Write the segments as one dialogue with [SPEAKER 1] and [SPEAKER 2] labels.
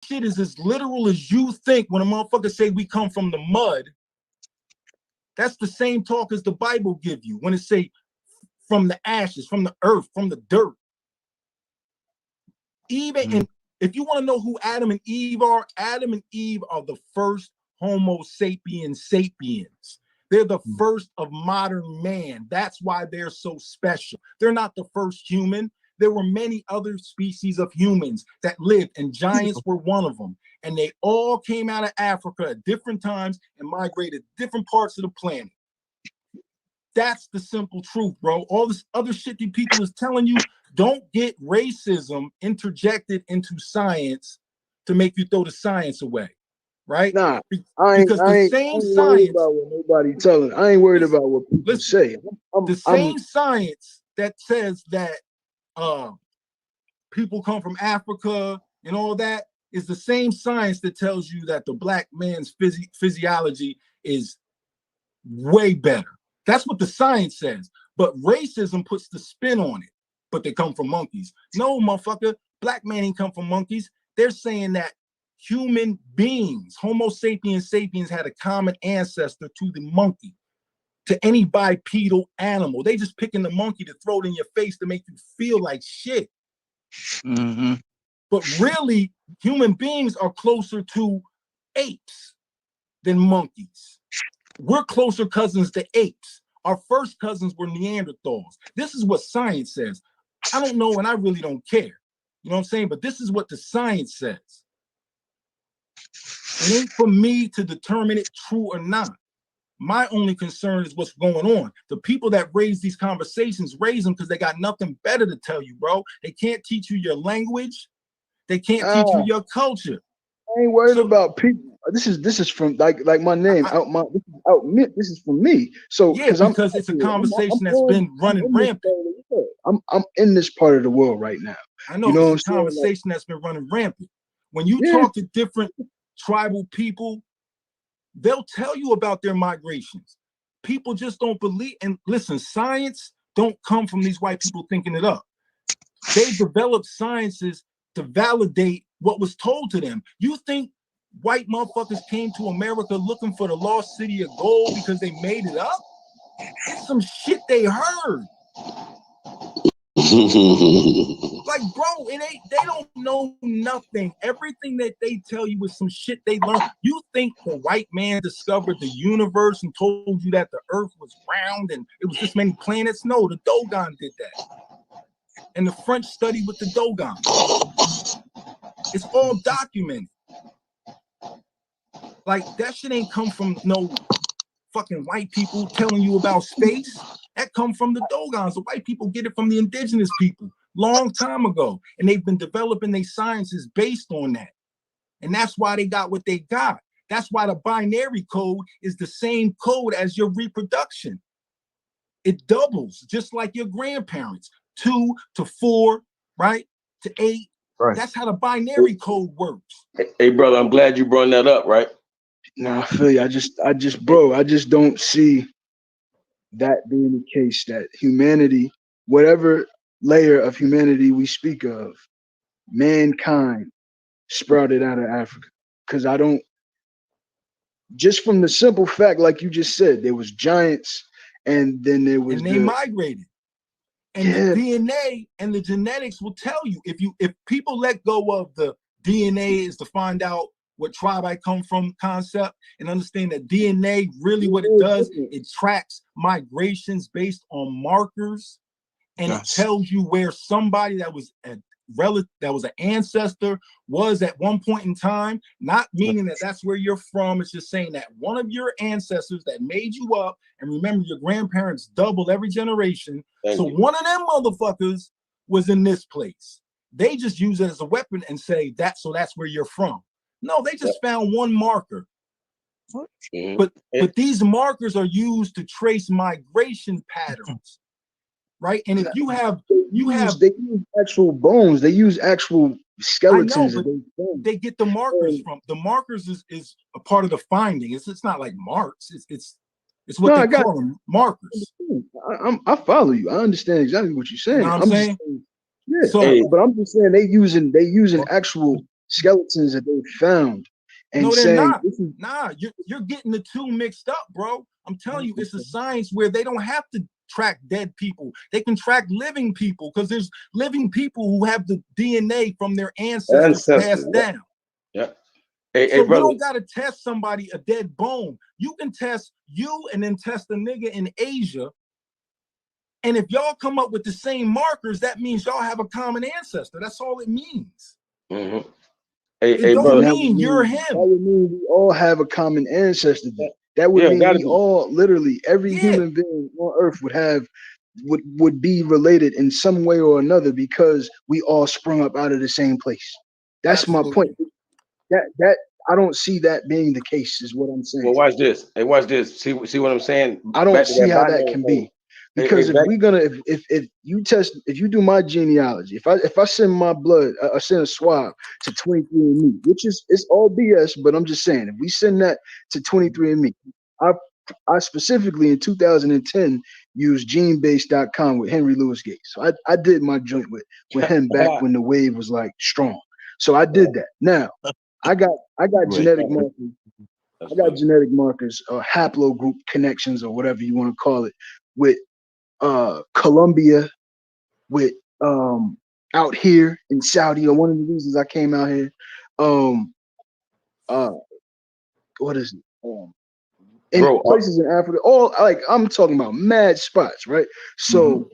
[SPEAKER 1] shit is as literal as you think when a motherfucker say we come from the mud. That's the same talk as the Bible give you when it say from the ashes, from the earth, from the dirt. Even and if you want to know who Adam and Eve are the first Homo sapiens sapiens. They're the first of modern man. That's why they're so special. They're not the first human. There were many other species of humans that lived, and giants were one of them. And they all came out of Africa at different times and migrated different parts of the planet. That's the simple truth, bro. All this other shit that people is telling you, don't get racism interjected into science to make you throw the science away, right?
[SPEAKER 2] Nah,
[SPEAKER 1] Because the same science.
[SPEAKER 2] About what nobody telling. I ain't worried about what people say.
[SPEAKER 1] The same science that says that people come from Africa and all that is the same science that tells you that the black man's physiology is way better. That's what the science says. But racism puts the spin on it. But they come from monkeys. No, motherfucker, black man ain't come from monkeys. They're saying that human beings, Homo sapiens sapiens, had a common ancestor to the monkey, to any bipedal animal. They just picking the monkey to throw it in your face to make you feel like shit. But really, human beings are closer to apes than monkeys. We're closer cousins to apes. Our first cousins were Neanderthals. This is what science says. I don't know, and I really don't care. You know what I'm saying? But this is what the science says. It ain't for me to determine it true or not. My only concern is what's going on. The people that raise these conversations raise them because they got nothing better to tell you, bro. They can't teach you your language. They can't teach you your culture.
[SPEAKER 2] I ain't worried about people. This is from like my name this is from me. So
[SPEAKER 1] yeah, because it's a conversation that's been running rampant.
[SPEAKER 2] I'm in this part of the world right now.
[SPEAKER 1] I know, it's a conversation that's been running rampant. When you talk to different tribal people, they'll tell you about their migrations. People just don't believe. And listen, science don't come from these white people thinking it up. They developed sciences to validate what was told to them. You think white motherfuckers came to America looking for the lost city of gold because they made it up? It's some shit they heard. Like, bro, it ain't. They don't know nothing. Everything that they tell you is some shit they learned. You think the white man discovered the universe and told you that the earth was round and it was this many planets? No, the Dogon did that. And the French studied with the Dogon. It's all documented. Like, that shit ain't come from no fucking white people telling you about space. That come from the Dogons. The white people get it from the indigenous people long time ago. And they've been developing their sciences based on that. And that's why they got what they got. That's why the binary code is the same code as your reproduction. It doubles, just like your grandparents. 2 to 4, right? To 8. Right. That's how the binary code works.
[SPEAKER 3] Hey, brother, I'm glad you brought that up, right?
[SPEAKER 2] No, I feel you. I just don't see that being the case, that humanity, whatever layer of humanity we speak of, mankind sprouted out of Africa. Because I don't, just from the simple fact, like you just said, there was giants, and then there was,
[SPEAKER 1] and they migrated. And the DNA and the genetics will tell you. If people let go of the DNA is to find out what tribe I come from concept and understand that DNA really what it does, it tracks migrations based on markers, and it tells you where somebody that was a relative, that was an ancestor, was at one point in time. Not meaning that that's where you're from. It's just saying that one of your ancestors that made you up, and remember your grandparents doubled every generation. So one of them motherfuckers was in this place. They just use it as a weapon and say that's where you're from. No, they just found one marker. But these markers are used to trace migration patterns, right? And if they
[SPEAKER 2] use actual bones, they use actual skeletons.
[SPEAKER 1] I know, but they get the markers from the markers is a part of the finding. It's not like marks. It's what they call them, markers.
[SPEAKER 2] I follow you. I understand exactly what you're saying.
[SPEAKER 1] You know what I'm saying?
[SPEAKER 2] But I'm just saying they using actual skeletons that they found and
[SPEAKER 1] No, they're
[SPEAKER 2] saying
[SPEAKER 1] not.
[SPEAKER 2] this is
[SPEAKER 1] Nah, you're getting the two mixed up, bro. I'm telling you, it's a science where they don't have to track dead people. They can track living people because there's living people who have the DNA from their ancestors passed down.
[SPEAKER 3] Yeah. Hey,
[SPEAKER 1] So you
[SPEAKER 3] brother.
[SPEAKER 1] don't gotta test somebody a dead bone. You can test you and then test a nigga in Asia. And if y'all come up with the same markers, that means y'all have a common ancestor. That's all it means.
[SPEAKER 3] Mm-hmm.
[SPEAKER 1] It don't
[SPEAKER 3] brother.
[SPEAKER 1] mean you're him.
[SPEAKER 2] That would mean we all have a common ancestor. That would mean we all, literally, every human being on Earth would be related in some way or another because we all sprung up out of the same place. That's
[SPEAKER 1] Absolutely.
[SPEAKER 2] my point. That I don't see that being the case, is what I'm saying.
[SPEAKER 3] Well, watch this. Hey, watch this. See what I'm saying?
[SPEAKER 2] I don't see how that can be. Because if you do my genealogy, if I send my blood, I send a swab to 23andMe, which is it's all BS, but I'm just saying, if we send that to 23andMe, I specifically in 2010 used genebase.com with Henry Louis Gates. So I did my joint with him back when the wave was like strong. So I did that. Now I got genetic markers. I got genetic markers or haplogroup connections or whatever you want to call it with Colombia, with out here in Saudi, or one of the reasons I came out here. What is it? In places in Africa, all like I'm talking about mad spots, right? So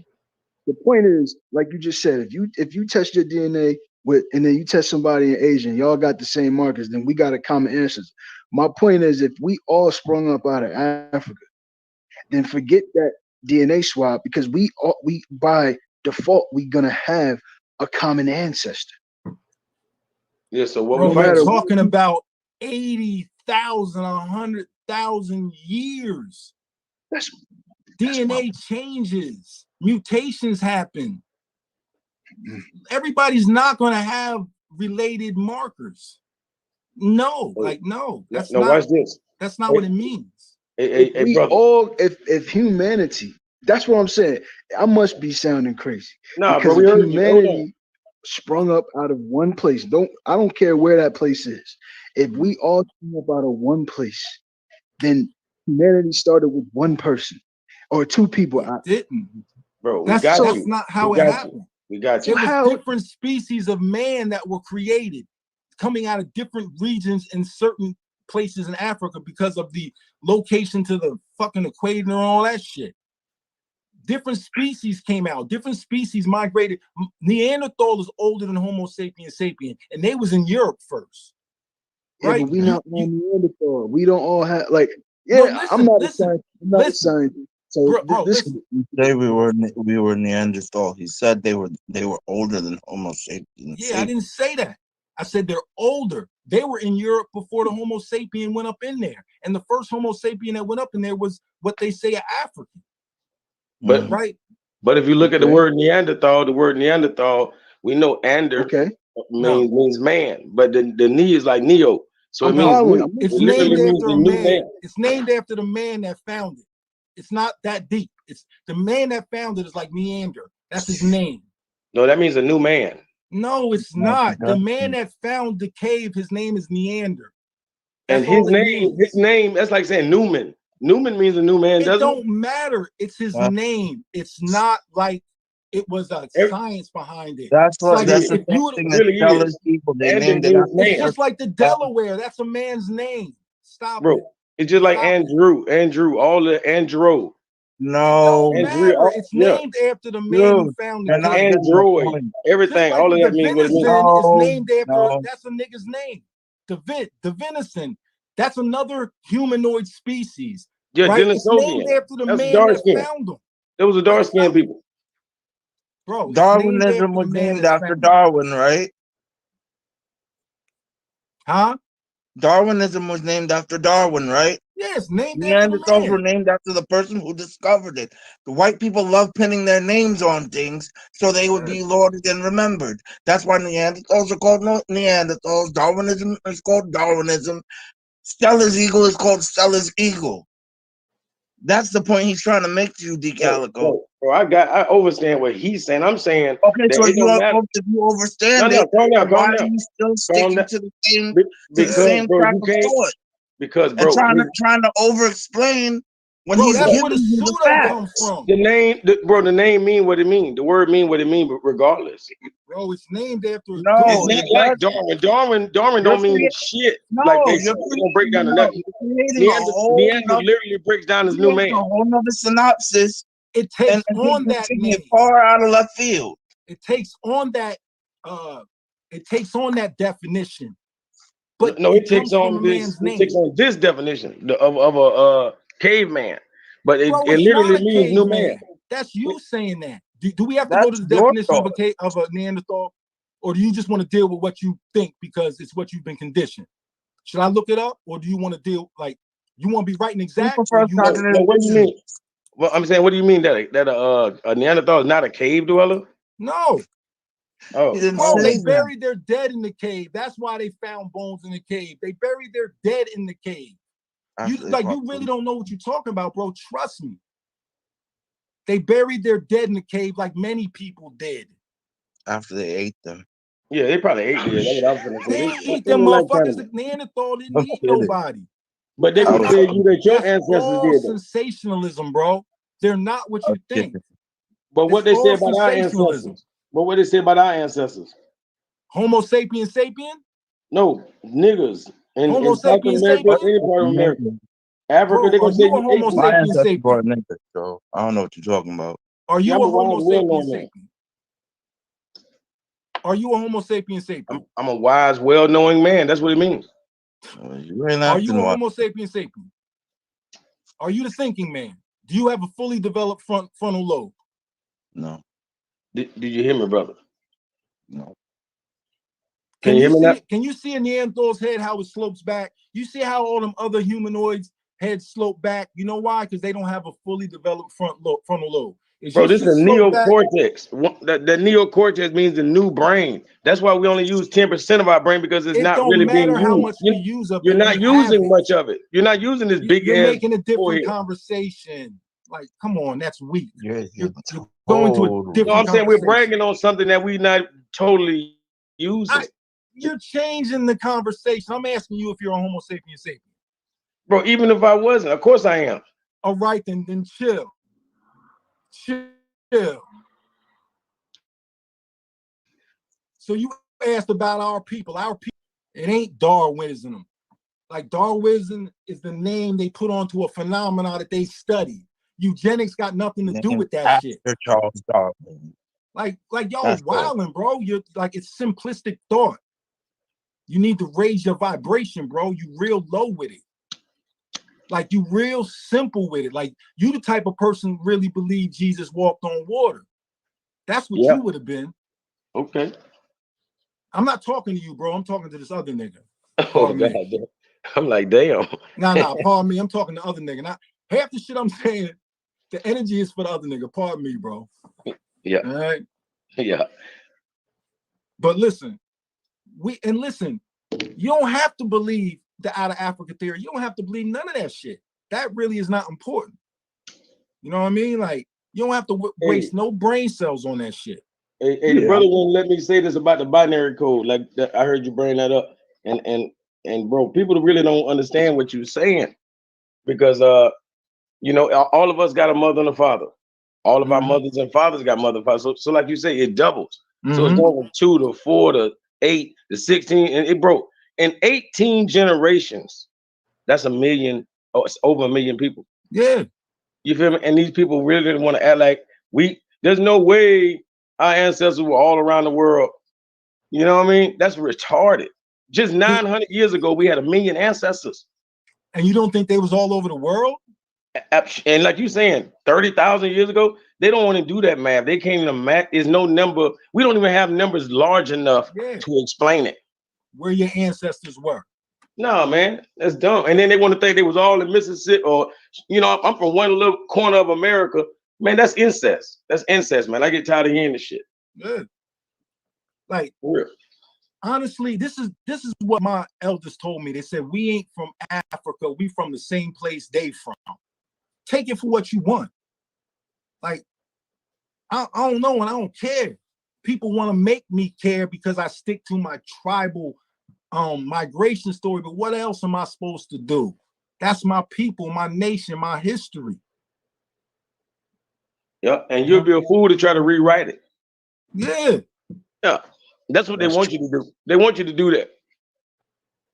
[SPEAKER 2] the point is, like you just said, if you test your DNA with and then you test somebody in Asia and y'all got the same markers, then we got a common ancestor. My point is, if we all sprung up out of Africa, then forget that DNA swab because we by default we're gonna have a common ancestor.
[SPEAKER 3] Yeah. So what
[SPEAKER 1] we're talking about 80,000, 100,000 years.
[SPEAKER 2] That's
[SPEAKER 1] DNA changes, mutations happen. Everybody's not going to have related markers. No, that's not.
[SPEAKER 3] Watch this.
[SPEAKER 1] That's not what it means.
[SPEAKER 2] If humanity, that's what I'm saying. I must be sounding crazy.
[SPEAKER 3] Nah,
[SPEAKER 2] because
[SPEAKER 3] bro,
[SPEAKER 2] if humanity sprung up out of one place, I don't care where that place is. If we all sprung up out of one place, then humanity started with one person or two people.
[SPEAKER 1] It didn't,
[SPEAKER 3] bro.
[SPEAKER 1] That's not how it happened.
[SPEAKER 3] We got you.
[SPEAKER 1] There was different species of man that were created, coming out of different regions in certain places in Africa because of the location to the fucking equator and all that shit. Different species came out. Different species migrated. Neanderthal is older than Homo sapiens sapien, and they was in Europe first.
[SPEAKER 2] Right? Yeah, but we not all Neanderthal. We don't all have like. Yeah, no, listen, I'm not a scientist. So
[SPEAKER 4] say we were Neanderthal. He said they were older than Homo sapiens.
[SPEAKER 1] Yeah, I didn't say that. I said they're older. They were in Europe before the Homo sapien went up in there, and the first Homo sapien that went up in there was what they say an African.
[SPEAKER 3] But
[SPEAKER 1] right.
[SPEAKER 3] But if you look at the word Neanderthal, we know Ander means man, but the knee is like Neo, so it means
[SPEAKER 1] it's named after a man. It's named after the man that found it. It's not that deep. It's the man that found it is like Neander. That's his name.
[SPEAKER 3] No, that means a new man.
[SPEAKER 1] No, it's not. The man that found the cave, his name is Neander.
[SPEAKER 3] That's and his name, that's like saying Newman. Newman means a new man, doesn't it?
[SPEAKER 1] It don't matter. It's his name. It's not like it was a science behind it.
[SPEAKER 4] That's what
[SPEAKER 1] like
[SPEAKER 4] that's the thing that people they named it.
[SPEAKER 1] It's just like the Delaware. That's a man's name. Stop
[SPEAKER 3] it. It's just like Andrew, all the Andrew.
[SPEAKER 4] No,
[SPEAKER 1] it's named after the man who found it.
[SPEAKER 3] Android, everything, all of that means what it means.
[SPEAKER 1] Is named after that's a nigga's name. The venison, that's another humanoid species.
[SPEAKER 3] Yeah,
[SPEAKER 1] right? It's named after the man that found them.
[SPEAKER 3] There was a dark skinned people.
[SPEAKER 4] Bro, Darwinism was named after Darwin, right?
[SPEAKER 1] Huh?
[SPEAKER 4] Darwinism was named after Darwin, right?
[SPEAKER 1] Yes, named
[SPEAKER 4] Neanderthals were named after the person who discovered it. The white people love pinning their names on things so they would be lauded and remembered. That's why Neanderthals are called Neanderthals. Darwinism is called Darwinism. Stella's eagle is called Stella's eagle. That's the point he's trying to make to you, D. Calico.
[SPEAKER 3] Bro, I understand what he's saying. I'm saying
[SPEAKER 4] okay,
[SPEAKER 3] that
[SPEAKER 4] so
[SPEAKER 3] it don't matter.
[SPEAKER 4] if you understand
[SPEAKER 3] No, calm down,
[SPEAKER 4] why
[SPEAKER 3] calm
[SPEAKER 4] are
[SPEAKER 3] down.
[SPEAKER 4] you still sticking to the
[SPEAKER 3] Because,
[SPEAKER 4] same
[SPEAKER 3] bro,
[SPEAKER 4] crack
[SPEAKER 3] you
[SPEAKER 4] of
[SPEAKER 3] can't.
[SPEAKER 4] thought
[SPEAKER 3] Because,
[SPEAKER 4] and
[SPEAKER 3] bro,
[SPEAKER 4] trying to over explain when
[SPEAKER 1] bro,
[SPEAKER 4] he's
[SPEAKER 1] that's where
[SPEAKER 4] giving
[SPEAKER 1] the
[SPEAKER 4] you the
[SPEAKER 1] pseudo
[SPEAKER 4] facts.
[SPEAKER 1] comes from.
[SPEAKER 3] the name, the name mean what it mean. The word mean what it mean, but regardless.
[SPEAKER 1] Bro, it's named after a
[SPEAKER 4] No,
[SPEAKER 3] It's
[SPEAKER 1] dude.
[SPEAKER 3] not
[SPEAKER 4] it
[SPEAKER 3] like
[SPEAKER 4] doesn't.
[SPEAKER 3] Darwin don't mean shit.
[SPEAKER 4] No,
[SPEAKER 3] Like they
[SPEAKER 4] you're
[SPEAKER 3] don't break down to
[SPEAKER 4] creating,
[SPEAKER 3] nothing.
[SPEAKER 4] a whole
[SPEAKER 3] Neander literally breaks down his new man.
[SPEAKER 4] a whole nother synopsis.
[SPEAKER 1] It takes
[SPEAKER 4] And
[SPEAKER 1] on that
[SPEAKER 4] taking
[SPEAKER 1] name.
[SPEAKER 4] it far out of left field.
[SPEAKER 1] It takes on that definition. But
[SPEAKER 3] no, it
[SPEAKER 1] comes
[SPEAKER 3] takes
[SPEAKER 1] from
[SPEAKER 3] on
[SPEAKER 1] a
[SPEAKER 3] this.
[SPEAKER 1] man's
[SPEAKER 3] It
[SPEAKER 1] name.
[SPEAKER 3] takes on this definition of a caveman. But it,
[SPEAKER 1] Bro,
[SPEAKER 3] it
[SPEAKER 1] it's
[SPEAKER 3] literally
[SPEAKER 1] not a
[SPEAKER 3] means new
[SPEAKER 1] caveman.
[SPEAKER 3] man.
[SPEAKER 1] That's you saying that. Do we have to
[SPEAKER 4] That's
[SPEAKER 1] go to the
[SPEAKER 4] your
[SPEAKER 1] definition of a Neanderthal? Or do you just want to deal with what you think because it's what you've been conditioned? Should I look it up? Or do you want to deal, like, you want to be right and exact? Or you
[SPEAKER 3] no, what do you mean? Well, I'm saying, what do you mean that a Neanderthal is not a cave dweller?
[SPEAKER 1] No.
[SPEAKER 3] Oh,
[SPEAKER 1] bro, they buried their dead in the cave. That's why they found bones in the cave. They buried their dead in the cave. You really don't know what you're talking about, bro. Trust me. They buried their dead in the cave like many people did.
[SPEAKER 4] After they ate them.
[SPEAKER 3] Yeah, they probably ate them. That's what I was gonna say.
[SPEAKER 1] They ain't eat them motherfuckers. The Neanderthal didn't eat nobody.
[SPEAKER 3] But they would tell you that your ancestors did.
[SPEAKER 1] Sensationalism, bro. They're not what you think.
[SPEAKER 3] But what they say about our ancestors? But what they say about our ancestors?
[SPEAKER 1] Homo sapien sapien?
[SPEAKER 3] No, niggas
[SPEAKER 1] Homo
[SPEAKER 3] in South
[SPEAKER 1] sapien
[SPEAKER 3] America,
[SPEAKER 1] sapien?
[SPEAKER 3] any part of America. Africa, they're gonna say
[SPEAKER 1] you a Homo sapien sapien.
[SPEAKER 4] So I don't know what you're talking about.
[SPEAKER 1] Are you a Homo sapien sapien? Are you a Homo sapien sapien?
[SPEAKER 3] I'm a wise, well-knowing man. That's what it means.
[SPEAKER 1] Are you a Homo sapien sapien? Are you the thinking man? Do you have a fully developed frontal lobe?
[SPEAKER 4] No.
[SPEAKER 3] Did you hear me, brother?
[SPEAKER 4] No.
[SPEAKER 3] Can you hear me now?
[SPEAKER 1] Can you see a Neanderthal's head how it slopes back? You see how all them other humanoids heads slope back? You know why? Because they don't have a fully developed frontal lobe.
[SPEAKER 3] Bro, this is a neocortex. The neocortex means the new brain. That's why we only use 10% of our brain, because it's not really being used.
[SPEAKER 1] How much we use of it.
[SPEAKER 3] You're not using much of it. You're not using this big ass.
[SPEAKER 1] You're making a different conversation. Like, come on, that's weak. You're going to a different.
[SPEAKER 3] No, I'm saying we're bragging on something that we're not totally using.
[SPEAKER 1] You're changing the conversation. I'm asking you if you're a Homo sapien sapien.
[SPEAKER 3] Bro, even if I wasn't, of course I am.
[SPEAKER 1] All right, then chill. Chill. So you asked about our people. Our people, it ain't Darwinism. Like, Darwinism is the name they put onto a phenomenon that they study. Eugenics got nothing to do with that shit.
[SPEAKER 4] Charles Darwin.
[SPEAKER 1] Like y'all wilding, bro. You're like, it's simplistic thought. You need to raise your vibration, bro. You real low with it. Like, you real simple with it. Like, you the type of person really believe Jesus walked on water. That's what you would have been.
[SPEAKER 3] Okay.
[SPEAKER 1] I'm not talking to you, bro. I'm talking to this other nigga.
[SPEAKER 3] Oh, God. I'm like, damn.
[SPEAKER 1] Nah, pardon me. I'm talking to other nigga. Now, half the shit I'm saying, the energy is for the other nigga. Pardon me, bro.
[SPEAKER 3] Yeah.
[SPEAKER 1] All right?
[SPEAKER 3] Yeah.
[SPEAKER 1] But listen, you don't have to believe the out of Africa theory. You don't have to believe none of that shit. That really is not important. You know what I mean? Like, you don't have to waste no brain cells on that shit.
[SPEAKER 3] Hey, the brother won't let me say this about the binary code. Like, I heard you bring that up, and bro, people really don't understand what you're saying, because you know, all of us got a mother and a father. All of our mothers and fathers got mother and father. So like you say, it doubles. So it's going from 2 to 4 to 8 to 16, and it broke in 18 generations. That's a million. Oh, it's over a million people.
[SPEAKER 1] Yeah.
[SPEAKER 3] You feel me? And these people really didn't want to act like there's no way our ancestors were all around the world. You know what I mean? That's retarded. Just 900 years ago, we had 1 million ancestors.
[SPEAKER 1] And you don't think they was all over the world?
[SPEAKER 3] And like you saying, 30,000 years ago, they don't want to do that math. They can't even math. There's no number. We don't even have numbers large enough to explain it.
[SPEAKER 1] Where your ancestors were.
[SPEAKER 3] No, man, that's dumb. And then they want to think they was all in Mississippi, or, you know, I'm from one little corner of America. Man, that's incest. That's incest, man. I get tired of hearing this shit.
[SPEAKER 1] Yeah. Like, honestly, this is what my elders told me. They said, we ain't from Africa. We from the same place they from. take it for what you want. Like, I don't know, and I don't care. People want to make me care because I stick to my tribal migration story, but what else am I supposed to do? That's my people, my nation, my history.
[SPEAKER 3] Yeah, and you'll be a fool to try to rewrite it.
[SPEAKER 1] Yeah.
[SPEAKER 3] Yeah, that's what they want you to do. They want you to do that.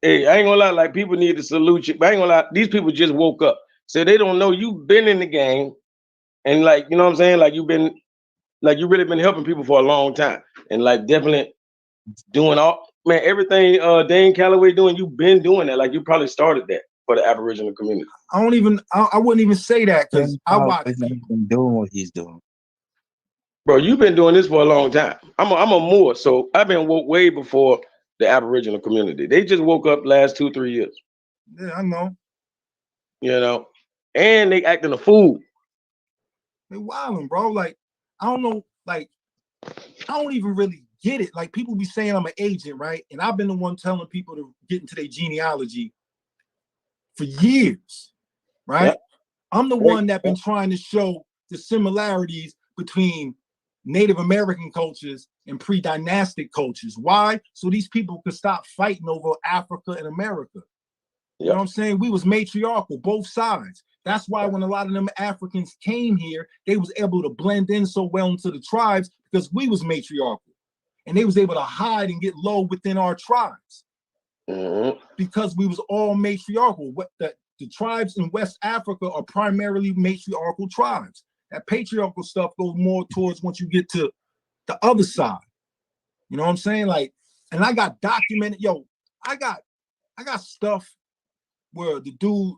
[SPEAKER 3] Hey, I ain't gonna lie, like people need to salute you, but I ain't gonna lie, these people just woke up. So they don't know you've been in the game, and like, you know what I'm saying? Like you've been, like you really been helping people for a long time. And like definitely doing all, man, everything Dane Calloway doing, you've been doing that. Like you probably started that for the Aboriginal community.
[SPEAKER 1] I wouldn't even say that because I watch.
[SPEAKER 4] He's not even doing what he's doing.
[SPEAKER 3] Bro, you've been doing this for a long time. I'm a Moor, so I've been woke way before the Aboriginal community. They just woke up last 2-3 years.
[SPEAKER 1] Yeah, I know.
[SPEAKER 3] You know, and they acting a fool.
[SPEAKER 1] They wilding, bro. Like, I don't know, like, I don't even really get it. Like, people be saying I'm an agent, right? And I've been the one telling people to get into their genealogy for years, right?
[SPEAKER 3] Yep.
[SPEAKER 1] I'm the one that been trying to show the similarities between Native American cultures and pre-dynastic cultures. Why? So these people could stop fighting over Africa and America. You know what I'm saying? We was matriarchal, both sides. That's why when a lot of them Africans came here, they was able to blend in so well into the tribes because we was matriarchal. And they was able to hide and get low within our tribes. Because we was all matriarchal. What the tribes in West Africa are primarily matriarchal tribes. That patriarchal stuff goes more towards once you get to the other side. You know what I'm saying? Like, and I got documented, I got stuff where the dude,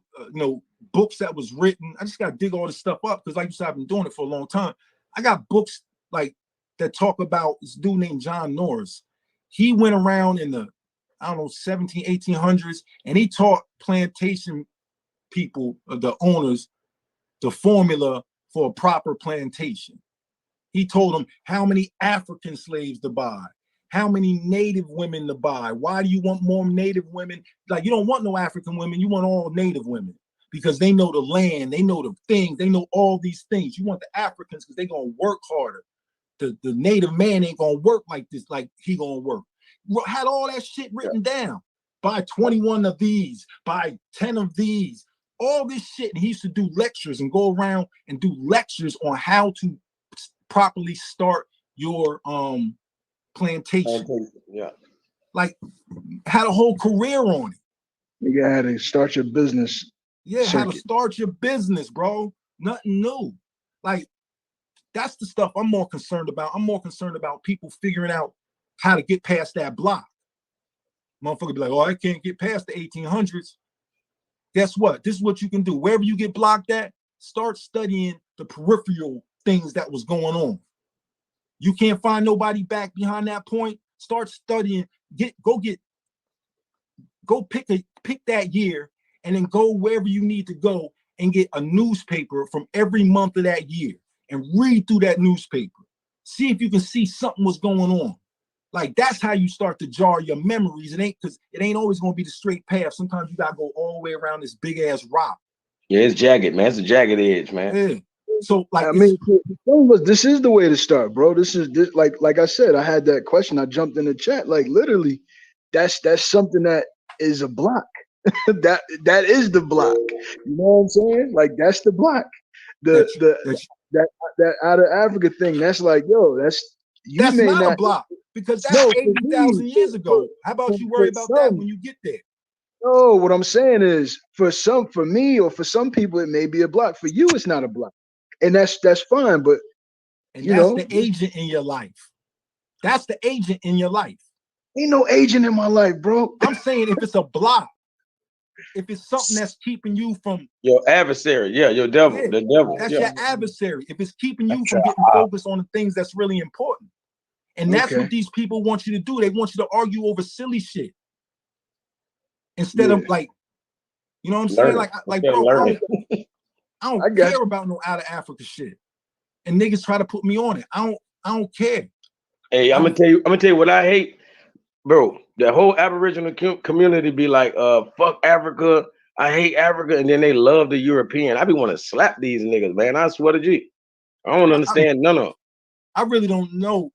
[SPEAKER 1] books that was written. I just got to dig all this stuff up because, like you said, I've been doing it for a long time. I got books like that talk about this dude named John Norris. He went around in the, 1800s, and he taught plantation people, the owners, the formula for a proper plantation. He told them how many African slaves to buy, how many Native women to buy. Why do you want more Native women? Like, you don't want no African women, you want all Native women because they know the land, they know the things, they know all these things. You want the Africans because they're gonna work harder. The Native man ain't gonna work like this, like he gonna work. Had all that shit written down. Buy 21 of these, buy 10 of these, all this shit. And he used to do lectures and go around and do lectures on how to properly start your plantation.
[SPEAKER 3] Yeah.
[SPEAKER 1] Like, had a whole career on it.
[SPEAKER 2] You had to start your business.
[SPEAKER 1] Yeah, how to start your business, bro. Nothing new. Like, that's the stuff I'm more concerned about. I'm more concerned about people figuring out how to get past that block. Motherfucker be like, oh, I can't get past the 1800s. Guess what? This is what you can do. Wherever you get blocked at, start studying the peripheral things that was going on. You can't find nobody back behind that point. Start studying. Go pick that year, and then go wherever you need to go and get a newspaper from every month of that year and read through that newspaper. See if you can see something was going on. Like, that's how you start to jar your memories. Because it ain't always gonna be the straight path. Sometimes you gotta go all the way around this big ass rock.
[SPEAKER 3] Yeah, it's jagged, man. It's a jagged edge, man.
[SPEAKER 1] Yeah. So, like,
[SPEAKER 2] this is the way to start, bro. This like I said, I had that question. I jumped in the chat. Like, literally, that's something that is a block. that is the block. You know what I'm saying? Like, that's the block. That out of Africa thing. That's like, yo, that's
[SPEAKER 1] not a block because that's 80,000 years ago. How about you worry about that when you get there?
[SPEAKER 2] No, what I'm saying is, for me, or for some people, it may be a block. For you, it's not a block, and that's fine. But
[SPEAKER 1] that's the agent in your life. That's the agent in your life.
[SPEAKER 2] Ain't no agent in my life, bro.
[SPEAKER 1] I'm saying if it's a block, if it's something that's keeping you from
[SPEAKER 3] your adversary, your devil, the devil.
[SPEAKER 1] That's your adversary. If it's keeping you from getting focused on the things that's really important. And that's what these people want you to do. They want you to argue over silly shit. Instead of, like, you know what I'm saying? Like bro, I don't care about no out of Africa shit. And niggas try to put me on it. I don't care.
[SPEAKER 3] Hey, I'm gonna tell you what I hate, bro. The whole Aboriginal community be like, fuck Africa, I hate Africa, and then they love the European. I be want to slap these niggas, man. I swear to G. I don't understand none of them.
[SPEAKER 1] I really don't know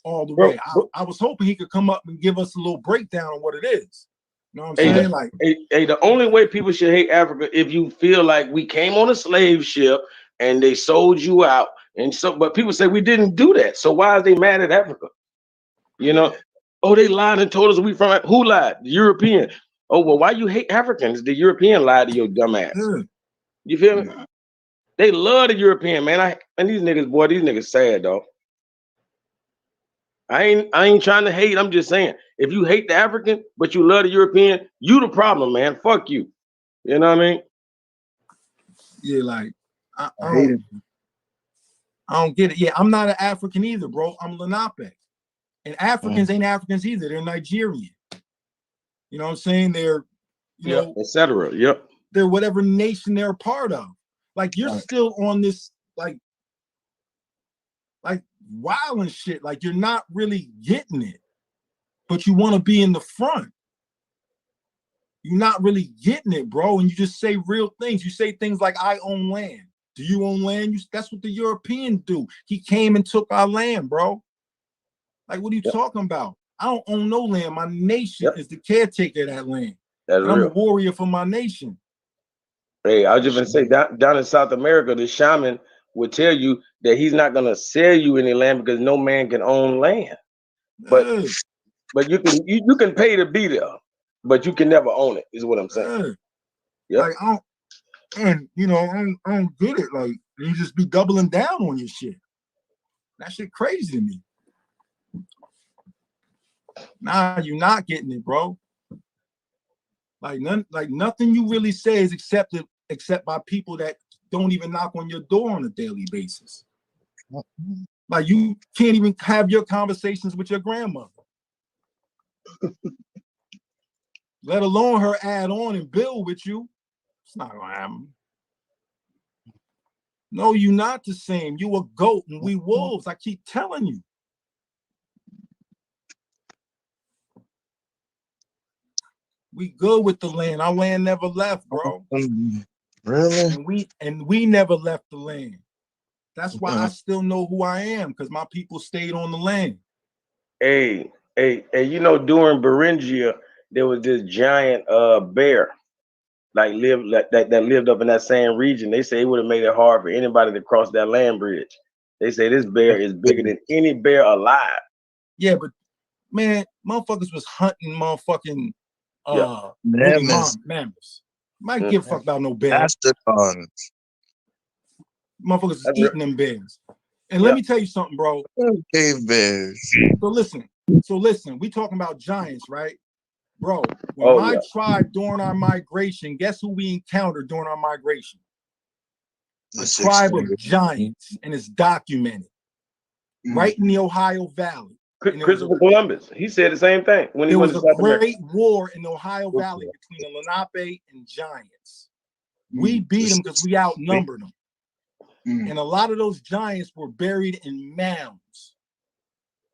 [SPEAKER 1] all the
[SPEAKER 3] Bro,
[SPEAKER 1] way.
[SPEAKER 3] bro.
[SPEAKER 1] I was hoping he could come up and give us a little breakdown on what it is. You know what I'm
[SPEAKER 3] Hey,
[SPEAKER 1] saying? Like,
[SPEAKER 3] the only way people should hate Africa if you feel like we came on a slave ship and they sold you out, and so. But people say we didn't do that. So why are they mad at Africa? You know? Oh, they lied and told us we from. Who lied? The European. Oh well, why you hate Africans? The European lied to your dumb ass. You feel me? They love the European, man. And these niggas, boy, these niggas sad, dog. I ain't trying to hate. I'm just saying, if you hate the African, but you love the European, you the problem, man. Fuck you. You know what I mean?
[SPEAKER 1] yeah, like I
[SPEAKER 2] hate him.
[SPEAKER 1] don't get it. Yeah, I'm not an African either, bro. I'm Lenape. And Africans ain't Africans either. They're Nigerian. You know what I'm saying? They're, you know,
[SPEAKER 3] etc. Yep.
[SPEAKER 1] They're whatever nation they're a part of. Like you're still on this like wild and shit. Like you're not really getting it, but you want to be in the front. You're not really getting it, bro. And you just say real things. You say things like, I own land. Do you own land? That's what the Europeans do. He came and took our land, bro. Like, what are you talking about? I don't own no land. My nation is the caretaker of that land.
[SPEAKER 3] That's
[SPEAKER 1] and I'm
[SPEAKER 3] real.
[SPEAKER 1] a warrior for my nation.
[SPEAKER 3] Hey, I was just gonna say down in South America, the shaman would tell you that he's not gonna sell you any land because no man can own land. But you can pay to be there, but you can never own it, is what I'm saying. Yeah.
[SPEAKER 1] Like I don't get it. Like you just be doubling down on your shit. That shit crazy to me. Nah, you're not getting it, bro. Like nothing you really say is accepted except by people that don't even knock on your door on a daily basis. Like you can't even have your conversations with your grandmother. Let alone her add on and build with you. It's not gonna happen. No, you're not the same. You a goat and we wolves. I keep telling you. We good with the land. Our land never left, bro.
[SPEAKER 4] Really?
[SPEAKER 1] And we never left the land. That's why I still know who I am, because my people stayed on the land.
[SPEAKER 3] Hey, you know, during Beringia, there was this giant bear that lived up in that same region. They say it would have made it hard for anybody to cross that land bridge. They say this bear is bigger than any bear alive.
[SPEAKER 1] Yeah, but man, motherfuckers was hunting motherfucking mammoths. Might give a fuck about no bear. Motherfuckers is eating them bears. And let me tell you something, bro.
[SPEAKER 4] Cave bears.
[SPEAKER 1] So listen, we talking about giants, right? Bro, when my tribe during our migration, guess who we encountered during our migration? A tribe of giants, and it's documented right in the Ohio Valley.
[SPEAKER 3] Christopher Columbus, he said the same thing when he went to South America. There was a
[SPEAKER 1] great war in the Ohio Valley between the Lenape and giants. We beat them because we outnumbered them. And a lot of those giants were buried in mounds.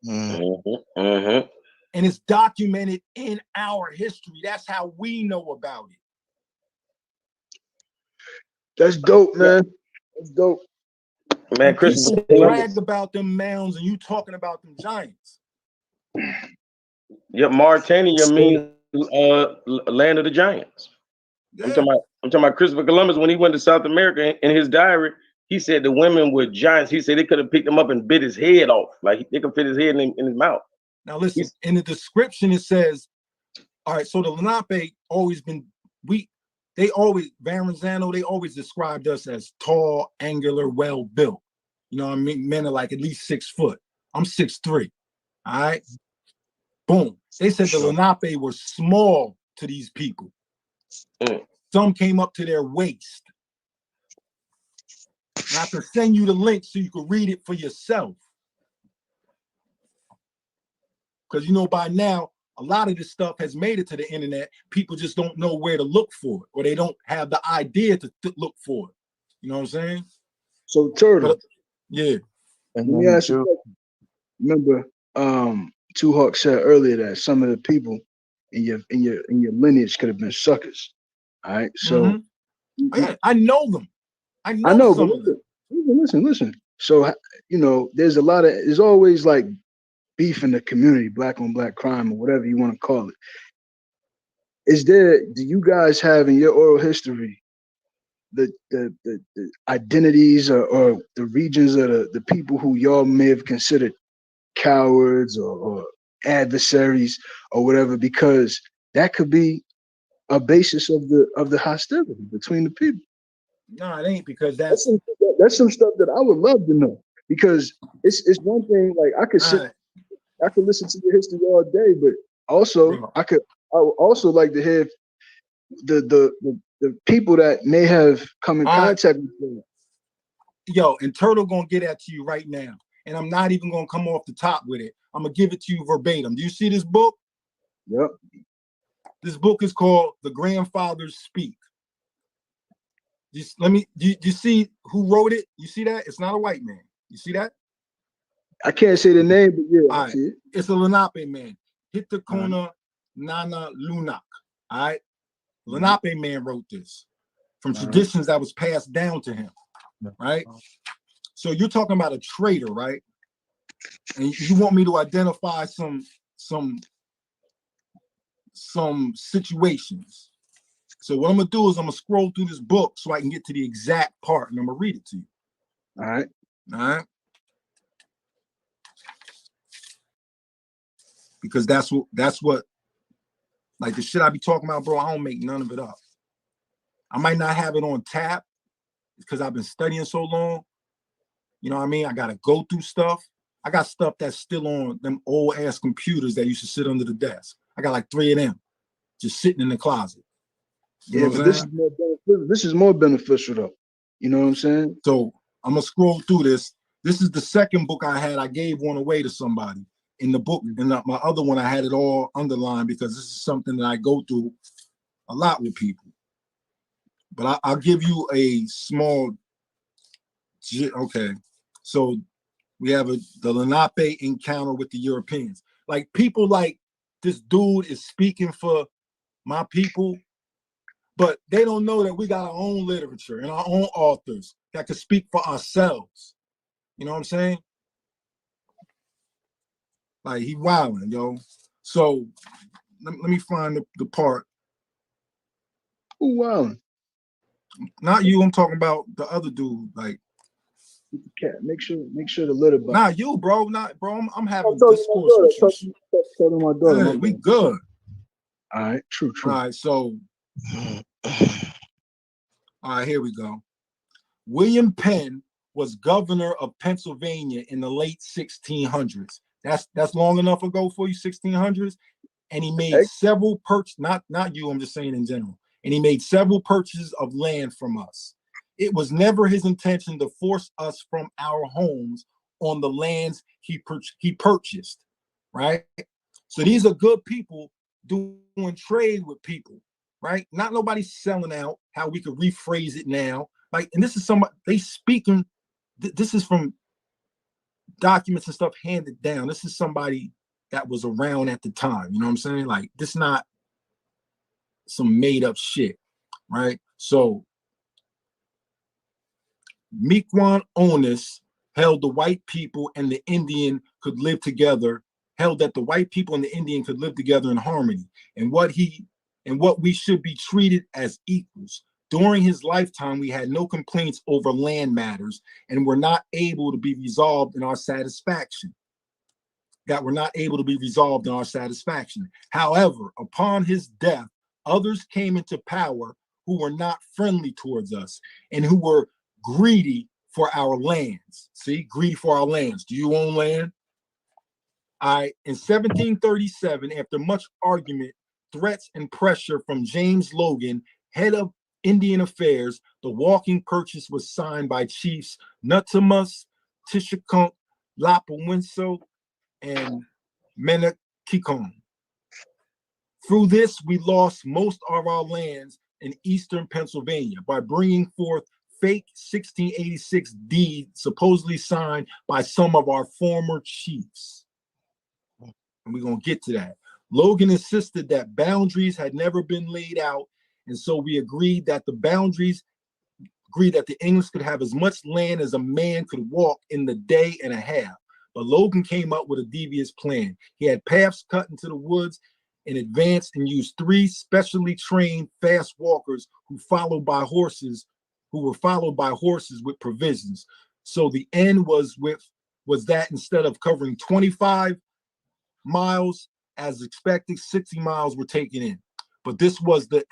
[SPEAKER 1] And it's documented in our history. That's how we know about it.
[SPEAKER 2] That's dope, man. That's dope.
[SPEAKER 3] Man, Christopher
[SPEAKER 1] bragged about them mounds and you talking about them giants.
[SPEAKER 3] Yeah, Mauritania means land of the giants. Yeah. I'm talking about Christopher Columbus when he went to South America. In his diary, he said the women were giants. He said they could have picked him up and bit his head off. Like they could fit his head in his mouth.
[SPEAKER 1] Now listen, in the description it says, all right, so the Lenape always been, Verrazano, they always described us as tall, angular, well-built. You know what I mean? Men are like at least 6 foot. I'm 6'3". All right. Boom. They said the Lenape were small to these people. Some came up to their waist. And I can send you the link so you can read it for yourself. Because you know by now, a lot of this stuff has made it to the internet. People just don't know where to look for it, or they don't have the idea to look for it. You know what I'm saying?
[SPEAKER 2] So Turtle.
[SPEAKER 1] Yeah.
[SPEAKER 2] Let me ask you. Remember, Two Hawk said earlier that some of the people in your lineage could have been suckers. All right. So
[SPEAKER 1] Yeah, I know them. I
[SPEAKER 2] I
[SPEAKER 1] know
[SPEAKER 2] know, but
[SPEAKER 1] some of them.
[SPEAKER 2] listen. So there's always like beef in the community, black on black crime or whatever you want to call it. Do you guys have in your oral history the identities or the regions of the people who y'all may have considered cowards or adversaries or whatever, because that could be a basis of the hostility between the people.
[SPEAKER 1] No, it ain't, because
[SPEAKER 2] That's some stuff that I would love to know, because it's one thing, like I could listen to your history all day, but also
[SPEAKER 1] bro.
[SPEAKER 2] I would also like to hear the people that may have come in contact with them.
[SPEAKER 1] Yo, and Turtle gonna get at you right now, and I'm not even gonna come off the top with it. I'm gonna give it to you verbatim. Do you see this book?
[SPEAKER 2] Yep.
[SPEAKER 1] This book is called The Grandfathers Speak. You see who wrote it? You see that? It's not a white man. You see that?
[SPEAKER 2] I can't say the name, but yeah,
[SPEAKER 1] All
[SPEAKER 2] I
[SPEAKER 1] right.
[SPEAKER 2] see it.
[SPEAKER 1] It's a Lenape man. Hitakona Nana Lunak. All right. Lenape man wrote this from traditions that was passed down to him. Right. So you're talking about a traitor, right? And you want me to identify some situations. So what I'm gonna do is I'm gonna scroll through this book so I can get to the exact part, and I'm gonna read it to you.
[SPEAKER 2] All right.
[SPEAKER 1] All right. Because that's what like the shit I be talking about, bro. I don't make none of it up. I might not have it on tap because I've been studying so long. You know what I mean? I gotta go through stuff. I got stuff that's still on them old ass computers that used to sit under the desk. I got like 3 of them just sitting in the closet. You know what I'm saying?
[SPEAKER 2] This is more beneficial though. You know what I'm saying?
[SPEAKER 1] So I'm gonna scroll through this. This is the second book I had. I gave one away to somebody. In the book, in my other one, I had it all underlined because this is something that I go through a lot with people. But I'll give you a small. Okay, so we have the Lenape encounter with the Europeans. Like people like this dude is speaking for my people, but they don't know that we got our own literature and our own authors that can speak for ourselves. You know what I'm saying? Like he wilding, yo. So let me find the part.
[SPEAKER 2] Who wilding?
[SPEAKER 1] Not you. I'm talking about the other dude. Like,
[SPEAKER 2] cat. Make sure the litter box.
[SPEAKER 1] not you, bro. Not bro. I'm having
[SPEAKER 2] I'm
[SPEAKER 1] discourse with you.
[SPEAKER 2] Telling my daughter.
[SPEAKER 1] Yeah, we good.
[SPEAKER 2] All right. True.
[SPEAKER 1] All right. So, all right. Here we go. William Penn was governor of Pennsylvania in the late 1600s. That's long enough ago for you, 1600s. And he made several not you, I'm just saying in general. And he made several purchases of land from us. It was never his intention to force us from our homes on the lands he purchased, right? So these are good people doing trade with people, right? Not nobody selling out, how we could rephrase it now. Like, and this is somebody, they speaking, this is from documents and stuff handed down. This is somebody that was around at the time. You know what I'm saying? Like, this not some made up shit, right? So Miquon Onus held the white people and the Indian could live together, held that the white people and the Indian could live together in harmony, and what we should be treated as equals. During his lifetime, we had no complaints over land matters and were not able to be resolved in our satisfaction. However, upon his death, others came into power who were not friendly towards us and who were greedy for our lands. See, greedy for our lands. Do you own land? In 1737, after much argument, threats, and pressure from James Logan, head of Indian Affairs, the walking purchase was signed by Chiefs Nutamus, Tishakunk, Lapawinso, and Menakikon. Through this, we lost most of our lands in eastern Pennsylvania by bringing forth fake 1686 deed supposedly signed by some of our former chiefs. And we're going to get to that. Logan insisted that boundaries had never been laid out And so we agreed that the English could have as much land as a man could walk in the day and a half. But Logan came up with a devious plan. He had paths cut into the woods in advance and used 3 specially trained fast walkers who were followed by horses with provisions. So the end was that instead of covering 25 miles as expected, 60 miles were taken in. But this wasn't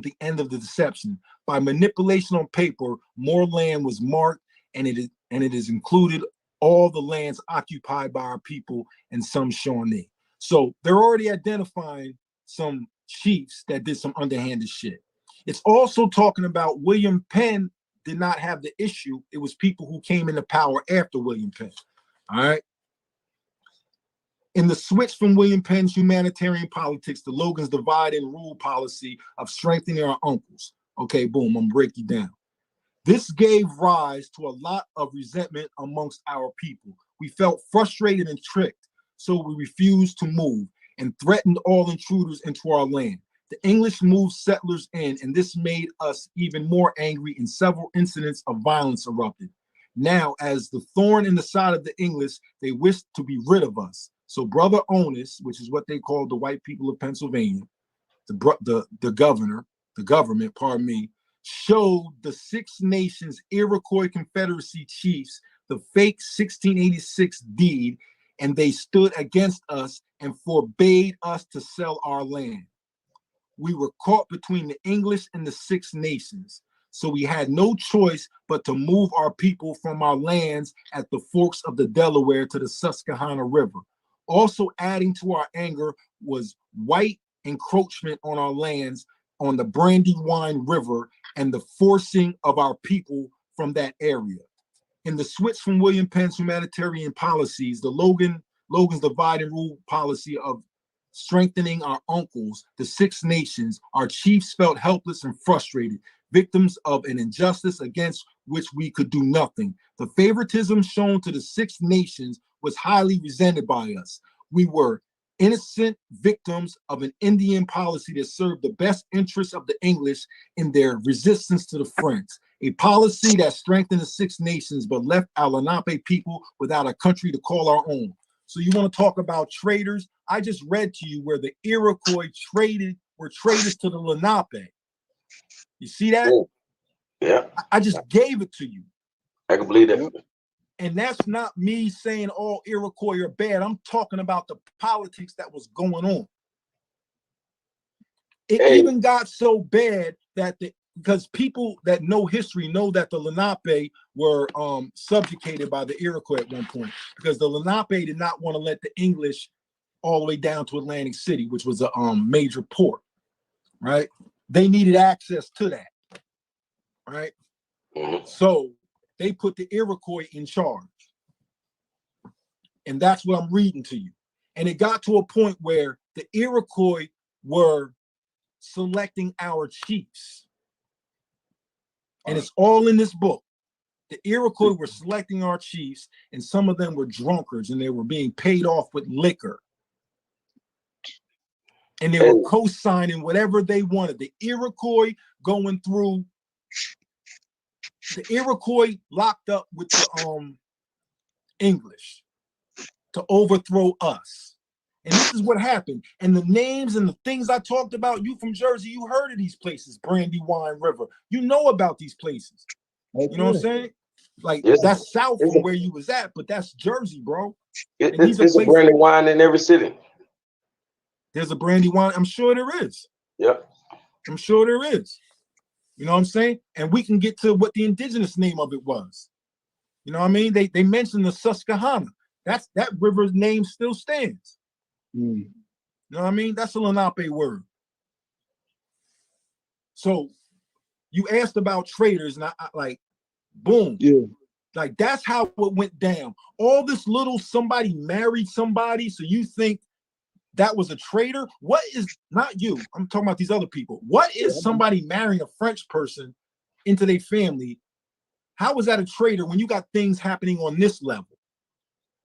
[SPEAKER 1] the end of the deception. By manipulation on paper, more land was marked, and it is included all the lands occupied by our people and some Shawnee. So they're already identifying some chiefs that did some underhanded shit. It's also talking about William Penn did not have the issue. It was people who came into power after William Penn. All right. In the switch from William Penn's humanitarian politics to Logan's divide and rule policy of strengthening our uncles. Okay, boom, I'm gonna break you down. This gave rise to a lot of resentment amongst our people. We felt frustrated and tricked, so we refused to move and threatened all intruders into our land. The English moved settlers in, and this made us even more angry, and several incidents of violence erupted. Now, as the thorn in the side of the English, they wished to be rid of us. So Brother Onus, which is what they called the white people of Pennsylvania, the government, pardon me, showed the Six Nations Iroquois Confederacy chiefs the fake 1686 deed, and they stood against us and forbade us to sell our land. We were caught between the English and the Six Nations, so we had no choice but to move our people from our lands at the forks of the Delaware to the Susquehanna River. Also adding to our anger was white encroachment on our lands on the Brandywine River and the forcing of our people from that area. In the switch from William Penn's humanitarian policies, Logan's divide and rule policy of strengthening our uncles, the Six Nations, our chiefs felt helpless and frustrated, victims of an injustice against which we could do nothing. The favoritism shown to the Six Nations was highly resented by us. We were innocent victims of an Indian policy that served the best interests of the English in their resistance to the French, a policy that strengthened the Six Nations but left our Lenape people without a country to call our own. So you want to talk about traitors? I just read to you where the Iroquois were traitors to the Lenape. You see that?
[SPEAKER 3] Yeah.
[SPEAKER 1] I just gave it to you.
[SPEAKER 3] I can believe that.
[SPEAKER 1] And that's not me saying all Iroquois are bad. I'm talking about the politics that was going on. It even got so bad that because people that know history know that the Lenape were subjugated by the Iroquois at one point, because the Lenape did not want to let the English all the way down to Atlantic City, which was a major port, right? They needed access to that, right? So they put the Iroquois in charge. And that's what I'm reading to you. And it got to a point where the Iroquois were selecting our chiefs. And it's all in this book. The Iroquois were selecting our chiefs, and some of them were drunkards, and they were being paid off with liquor. And they were co-signing whatever they wanted. The Iroquois locked up with the English to overthrow us. And this is what happened. And the names and the things I talked about, you from Jersey, you heard of these places, Brandywine River. You know about these places. You know what I'm saying? Like, that's south from where you was at, but that's Jersey, bro.
[SPEAKER 3] There's a Brandywine in every city.
[SPEAKER 1] There's a Brandywine. I'm sure there is.
[SPEAKER 3] Yeah.
[SPEAKER 1] I'm sure there is. You know what I'm saying? And we can get to what the indigenous name of it was. You know what I mean? They mentioned the Susquehanna. That river's name still stands. You know what I mean? That's a Lenape word. So you asked about traders, and I like, boom.
[SPEAKER 2] Yeah.
[SPEAKER 1] Like, that's how it went down. All this little somebody married somebody, so you think that was a traitor? What is, not you, I'm talking about these other people. What is somebody marrying a French person into their family? How is that a traitor when you got things happening on this level?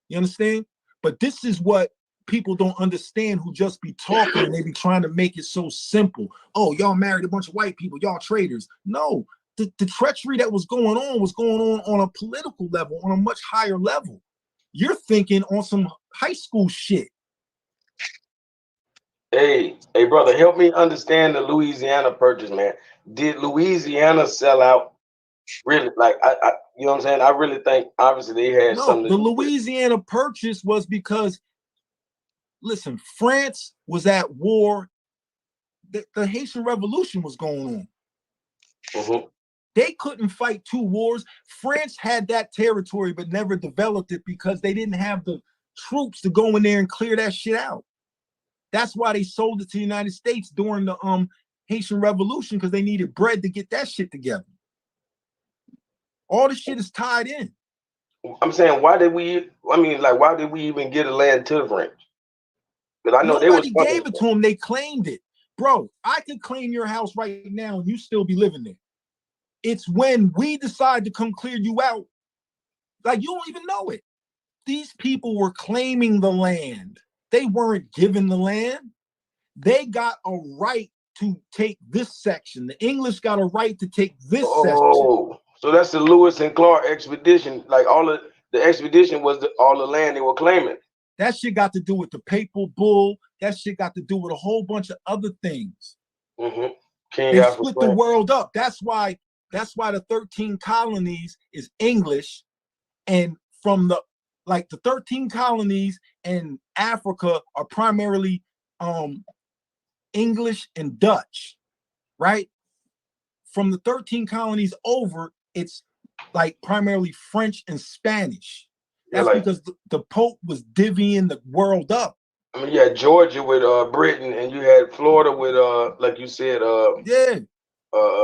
[SPEAKER 1] You understand? But this is what people don't understand who just be talking and they be trying to make it so simple. Oh, y'all married a bunch of white people, y'all traitors. No, the treachery that was going on a political level, on a much higher level. You're thinking on some high school shit.
[SPEAKER 3] Hey, brother, help me understand the Louisiana purchase, man. Did Louisiana sell out? Really, like you know what I'm saying? I really think obviously they had
[SPEAKER 1] No,
[SPEAKER 3] something
[SPEAKER 1] the
[SPEAKER 3] to do with it.
[SPEAKER 1] Louisiana purchase was because, listen, France was at war. The Haitian Revolution was going on.
[SPEAKER 3] Mm-hmm.
[SPEAKER 1] They couldn't fight two wars. France had that territory, but never developed it because they didn't have the troops to go in there and clear that shit out. That's why they sold it to the United States during the Haitian Revolution, because they needed bread to get that shit together. All the shit is tied in.
[SPEAKER 3] I'm saying, why did we even get a land to the French? Because I know they was
[SPEAKER 1] Nobody gave it to them. They claimed it. Bro, I could claim your house right now and you still be living there. It's when we decide to come clear you out, like you don't even know it. These people were claiming the land. They weren't given the land. They got a right to take this section. The English got a right to take this section.
[SPEAKER 3] Oh, so that's the Lewis and Clark expedition. Like all of the expedition was all the land they were claiming.
[SPEAKER 1] That shit got to do with the papal bull. That shit got to do with a whole bunch of other things.
[SPEAKER 3] Mm-hmm. King
[SPEAKER 1] They
[SPEAKER 3] Alfred
[SPEAKER 1] split the world up. That's why the 13 colonies is English, and from the 13 colonies in Africa are primarily English and Dutch, right? From the 13 colonies over, it's like primarily French and Spanish. That's because the Pope was divvying the world up.
[SPEAKER 3] I mean, you had Georgia with Britain, and you had Florida with like you said,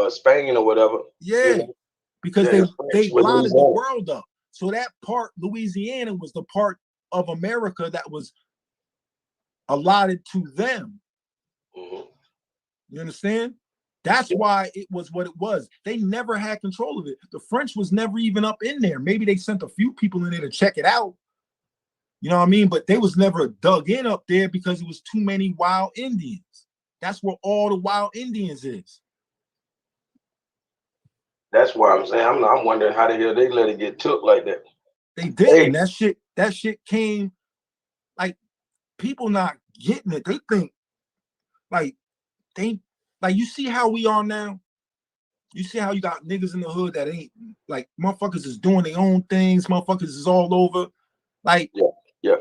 [SPEAKER 3] Spain or whatever.
[SPEAKER 1] Yeah,
[SPEAKER 3] you know?
[SPEAKER 1] because they blotted the world up. So that part, Louisiana, was the part of America that was allotted to them.
[SPEAKER 3] Mm-hmm.
[SPEAKER 1] You understand? That's why it was what it was. They never had control of it. The French was never even up in there. Maybe they sent a few people in there to check it out. You know what I mean? But they was never dug in up there because it was too many wild Indians. That's where all the wild Indians is.
[SPEAKER 3] That's why I'm saying I'm wondering how the hell they let it get took like that.
[SPEAKER 1] They didn't. Hey. That shit came like people not getting it. They think like you see how we are now. You see how you got niggas in the hood that ain't like motherfuckers is doing their own things. Motherfuckers is all over. Like,
[SPEAKER 3] yeah.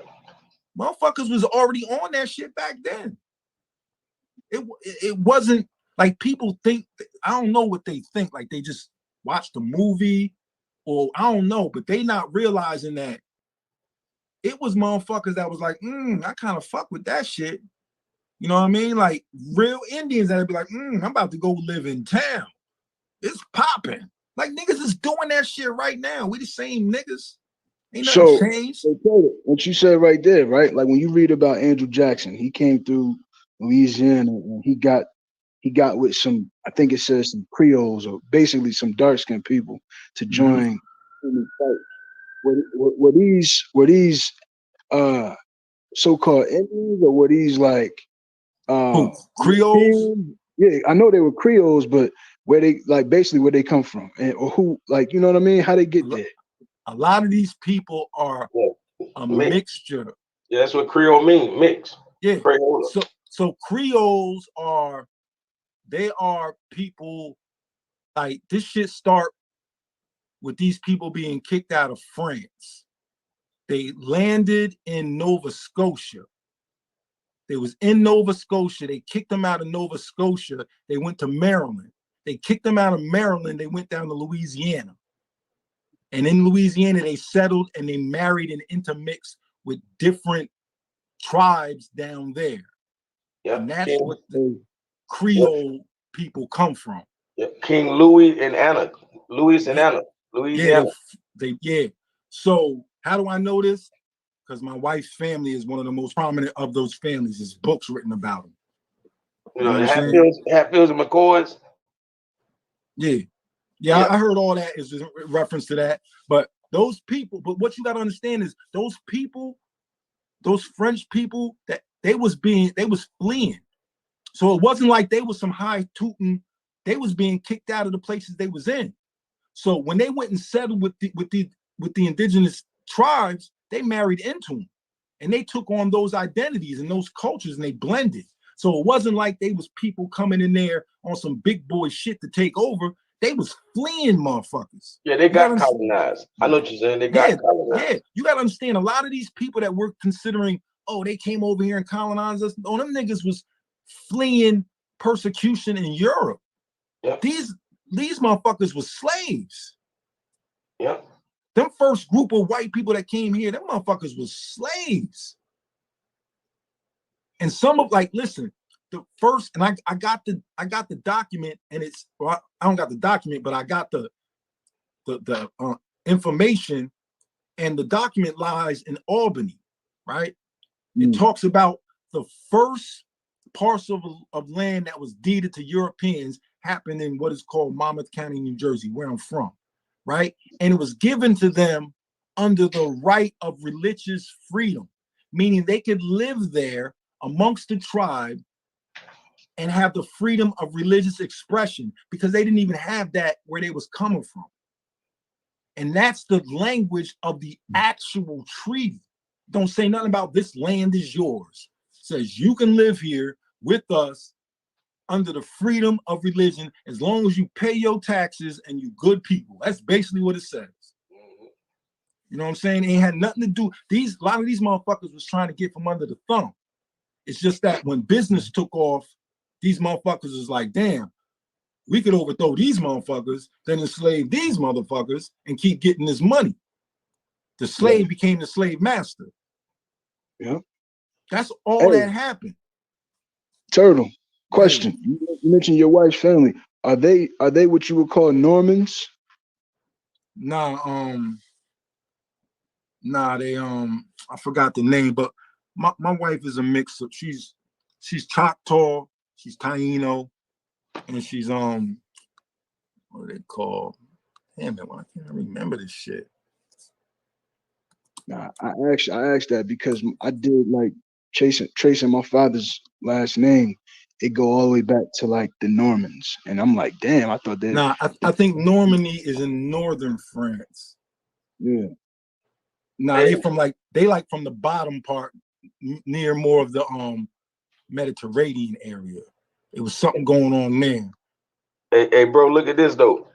[SPEAKER 1] Motherfuckers was already on that shit back then. It wasn't like people think. I don't know what they think. Like they just watched the movie, or I don't know, but they not realizing that it was motherfuckers that was like, I kind of fuck with that shit. You know what I mean? Like real Indians that'd be like, I'm about to go live in town. It's popping. Like niggas is doing that shit right now. We the same niggas. Ain't nothing changed.
[SPEAKER 2] What you said right there, right? Like when you read about Andrew Jackson, he came through Louisiana and he got with some, I think it says some Creoles or basically some dark skinned people to join in the fight. Were these so-called Indians, or were these like
[SPEAKER 1] Creoles?
[SPEAKER 2] Yeah, I know they were Creoles, but where they like basically where they come from, and or who, like, you know what I mean? How they get there?
[SPEAKER 1] A lot of these people are a mixture.
[SPEAKER 3] Yeah, that's what Creole mean, mix.
[SPEAKER 1] Yeah. So Creoles are people like this shit start with these people being kicked out of France. They landed in Nova Scotia. They was in Nova Scotia. They kicked them out of Nova Scotia. They went to Maryland. They kicked them out of Maryland. They went down to Louisiana. And in Louisiana, they settled and they married and intermixed with different tribes down there. Yep. And that's what the Creole people come from.
[SPEAKER 3] Yep. King Louis and Anna. Louisiana.
[SPEAKER 1] Yeah. So how do I know this? Because my wife's family is one of the most prominent of those families. There's books written about them.
[SPEAKER 3] You know Hatfields and McCoys.
[SPEAKER 1] Yeah, I heard all that is in reference to that. But those people, but what you got to understand is those people those French people, that they was fleeing. So it wasn't like they was some high tooting, they was being kicked out of the places they was in. So when they went and settled with the indigenous tribes, they married into them, and they took on those identities and those cultures, and they blended. So it wasn't like they was people coming in there on some big boy shit to take over. They was fleeing motherfuckers.
[SPEAKER 3] Yeah, they got colonized. I know what you're saying. They got colonized.
[SPEAKER 1] Yeah, you got to understand, a lot of these people that we're considering, oh, they came over here and colonized us. Oh, them niggas was fleeing persecution in Europe.
[SPEAKER 3] Yep.
[SPEAKER 1] These motherfuckers was slaves.
[SPEAKER 3] Yep.
[SPEAKER 1] Them first group of white people that came here, them motherfuckers was slaves. And some of, like, listen, the first, and I got the document, and it's, well, I don't got the document, but I got the information, and the document lies in Albany, right? It talks about the first parcel of land that was deeded to Europeans happened in what is called Monmouth County, New Jersey, where I'm from, right? And it was given to them under the right of religious freedom, meaning they could live there amongst the tribe and have the freedom of religious expression, because they didn't even have that where they was coming from. And that's the language of the actual treaty. Don't say nothing about this land is yours. It says you can live here with us under the freedom of religion as long as you pay your taxes and you good people. That's basically what it says. You know what I'm saying? It had nothing to do. A lot of these motherfuckers was trying to get from under the thumb. It's just that when business took off, these motherfuckers was like, damn, we could overthrow these motherfuckers, then enslave these motherfuckers and keep getting this money. The slave became the slave master.
[SPEAKER 2] Yeah.
[SPEAKER 1] That's all that happened.
[SPEAKER 2] Turtle, question. You mentioned your wife's family. Are they what you would call Normans?
[SPEAKER 1] Nah, they I forgot the name, but my wife is a mix of, she's Choctaw, she's Taino, and she's what are they called? Damn it, I can't remember this shit.
[SPEAKER 2] Nah, I asked that because I did like tracing my father's last name. It go all the way back to like the Normans, and I'm like, damn, I thought that.
[SPEAKER 1] Nah, I think Normandy is in northern France.
[SPEAKER 2] Yeah.
[SPEAKER 1] Nah, they from the bottom part, near more of the Mediterranean area. It was something going on there.
[SPEAKER 3] Hey, bro, look at this though.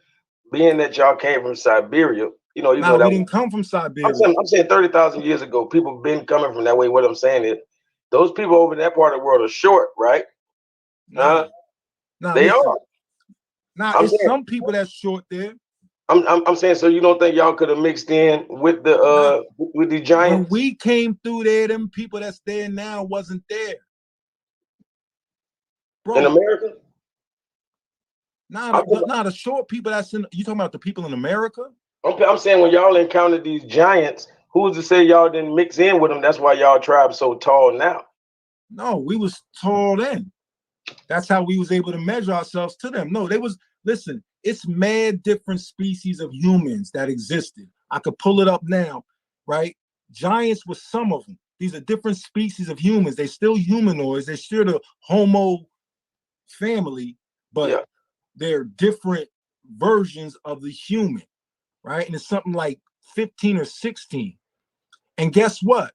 [SPEAKER 3] Being that y'all came from Siberia, you know
[SPEAKER 1] Nah,
[SPEAKER 3] that
[SPEAKER 1] we didn't come from Siberia.
[SPEAKER 3] I'm saying 30,000 years ago, people been coming from that way. What I'm saying is, those people over in that part of the world are short, right?
[SPEAKER 1] Nah,
[SPEAKER 3] they
[SPEAKER 1] listen,
[SPEAKER 3] are.
[SPEAKER 1] Nah, it's saying, some people that's short there.
[SPEAKER 3] I'm saying, so you don't think y'all could have mixed in with the with the giants?
[SPEAKER 1] When we came through there, them people that's there now wasn't there. Bro,
[SPEAKER 3] in America?
[SPEAKER 1] Nah, the short people that's in, you talking about the people in America?
[SPEAKER 3] I'm saying, when y'all encountered these giants, who's to say y'all didn't mix in with them? That's why y'all tribe so tall now.
[SPEAKER 1] No, we was tall then. That's how we was able to measure ourselves to them. No, they was, listen, it's mad different species of humans that existed. I could pull it up now, right? Giants was some of them. These are different species of humans. They still humanoids. They're still the Homo family, but they're different versions of the human, right? And it's something like 15 or 16. And guess what?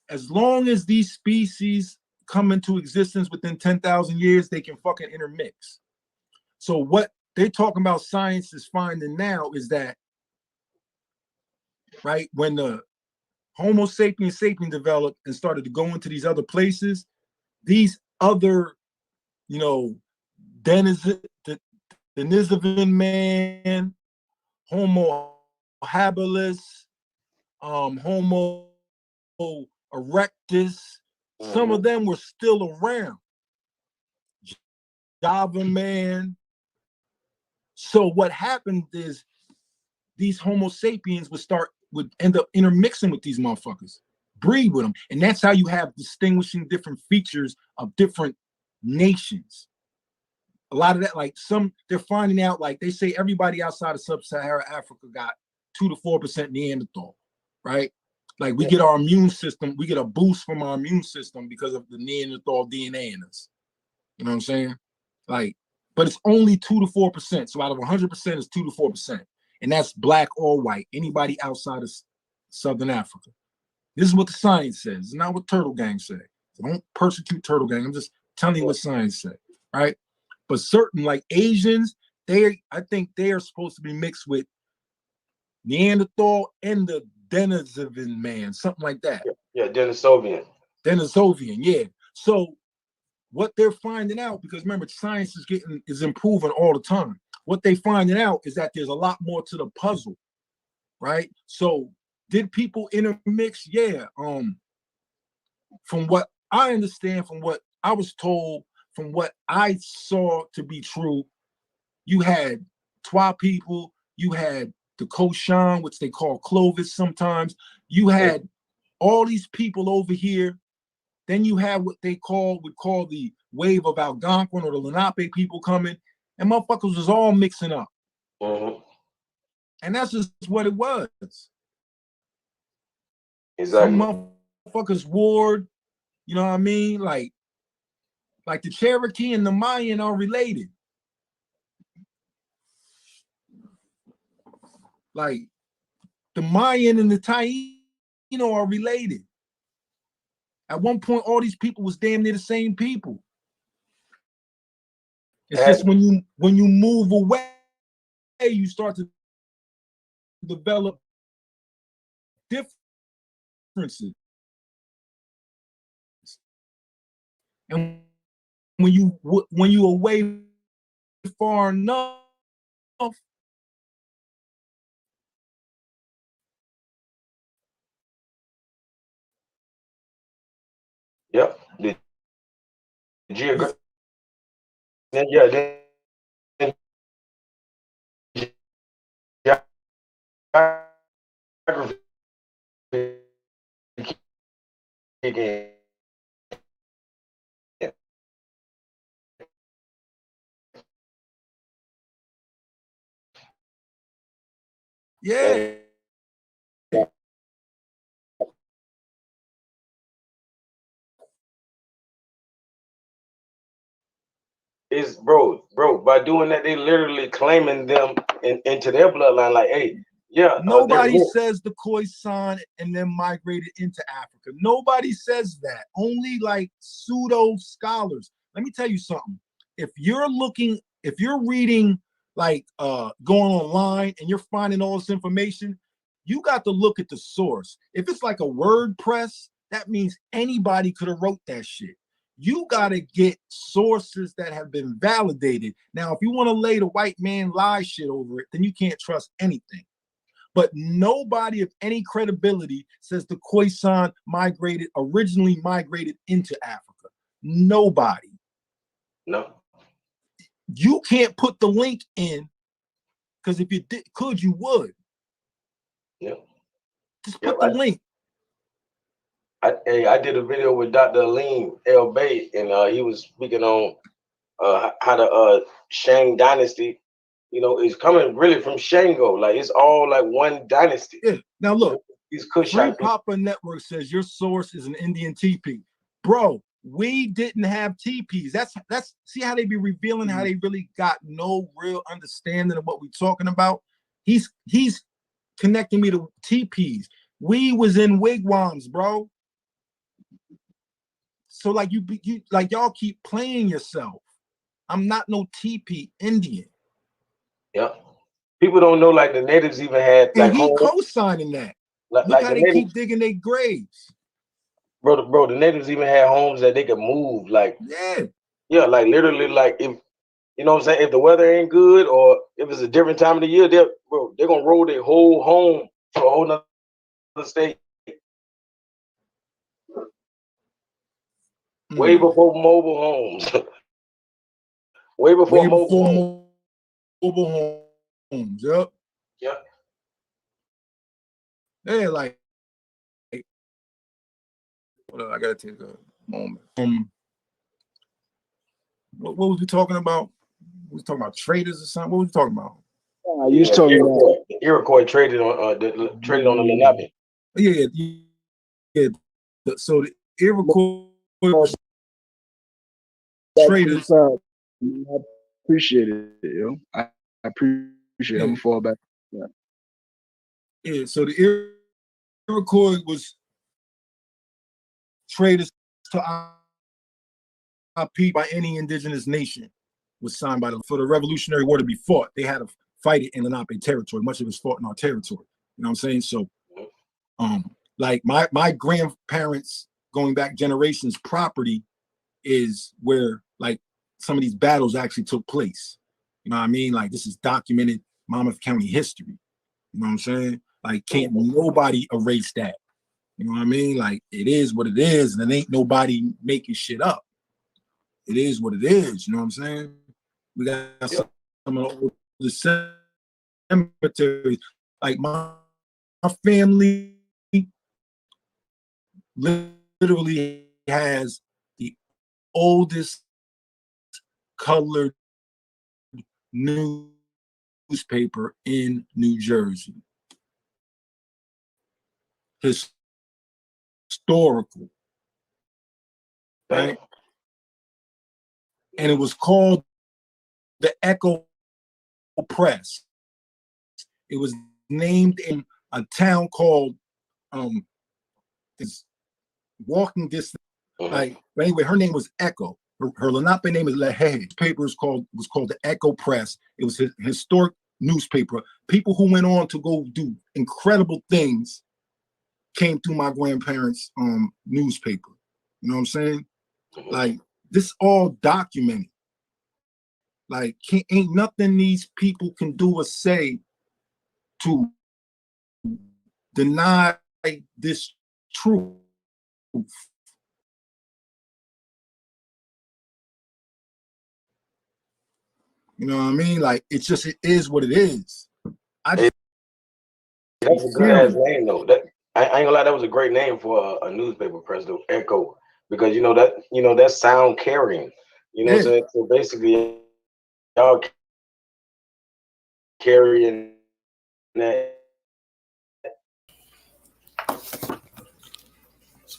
[SPEAKER 1] As long as these species come into existence within 10,000 years, they can fucking intermix. So what they're talking about, science is finding now, is that, right, when the Homo sapiens developed and started to go into these other places, these other, you know, Denisovan man, Homo habilis, Homo erectus, some of them were still around. Java man. So what happened is these Homo sapiens would end up intermixing with these motherfuckers, breed with them. And that's how you have distinguishing different features of different nations. A lot of that, like they're finding out, like they say everybody outside of sub-Saharan Africa got 2 to 4% Neanderthal, right? Like we get our immune system, we get a boost from our immune system because of the Neanderthal DNA in us. You know what I'm saying? Like, but it's only 2 to 4%. So out of 100%, it's 2 to 4%, and that's black or white. Anybody outside of Southern Africa. This is what the science says. It's not what Turtlegang say. So don't persecute Turtlegang. I'm just telling you what science say, right? But certain like Asians, I think they are supposed to be mixed with Neanderthal and the Denisovan man, something like that.
[SPEAKER 3] Yeah, Denisovian.
[SPEAKER 1] Denisovian, yeah. So what they're finding out, because remember, science is improving all the time. What they finding out is that there's a lot more to the puzzle, right? So did people intermix? Yeah. From what I understand, from what I was told, from what I saw to be true, you had Twa people, you had the Koshan, which they call Clovis sometimes. You had all these people over here. Then you have what they would call the wave of Algonquin or the Lenape people coming, and motherfuckers was all mixing up. And that's just what it was.
[SPEAKER 3] Exactly.
[SPEAKER 1] Some motherfuckers warred, you know what I mean? Like the Cherokee and the Mayan are related. Like the Mayan and the Taino are related. At one point, all these people was damn near the same people. It's just when you move away, you start to develop differences. And when you away far enough,
[SPEAKER 3] yep. The geography. Yeah. Then geography again.
[SPEAKER 1] yeah.
[SPEAKER 3] Is bro, by doing that, they literally claiming them into their bloodline. Like, hey, yeah,
[SPEAKER 1] Nobody says the Khoisan and then migrated into Africa. Nobody says that. Only like pseudo scholars. Let me tell you something. If you're reading like going online and you're finding all this information, you got to look at the source. If it's like a WordPress, that means anybody could have wrote that shit. You got to get sources that have been validated. Now, if you want to lay the white man lie shit over it, then you can't trust anything. But nobody of any credibility says the Khoisan originally migrated into Africa. Nobody.
[SPEAKER 3] No.
[SPEAKER 1] You can't put the link in, because if you could, you would.
[SPEAKER 3] Yeah.
[SPEAKER 1] Just put the link.
[SPEAKER 3] I did a video with Dr. Aleem El Bay, and he was speaking on how the Shang dynasty, is coming really from Shango. Like it's all like one dynasty.
[SPEAKER 1] Yeah. Now look,
[SPEAKER 3] these
[SPEAKER 1] Free Papa Network says your source is an Indian teepee. Bro, we didn't have teepees. That's see how they be revealing how they really got no real understanding of what we're talking about. He's connecting me to teepees. We was in wigwams, bro. So like you like y'all keep playing yourself. I'm not no teepee Indian.
[SPEAKER 3] Yeah. People don't know like the natives even had like
[SPEAKER 1] and he co-signing that. Look how they keep digging their graves.
[SPEAKER 3] Bro, the natives even had homes that they could move. Like
[SPEAKER 1] yeah,
[SPEAKER 3] like literally, like if you know what I'm saying, if the weather ain't good or if it's a different time of the year, they're gonna roll their whole home to a whole nother state. Way before mobile homes. Way before mobile
[SPEAKER 1] homes. Yep.
[SPEAKER 3] Yep.
[SPEAKER 1] Yeah, like hold on, I gotta take a moment. What was we talking about? We was talking about traders or something. What was we talking about?
[SPEAKER 2] You was talking
[SPEAKER 3] about Iroquois traded on the Lenape.
[SPEAKER 1] Yeah, yeah. So the Iroquois traders.
[SPEAKER 2] I appreciate it, yo. I appreciate it. I'm
[SPEAKER 1] Yeah,
[SPEAKER 2] gonna fall back. Yeah.
[SPEAKER 1] yeah. So the Iroquois was traders to IP by any indigenous nation was signed by them for the Revolutionary War to be fought. They had to fight it in Lenape territory. Much of it was fought in our territory. You know what I'm saying? So, like my grandparents going back generations property is where like some of these battles actually took place. You know what I mean? Like this is documented Monmouth County history. You know what I'm saying? Like can't nobody erase that. You know what I mean? Like it is what it is, and it ain't nobody making shit up. It is what it is. You know what I'm saying? We got some of the cemeteries. Like my family literally has the oldest colored newspaper in New Jersey. Historical, right? And it was called the Echo Press. It was named in a town called is walking distance. Like, but anyway, her name was Echo. Her Lenape name is Lehe. Paper was called the Echo Press. It was a historic newspaper. People who went on to go do incredible things came through my grandparents' newspaper. You know what I'm saying? Like this all documented. Like ain't nothing these people can do or say to deny this truth. You know what I mean? Like it is what it is.
[SPEAKER 3] That's a good ass name though. That I ain't gonna lie, that was a great name for a newspaper press, though, Echo, because that sound carrying. You know what I'm saying? So basically, y'all carrying that.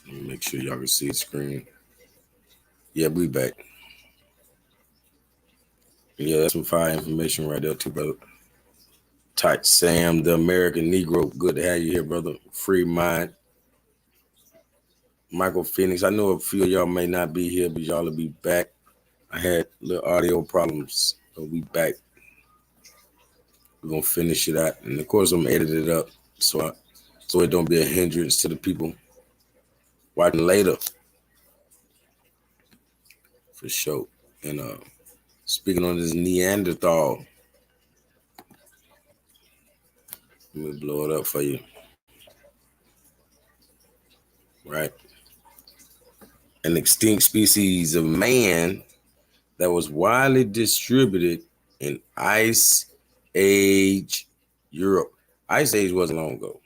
[SPEAKER 5] Let me make sure y'all can see the screen. Yeah, we back. Yeah, that's some fire information right there too, brother. Tight Sam, the American Negro. Good to have you here, brother. Free mind. Michael Phoenix. I know a few of y'all may not be here, but y'all will be back. I had little audio problems, but we back. We're gonna finish it out, and of course I'm gonna edit it up so it don't be a hindrance to the people watching later, for sure. And speaking on this Neanderthal, let me blow it up for you. Right, an extinct species of man that was widely distributed in Ice Age Europe. Ice Age wasn't long ago.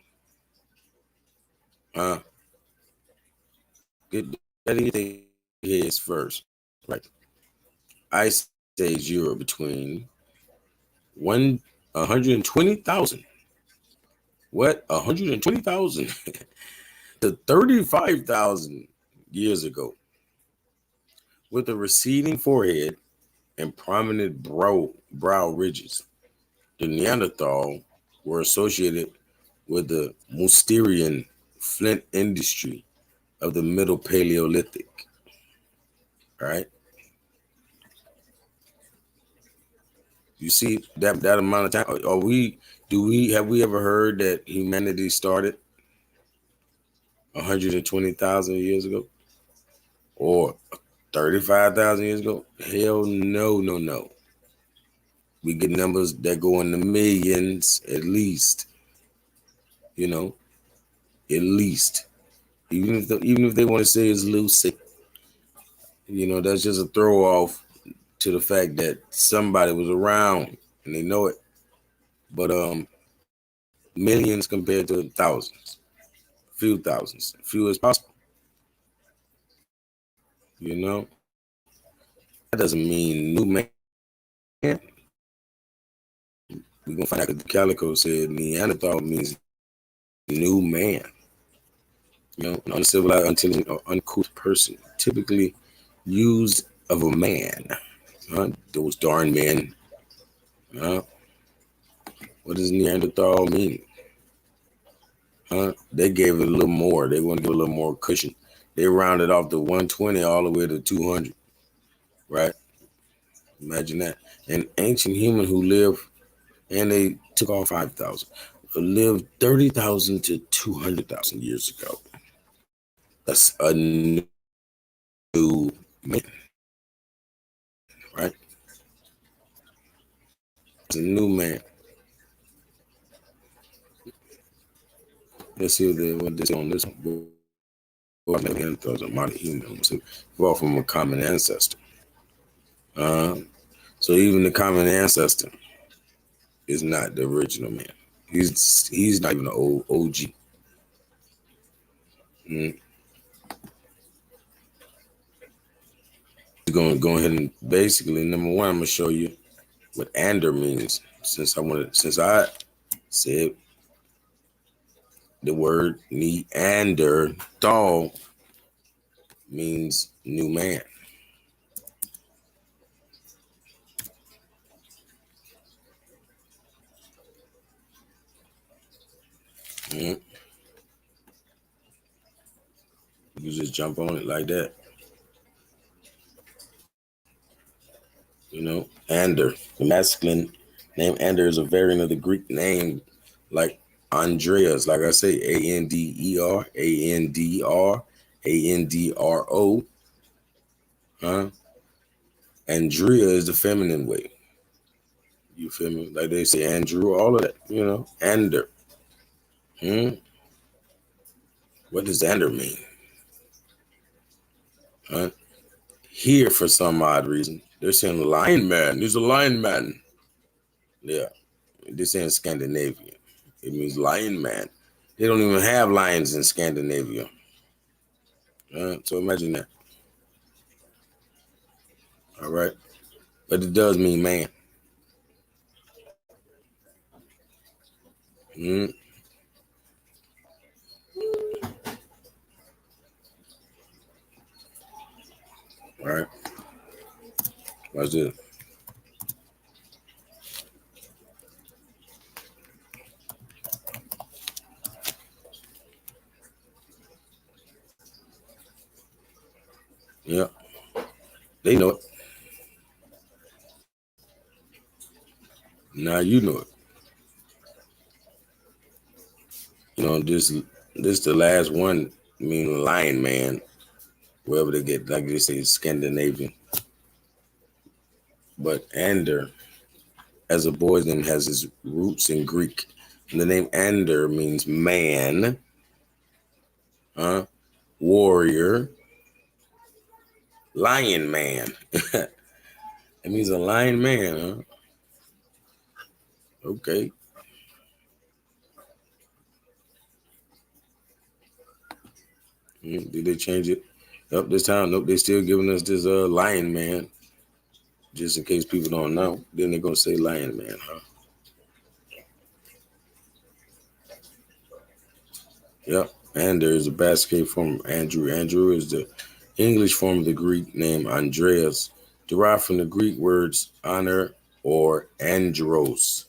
[SPEAKER 5] Get that in your heads first. Right. Ice Age Europe between 120,000. What? 120,000 to 35,000 years ago. With a receding forehead and prominent brow ridges. The Neanderthal were associated with the Mousterian flint industry of the Middle Paleolithic. All right. You see that amount of time? Have we ever heard that humanity started 120,000 years ago or 35,000 years ago? Hell no. We get numbers that go in the millions at least. At least. Even if they want to say it's loosey, that's just a throw off to the fact that somebody was around and they know it. But millions compared to thousands, few thousands, few as possible. That doesn't mean new man. We're gonna find out that the Calico said Neanderthal means new man. An uncivilized, unintelligent, or uncouth person, typically used of a man. Those darn men. What does Neanderthal mean? They gave it a little more. They want to give a little more cushion. They rounded off the 120 all the way to 200. Right? Imagine that. An ancient human who lived, and they took off 5,000, lived 30,000 to 200,000 years ago. That's a new man, right? It's a new man. Let's see what this on this board. Neanderthals are modern humans, evolved from a common ancestor. So even the common ancestor is not the original man. He's not even an old OG. We're gonna go ahead and basically, number one, I'm gonna show you what ander means. Since I said the word Neanderthal means new man. You just jump on it like that. Ander, the masculine name Ander is a variant of the Greek name like Andreas, like I say, Ander, Andr, Andro. Andrea is the feminine way. You feel me? Like they say Andrew, all of that, Ander. What does Ander mean? Here, for some odd reason, they're saying lion man. He's a lion man. Yeah, they're saying Scandinavia. It means lion man. They don't even have lions in Scandinavia. So imagine that. All right. But it does mean man. All right. Watch this. Yeah. They know it. Now you know it. This the last one, mean lion man, wherever they get, like they say, Scandinavian. But Ander, as a boy's name, has its roots in Greek. And the name Ander means man, warrior, lion man. It means a lion man, huh? Okay. Did they change it up this time? Nope, they still giving us this lion man. Just in case people don't know. Then they're gonna say lion man, huh? Yep. And there is a basket from Andrew. Andrew is the English form of the Greek name Andreas, derived from the Greek words honor or andros.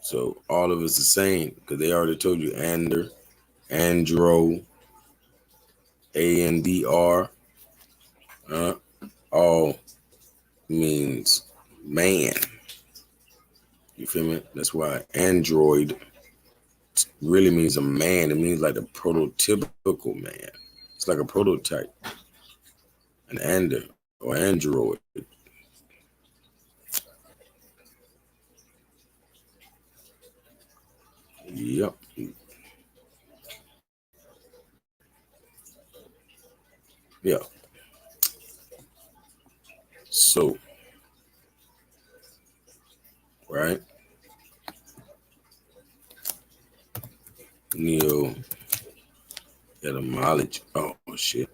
[SPEAKER 5] So all of it's the same because they already told you Ander, Andro, Andr, all means man. You feel me? That's why android really means a man. It means like a prototypical man. It's like a prototype, an ander or android. Yep. Yeah. So, right? Neo etymology. Oh shit.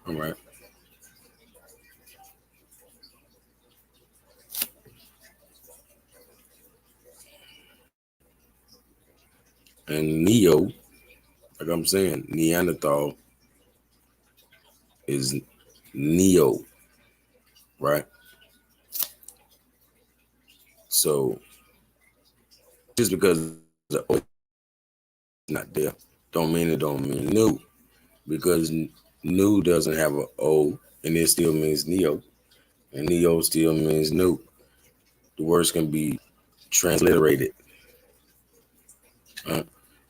[SPEAKER 5] All right. And Neo, like I'm saying, Neanderthal is Neo, right? So just because the O is not there, don't mean it don't mean new. Because new doesn't have an O, and it still means Neo, and Neo still means new. The words can be transliterated,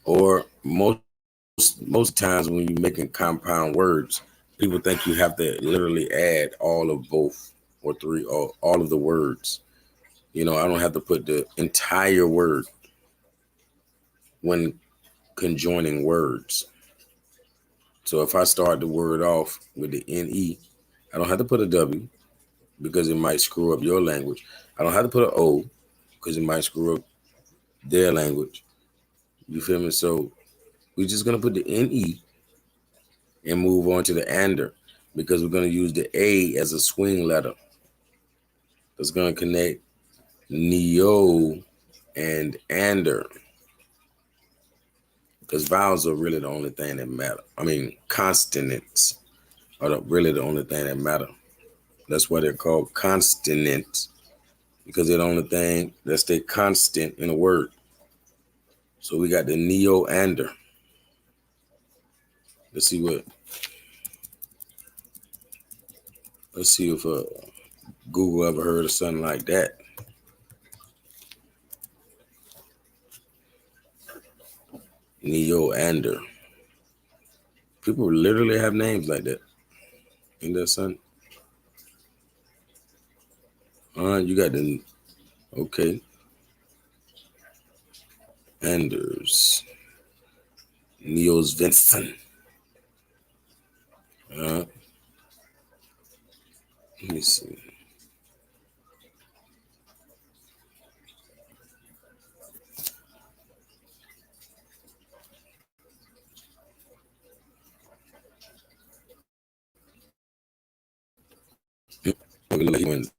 [SPEAKER 5] or most times when you're making compound words, people think you have to literally add all of both or three or all of the words. You know, I don't have to put the entire word when conjoining words. So if I start the word off with the NE, I don't have to put a W because it might screw up your language. I don't have to put an O because it might screw up their language. You feel me? So we're just gonna put the NE and move on to the ander because we're gonna use the A as a swing letter. That's gonna connect neo and ander because vowels are really the only thing that matter. I mean, consonants are really the only thing that matter. That's why they're called consonants because they're the only thing that stay constant in a word. So we got the neo-ander. Let's see what. Let's see if Google ever heard of something like that. Neo-ander. People literally have names like that. Ain't that something? You got the okay. Anders. Neos Vincent. Let me see. He went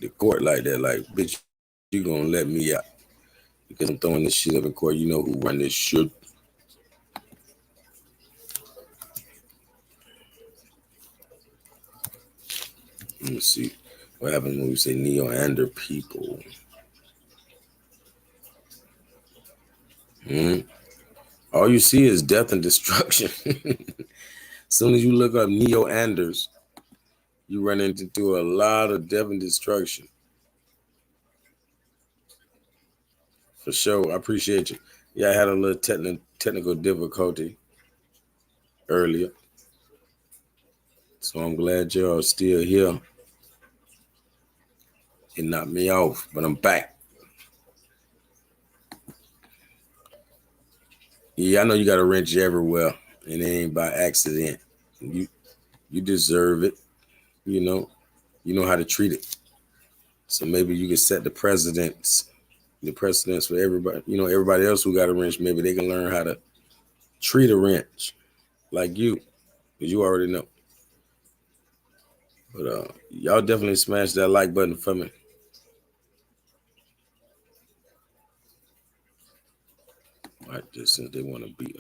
[SPEAKER 5] to court like that, like, bitch, you gonna let me out because I'm throwing this shit up in court. You know who run this shit. Let me see what happens when we say neo-ander people. All you see is death and destruction. As soon as you look up neo-anders, you run into a lot of death and destruction. For sure. I appreciate you. Yeah, I had a little technical difficulty earlier. So I'm glad y'all still here. It knocked me off, but I'm back. Yeah, I know you got a wrench everywhere, and it ain't by accident. You deserve it. You know how to treat it. So maybe you can set the precedents for everybody. You know, everybody else who got a wrench, maybe they can learn how to treat a wrench like you, because you already know. But y'all definitely smash that like button for me. Right, just since they want to be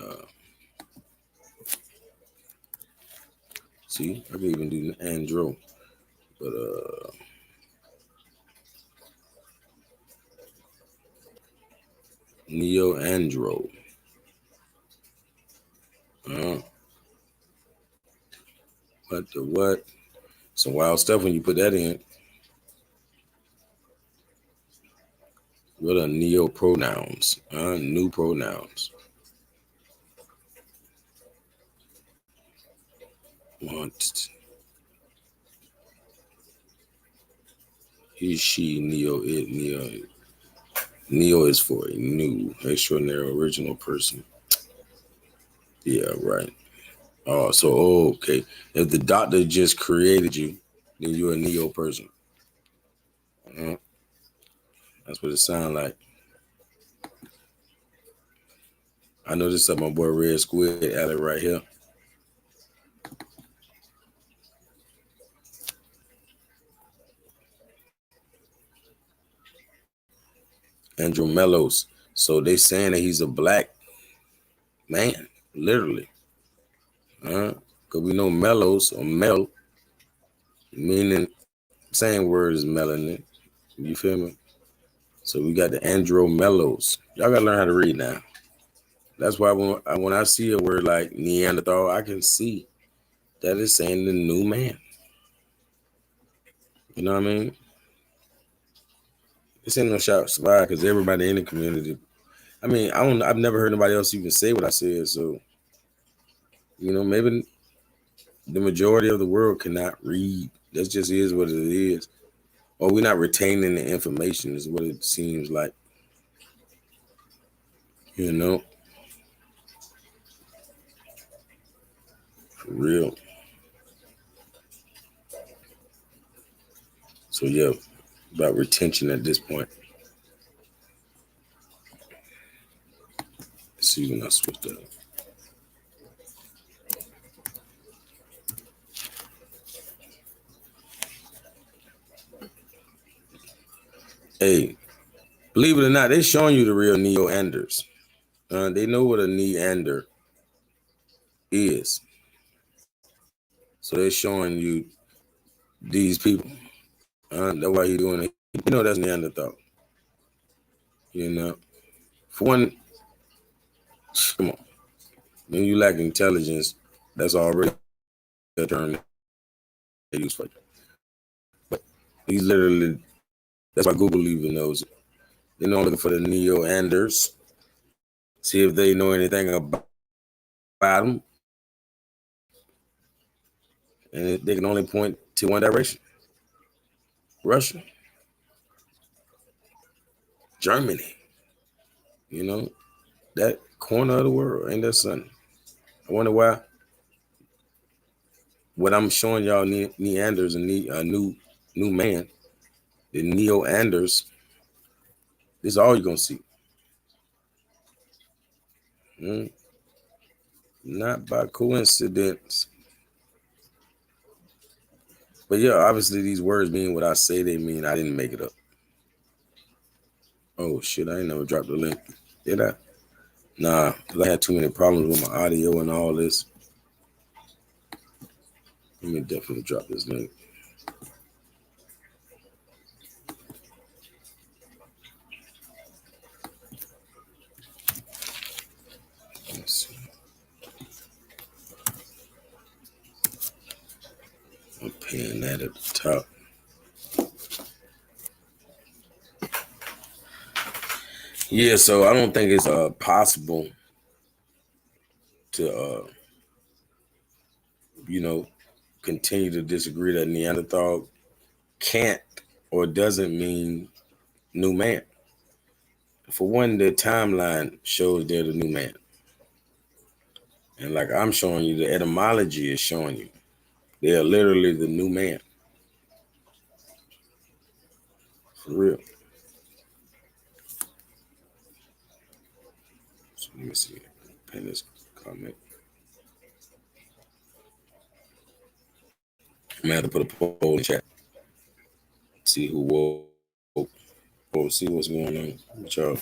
[SPEAKER 5] see, I can even do Andro, but Neo Andro. What the what? Some wild stuff when you put that in. What are neo pronouns? New pronouns. Want he, she, neo, it, neo. Neo is for a new, extraordinary, original person. Yeah, right. Oh, so okay. If the doctor just created you, then you're a neo person. That's what it sounds like. I know this is my boy Red Squid Alley right here. Andrew Mellos. So they saying that he's a black man, literally. Because we know melos or mel, meaning same word as melanin. You feel me? So we got the andromelos. Y'all gotta learn how to read now. That's why when I see a word like Neanderthal, I can see that it's saying the new man. You know what I mean? This ain't no shout survive because everybody in the community. I mean, I've never heard nobody else even say what I said. So, maybe the majority of the world cannot read. That just is what it is. Or we're not retaining the information is what it seems like. For real. So yeah, about retention at this point. Let's see when I switch that up. Hey, believe it or not, they're showing you the real Neo-Anders. They know what a Neander is. So they're showing you these people. That's why you're doing it. That's Neanderthal. For one, come on. When you lack intelligence, that's already a term they use for you. But he's literally, that's why Google even knows it. They're not looking for the Neo-Anders. See if they know anything about them. And they can only point to one direction. Russia. Germany. That corner of the world. Ain't that something? I wonder why. What I'm showing y'all Neanders and new man, the Neo-Anders, this is all you're going to see. Not by coincidence. But yeah, obviously these words mean what I say they mean. I didn't make it up. Oh shit, I ain't never dropped the link. Did I? Nah, because I had too many problems with my audio and all this. Let me definitely drop this link. Let's see. I'm paying that at the top. Yeah, so I don't think it's possible to continue to disagree that Neanderthal can't or doesn't mean new man. For one, the timeline shows they're the new man. And like I'm showing you, the etymology is showing you. They are literally the new man. For real. So let me see. Pin this comment. I'm gonna have to put a poll in the chat. See who woke. Or see what's going on with y'all.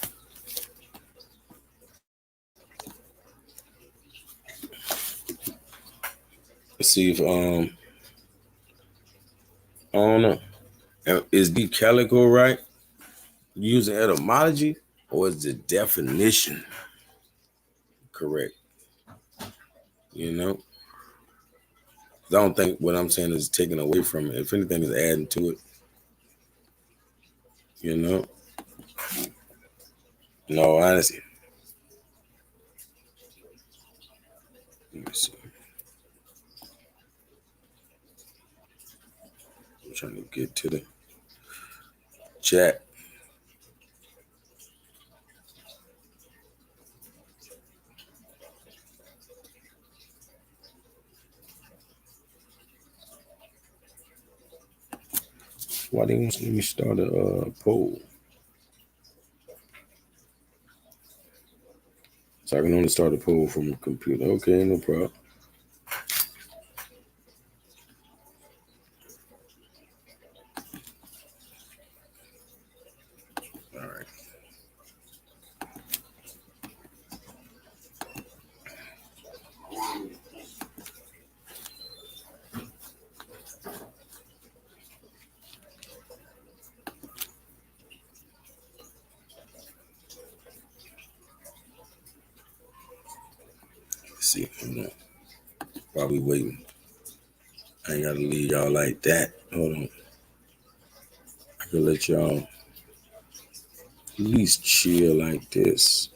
[SPEAKER 5] Let's see if I don't know. Is deep calico right? Using etymology, or is the definition correct? I don't think what I'm saying is taking away from it. If anything, is adding to it. In all honesty. Let me see. I'm trying to get to the chat. Why they want to let me start a poll? So I can only start a poll from a computer. Okay, no problem. All right. See, hold on. While we waiting, I ain't gotta leave y'all like that. Hold on. I can let y'all at least chill like this.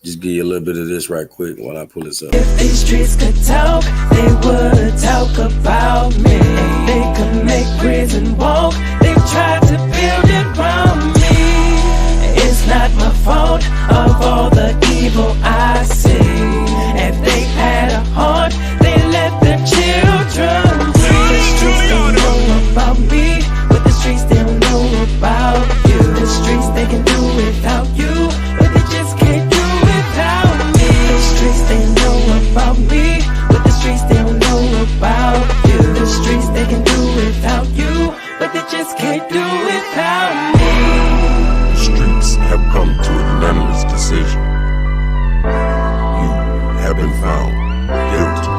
[SPEAKER 5] Just give you a little bit of this right quick while I pull this up.
[SPEAKER 6] If these streets could talk, they would talk about me. They could make prison walk. They tried to build it around me. It's not my fault of all the evil I see. If they had a heart, they let their children free. The streets don't know about me, but the streets they don't know about you. The streets they can do without you, but they just can't do without me. The streets they know about me, but the streets they don't know about you. The streets they can do without you, but they just can't do without me.
[SPEAKER 7] The streets have come to a unanimous decision. You have been found guilty.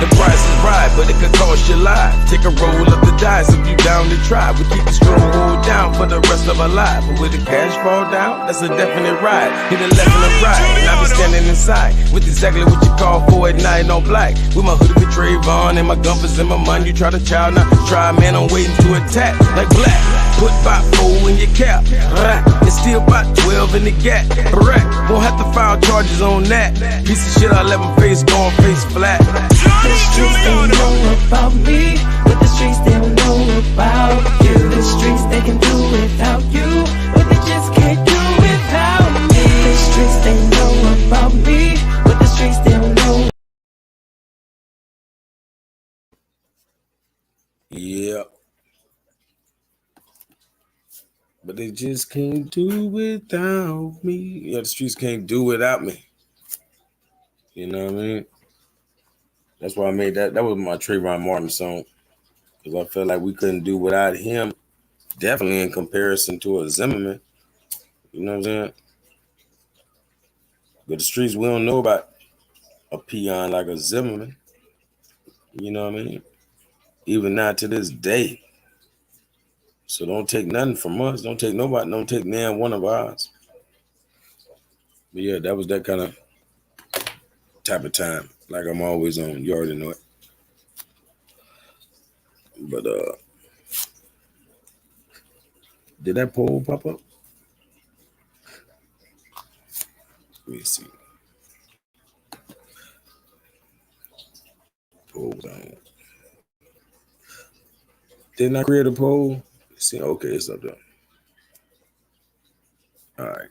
[SPEAKER 3] The price is right, but it could cost your life. Take a roll of the dice if you down to try. We keep the stronghold down for the rest of our life. But with the cash fall down, that's a definite ride. Hit the left and the right, and I be standing inside with exactly what you call for at night on black. With my hoodie with Trayvon and my gumpers in my mind. You try to child, now try, man, I'm waiting to attack. Like black, put about 4 in your cap. It's still about 12 in the gap. Correct, won't have to file charges on that. Piece of shit, I let my face go on face flat.
[SPEAKER 6] The streets they don't know about me, but the streets they don't know about you. The streets they can do without you, but they just can't do without me. The streets they know about me, but the streets they don't know.
[SPEAKER 5] Yeah. But they just can't do without me. Yeah, the streets can't do without me. You know what I mean? That's why I made that. That was my Trayvon Martin song. Because I felt like we couldn't do without him. Definitely in comparison to a Zimmerman. You know what I'm saying? But the streets, we don't know about a peon like a Zimmerman. You know what I mean? Even now to this day. So don't take nothing from us. Don't take nobody. Don't take man one of ours. But yeah, that was that kind of type of time. Like I'm always on. You already know it. But did that poll pop up? Let me see. Poll down. Didn't I create a poll? Let's see, okay, it's up there. All right.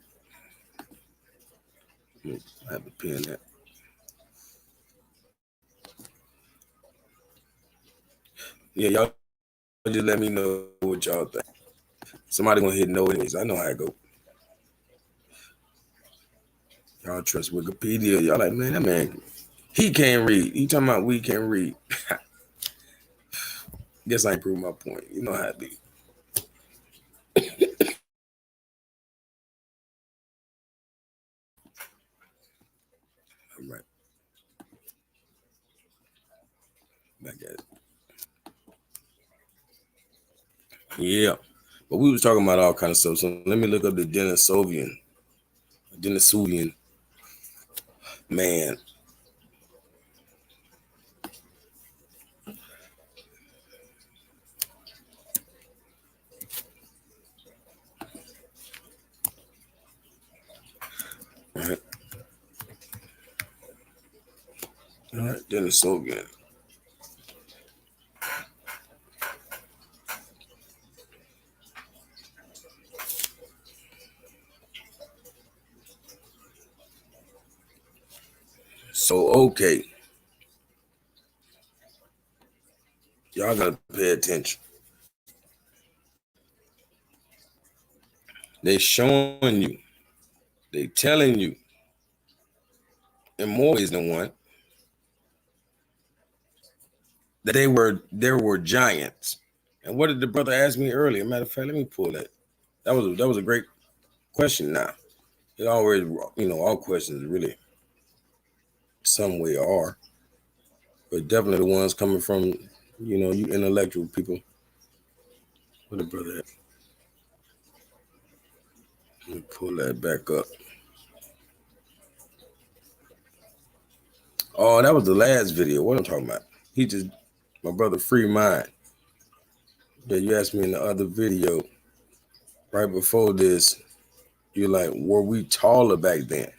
[SPEAKER 5] I have to pin that. Yeah, y'all just let me know what y'all think. Somebody gonna hit no anyways. I know how it go. Y'all trust Wikipedia. Y'all like, man, that man, he can't read. He talking about we can't read. Guess I ain't proved my point. You know how it be. All right. Back at it. Yeah. But we was talking about all kind of stuff. So let me look up the Denisovian. Man. All right. All right, Denisovian. So, okay. Y'all gotta pay attention. They showing you, they telling you in more ways than one that there were giants. And what did the brother ask me earlier? Matter of fact, let me pull that. That was a great question. Now, it always, all questions really some way are, but definitely the ones coming from, you intellectual people. What the brother at? Let me pull that back up. Oh, that was the last video. What I'm talking about? He just my brother Free Mind. Yeah, you asked me in the other video right before this. You're like, were we taller back then?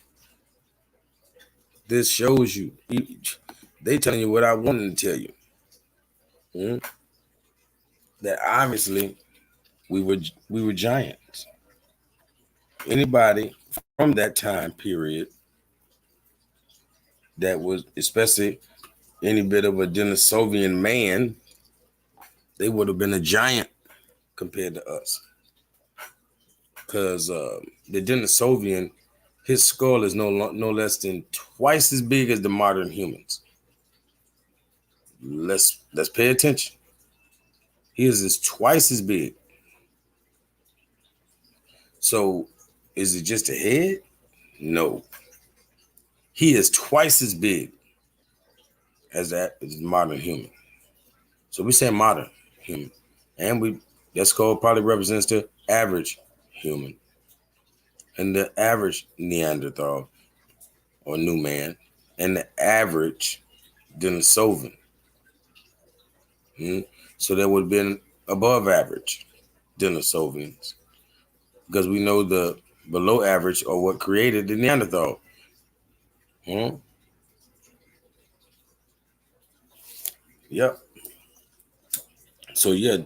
[SPEAKER 5] This shows you. They telling you what I wanted to tell you. That obviously we were giants. Anybody from that time period that was, especially any bit of a Denisovian man, they would have been a giant compared to us. Because the Denisovian, his skull is no less than twice as big as the modern humans. Let's pay attention. His is twice as big. So is it just a head? No. He is twice as big as that is modern human. So we say modern human. And that skull probably represents the average human. And the average Neanderthal or new man. And the average Denisovan. So that would have been above average Denisovans. Because we know the below average or what created the Neanderthal. Yep. So yeah,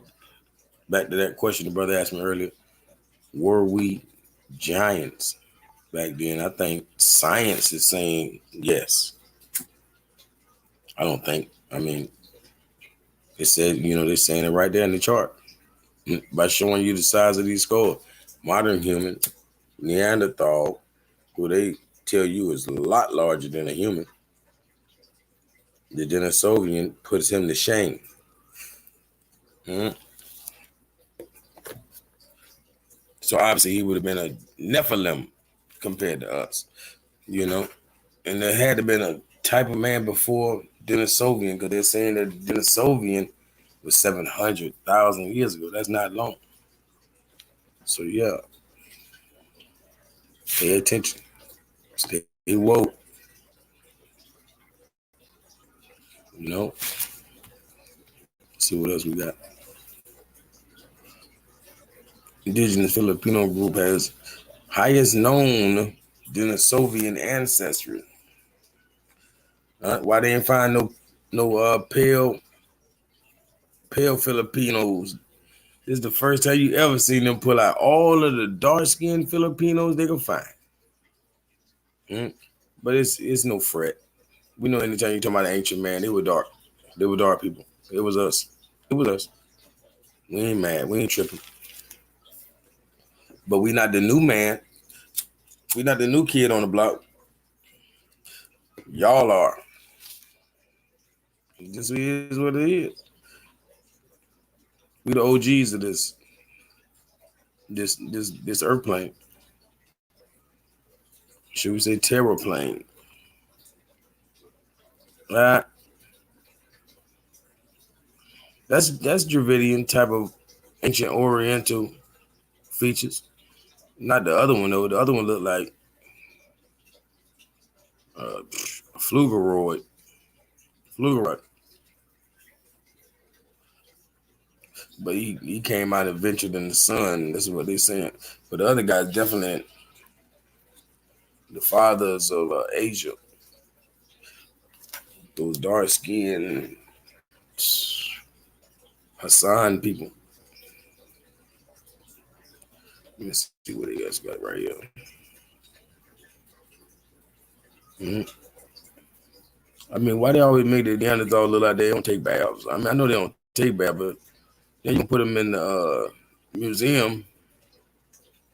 [SPEAKER 5] back to that question the brother asked me earlier. Were we giants back then? I think science is saying yes. I don't think. I mean, it said, they're saying it right there in the chart by showing you the size of these skulls. Modern human, Neanderthal, who they tell you is a lot larger than a human. The Denisovian puts him to shame. So obviously he would have been a Nephilim compared to us, And there had to been a type of man before Denisovian, because they're saying that Denisovian was 700,000 years ago. That's not long. So yeah, pay attention. Stay woke. See what else we got. Indigenous Filipino group has highest known Denisovian ancestry. Why they didn't find no pale Filipinos? This is the first time you ever seen them pull out all of the dark-skinned Filipinos they can find. But it's no fret. We know anytime you talk about an ancient man, they were dark. They were dark people. It was us. It was us. We ain't mad. We ain't tripping. But we not the new man. We not the new kid on the block. Y'all are. It just is what it is. We the OGs of this earth plane. Should we say terror plane? That's Dravidian type of ancient Oriental features. Not the other one though. The other one looked like a flugeroid. But he came out and ventured in the sun. That's what they're saying. But the other guy's definitely the fathers of Asia. Those dark skinned Hassan people. Let me see what they guys got right here. I mean, why they always make the Neanderthal look like they don't take baths? I mean, I know they don't take baths, but then you can put them in the museum.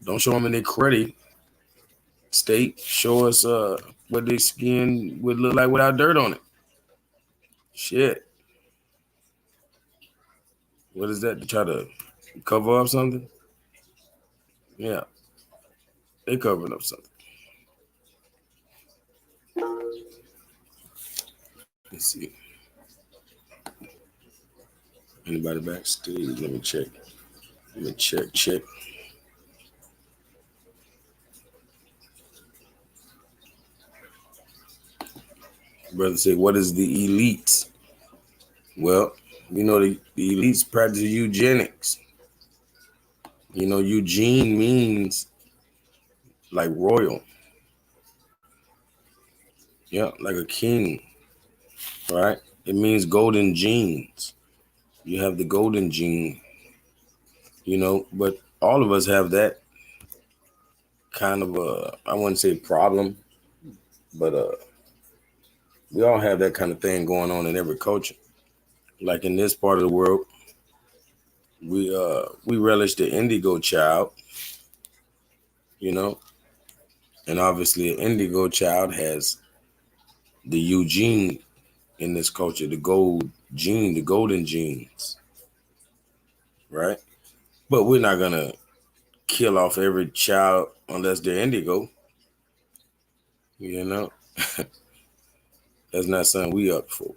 [SPEAKER 5] Don't show them in their cruddy state. Show us what their skin would look like without dirt on it. Shit. What is that? To try to cover up something? Yeah. They covering up something. Let's see. Anybody backstage? Let me check. Check. Brother said, what is the elites? Well, the elites practice eugenics. Eugene means like royal. Yeah, like a king, right? It means golden genes. You have the golden gene, but all of us have that kind of I wouldn't say problem, but we all have that kind of thing going on in every culture. Like in this part of the world, we relish the indigo child, and obviously an indigo child has the Eugene in this culture, the gold gene, the golden genes, right? But we're not gonna kill off every child unless they're indigo, you know. That's not something we up for.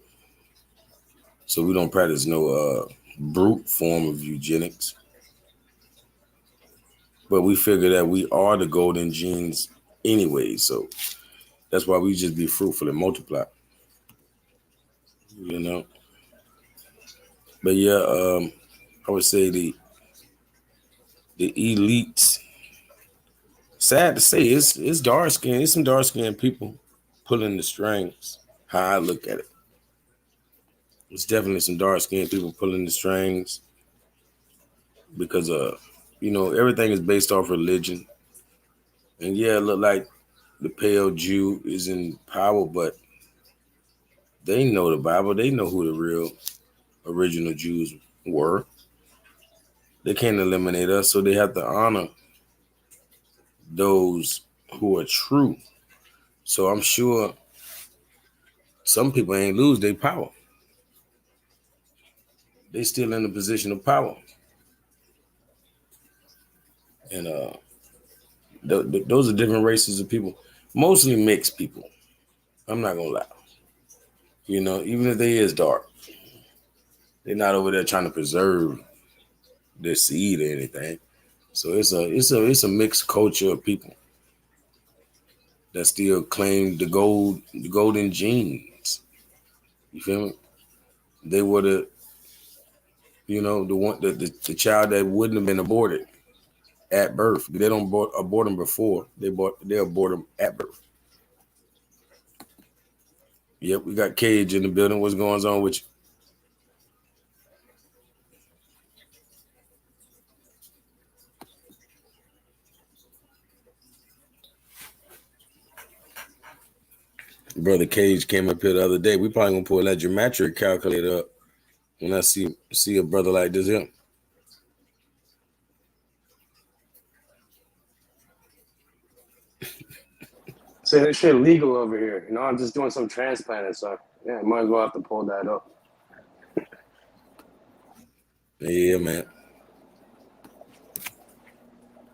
[SPEAKER 5] So we don't practice no brute form of eugenics. But we figure that we are the golden genes anyway, so that's why we just be fruitful and multiply, But yeah, I would say the elites. Sad to say, it's dark skinned. It's some dark skinned people pulling the strings. How I look at it, it's definitely some dark skinned people pulling the strings because everything is based off religion. And yeah, it look like the pale Jew is in power, but they know the Bible. They know who the real original Jews were. They can't eliminate us, so they have to honor those who are true. So I'm sure some people ain't lose their power. They still in a position of power. And those are different races of people, mostly mixed people. I'm not gonna lie. Even if they is dark, they're not over there trying to preserve their seed or anything. So it's a mixed culture of people that still claim the golden genes. You feel me? They were the one the child that wouldn't have been aborted at birth. They don't abort them before they abort them at birth. Yep, we got Cage in the building. What's going on with you? Brother Cage came up here the other day. We probably gonna pull that geometric calculator up when I see a brother like this here.
[SPEAKER 8] Say that shit legal over here. I'm just doing some transplanting, so yeah, might as well have to pull that up.
[SPEAKER 5] Yeah, man.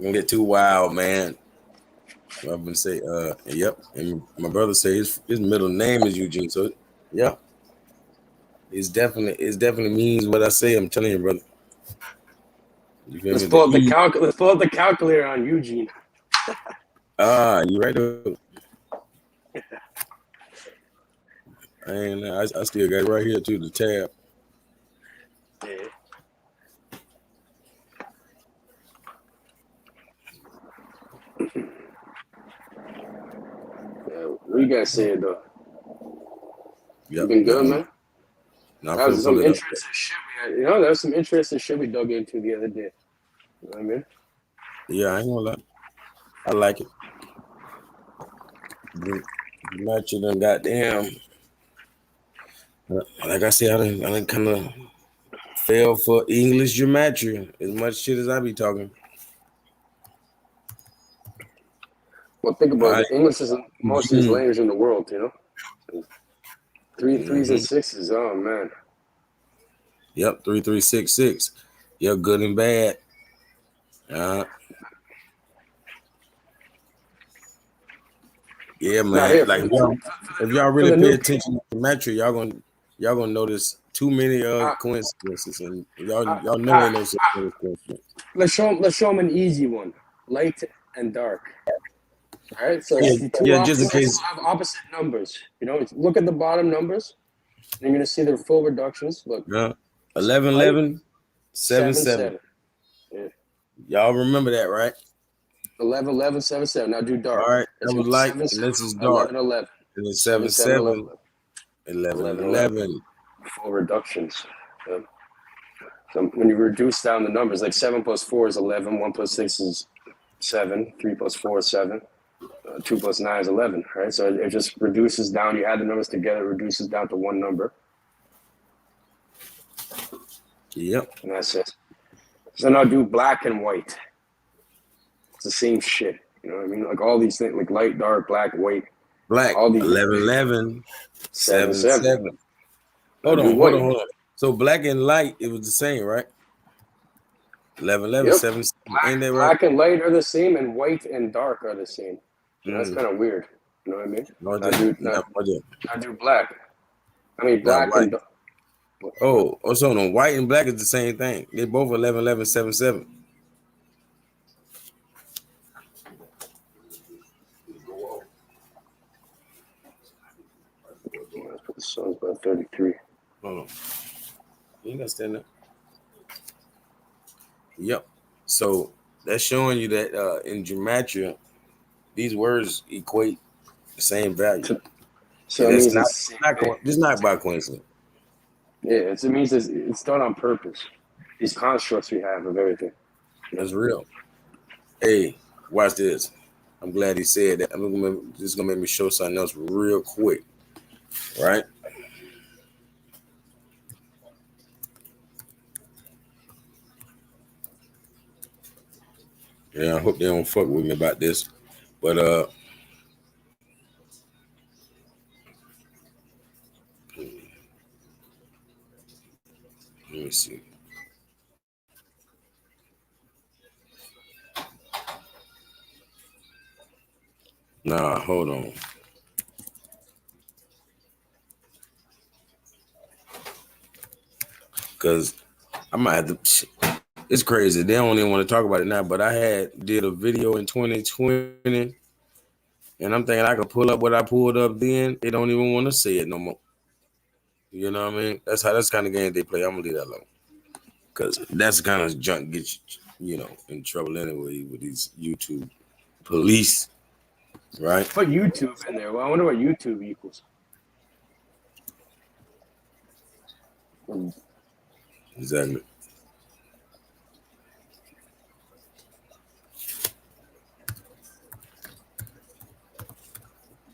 [SPEAKER 5] Don't get too wild, man. I'm gonna say, yep. And my brother say his middle name is Eugene, so yeah. It definitely means what I say. I'm telling you, brother. You feel
[SPEAKER 8] Let's
[SPEAKER 5] me?
[SPEAKER 8] pull up the calculator on Eugene.
[SPEAKER 5] You right though. I still got it right here too, the tab.
[SPEAKER 8] Yeah. What you guys saying though?
[SPEAKER 5] Yep,
[SPEAKER 8] You been good, man?
[SPEAKER 5] No,
[SPEAKER 8] That was some interesting shit we had. That was some interesting shit we dug into the other day. You know what I mean?
[SPEAKER 5] Yeah, I ain't gonna lie. I like it. The match of them goddamn. Like I said, I done kind of fell for English gematria as much shit as I be talking.
[SPEAKER 8] Well, think about it. English is most of these languages in the world, Threes and sixes. Oh man.
[SPEAKER 5] Yep, 3366. Yep, good and bad. Yeah, man. Like if y'all really pay attention to gematria, y'all gonna notice too many coincidences, and y'all know ain't no such thing as coincidence.
[SPEAKER 8] Let's show them an easy one. Light and dark. All right, so
[SPEAKER 5] Yeah,
[SPEAKER 8] the two
[SPEAKER 5] yeah, just in
[SPEAKER 8] opposites
[SPEAKER 5] case.
[SPEAKER 8] will have opposite numbers. You know, look at the bottom numbers. And you're gonna see their full reductions. Look,
[SPEAKER 5] Yeah. 11,
[SPEAKER 8] light,
[SPEAKER 5] 11, 7, 7.
[SPEAKER 8] Yeah.
[SPEAKER 5] Y'all remember that, right?
[SPEAKER 8] 11, 11, 7, 7. Now do dark.
[SPEAKER 5] All right.
[SPEAKER 8] It's
[SPEAKER 5] That
[SPEAKER 8] gonna
[SPEAKER 5] was
[SPEAKER 8] be
[SPEAKER 5] light,
[SPEAKER 8] 7,
[SPEAKER 5] and
[SPEAKER 8] 7,
[SPEAKER 5] this is
[SPEAKER 8] 11,
[SPEAKER 5] dark.
[SPEAKER 8] 11.
[SPEAKER 5] And then
[SPEAKER 8] 7,
[SPEAKER 5] 7,
[SPEAKER 8] 7, 11,
[SPEAKER 5] 7, 11,
[SPEAKER 8] 11,
[SPEAKER 5] 11.
[SPEAKER 8] full reductions. Yeah. So when you reduce down the numbers, like 7 plus 4 is 11, 1 plus 6 is 7, 3 plus 4 is 7, 2 plus 9 is 11, right? So it just reduces down. You add the numbers together, it reduces down to one number.
[SPEAKER 5] Yep.
[SPEAKER 8] And that's it. So now do black and white. It's the same shit. You know what I mean? Like all these things, like light, dark, black, white.
[SPEAKER 5] Black.
[SPEAKER 8] All these
[SPEAKER 5] 11, 11, 7, 7. Hold
[SPEAKER 8] do
[SPEAKER 5] on,
[SPEAKER 8] white.
[SPEAKER 5] hold on. So black and light, it was the same, right? 11, 11,
[SPEAKER 8] Yep.
[SPEAKER 5] 7, 7. Ain't that right?
[SPEAKER 8] Black and light are the same, and white and dark are the same. So that's kind of weird. You know what I mean?
[SPEAKER 5] No,
[SPEAKER 8] I do black. I mean,
[SPEAKER 5] Not
[SPEAKER 8] black
[SPEAKER 5] white.
[SPEAKER 8] and dark.
[SPEAKER 5] Oh, so no, white and black is the same thing. They both 11, 11, 7, 7.
[SPEAKER 8] Let's put the sun's about 33.
[SPEAKER 5] Hold on. You ain't got to stand up. Yep. So that's showing you that in gematria, these words equate the same value.
[SPEAKER 8] So
[SPEAKER 5] and
[SPEAKER 8] it
[SPEAKER 5] it's
[SPEAKER 8] means
[SPEAKER 5] it's not by coincidence.
[SPEAKER 8] Yeah, it means it's done on purpose. These constructs we have of everything.
[SPEAKER 5] That's real. Hey, watch this. I'm glad he said that. This is gonna make me show something else real quick, right? Yeah, I hope they don't fuck with me about this, but let me see. Nah, hold on. Because I might have to. It's crazy. They don't even want to talk about it now. But I did a video in 2020, and I'm thinking I could pull up what I pulled up then. They don't even want to say it no more. You know what I mean? That's the kind of game they play. I'm gonna leave that alone. Because that's the kind of junk gets you in trouble anyway with these YouTube police, right?
[SPEAKER 8] Put YouTube in there. Well, I wonder what YouTube equals.
[SPEAKER 5] Exactly.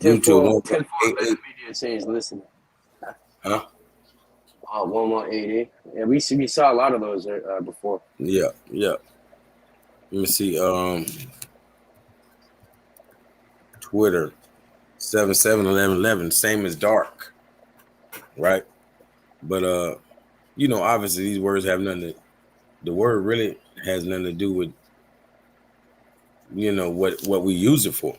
[SPEAKER 8] YouTube 1.88 media saying listening.
[SPEAKER 5] Huh?
[SPEAKER 8] 1.88. Yeah, we saw a lot of those before.
[SPEAKER 5] Yeah. Let me see. Twitter 771111, same as dark, right? But obviously these words have nothing. The word really has nothing to do with what we use it for.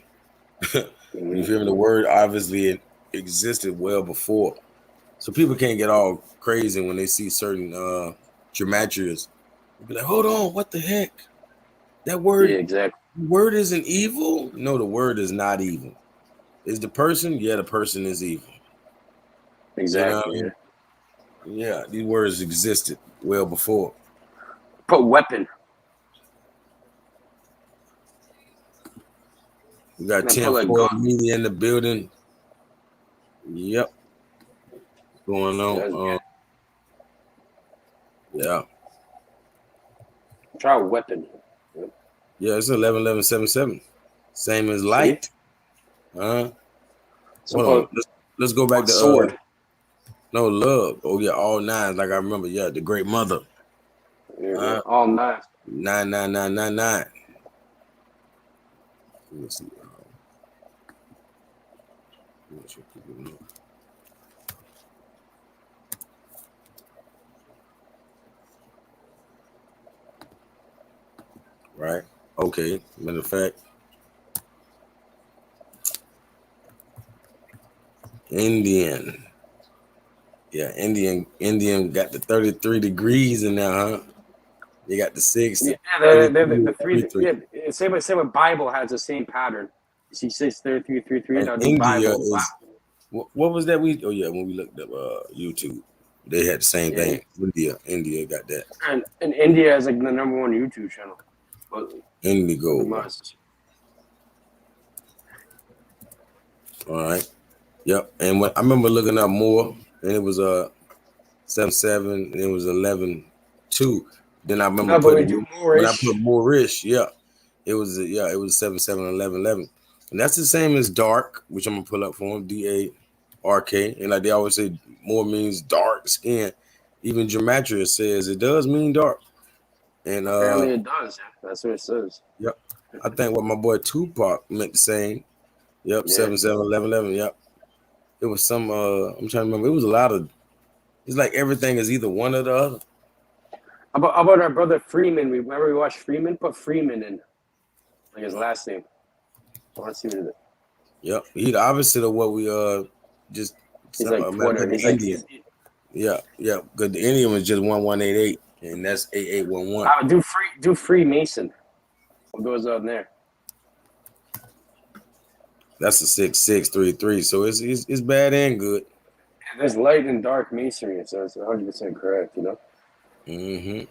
[SPEAKER 5] You feel me? The word obviously existed well before, so people can't get all crazy when they see certain gematrias. Be like, hold on, what the heck? That word, word isn't evil. No, the word is not evil. Is the person? Yeah, the person is evil.
[SPEAKER 8] Exactly.
[SPEAKER 5] You know what I mean? Yeah, these words existed well before.
[SPEAKER 8] Put weapon.
[SPEAKER 5] We got 10-4 media in the building. Yep. Going on. Yeah.
[SPEAKER 8] Try weapon.
[SPEAKER 5] Yeah, it's 11-11-7-7. Same as light.
[SPEAKER 8] So
[SPEAKER 5] hold on. Let's go back to
[SPEAKER 8] sword.
[SPEAKER 5] No, love. Oh yeah, all nines. Like I remember. Yeah, the great mother.
[SPEAKER 8] All nines.
[SPEAKER 5] 99999. Let me see. Make sure people know. Right. Okay. Matter of fact, Indian. Yeah, Indian got the 33 degrees in there, huh? They got the 6.
[SPEAKER 8] Yeah, the 3. Yeah, same with Bible has the same pattern. See 63333.
[SPEAKER 5] And
[SPEAKER 8] That'll be
[SPEAKER 5] India
[SPEAKER 8] Bible.
[SPEAKER 5] is what was that? Oh yeah, when we looked up YouTube, they had the same
[SPEAKER 8] Yeah.
[SPEAKER 5] thing. India got that.
[SPEAKER 8] And India is like the #1 YouTube channel. But
[SPEAKER 5] Indigo.
[SPEAKER 8] must.
[SPEAKER 5] All right. Yep. And when I remember looking up more, and it was 7-7, and it was 11-2. Then I remember
[SPEAKER 8] No, but we
[SPEAKER 5] putting
[SPEAKER 8] do
[SPEAKER 5] when I
[SPEAKER 8] Moorish.
[SPEAKER 5] put Moorish, it was 7-7, 11-11. And that's the same as dark, which I'm gonna pull up for him, DARK. And like they always say, more means dark skin. Even Gematria says it does mean dark. And
[SPEAKER 8] Apparently it does. Yeah. That's what it says.
[SPEAKER 5] yep. I think what my boy Tupac meant the same. Yep,
[SPEAKER 8] Yeah.
[SPEAKER 5] 7-7, 11-11. Yep. It was some I'm trying to remember. It was a lot of, it's like everything is either one or the other.
[SPEAKER 8] How about our brother Freeman? Remember we watched Freeman? Put Freeman in. Like his last name. I want to see what it is.
[SPEAKER 5] Yep. He the opposite of what we just
[SPEAKER 8] He's like Twitter. He's
[SPEAKER 5] Indian.
[SPEAKER 8] like
[SPEAKER 5] Yeah. Because the Indian was just 1188, and that's 8811.
[SPEAKER 8] do Freemason. What goes on there?
[SPEAKER 5] That's a 6633. So it's bad and good.
[SPEAKER 8] There's light and dark masonry, so it's 100% correct, you know?
[SPEAKER 5] Mm-hmm.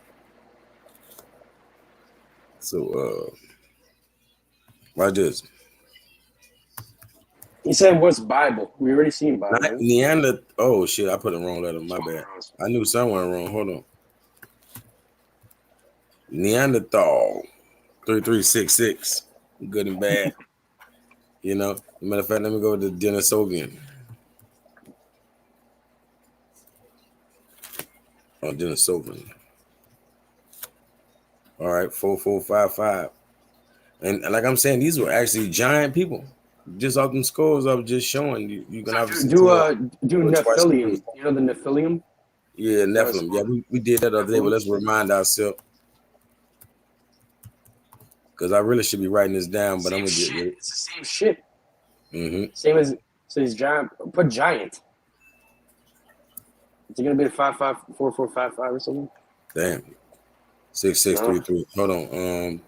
[SPEAKER 5] So why this?
[SPEAKER 8] He said, "What's Bible?" We already seen Bible. Right?
[SPEAKER 5] Neanderthal. Oh shit! I put the wrong letter. My bad. I knew someone wrong. Hold on. Neanderthal 3366. Good and bad. You know. Matter of fact, let me go to Denisovian. Oh, Denisovian. All right, 4455. And like I'm saying, these were actually giant people. Just off them scores I was just showing you. You can obviously
[SPEAKER 8] do
[SPEAKER 5] twice
[SPEAKER 8] Nephilim. You know the Nephilim?
[SPEAKER 5] Yeah, Nephilim. Yeah, we did that the other day, but let's remind ourselves. Because I really should be writing this down, but I'm gonna get it.
[SPEAKER 8] It's the same shit.
[SPEAKER 5] Mm-hmm.
[SPEAKER 8] Same as so he's giant. Put giant. Is it gonna be a 554455 or something?
[SPEAKER 5] Damn. 6633. Hold on.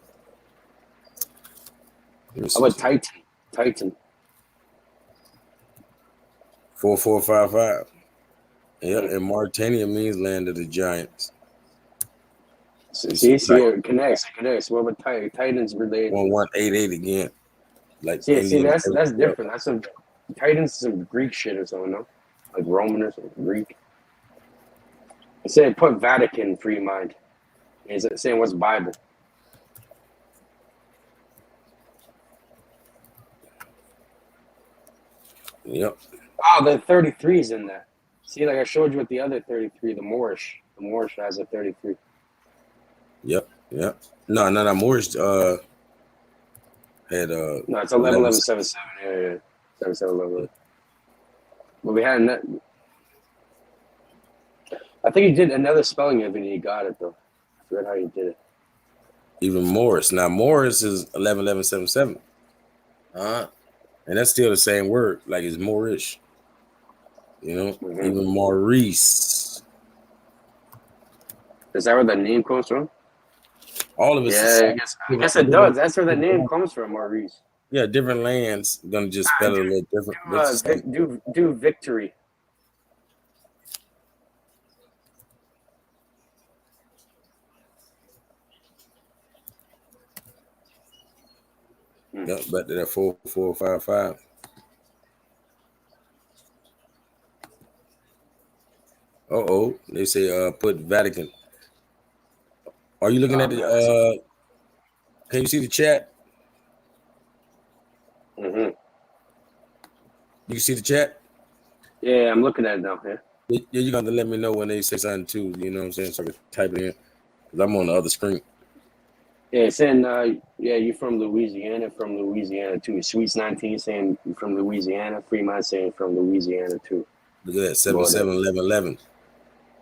[SPEAKER 8] How about Titan? Titan.
[SPEAKER 5] 4455. Yeah, and Mauritania means land of the giants.
[SPEAKER 8] See, it connects. What about Titan? Titan's related.
[SPEAKER 5] 1188 again. Like
[SPEAKER 8] see, that's different. That's some Titan's some Greek shit or something, no? Like Roman or something, Greek. It said put Vatican free mind. Is it saying what's Bible?
[SPEAKER 5] Yep.
[SPEAKER 8] Oh, the 33 is in there. See, like I showed you with the other 33, the Moorish. The Moorish has a 33.
[SPEAKER 5] Yep. No, Moorish had
[SPEAKER 8] No, it's 11-11-7-7. Yeah. 7-7-11. But we had I think he did another spelling of it and he got it though. I forgot how he did it.
[SPEAKER 5] even Morris. Now Morris is 11-11-7-7. And that's still the same word, like it's Moorish. You know, even Maurice.
[SPEAKER 8] Is that where the name comes from?
[SPEAKER 5] All of it.
[SPEAKER 8] Yeah, I guess it does. That's where the name comes from, Maurice.
[SPEAKER 5] Yeah, different lands gonna just spell it a little different.
[SPEAKER 8] Do victory.
[SPEAKER 5] Yep, back to that 4455. They say put Vatican. Are you looking at the can you see the chat?
[SPEAKER 8] Mm-hmm.
[SPEAKER 5] You see the chat?
[SPEAKER 8] Yeah, I'm looking at it now. Yeah,
[SPEAKER 5] you're gonna let me know when they say something too, you know what I'm saying? So I can type it in. Because I'm on the other screen.
[SPEAKER 8] Yeah, it's saying you're from Louisiana too. Sweets 19 saying you're from Louisiana. Fremont saying from Louisiana too.
[SPEAKER 5] Look at that,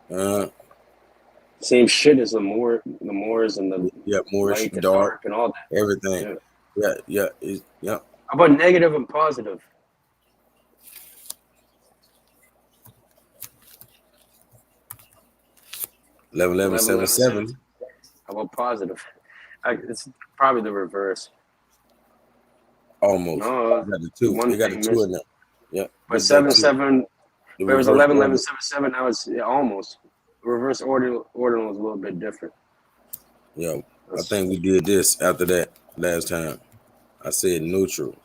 [SPEAKER 5] 7-7-11-11.
[SPEAKER 8] Same shit as the Moors and the
[SPEAKER 5] Moorish,
[SPEAKER 8] light and
[SPEAKER 5] dark
[SPEAKER 8] and all that.
[SPEAKER 5] everything. Yeah.
[SPEAKER 8] How about negative and positive?
[SPEAKER 5] 11-11-7-7.
[SPEAKER 8] How about positive? It's probably the reverse.
[SPEAKER 5] Almost.
[SPEAKER 8] No,
[SPEAKER 5] They got the two.
[SPEAKER 8] one
[SPEAKER 5] They got the
[SPEAKER 8] thing
[SPEAKER 5] two in
[SPEAKER 8] missing.
[SPEAKER 5] there. Yeah.
[SPEAKER 8] But
[SPEAKER 5] But that
[SPEAKER 8] 7-7.
[SPEAKER 5] the
[SPEAKER 8] But it was
[SPEAKER 5] reverse
[SPEAKER 8] 11, 11,
[SPEAKER 5] order.
[SPEAKER 8] 7, 7. Now it's almost. Reverse order was a little bit different.
[SPEAKER 5] Yeah. I think we did this after that last time. I said neutral.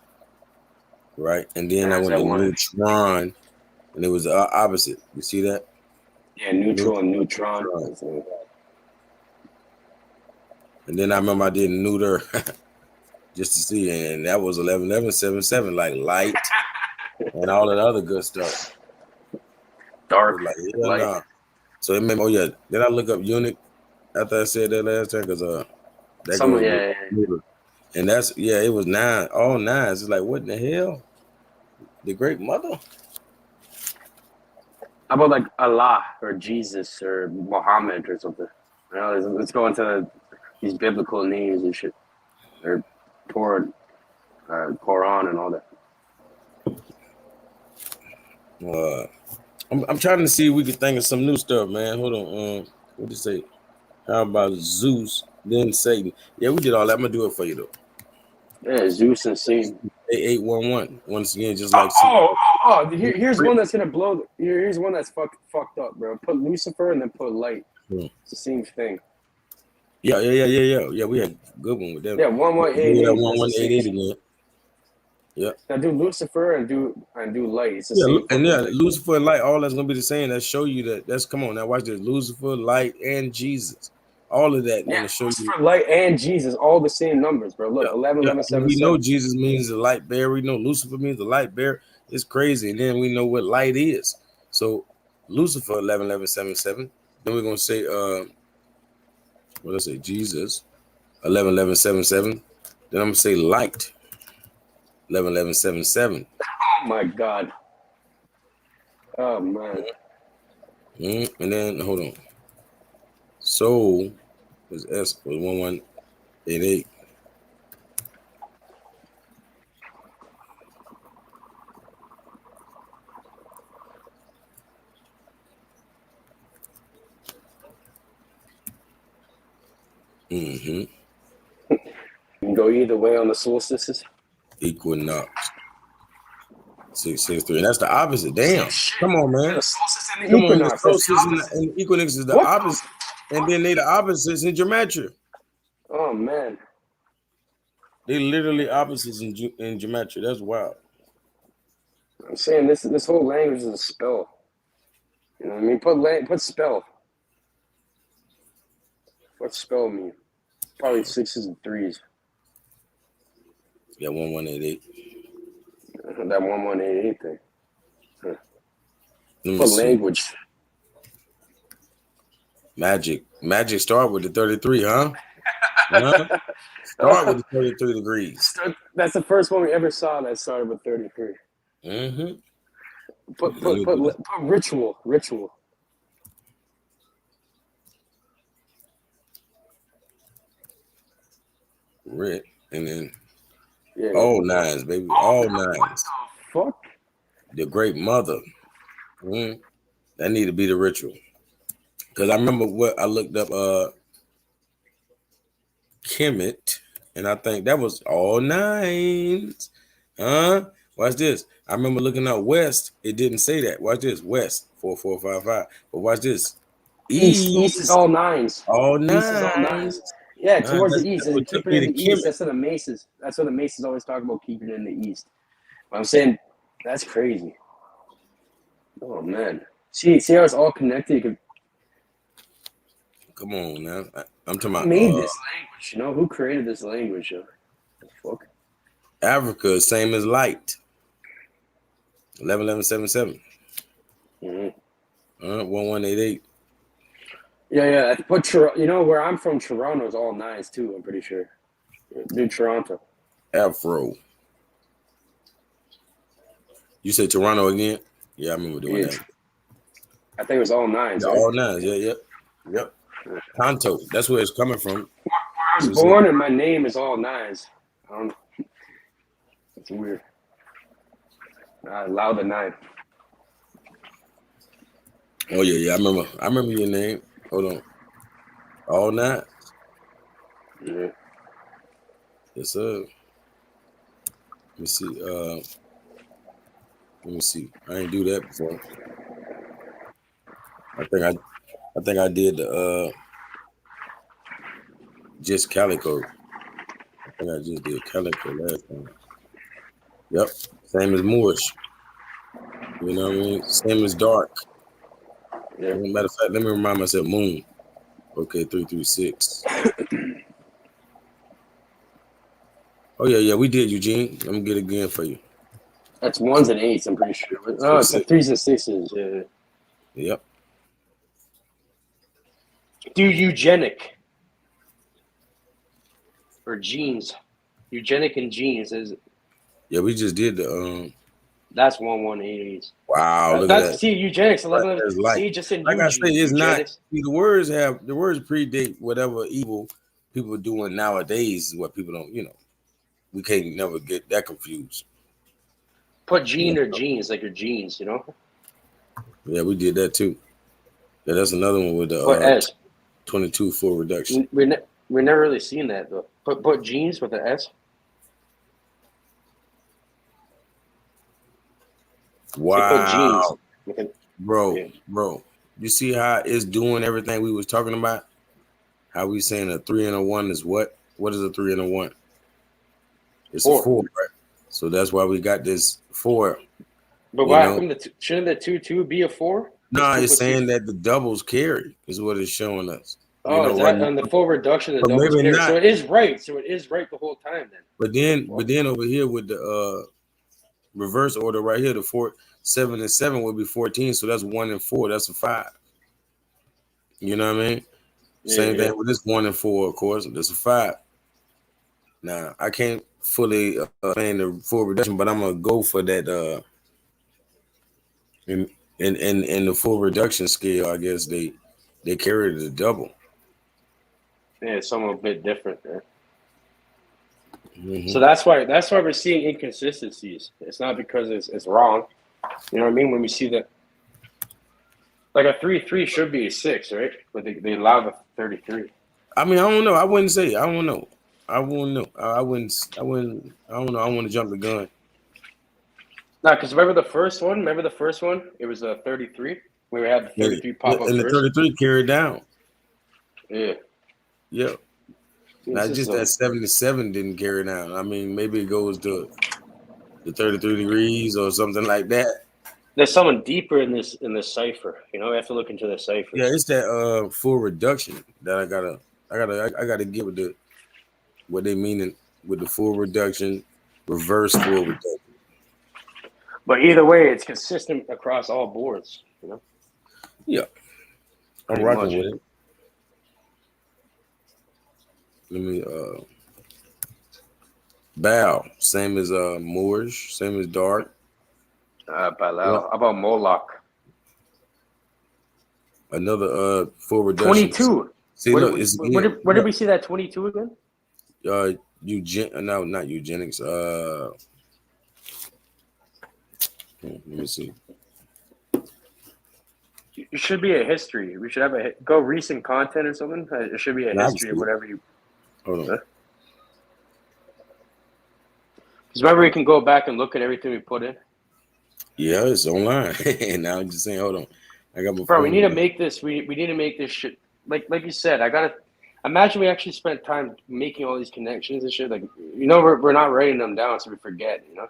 [SPEAKER 5] Right. And then I
[SPEAKER 8] There's
[SPEAKER 5] went
[SPEAKER 8] that
[SPEAKER 5] to
[SPEAKER 8] one.
[SPEAKER 5] neutron. And it was the opposite. You see that?
[SPEAKER 8] Yeah, neutral and neutron.
[SPEAKER 5] And then I remember I did neuter just to see, and that was 11, 11, 7, 7, like light and all that other good stuff.
[SPEAKER 8] Dark,
[SPEAKER 5] Like, yeah,
[SPEAKER 8] light.
[SPEAKER 5] nah. So it made me, oh yeah. Then I look up Unix after I said that last time because that
[SPEAKER 8] Some,
[SPEAKER 5] goes with
[SPEAKER 8] yeah.
[SPEAKER 5] neuter. And that's it was 9, all 9s. It's like, what in the hell? The great mother?
[SPEAKER 8] How about like Allah or Jesus or Muhammad or something? You know, let's go into these biblical names and shit, or Quran and all that.
[SPEAKER 5] I'm trying to see if we could think of some new stuff, man. Hold on. What did you say? How about Zeus, then Satan? Yeah, we did all that. I'm gonna do it for you though.
[SPEAKER 8] Yeah, Zeus and Satan.
[SPEAKER 5] 8811. Once again, just like
[SPEAKER 8] Here's one that's gonna blow. Here's one that's fucked up, bro. Put Lucifer and then put light. It's the same thing.
[SPEAKER 5] Yeah. We had a good one with them.
[SPEAKER 8] Yeah, 1188.
[SPEAKER 5] 1188 again. Yeah.
[SPEAKER 8] Now do Lucifer and do light. It's the
[SPEAKER 5] Yeah,
[SPEAKER 8] same.
[SPEAKER 5] and
[SPEAKER 8] Thing.
[SPEAKER 5] Lucifer and light, all that's gonna be the same. That show you that's come on now. Watch this. Lucifer, light, and Jesus. All of that gonna show
[SPEAKER 8] Lucifer,
[SPEAKER 5] you.
[SPEAKER 8] light, and Jesus, all the same numbers, bro. Look, 11, 11, 7,
[SPEAKER 5] we
[SPEAKER 8] 7.
[SPEAKER 5] know Jesus means the light bearer. We know Lucifer means the light bearer. It's crazy, and then we know what light is. So Lucifer 11, 11, 7, 7. Then we're gonna say what did I say? Jesus 11, 11, 7, 7. Then I'm gonna say light 11, 11, 7, 7.
[SPEAKER 8] Oh my God. Oh man.
[SPEAKER 5] And then hold on. Soul was S was 1188.
[SPEAKER 8] You can go either way on the solstices.
[SPEAKER 5] Equinox 663. And that's the opposite. Damn. Come on, man.
[SPEAKER 8] The solstice and the
[SPEAKER 5] Come on,
[SPEAKER 8] equinox.
[SPEAKER 5] the solstice and the equinox is the
[SPEAKER 8] What?
[SPEAKER 5] opposite. And then they the opposites in gematria.
[SPEAKER 8] Oh man.
[SPEAKER 5] They literally opposites in gematria. That's wild.
[SPEAKER 8] I'm saying this whole language is a spell. You know what I mean? Put spell. What's spell mean? Probably 6s and 3s.
[SPEAKER 5] Yeah, 1188.
[SPEAKER 8] That 1188 thing.
[SPEAKER 5] Let me
[SPEAKER 8] Put
[SPEAKER 5] see.
[SPEAKER 8] language.
[SPEAKER 5] Magic start with the 33, huh? Start with the 33 degrees.
[SPEAKER 8] That's the first one we ever saw that started with 33. Put ritual.
[SPEAKER 5] Rit, and then
[SPEAKER 8] Yeah.
[SPEAKER 5] all 9s, baby. All 9s.
[SPEAKER 8] What the fuck?
[SPEAKER 5] The great mother. That need to be the ritual. Because I remember what I looked up Kemet, and I think that was all 9s. Watch this. I remember looking up West. It didn't say that. Watch this. West 4455. But watch this.
[SPEAKER 8] East is all 9s.
[SPEAKER 5] All 9s.
[SPEAKER 8] East is all 9s. Yeah, towards the east. And keep it in the east. That's what the Masons. That's what the Masons always talk about, keeping it in the east. But I'm saying that's crazy. Oh man. See how it's all connected.
[SPEAKER 5] Come on now. I'm talking about
[SPEAKER 8] Who made this language? You know, who created this language? The fuck?
[SPEAKER 5] Africa, same as light. 11, 11, 7, 7. 1188.
[SPEAKER 8] Yeah. But you know where I'm from, Toronto is all 9s too. I'm pretty sure. New Toronto.
[SPEAKER 5] Afro. You said Toronto again? Yeah, I remember doing that.
[SPEAKER 8] I think it was all 9s.
[SPEAKER 5] Yeah,
[SPEAKER 8] right?
[SPEAKER 5] all 9s. Yep. Tonto. That's where it's coming from.
[SPEAKER 8] Where I was born and my name is all 9s. I don't know. It's weird. I allow the 9.
[SPEAKER 5] Oh yeah. I remember your name. Hold on. All 9.
[SPEAKER 8] Yeah.
[SPEAKER 5] Yes, sir. Let me see. Let me see. I ain't do that before. I think I did the just calico. I think I just did calico last time. Yep. Same as Moorish. You know what I mean? Same as dark.
[SPEAKER 8] Yeah.
[SPEAKER 5] Matter of fact, let me remind myself moon. Okay, 336. Oh yeah, we did, Eugene. Let me get it again for you.
[SPEAKER 8] That's ones and eights, I'm pretty sure. Oh, it's like threes and sixes. Yeah.
[SPEAKER 5] Yep.
[SPEAKER 8] Do eugenic or genes. Eugenic and genes is
[SPEAKER 5] Yeah, we just did the
[SPEAKER 8] that's 118.
[SPEAKER 5] wow, look at
[SPEAKER 8] That's
[SPEAKER 5] that.
[SPEAKER 8] see eugenics
[SPEAKER 5] Right,
[SPEAKER 8] 11.
[SPEAKER 5] that's light.
[SPEAKER 8] See, just in
[SPEAKER 5] Like I say, it's not
[SPEAKER 8] eugenics.
[SPEAKER 5] see, the words predate whatever evil people are doing nowadays is what people don't, we can't never get that confused.
[SPEAKER 8] Put gene
[SPEAKER 5] Yeah.
[SPEAKER 8] or genes, like your genes, you know?
[SPEAKER 5] Yeah, we did that too. Yeah, that's another one with
[SPEAKER 8] Put
[SPEAKER 5] the
[SPEAKER 8] S.
[SPEAKER 5] 22 full reduction.
[SPEAKER 8] We're never really seen that though. Put genes with the S. Say put genes.
[SPEAKER 5] Wow, bro,
[SPEAKER 8] Yeah.
[SPEAKER 5] bro. You see how it's doing everything we was talking about? How we saying a 3 and a 1 is what? What is a 3 and a 1? It's a 4, right? So that's why we got this 4.
[SPEAKER 8] But why come shouldn't the 2 be a 4?
[SPEAKER 5] No, it's saying that the doubles carry is what it's showing us.
[SPEAKER 8] Oh, is that on the full reduction? The
[SPEAKER 5] but
[SPEAKER 8] doubles
[SPEAKER 5] maybe
[SPEAKER 8] carry.
[SPEAKER 5] not.
[SPEAKER 8] So it is right. So it is right the whole time then.
[SPEAKER 5] But then over here with the reverse order right here, the 4, 7, and 7 would be 14. So that's 1 and 4. That's a 5. You know what I mean? Same thing with this 1 and 4, of course. That's a 5. Now I can't fully plan the full reduction, but I'm gonna go for that. In the full reduction scale, I guess they carry the double.
[SPEAKER 8] Yeah, it's somewhat a bit different there.
[SPEAKER 5] Mm-hmm.
[SPEAKER 8] So that's why we're seeing inconsistencies. It's not because it's wrong. You know what I mean? When we see that, like a 3-3 should be a 6, right? But they allow the 33.
[SPEAKER 5] I mean, I don't know. I wouldn't say. I don't know. I wouldn't know. I wouldn't. I don't know. I want to jump the gun.
[SPEAKER 8] No, because remember the first one? It was a 33. We had the 33 pop up
[SPEAKER 5] and
[SPEAKER 8] first.
[SPEAKER 5] The 33 carried down.
[SPEAKER 8] Yeah.
[SPEAKER 5] Yep. Not just that 77 didn't carry down. I mean, maybe it goes to the 33 degrees or something like that.
[SPEAKER 8] There's someone deeper in this cipher. You know, we have to look into the cipher.
[SPEAKER 5] Yeah, it's that full reduction that I gotta get with the what they mean with the full reduction, reverse full reduction.
[SPEAKER 8] But either way, it's consistent across all boards. You know.
[SPEAKER 5] Yeah, I'm rocking with it. Let me bow. Same as Moorish, same as dark.
[SPEAKER 8] Balal. How about Moloch?
[SPEAKER 5] Another full reduction.
[SPEAKER 8] 22.
[SPEAKER 5] See,
[SPEAKER 8] where did we see that 22 again?
[SPEAKER 5] No, not eugenics. Let me see.
[SPEAKER 8] It should be a history. We should have go recent content or something. It should be a history of whatever you.
[SPEAKER 5] Hold on.
[SPEAKER 8] Because remember, we can go back and look at everything we put in.
[SPEAKER 5] Yeah, it's online. Now I'm just saying, hold on. I got my
[SPEAKER 8] Bro,
[SPEAKER 5] phone.
[SPEAKER 8] we need to make this. We need to make this shit. Like you said, I gotta imagine we actually spent time making all these connections and shit. Like, you know, we're not writing them down, so we forget. You know.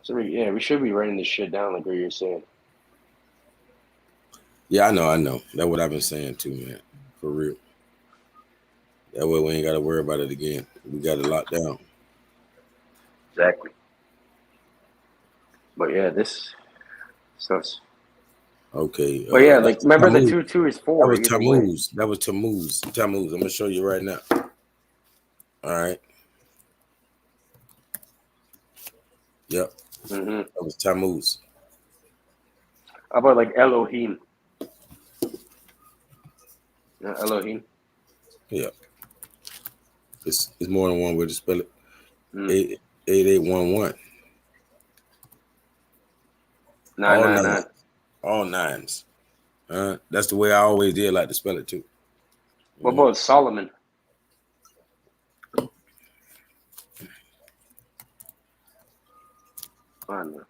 [SPEAKER 8] So we should be writing this shit down, like what you're saying.
[SPEAKER 5] Yeah, I know. That's what I've been saying too, man. For real. That way we ain't got to worry about it again. We got it locked down.
[SPEAKER 8] Exactly. But yeah, this stuff's
[SPEAKER 5] okay.
[SPEAKER 8] But yeah, like remember Tammuz. The 2-2 is 4.
[SPEAKER 5] That was Tammuz. That was Tammuz. Tammuz. I'm gonna show you right now. All right. Yep.
[SPEAKER 8] Mm-hmm.
[SPEAKER 5] That was Tammuz.
[SPEAKER 8] How about like Elohim? Elohim.
[SPEAKER 5] Yeah. It's more than one way to spell it. 8811.
[SPEAKER 8] 999.
[SPEAKER 5] All nines. That's the way I always did like to spell it too.
[SPEAKER 8] What about Solomon? Come on, man.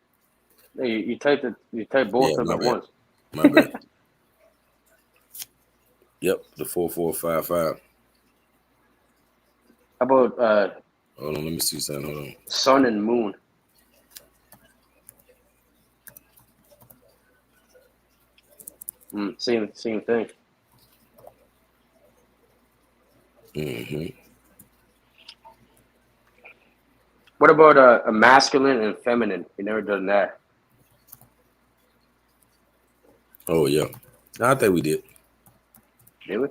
[SPEAKER 8] Hey, you typed it. You typed both
[SPEAKER 5] Yeah,
[SPEAKER 8] of them
[SPEAKER 5] my
[SPEAKER 8] at
[SPEAKER 5] bad.
[SPEAKER 8] once.
[SPEAKER 5] My bad. Yep, the 4455.
[SPEAKER 8] How about
[SPEAKER 5] Hold on, let me see something. Hold on.
[SPEAKER 8] sun and moon? Same thing.
[SPEAKER 5] Mm-hmm.
[SPEAKER 8] What about a masculine and feminine? You never done that.
[SPEAKER 5] Oh yeah. I think we did.
[SPEAKER 8] Did we?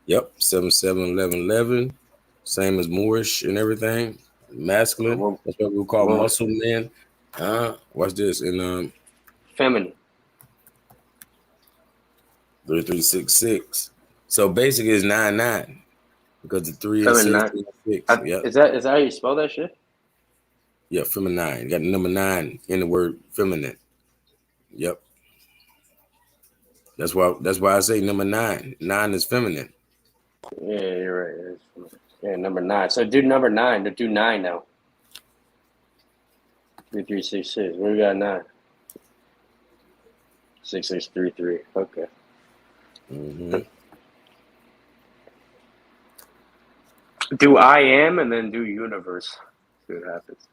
[SPEAKER 5] Yep. 7-7-11-11. Same as Moorish and everything. Masculine.
[SPEAKER 8] Well,
[SPEAKER 5] That's what we call
[SPEAKER 8] well,
[SPEAKER 5] muscle men. Watch this. And
[SPEAKER 8] feminine.
[SPEAKER 5] 3366. So basically it's 99 because the 3 and
[SPEAKER 8] Feminine
[SPEAKER 5] 6
[SPEAKER 8] nine.
[SPEAKER 5] and 6. Yep.
[SPEAKER 8] Is that how you spell that shit?
[SPEAKER 5] Yeah, feminine. You got the number 9 in the word feminine. Yep. That's why I say number 9. 9 is feminine.
[SPEAKER 8] Yeah, you're right. Yeah, number 9. So do number 9. Do 9 now. 3366. Where we got 9? 6633. Okay.
[SPEAKER 5] Mm-hmm.
[SPEAKER 8] Do I am and then do universe. See what happens.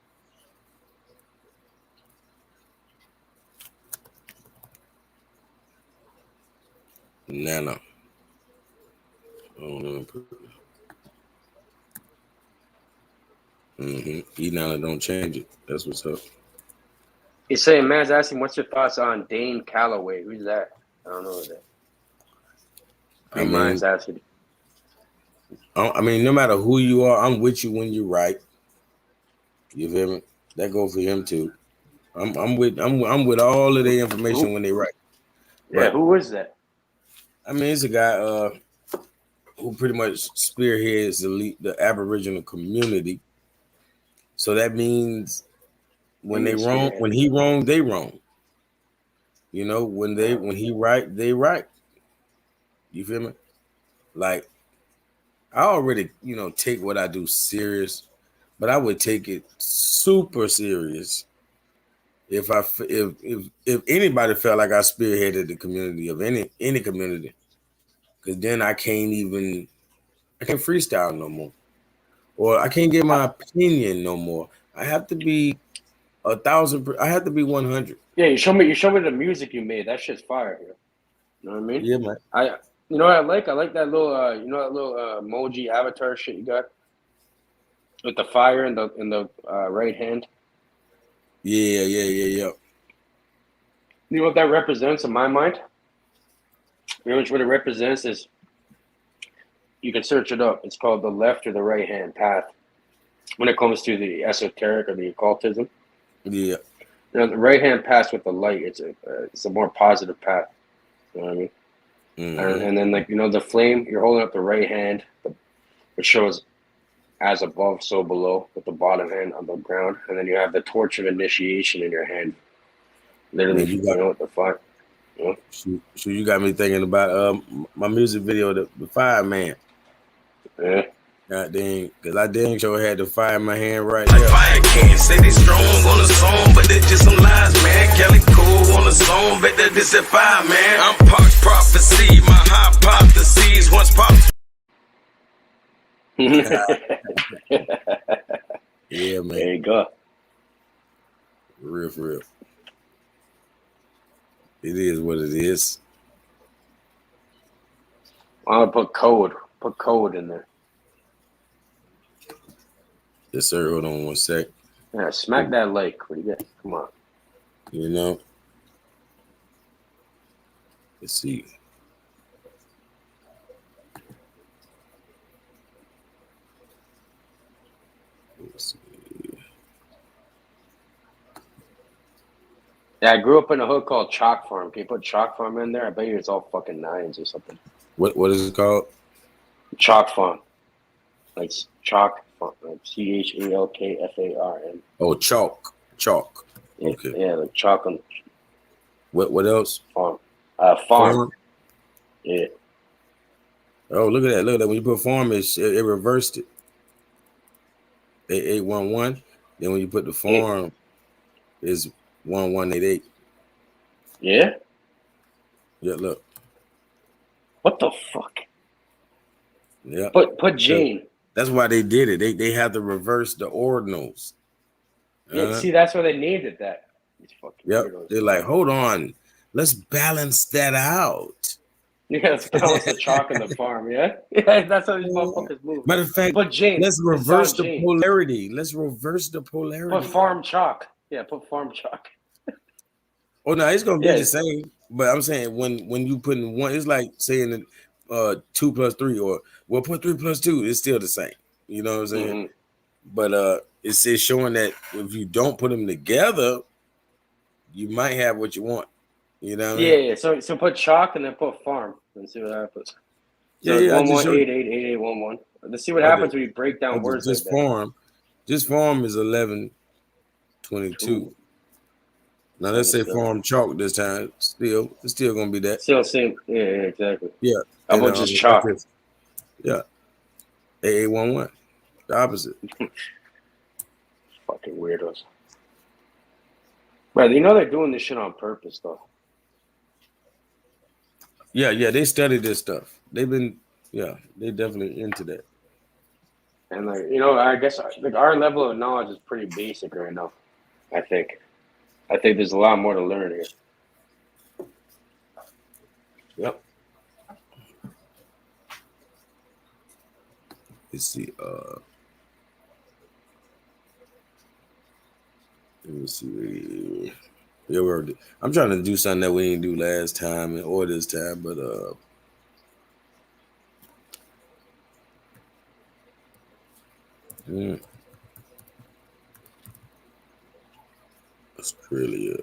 [SPEAKER 5] Nano. E9 don't change it. That's what's up.
[SPEAKER 8] He's saying, man's asking, what's your thoughts on Dane Calloway? Who's that? I don't know that. Man's asking.
[SPEAKER 5] I mean, no matter who you are, I'm with you when you write. You feel me? That goes for him too. I'm with all of the information when they write.
[SPEAKER 8] Yeah, who is that?
[SPEAKER 5] I mean, it's a guy who pretty much spearheads the Aboriginal community. So that means when he wrong, they wrong. You know, when he right, they right. You feel me? Like, I already, take what I do serious, but I would take it super serious if anybody felt like I spearheaded the community of any community, because then I can't freestyle no more, or I can't give my opinion no more. I have to be 1,000. I have to be 100.
[SPEAKER 8] Yeah, you show me the music you made. That shit's fire here. You know what I mean?
[SPEAKER 5] Yeah, man.
[SPEAKER 8] You know what I like? I like that little emoji avatar shit you got with the fire in the right hand.
[SPEAKER 5] Yeah.
[SPEAKER 8] You know what that represents in my mind? Pretty much what it represents is, you can search it up. It's called the left or the right hand path. When it comes to the esoteric or the occultism,
[SPEAKER 5] Yeah.
[SPEAKER 8] the right hand path with the light, it's a more positive path. You know what I mean?
[SPEAKER 5] Mm-hmm.
[SPEAKER 8] And then the flame, you're holding up the right hand, which shows as above, so below, with the bottom hand on the ground, and then you have the torch of initiation in your hand. Literally, what the fuck?
[SPEAKER 5] So you got me thinking about my music video, the Fireman.
[SPEAKER 8] Yeah.
[SPEAKER 5] God dang, because I dang sure had the fire in my hand right
[SPEAKER 9] like
[SPEAKER 5] there.
[SPEAKER 9] Fire can't say they strong on the song, but they just some lies, man. Kelly Cole on the song, bet that this is fire, man. I'm Park's prophecy, my hypotheses once popped.
[SPEAKER 5] Yeah, man.
[SPEAKER 8] There you go.
[SPEAKER 5] For real. It is what it is.
[SPEAKER 8] I'm gonna put code. Put code in there.
[SPEAKER 5] Yes, sir. Hold on one sec.
[SPEAKER 8] Yeah, smack that like. What do you get? Come on.
[SPEAKER 5] Let's see.
[SPEAKER 8] Yeah, I grew up in a hood called Chalk Farm. Can you put Chalk Farm in there? I bet you it's all fucking 9s or something.
[SPEAKER 5] What is it called?
[SPEAKER 8] Chalk Farm. Like Chalk Farm. Like CHALKFARM.
[SPEAKER 5] Oh, chalk.
[SPEAKER 8] Yeah,
[SPEAKER 5] Okay.
[SPEAKER 8] Yeah, like chalk on
[SPEAKER 5] What else?
[SPEAKER 8] farm. Farm. Yeah.
[SPEAKER 5] Oh, look at that. Look at that. When you put farm, it reversed it. 8811. Then when you put the farm, is 1188.
[SPEAKER 8] Yeah.
[SPEAKER 5] Yeah, look.
[SPEAKER 8] What the fuck?
[SPEAKER 5] Yeah.
[SPEAKER 8] Put Jane.
[SPEAKER 5] That's why they did it. They had to reverse the ordinals.
[SPEAKER 8] Yeah, see, that's why they named it that. These fucking
[SPEAKER 5] Yep.
[SPEAKER 8] weirdos.
[SPEAKER 5] They're like, hold on, let's balance that out.
[SPEAKER 8] Yeah, let's balance the chalk in the farm. Yeah, yeah, that's how these motherfuckers move.
[SPEAKER 5] Matter of fact,
[SPEAKER 8] Put Jane.
[SPEAKER 5] let's reverse the
[SPEAKER 8] Jane.
[SPEAKER 5] polarity. Let's reverse the polarity.
[SPEAKER 8] Put farm chalk. Yeah, put farm chalk.
[SPEAKER 5] Oh no, it's gonna be the same. But I'm saying when you put in one, it's like saying 2 plus 3, or well, put 3 plus 2. It's still the same. You know what I'm saying?
[SPEAKER 8] Mm-hmm.
[SPEAKER 5] But it's showing that if you don't put them together, you might have what you want. You know what I mean?
[SPEAKER 8] Yeah. So put chalk and then put farm and see what happens. So
[SPEAKER 5] Yeah,
[SPEAKER 8] 11888811. Let's see what happens when you break down words like that.
[SPEAKER 5] This farm is 1122. Now let's say farm chalk this time. It's still gonna be that.
[SPEAKER 8] Still same. Yeah, exactly.
[SPEAKER 5] Yeah.
[SPEAKER 8] How about just chalk?
[SPEAKER 5] Yeah. 8811. The opposite.
[SPEAKER 8] Fucking weirdos. Right, you know they're doing this shit on purpose though.
[SPEAKER 5] Yeah, they study this stuff. They definitely into that.
[SPEAKER 8] And I guess our level of knowledge is pretty basic right now. I think there's a lot more to learn here.
[SPEAKER 5] Yep. Let's see. Let me see. Yeah, I'm trying to do something that we didn't do last time or this time, but Australia.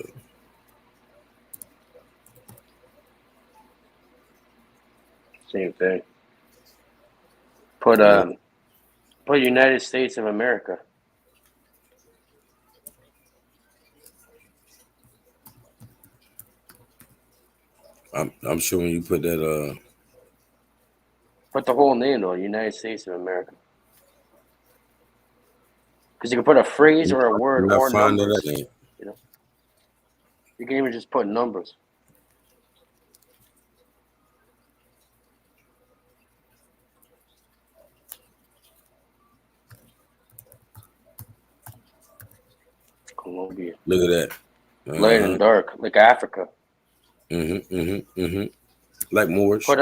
[SPEAKER 8] Same thing. Put United States of America.
[SPEAKER 5] I'm sure when you put that
[SPEAKER 8] put the whole name though, United States of America. Because you can put a phrase or a word or numbers. You know, you can even just put numbers. Colombia.
[SPEAKER 5] Look at that.
[SPEAKER 8] Light and dark, like Africa.
[SPEAKER 5] Like Moorish.
[SPEAKER 8] Put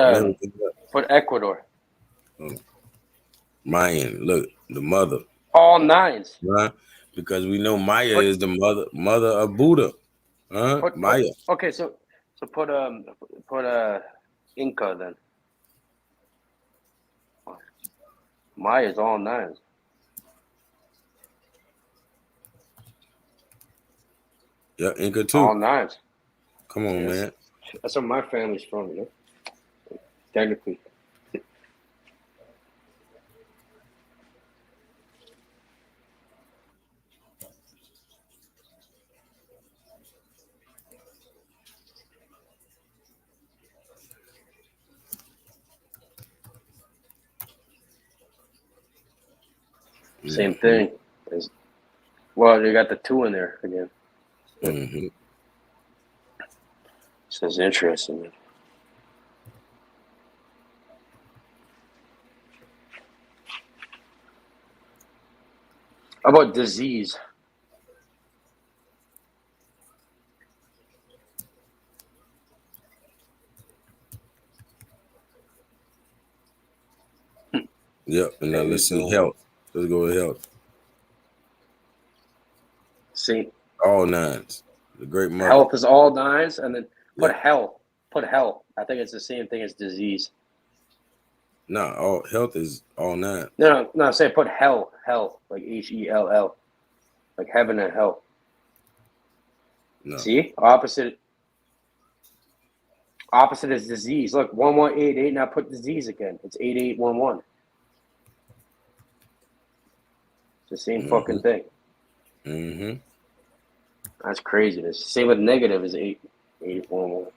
[SPEAKER 8] Ecuador.
[SPEAKER 5] Mayan. Look, the mother.
[SPEAKER 8] All nines.
[SPEAKER 5] Right? Because we know Maya is the mother of Buddha. Maya.
[SPEAKER 8] Okay, so put Inca then. Maya is all nines.
[SPEAKER 5] Yeah, Inca too.
[SPEAKER 8] All nines.
[SPEAKER 5] Come on, man.
[SPEAKER 8] That's where my family's from, you know. Technically. Same thing. Well, you got the 2 in there again. So it's interesting. Man. How about disease?
[SPEAKER 5] Yep, and now let's see health. Let's go with health.
[SPEAKER 8] See,
[SPEAKER 5] all nines. The great mother.
[SPEAKER 8] Health is all nines, and then put hell. Put hell. I think it's the same thing as disease.
[SPEAKER 5] No, all health is all nine.
[SPEAKER 8] No. Say put hell, like HELL, like heaven and hell. No. See, opposite is disease. Look, 1188. Now put disease again. It's 8811. It's the same fucking thing. That's craziness. Same with negative is 8811.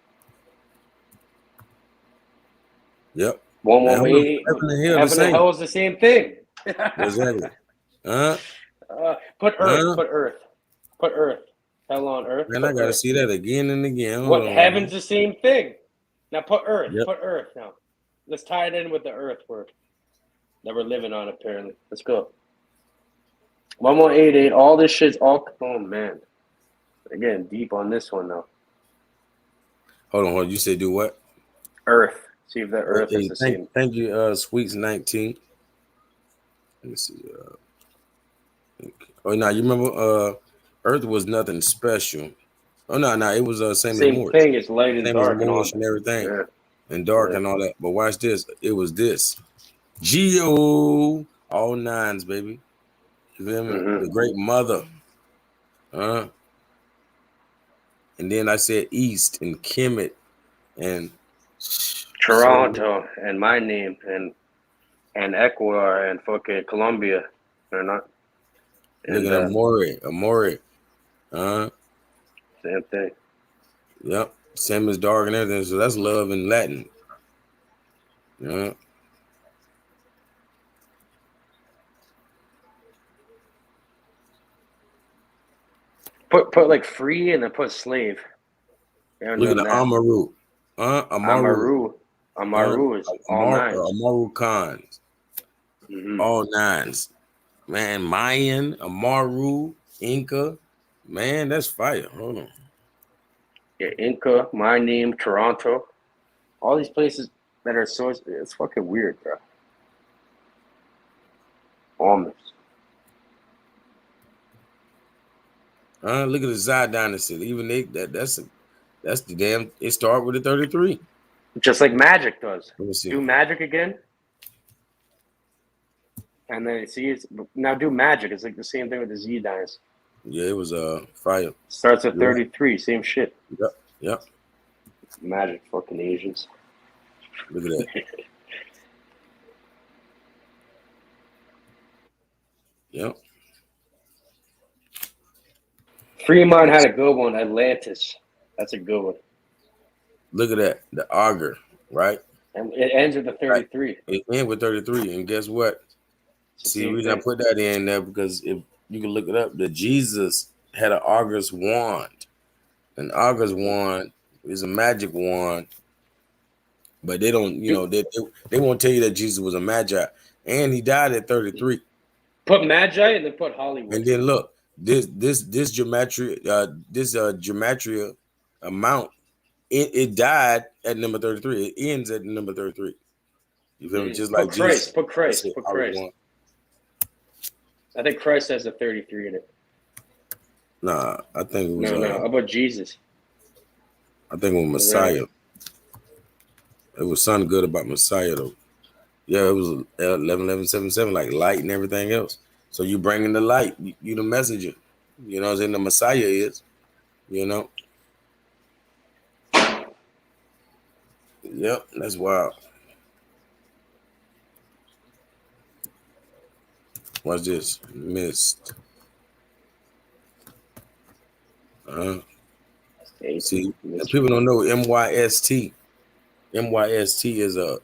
[SPEAKER 5] Yep.
[SPEAKER 8] 1188. Heaven and hell is the same thing.
[SPEAKER 5] Exactly.
[SPEAKER 8] Put earth. Put earth. Hell on earth.
[SPEAKER 5] Man,
[SPEAKER 8] put
[SPEAKER 5] I gotta
[SPEAKER 8] earth.
[SPEAKER 5] see that again and again. Hold
[SPEAKER 8] What
[SPEAKER 5] on,
[SPEAKER 8] heaven's
[SPEAKER 5] man.
[SPEAKER 8] the same thing. Now put earth.
[SPEAKER 5] Yep.
[SPEAKER 8] Put earth now. Let's tie it in with the earth word that we're living on apparently. Let's go. 1188. All this shit's all. Oh man. Again, deep on this one though.
[SPEAKER 5] Hold on. You said do what?
[SPEAKER 8] Earth. See if the earth
[SPEAKER 5] Hey,
[SPEAKER 8] is the same.
[SPEAKER 5] thank you, Sweets 19. Let me see. Oh, now you remember? Earth was nothing special. Oh no, it was same as
[SPEAKER 8] Same
[SPEAKER 5] Moorish,
[SPEAKER 8] thing. It's light and
[SPEAKER 5] same as
[SPEAKER 8] dark and all
[SPEAKER 5] Moorish
[SPEAKER 8] that.
[SPEAKER 5] and everything,
[SPEAKER 8] Yeah.
[SPEAKER 5] and dark
[SPEAKER 8] Yeah.
[SPEAKER 5] and all that. But watch this. It was this. Geo, all nines, baby. You feel me?
[SPEAKER 8] Mm-hmm.
[SPEAKER 5] The great mother. And then I said East and Kemet and
[SPEAKER 8] Toronto and my name and Ecuador and fucking Colombia. They're not.
[SPEAKER 5] Look
[SPEAKER 8] And
[SPEAKER 5] at Amore.
[SPEAKER 8] same thing.
[SPEAKER 5] Yep. Same as dark and everything. So that's love in Latin. Yeah.
[SPEAKER 8] Put like free and then put slave.
[SPEAKER 5] Look at the Amaru. Amaru.
[SPEAKER 8] Amaru is all nines.
[SPEAKER 5] Amaru Khans.
[SPEAKER 8] Mm-hmm.
[SPEAKER 5] All nines. Man, Mayan, Amaru, Inca. Man, that's fire. Hold on.
[SPEAKER 8] Yeah, Inca, my name, Toronto. All these places that are so it's fucking weird, bro. Almost.
[SPEAKER 5] Look at the Zod dynasty. Even that's the damn. It started with the 33.
[SPEAKER 8] Just like magic does.
[SPEAKER 5] Let me see.
[SPEAKER 8] Do magic again. And then see it's now do magic. It's like the same thing with the Z dynasty.
[SPEAKER 5] Yeah, it was fire.
[SPEAKER 8] Starts at 33, same shit.
[SPEAKER 5] Yep.
[SPEAKER 8] Magic fucking Asians.
[SPEAKER 5] Look at that. Yep.
[SPEAKER 8] Fremont had a good one. Atlantis. That's a good one.
[SPEAKER 5] Look at that. The auger, right?
[SPEAKER 8] And it ends with the 33.
[SPEAKER 5] Right. It ends with 33. And guess what? See, the reason I put that in there because if you can look it up, that Jesus had an auger's wand. An auger's wand is a magic wand, but they don't, they won't tell you that Jesus was a magi, and he died at 33.
[SPEAKER 8] Put magi and then put Hollywood.
[SPEAKER 5] And then look, this gematria, gematria amount, it died at number 33. It ends at number 33. You feel me? Just like Jesus.
[SPEAKER 8] Put Christ. I think Christ has a 33 in it.
[SPEAKER 5] Nah, I think it was.
[SPEAKER 8] No. How about Jesus?
[SPEAKER 5] I think it was Messiah. It was something good about Messiah though. Yeah, it was 11:11:77, like light and everything else. So you bring in the light. You the messenger. You know what I'm saying? The Messiah is. You know. Yep, that's wild. What's this? Mist. See, people don't know MYST. MYST is an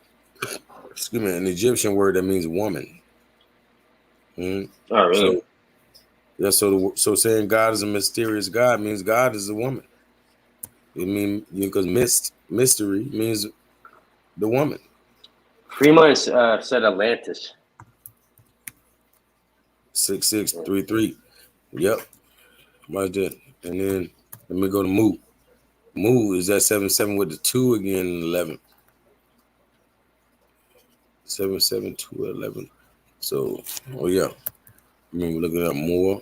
[SPEAKER 5] Egyptian word that means woman. Mm-hmm.
[SPEAKER 8] Oh, really?
[SPEAKER 5] So saying God is a mysterious God means God is a woman. It means because mystery means the woman.
[SPEAKER 8] Fremont said Atlantis.
[SPEAKER 5] 6633. Yep. Right there. And then let me go to Mu. Mu is at 77 with the 2 again and 11. 77211. So, yeah. Remember looking up more.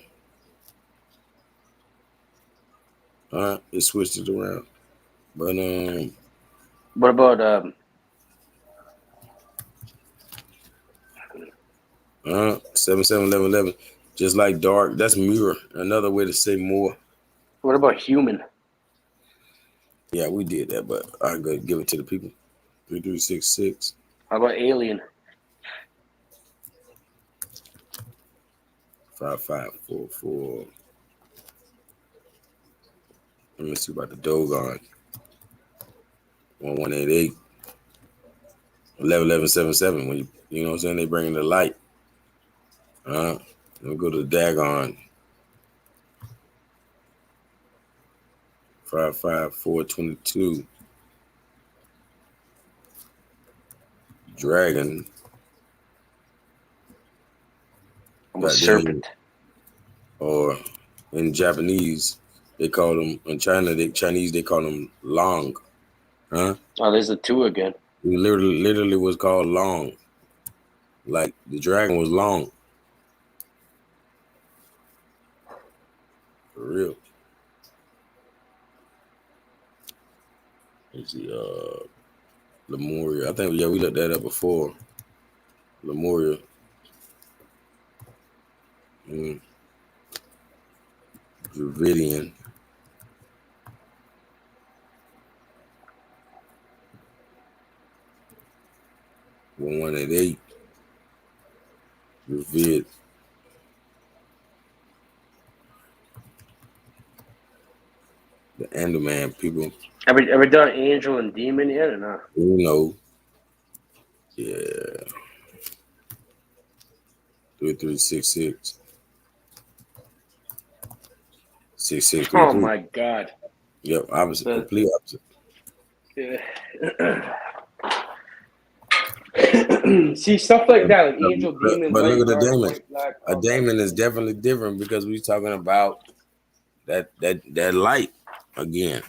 [SPEAKER 5] It switched it around. But
[SPEAKER 8] what about
[SPEAKER 5] 771111. Just like dark. That's mirror. Another way to say more.
[SPEAKER 8] What about human?
[SPEAKER 5] Yeah, we did that, but I go give it to the people. 3366.
[SPEAKER 8] How about alien?
[SPEAKER 5] 5544. Let me see about the Dogon. 1188. 111177. When you know what I'm saying, they bring in the light. Let me go to the Dagon. 5, 422. Dragon.
[SPEAKER 8] I'm a
[SPEAKER 5] Goddamn.
[SPEAKER 8] serpent.
[SPEAKER 5] Or in Japanese, they call them, in China, Chinese, they call them long. Huh?
[SPEAKER 8] Oh, there's the 2 again.
[SPEAKER 5] It literally was called long. Like the dragon was long. For real. Let's see, Lemuria. I think, yeah, we looked that up before. Lemuria. Dravidian. One at 8. Dravid. The Enderman people.
[SPEAKER 8] Ever done angel and demon yet or not?
[SPEAKER 5] You know. Yeah. 3366. 6633.
[SPEAKER 8] Oh my god.
[SPEAKER 5] Yep, opposite, complete opposite.
[SPEAKER 8] Yeah. See, stuff like that, like angel, demon,
[SPEAKER 5] but
[SPEAKER 8] light,
[SPEAKER 5] look at the
[SPEAKER 8] dark,
[SPEAKER 5] demon.
[SPEAKER 8] white, black.
[SPEAKER 5] A demon is definitely different because we're talking about that light again.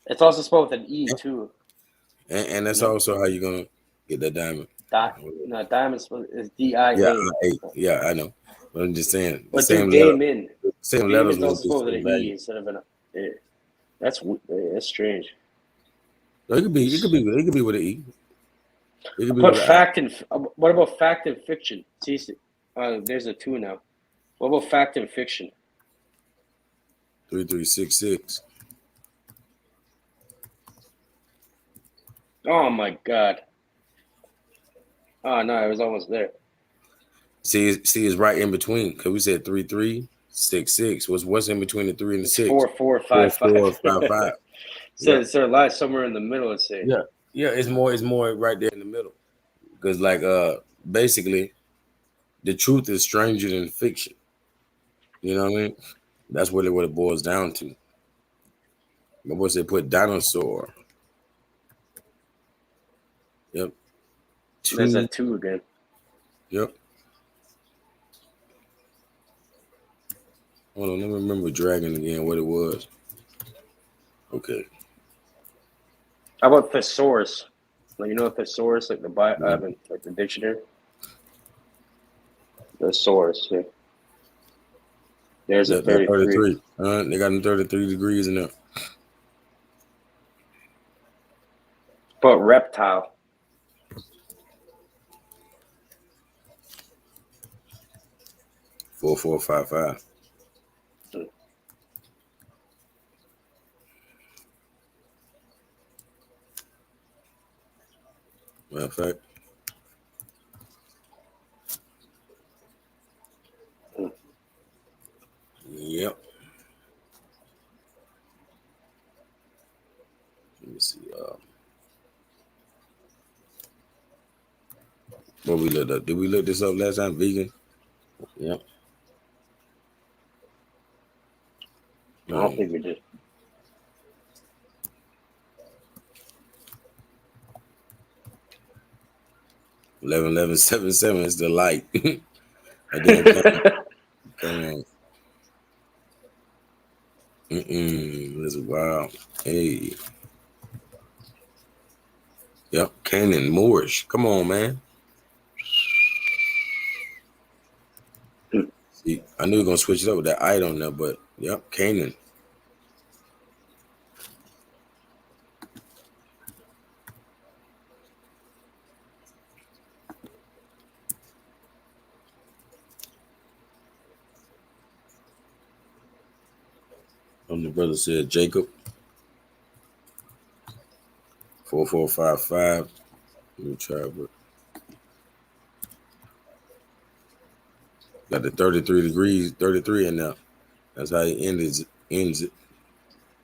[SPEAKER 8] It's also spelled with an E too.
[SPEAKER 5] And that's also how you're gonna get that diamond.
[SPEAKER 8] No, diamond is D-I-A.
[SPEAKER 5] Yeah, I know. But I'm just saying the
[SPEAKER 8] But
[SPEAKER 5] same
[SPEAKER 8] Damon.
[SPEAKER 5] same letters
[SPEAKER 8] Damon's
[SPEAKER 5] will
[SPEAKER 8] also spelled with an E
[SPEAKER 5] value.
[SPEAKER 8] instead of an A. That's strange.
[SPEAKER 5] No, it could be with an E. It could be
[SPEAKER 8] But
[SPEAKER 5] with
[SPEAKER 8] fact and what about fact and fiction? See, there's a 2 now. What about fact and fiction?
[SPEAKER 5] 3366.
[SPEAKER 8] Oh my god. Oh no, I was almost there.
[SPEAKER 5] See, it's right in between because we said 3366. What's in between the 3 and the 6?
[SPEAKER 8] 4-4-5-5.
[SPEAKER 5] Yeah.
[SPEAKER 8] So it lies somewhere in the middle. Let's say.
[SPEAKER 5] Yeah. It's more right there in the middle because basically, the truth is stranger than fiction. You know what I mean? That's really what it boils down to. My boy said put dinosaur. Yep.
[SPEAKER 8] There's a 2 again.
[SPEAKER 5] Yep. Hold on, let me remember dragon again, what it was. Okay.
[SPEAKER 8] How about thesaurus? Like, you know a thesaurus, like like the dictionary? Thesaurus, yeah. There's a 33.
[SPEAKER 5] They got them 33 degrees in there.
[SPEAKER 8] But reptile.
[SPEAKER 5] Four, 5, 5. Matter of fact. Yep. Let me see. What we looked up? Did we look this up last time? Vegan? Yep.
[SPEAKER 8] I don't think we did.
[SPEAKER 5] $11, 7 is the light. And then come on. That's wild. Hey. Yep. Canaan Moorish. Come on, man. See, I knew we were gonna switch it up with that I on there, but yep, Canaan. The brother said Jacob. 4, 5, 5. Let me try, but got the 33 degrees, 33 in there. That's how he ends it.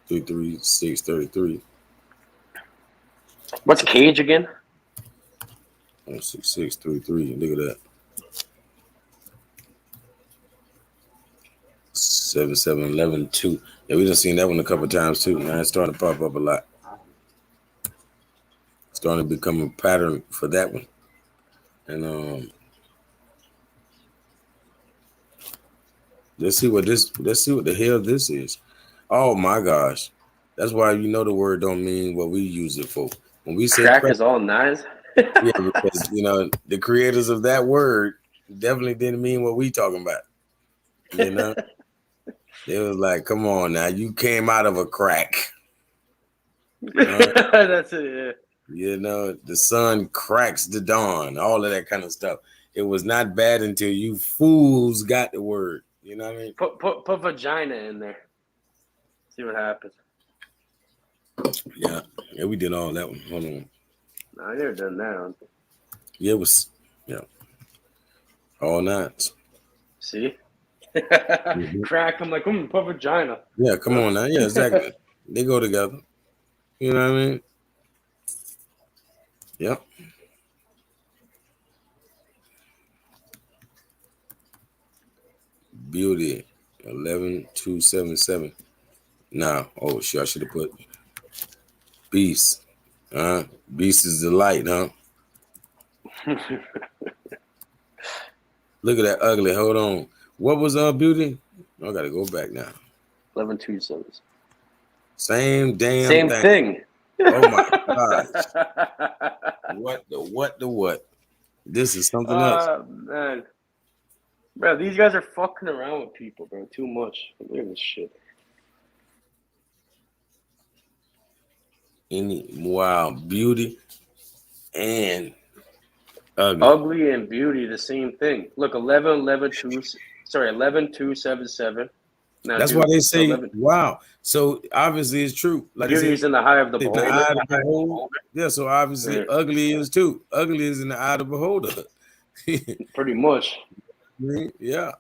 [SPEAKER 5] 3, 3, 6, 33.
[SPEAKER 8] What's cage again?
[SPEAKER 5] 6, 6, 3, 3. Look at that. 7, 7, 11, 2. Yeah, we just seen that one a couple of times too. Man, it's starting to pop up a lot. It's starting to become a pattern for that one. And let's see what the hell this is. Oh my gosh. That's why you know the word don't mean what we use it for. When we say
[SPEAKER 8] Crack
[SPEAKER 5] crack,
[SPEAKER 8] is all nines.
[SPEAKER 5] yeah, because the creators of that word definitely didn't mean what we talking about. You know, it was like, come on now, you came out of a crack.
[SPEAKER 8] That's it. Yeah.
[SPEAKER 5] You know, the sun cracks the dawn, all of that kind of stuff. It was not bad until you fools got the word. You know what I mean?
[SPEAKER 8] Put vagina in there. See what happens.
[SPEAKER 5] Yeah, we did all that one. Hold on.
[SPEAKER 8] No, I never done that.
[SPEAKER 5] Yeah, it was all nines.
[SPEAKER 8] See?
[SPEAKER 5] Mm-hmm.
[SPEAKER 8] Crack. I'm like, put vagina.
[SPEAKER 5] Yeah, come on now. Yeah, exactly. They go together. You know what I mean? Yep. Beauty 11277. Nah, oh shit, I should have put beast. Beast is the light, huh? Look at that ugly. Hold on. What was beauty? I gotta go back now.
[SPEAKER 8] 1127.
[SPEAKER 5] Same damn
[SPEAKER 8] Same thing.
[SPEAKER 5] Oh my gosh. What? This is something else.
[SPEAKER 8] Man. Bro, these guys are fucking around with people, bro. Too much. Look at this shit.
[SPEAKER 5] Wow, beauty and ugly.
[SPEAKER 8] Ugly and beauty, the same thing. Look, 11277. Now,
[SPEAKER 5] That's why they say
[SPEAKER 8] 11.
[SPEAKER 5] wow. So obviously it's true. Like
[SPEAKER 8] Beauty is in the eye of the
[SPEAKER 5] in the
[SPEAKER 8] beholder.
[SPEAKER 5] eye of the beholder. Yeah, so obviously ugly is too. Ugly is in the eye of the beholder.
[SPEAKER 8] Pretty much.
[SPEAKER 5] Yeah.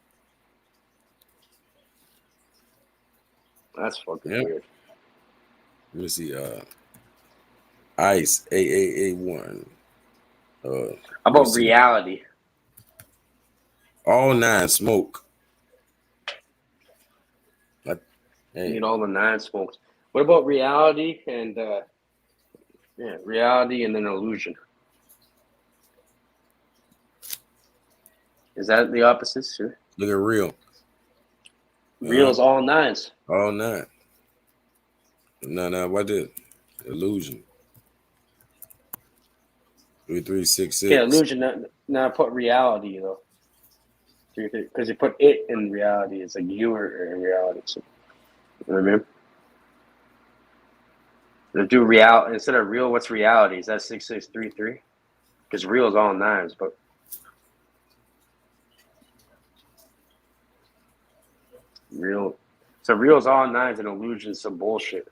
[SPEAKER 8] That's fucking weird.
[SPEAKER 5] Let me see. Ice AAA1.
[SPEAKER 8] How about reality?
[SPEAKER 5] All nine smoke.
[SPEAKER 8] Need all the nine smokes. What about reality and reality and then illusion? Is that the opposite? Sure.
[SPEAKER 5] Look at real.
[SPEAKER 8] Real is all nines.
[SPEAKER 5] All nine. No. What did illusion? 3366.
[SPEAKER 8] Yeah, illusion. Now put reality though, because you put it in reality. It's like you are in reality. So, you know what I mean? Let's do real instead of real. What's reality? Is that 6633? Because real is all nines, but real. So real is all nines and illusion is some bullshit.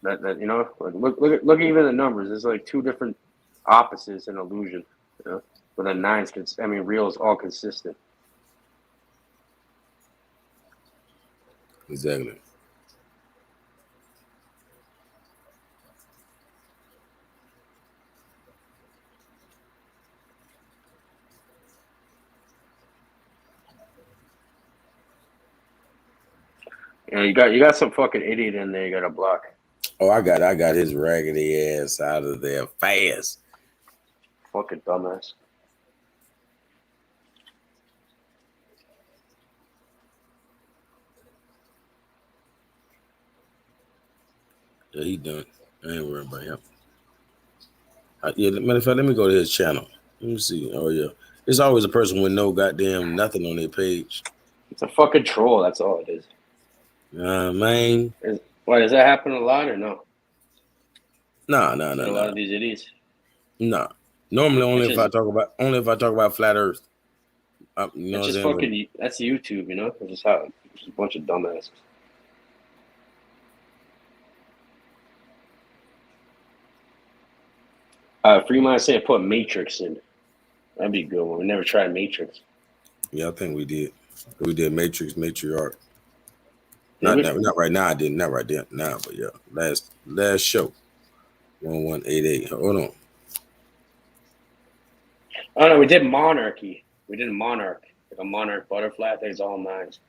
[SPEAKER 8] That you know, like look at even the numbers. There's like two different opposites in illusion. You know, but then nines. Real is all consistent.
[SPEAKER 5] Exactly.
[SPEAKER 8] You know, you got some fucking idiot in there. You got to block.
[SPEAKER 5] Oh, I got his raggedy ass out of there fast.
[SPEAKER 8] Fucking dumbass.
[SPEAKER 5] Yeah, he done. I ain't worried about him. Yeah, matter of fact, let me go to his channel. Let me see. Oh yeah, it's always a person with no goddamn nothing on their page.
[SPEAKER 8] It's a fucking troll. That's all it is.
[SPEAKER 5] Man.
[SPEAKER 8] Why does that happen a lot or no?
[SPEAKER 5] No.
[SPEAKER 8] A lot of these idiots.
[SPEAKER 5] No. Normally only if I talk about flat Earth. You know
[SPEAKER 8] it's just fucking. That's YouTube, you know. It's just a bunch of dumbasses. Fremont said put Matrix in. That'd be a good one. We never tried Matrix.
[SPEAKER 5] Yeah, I think we did. We did Matriarch. Not right now. I didn't. Not right there now, but yeah. Last show. 1188. Hold on.
[SPEAKER 8] Oh no, we did Monarchy. We did Monarch. Like a monarch butterfly. There's all nines.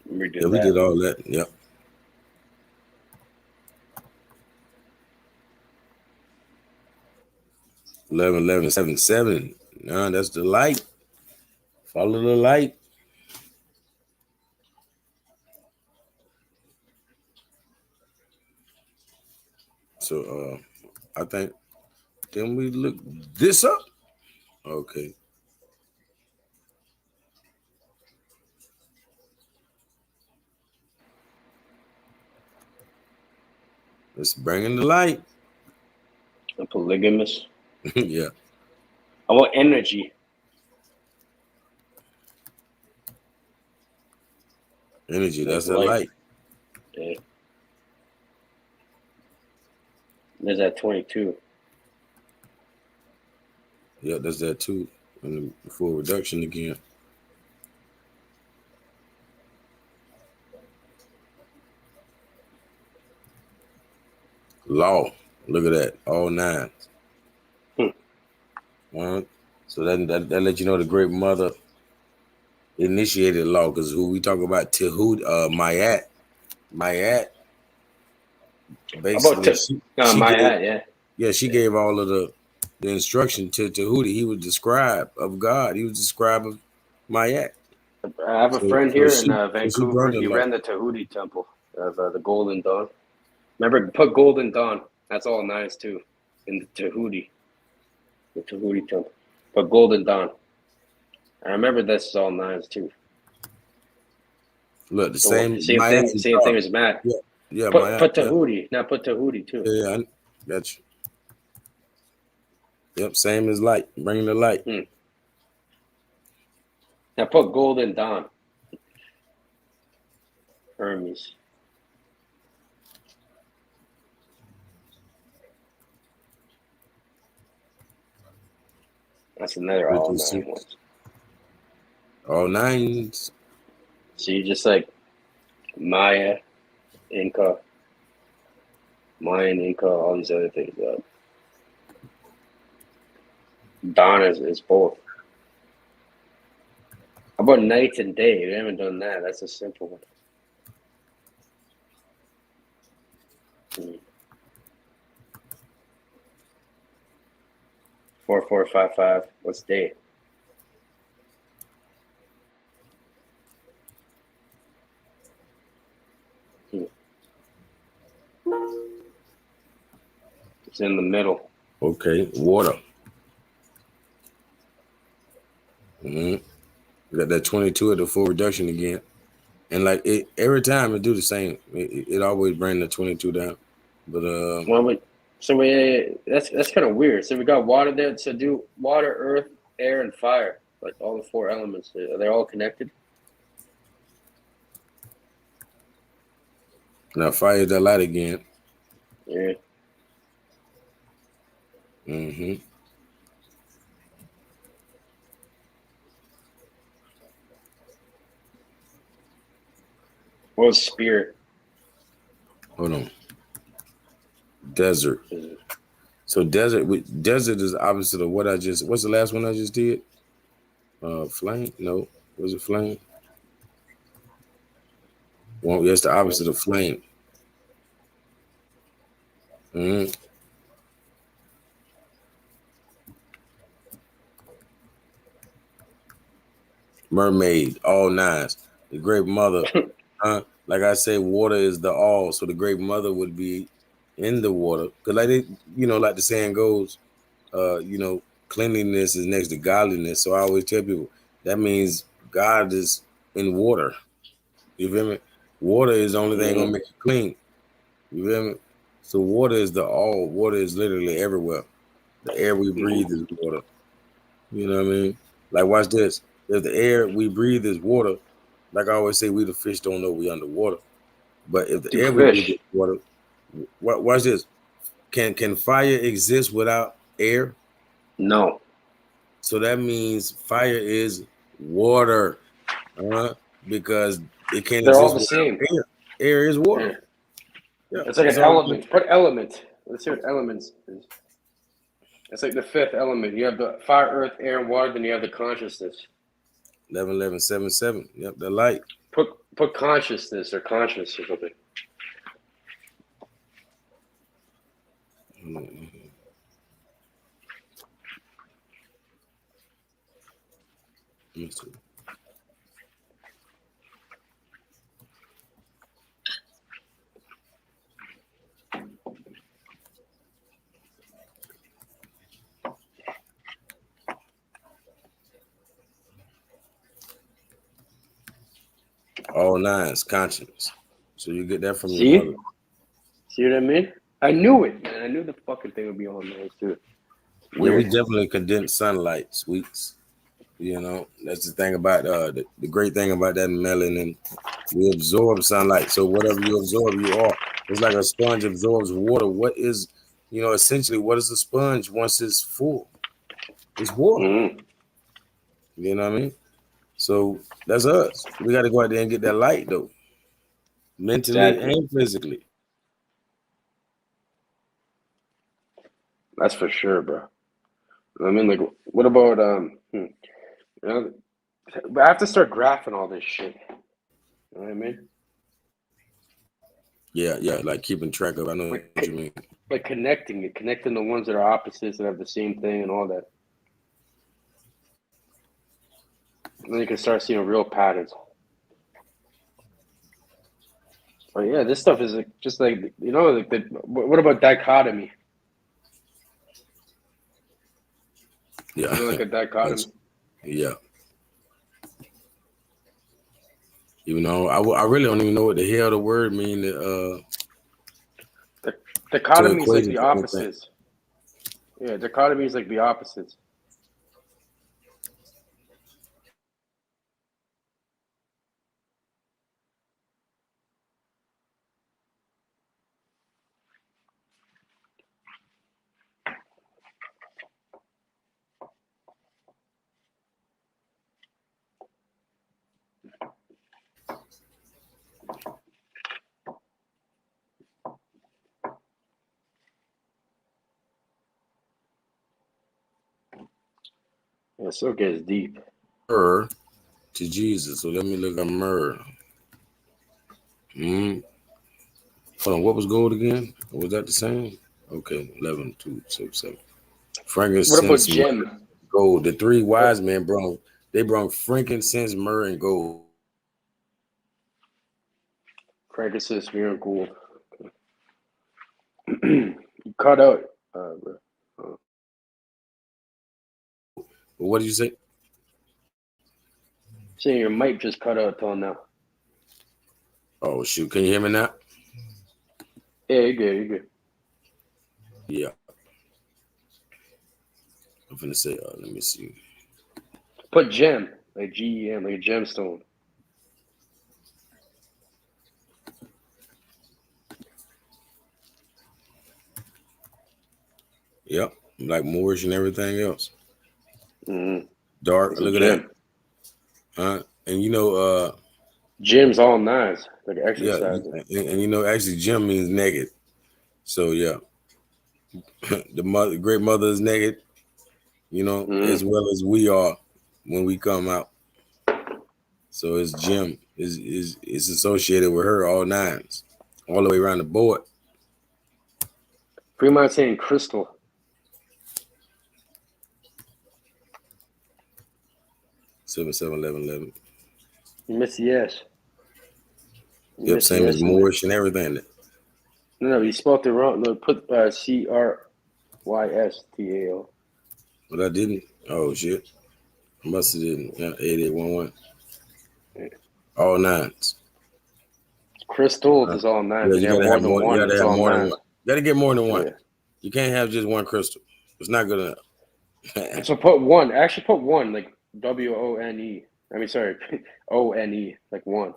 [SPEAKER 8] We did
[SPEAKER 5] Yeah, we
[SPEAKER 8] that.
[SPEAKER 5] did all that. Yep. 11-11-7-7. Nah, that's the light. Follow the light. So I think then we look this up. Okay. Let's bring in the light.
[SPEAKER 8] A polygamous.
[SPEAKER 5] Yeah.
[SPEAKER 8] I want energy.
[SPEAKER 5] Energy.
[SPEAKER 8] Like
[SPEAKER 5] That's the
[SPEAKER 8] light.
[SPEAKER 5] light.
[SPEAKER 8] Yeah. There's that 22.
[SPEAKER 5] Yeah, that's that too. And the full reduction again. Law. Look at that. All 9. So that let you know the great mother initiated law, because who we talk about, Tehud, Mayat,
[SPEAKER 8] About
[SPEAKER 5] basically she
[SPEAKER 8] my
[SPEAKER 5] gave,
[SPEAKER 8] hat, yeah.
[SPEAKER 5] she gave all of the instruction to Tehudi. He was the scribe of God. He was the scribe of Mayat.
[SPEAKER 8] I have a
[SPEAKER 5] So,
[SPEAKER 8] friend
[SPEAKER 5] so
[SPEAKER 8] here in
[SPEAKER 5] she
[SPEAKER 8] Vancouver.
[SPEAKER 5] burned the
[SPEAKER 8] He
[SPEAKER 5] law.
[SPEAKER 8] ran the Tahuti temple of the Golden Dawn. Remember, put Golden Dawn. That's all 9s too. In the Tahuti temple. But Golden Dawn. I remember this is all 9s too.
[SPEAKER 5] Look, the
[SPEAKER 8] So,
[SPEAKER 5] same
[SPEAKER 8] same
[SPEAKER 5] Mayat.
[SPEAKER 8] thing as Matt.
[SPEAKER 5] Yeah,
[SPEAKER 8] Put
[SPEAKER 5] Mayat.
[SPEAKER 8] Tahuti. Now put Tahuti too.
[SPEAKER 5] Yeah, I got you. Yep, same as light. Bring the light.
[SPEAKER 8] Now put Golden Dawn. Hermes. That's another all 9 ones.
[SPEAKER 5] All 9s.
[SPEAKER 8] So you just like Maya, Inca, Mayan, Inca, all these other things. Dawn is both. How about night and day? We haven't done that. That's a simple one. 4455. What's day? It's in the middle.
[SPEAKER 5] Okay, water. We got that 22 at the full reduction again, and like it every time it do the same. It always bring the 22 down. But
[SPEAKER 8] that's kind of weird. So we got water there. So do water, earth, air, and fire. Like all the 4 elements. Are they all connected?
[SPEAKER 5] now fire that light again.
[SPEAKER 8] Yeah. What was spirit?
[SPEAKER 5] Hold on. Desert. So desert is opposite of what I just. What's the last one I just did? Flame? No. Was it flame? Well, that's the opposite of flame. Mermaid, all 9s. The great mother. Like I say, water is the all. So the great mother would be in the water. Because like like the saying goes, cleanliness is next to godliness. So I always tell people that means God is in water. You feel me? Water is the only thing gonna make you clean. You feel me? So water is the all. Water is literally everywhere. The air we breathe is water. You know what I mean? Like watch this. If the air we breathe is water, like I always say, we the fish don't know we underwater. But if the air we breathe is water, watch this. Can fire exist without air?
[SPEAKER 8] No.
[SPEAKER 5] So that means fire is water, because it can't
[SPEAKER 8] They're all
[SPEAKER 5] exist
[SPEAKER 8] the
[SPEAKER 5] without
[SPEAKER 8] same.
[SPEAKER 5] air. Air is water.
[SPEAKER 8] Yeah. It's like an element. Put element. Let's see what elements is. It's like the 5th element. You have the fire, earth, air, and water. Then you have the consciousness.
[SPEAKER 5] 11-11-7-7. Yep, the light.
[SPEAKER 8] Put consciousness or conscious or something.
[SPEAKER 5] All nines, conscience. So you get that from
[SPEAKER 8] See?
[SPEAKER 5] your mother.
[SPEAKER 8] See what I mean? I knew it, man. I knew the fucking thing would be on there too.
[SPEAKER 5] Yeah, we
[SPEAKER 8] Weird.
[SPEAKER 5] definitely condense sunlight, sweets. You know, that's the thing about the great thing about that melanin. We absorb sunlight. So whatever you absorb, you are. It's like a sponge absorbs water. What is, essentially what is a sponge once it's full? It's water.
[SPEAKER 8] Mm-hmm.
[SPEAKER 5] You know what I mean? So that's us. We got to go out there and get that light though. Mentally
[SPEAKER 8] Exactly.
[SPEAKER 5] and physically.
[SPEAKER 8] That's for sure, bro. I mean, like, what about I have to start graphing all this shit. You know what I mean?
[SPEAKER 5] Yeah, like keeping track of. I know what you mean.
[SPEAKER 8] Like connecting the ones that are opposites that have the same thing and all that. And then you can start seeing real patterns. But yeah, this stuff is just like what about dichotomy?
[SPEAKER 5] Yeah,
[SPEAKER 8] like a dichotomy.
[SPEAKER 5] Yeah. Even though I really don't even know what the hell the word mean.
[SPEAKER 8] Dichotomy is like the opposites. Yeah, dichotomy is like the opposites. Yeah, so it gets deep.
[SPEAKER 5] Myrrh to Jesus. So let me look at myrrh. Hold on, what was gold again? Was that the same? Okay, 11, 2, 6, 7. Frankincense,
[SPEAKER 8] what about gem?
[SPEAKER 5] Gold. The three wise men brought frankincense, myrrh, and gold.
[SPEAKER 8] Frankincense, myrrh, and gold. You cut out.
[SPEAKER 5] What did you say?
[SPEAKER 8] Saying your mic just cut out till now.
[SPEAKER 5] Oh shoot! Can you hear me now?
[SPEAKER 8] Yeah, you're good. You're good.
[SPEAKER 5] Yeah. I'm finna say. Let me see.
[SPEAKER 8] Put gem, like GEM, like a gemstone.
[SPEAKER 5] Yep, like Moorish and everything else.
[SPEAKER 8] Mm-hmm.
[SPEAKER 5] Dark.
[SPEAKER 8] It's
[SPEAKER 5] Look at
[SPEAKER 8] gem.
[SPEAKER 5] that. And
[SPEAKER 8] gem's all nice, like
[SPEAKER 5] yeah,
[SPEAKER 8] exercising.
[SPEAKER 5] and actually, gem means naked. So yeah, the great mother is naked. As well as we are when we come out. So it's gem is associated with her all nines, all the way around the board.
[SPEAKER 8] Fremont saying crystal.
[SPEAKER 5] Seven, 11.
[SPEAKER 8] You missed the S.
[SPEAKER 5] Yep, same as Moorish and everything.
[SPEAKER 8] No, you spelled it wrong. No, put CRYSTAL.
[SPEAKER 5] But I didn't. Oh shit. I must have didn't. Yeah, 8811. All nines.
[SPEAKER 8] Crystal is all nines.
[SPEAKER 5] Yeah, you gotta have more. You gotta have more than one. You gotta get more than one.
[SPEAKER 8] Yeah.
[SPEAKER 5] You can't have just one crystal. It's not good enough.
[SPEAKER 8] So put one. Actually, put one like WONE. I mean, sorry, ONE, like one.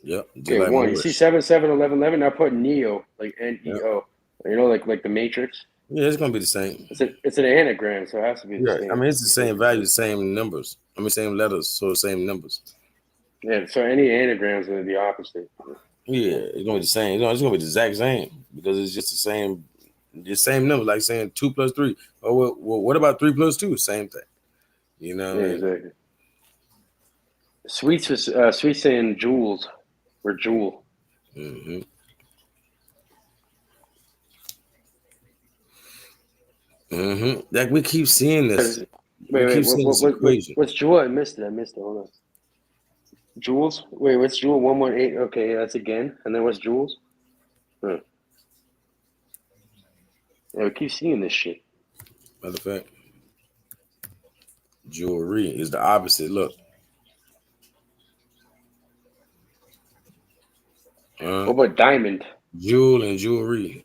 [SPEAKER 5] Yep.
[SPEAKER 8] Okay,
[SPEAKER 5] like
[SPEAKER 8] one.
[SPEAKER 5] Moorish.
[SPEAKER 8] You see 7, 7, 11, 11. Now put Neo, like NEO.
[SPEAKER 5] Yep.
[SPEAKER 8] You know, like the Matrix.
[SPEAKER 5] Yeah, it's gonna be the same.
[SPEAKER 8] It's an anagram, so it has to be the same.
[SPEAKER 5] I mean, it's the same value, same numbers. I mean, same letters, so the same numbers.
[SPEAKER 8] Yeah, so any anagrams are the opposite.
[SPEAKER 5] Yeah, it's gonna be the same. It's gonna be the exact same because it's just the same number. Like saying 2 plus 3. Oh well, what about 3 plus 2? Same thing. You know.
[SPEAKER 8] Yeah, exactly. Sweets was Sweet saying jewels or jewel.
[SPEAKER 5] Mm-hmm. Mm-hmm. Like we keep seeing this. We
[SPEAKER 8] Wait,
[SPEAKER 5] keep seeing this equation.
[SPEAKER 8] what's jewel? I missed it. Hold on. Jules? Wait, what's Jewel? 118. Okay, yeah, that's again. And then what's Jules? Yeah, we keep seeing this shit.
[SPEAKER 5] Matter of fact, jewelry is the opposite. Look.
[SPEAKER 8] What about diamond?
[SPEAKER 5] Jewel and jewelry.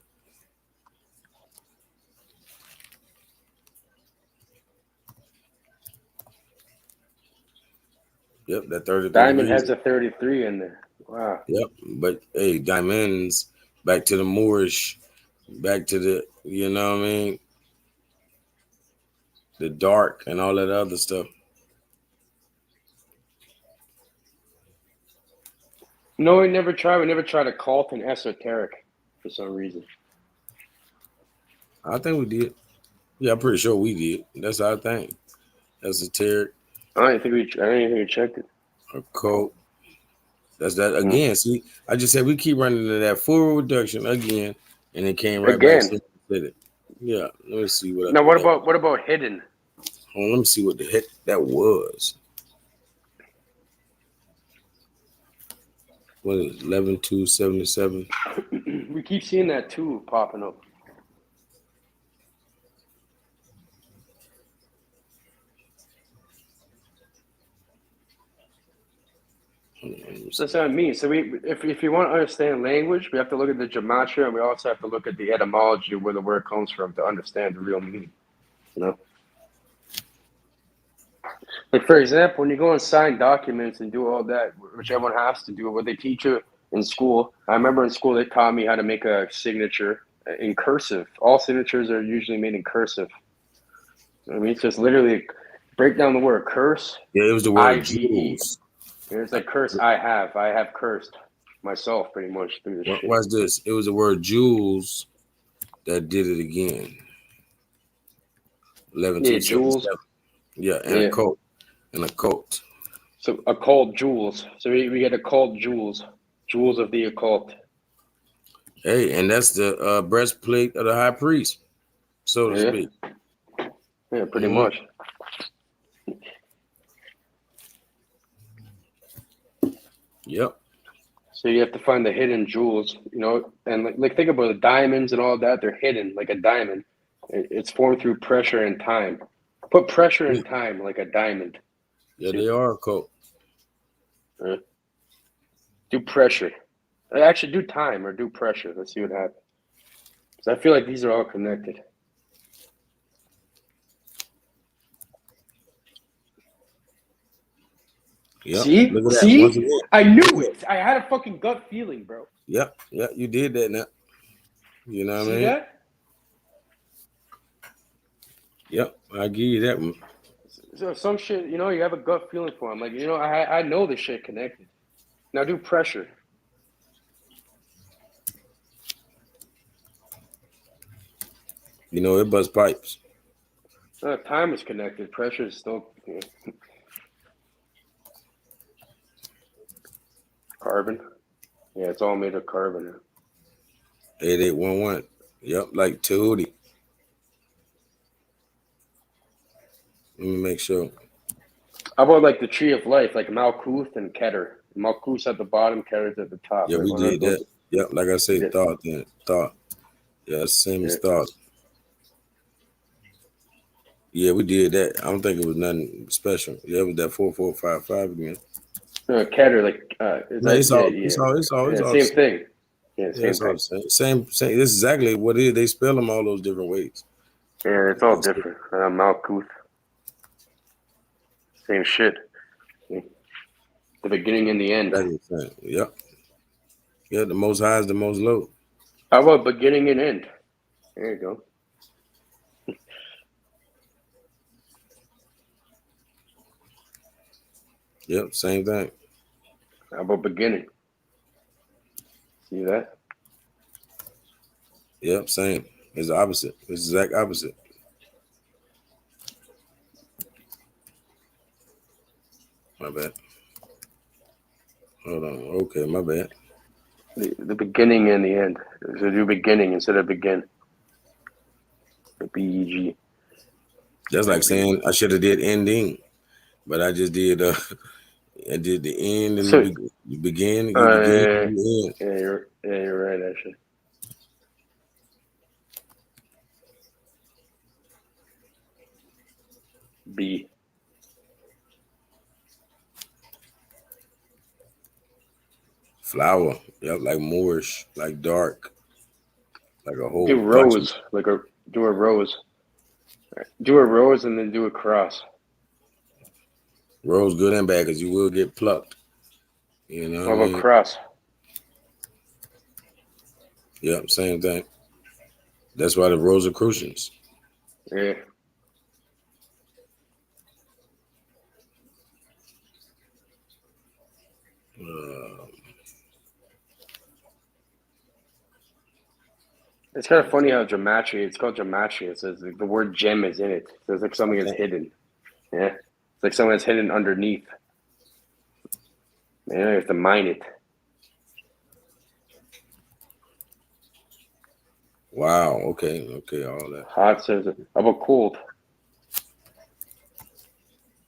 [SPEAKER 5] Yep, that 33
[SPEAKER 8] Diamond
[SPEAKER 5] degrees.
[SPEAKER 8] has a 33 in there. Wow.
[SPEAKER 5] Yep, but hey, diamonds, back to the Moorish, back to the, you know what I mean? The dark and all that other stuff.
[SPEAKER 8] No, we never tried occult and esoteric for some reason.
[SPEAKER 5] I think we did. Yeah, I'm pretty sure we did. That's our thing. Esoteric,
[SPEAKER 8] I don't even think we checked it.
[SPEAKER 5] occult. That's that again. See, I just said we keep running into that full reduction again, and it came right back.
[SPEAKER 8] Again.
[SPEAKER 5] Said it. Yeah, let me see what.
[SPEAKER 8] Now, what about hidden?
[SPEAKER 5] Hold on, let me see what the heck that was. What is it? 11,277?
[SPEAKER 8] We keep seeing that too popping up. That's what I mean. So if you want to understand language, we have to look at the gematria, and we also have to look at the etymology of where the word comes from to understand the real meaning. You know, like for example, when you go and sign documents and do all that, which everyone has to do, what they teach you in school. I remember in school they taught me how to make a signature in cursive. All signatures are usually made in cursive. I mean, it's just literally break down the word curse.
[SPEAKER 5] Yeah, it was the word
[SPEAKER 8] I-G-E.
[SPEAKER 5] jewels.
[SPEAKER 8] It's like curse. I have cursed myself pretty much through this shit.
[SPEAKER 5] Watch this. It was the word jewels that did it again. 11,277. Yeah, and a cult. And a cult.
[SPEAKER 8] So occult jewels. So we get occult jewels. Jewels of the occult.
[SPEAKER 5] Hey, and that's the breastplate of the high priest, so to speak.
[SPEAKER 8] Yeah, pretty much.
[SPEAKER 5] Yep.
[SPEAKER 8] So you have to find the hidden jewels, you know, and like think about the diamonds and all that. They're hidden like a diamond. It's formed through pressure and time. Put pressure and time like a diamond.
[SPEAKER 5] Yeah, they are occult.
[SPEAKER 8] Do pressure. Actually, do time or do pressure. Let's see what happens. Because I feel like these are all connected.
[SPEAKER 5] Yep.
[SPEAKER 8] See?
[SPEAKER 5] Look at that.
[SPEAKER 8] See?
[SPEAKER 5] Once again.
[SPEAKER 8] I knew it. I had a fucking gut feeling, bro.
[SPEAKER 5] Yep. Yep. You did that now. You know what I mean?
[SPEAKER 8] See that?
[SPEAKER 5] Yep. I'll give you that one.
[SPEAKER 8] So some shit, you know, you have a gut feeling for them. Like, you know, I know this shit connected. Now do pressure.
[SPEAKER 5] You know, it busts pipes.
[SPEAKER 8] Time is connected. Pressure is still... Carbon. Yeah, it's all made of carbon.
[SPEAKER 5] 8811. Yep, like Tahuti. Let me make sure.
[SPEAKER 8] How about like the tree of life, like Malkuth and Keter? Malkuth's at the bottom, Keter's at the top.
[SPEAKER 5] Yeah, we did that. Yep, like I said, thought then. Thought. Yeah, same as thought. Yeah, we did that. I don't think it was nothing special. Yeah, it was that 4455 again.
[SPEAKER 8] No, Keter, like
[SPEAKER 5] It's all
[SPEAKER 8] same thing. Yeah, same thing.
[SPEAKER 5] Same. This is exactly what it is. They spell them all those different ways.
[SPEAKER 8] Yeah, it's all different. Malkuth. Same shit. The beginning and the end.
[SPEAKER 5] Yep. Yeah, the most high is the most low.
[SPEAKER 8] How about beginning and end? There you go.
[SPEAKER 5] Yep, same thing.
[SPEAKER 8] How about beginning? See that?
[SPEAKER 5] Yep, same. It's the opposite. It's the exact opposite. My bad. Hold on. Okay, my bad.
[SPEAKER 8] The beginning and the end. So do beginning instead of begin. The BEG.
[SPEAKER 5] That's like saying I should have did ending, but I just did. I did the end and
[SPEAKER 8] So,
[SPEAKER 5] you begin. You begin.
[SPEAKER 8] yeah,
[SPEAKER 5] You end.
[SPEAKER 8] you're right, actually. B.
[SPEAKER 5] Flower. Yep, like Moorish, like dark, like a whole
[SPEAKER 8] Do
[SPEAKER 5] bunch of
[SPEAKER 8] rows, do a rose. Do a rose and then do a cross.
[SPEAKER 5] rose, good and bad, because you will get plucked. You know
[SPEAKER 8] What
[SPEAKER 5] what I
[SPEAKER 8] about
[SPEAKER 5] mean?
[SPEAKER 8] cross?
[SPEAKER 5] Yep, same thing. That's why the Rosicrucians.
[SPEAKER 8] Yeah. It's kind of funny how gematria, it's called gematria. It says the word gem is in it. So it's like something that's hidden. Yeah. It's like something that's hidden underneath. Man, you have to mine it.
[SPEAKER 5] Wow. Okay. All that.
[SPEAKER 8] Hot says, how about cold?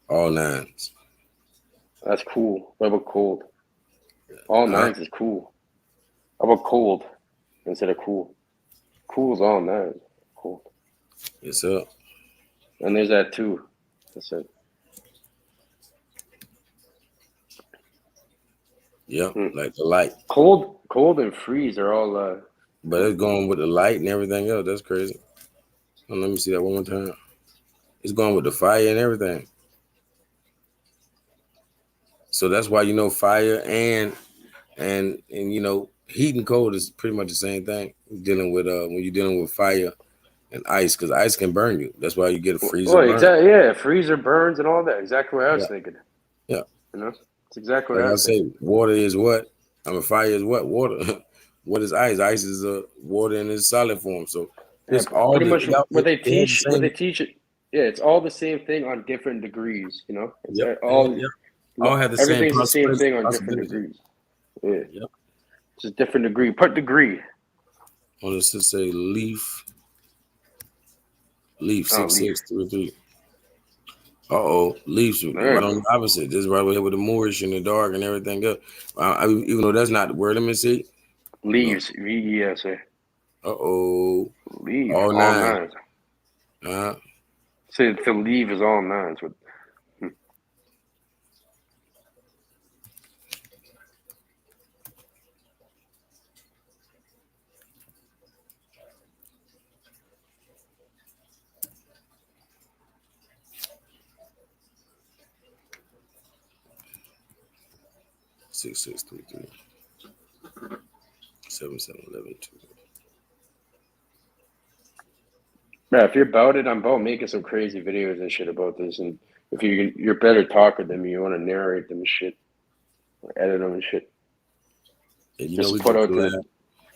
[SPEAKER 5] All nines.
[SPEAKER 8] That's cool. What about cold? All nines is cool. How about cold instead of cool? Cool is all nines. Cold.
[SPEAKER 5] Yes, up.
[SPEAKER 8] And there's that too. That's it.
[SPEAKER 5] Yep, like the light.
[SPEAKER 8] Cold and freeze are all
[SPEAKER 5] But it's going with the light and everything else. That's crazy. Oh, let me see that one more time. It's going with the fire and everything. So that's why fire and heat and cold is pretty much the same thing. Dealing with when you're dealing with fire and ice, because ice can burn you. That's why you get a freezer burn.
[SPEAKER 8] Exactly. Yeah, freezer burns and all that. Exactly what I was thinking.
[SPEAKER 5] Yeah.
[SPEAKER 8] It's exactly what
[SPEAKER 5] Like
[SPEAKER 8] I
[SPEAKER 5] I
[SPEAKER 8] was
[SPEAKER 5] say,
[SPEAKER 8] thinking.
[SPEAKER 5] water is what? Fire is what? Water. What is ice? Ice is water in its solid form. So it's all
[SPEAKER 8] Pretty much what they
[SPEAKER 5] have the
[SPEAKER 8] teach. What
[SPEAKER 5] same.
[SPEAKER 8] they teach it. Yeah, it's all the same thing on different degrees. It's
[SPEAKER 5] Yep.
[SPEAKER 8] all
[SPEAKER 5] All have the same
[SPEAKER 8] everything's the same thing on different
[SPEAKER 5] possibility.
[SPEAKER 8] degrees. Yeah.
[SPEAKER 5] Yep.
[SPEAKER 8] Just different degree. Put degree.
[SPEAKER 5] Well, let's just say leaf
[SPEAKER 8] Oh,
[SPEAKER 5] 6633. Leafs right on the opposite. This is right here with the Moorish and the dark and everything else. Even though that's not the word. Let me see.
[SPEAKER 8] Leaves. VESA. Leave.
[SPEAKER 5] All
[SPEAKER 8] All
[SPEAKER 5] nine.
[SPEAKER 8] nines. So to leave is all nines. With
[SPEAKER 5] 6633 7711.
[SPEAKER 8] Yeah, if you're about it, I'm about making some crazy videos and shit about this. And if you're a better talker than me, you want to narrate them and shit, or edit them and shit.
[SPEAKER 5] And
[SPEAKER 8] Just
[SPEAKER 5] we
[SPEAKER 8] put
[SPEAKER 5] can
[SPEAKER 8] out
[SPEAKER 5] collab.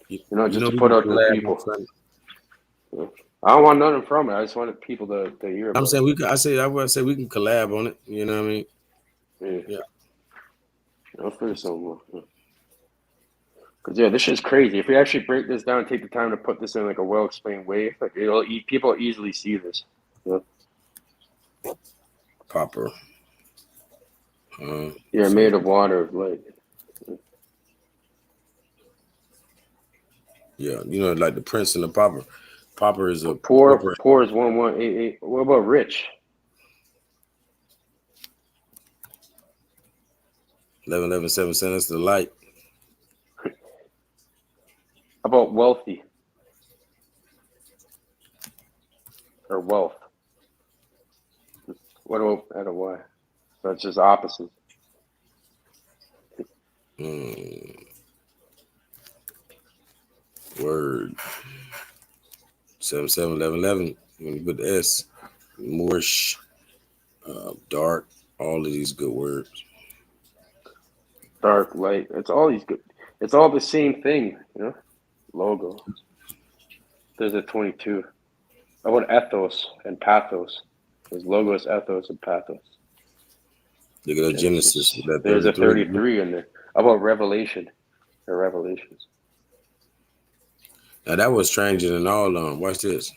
[SPEAKER 8] just to
[SPEAKER 5] We
[SPEAKER 8] put
[SPEAKER 5] can
[SPEAKER 8] out to the
[SPEAKER 5] collab
[SPEAKER 8] people. I don't want nothing from it. I just wanted people to hear about
[SPEAKER 5] I'm saying
[SPEAKER 8] it.
[SPEAKER 5] we can. I would say we can collab on it. You know what I mean?
[SPEAKER 8] Yeah. I'll figure something out. Because this shit's crazy. If we actually break this down and take the time to put this in like a well explained way, like people easily see this.
[SPEAKER 5] Popper.
[SPEAKER 8] Yeah, made of water, like.
[SPEAKER 5] Yeah, like the Prince and the Popper. Popper is a
[SPEAKER 8] Poor is 1188. What about rich?
[SPEAKER 5] 1111 That's the light.
[SPEAKER 8] How about wealthy? Or wealth? What about I don't know why? That's just opposite.
[SPEAKER 5] Word. 771111. When you put the S, Moorish, dark, all of these good words.
[SPEAKER 8] Dark, light. It's all these good. It's all the same thing, Logo. There's a 22. How about ethos and pathos? There's logos, ethos, and pathos.
[SPEAKER 5] Look at that Genesis with that
[SPEAKER 8] There's
[SPEAKER 5] 33.
[SPEAKER 8] a 33 in there. How about Revelation or Revelations?
[SPEAKER 5] Now that was stranger than all of them. Watch this.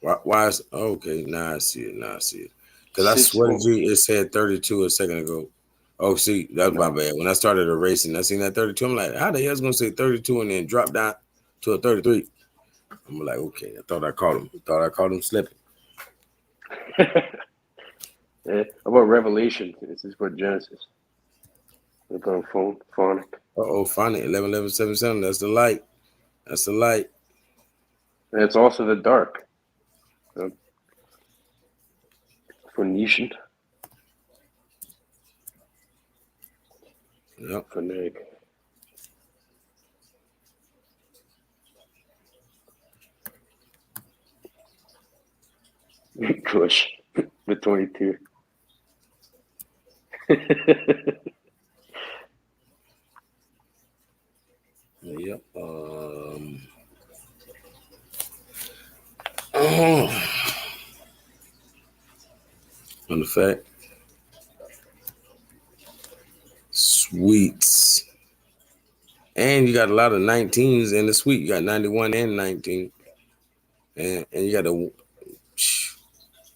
[SPEAKER 5] Why is okay? Now I see it. Because I swear to you, it said 32 a second ago. Oh, see, that's my bad. When I started erasing, I seen that 32. I'm like, how the hell's gonna say 32 and then drop down to a 33? I'm like, okay, I thought I caught him slipping.
[SPEAKER 8] How about Revelation? This is for Genesis. Look on phonic.
[SPEAKER 5] Phonic 11:11:77. That's the light.
[SPEAKER 8] And it's also the dark. Phoenician.
[SPEAKER 5] Yep.
[SPEAKER 8] Phonetic. Kush. The 22.
[SPEAKER 5] Yep. On the fact, sweets, and you got a lot of 19s in the suite. You got 91 and 19, and you got a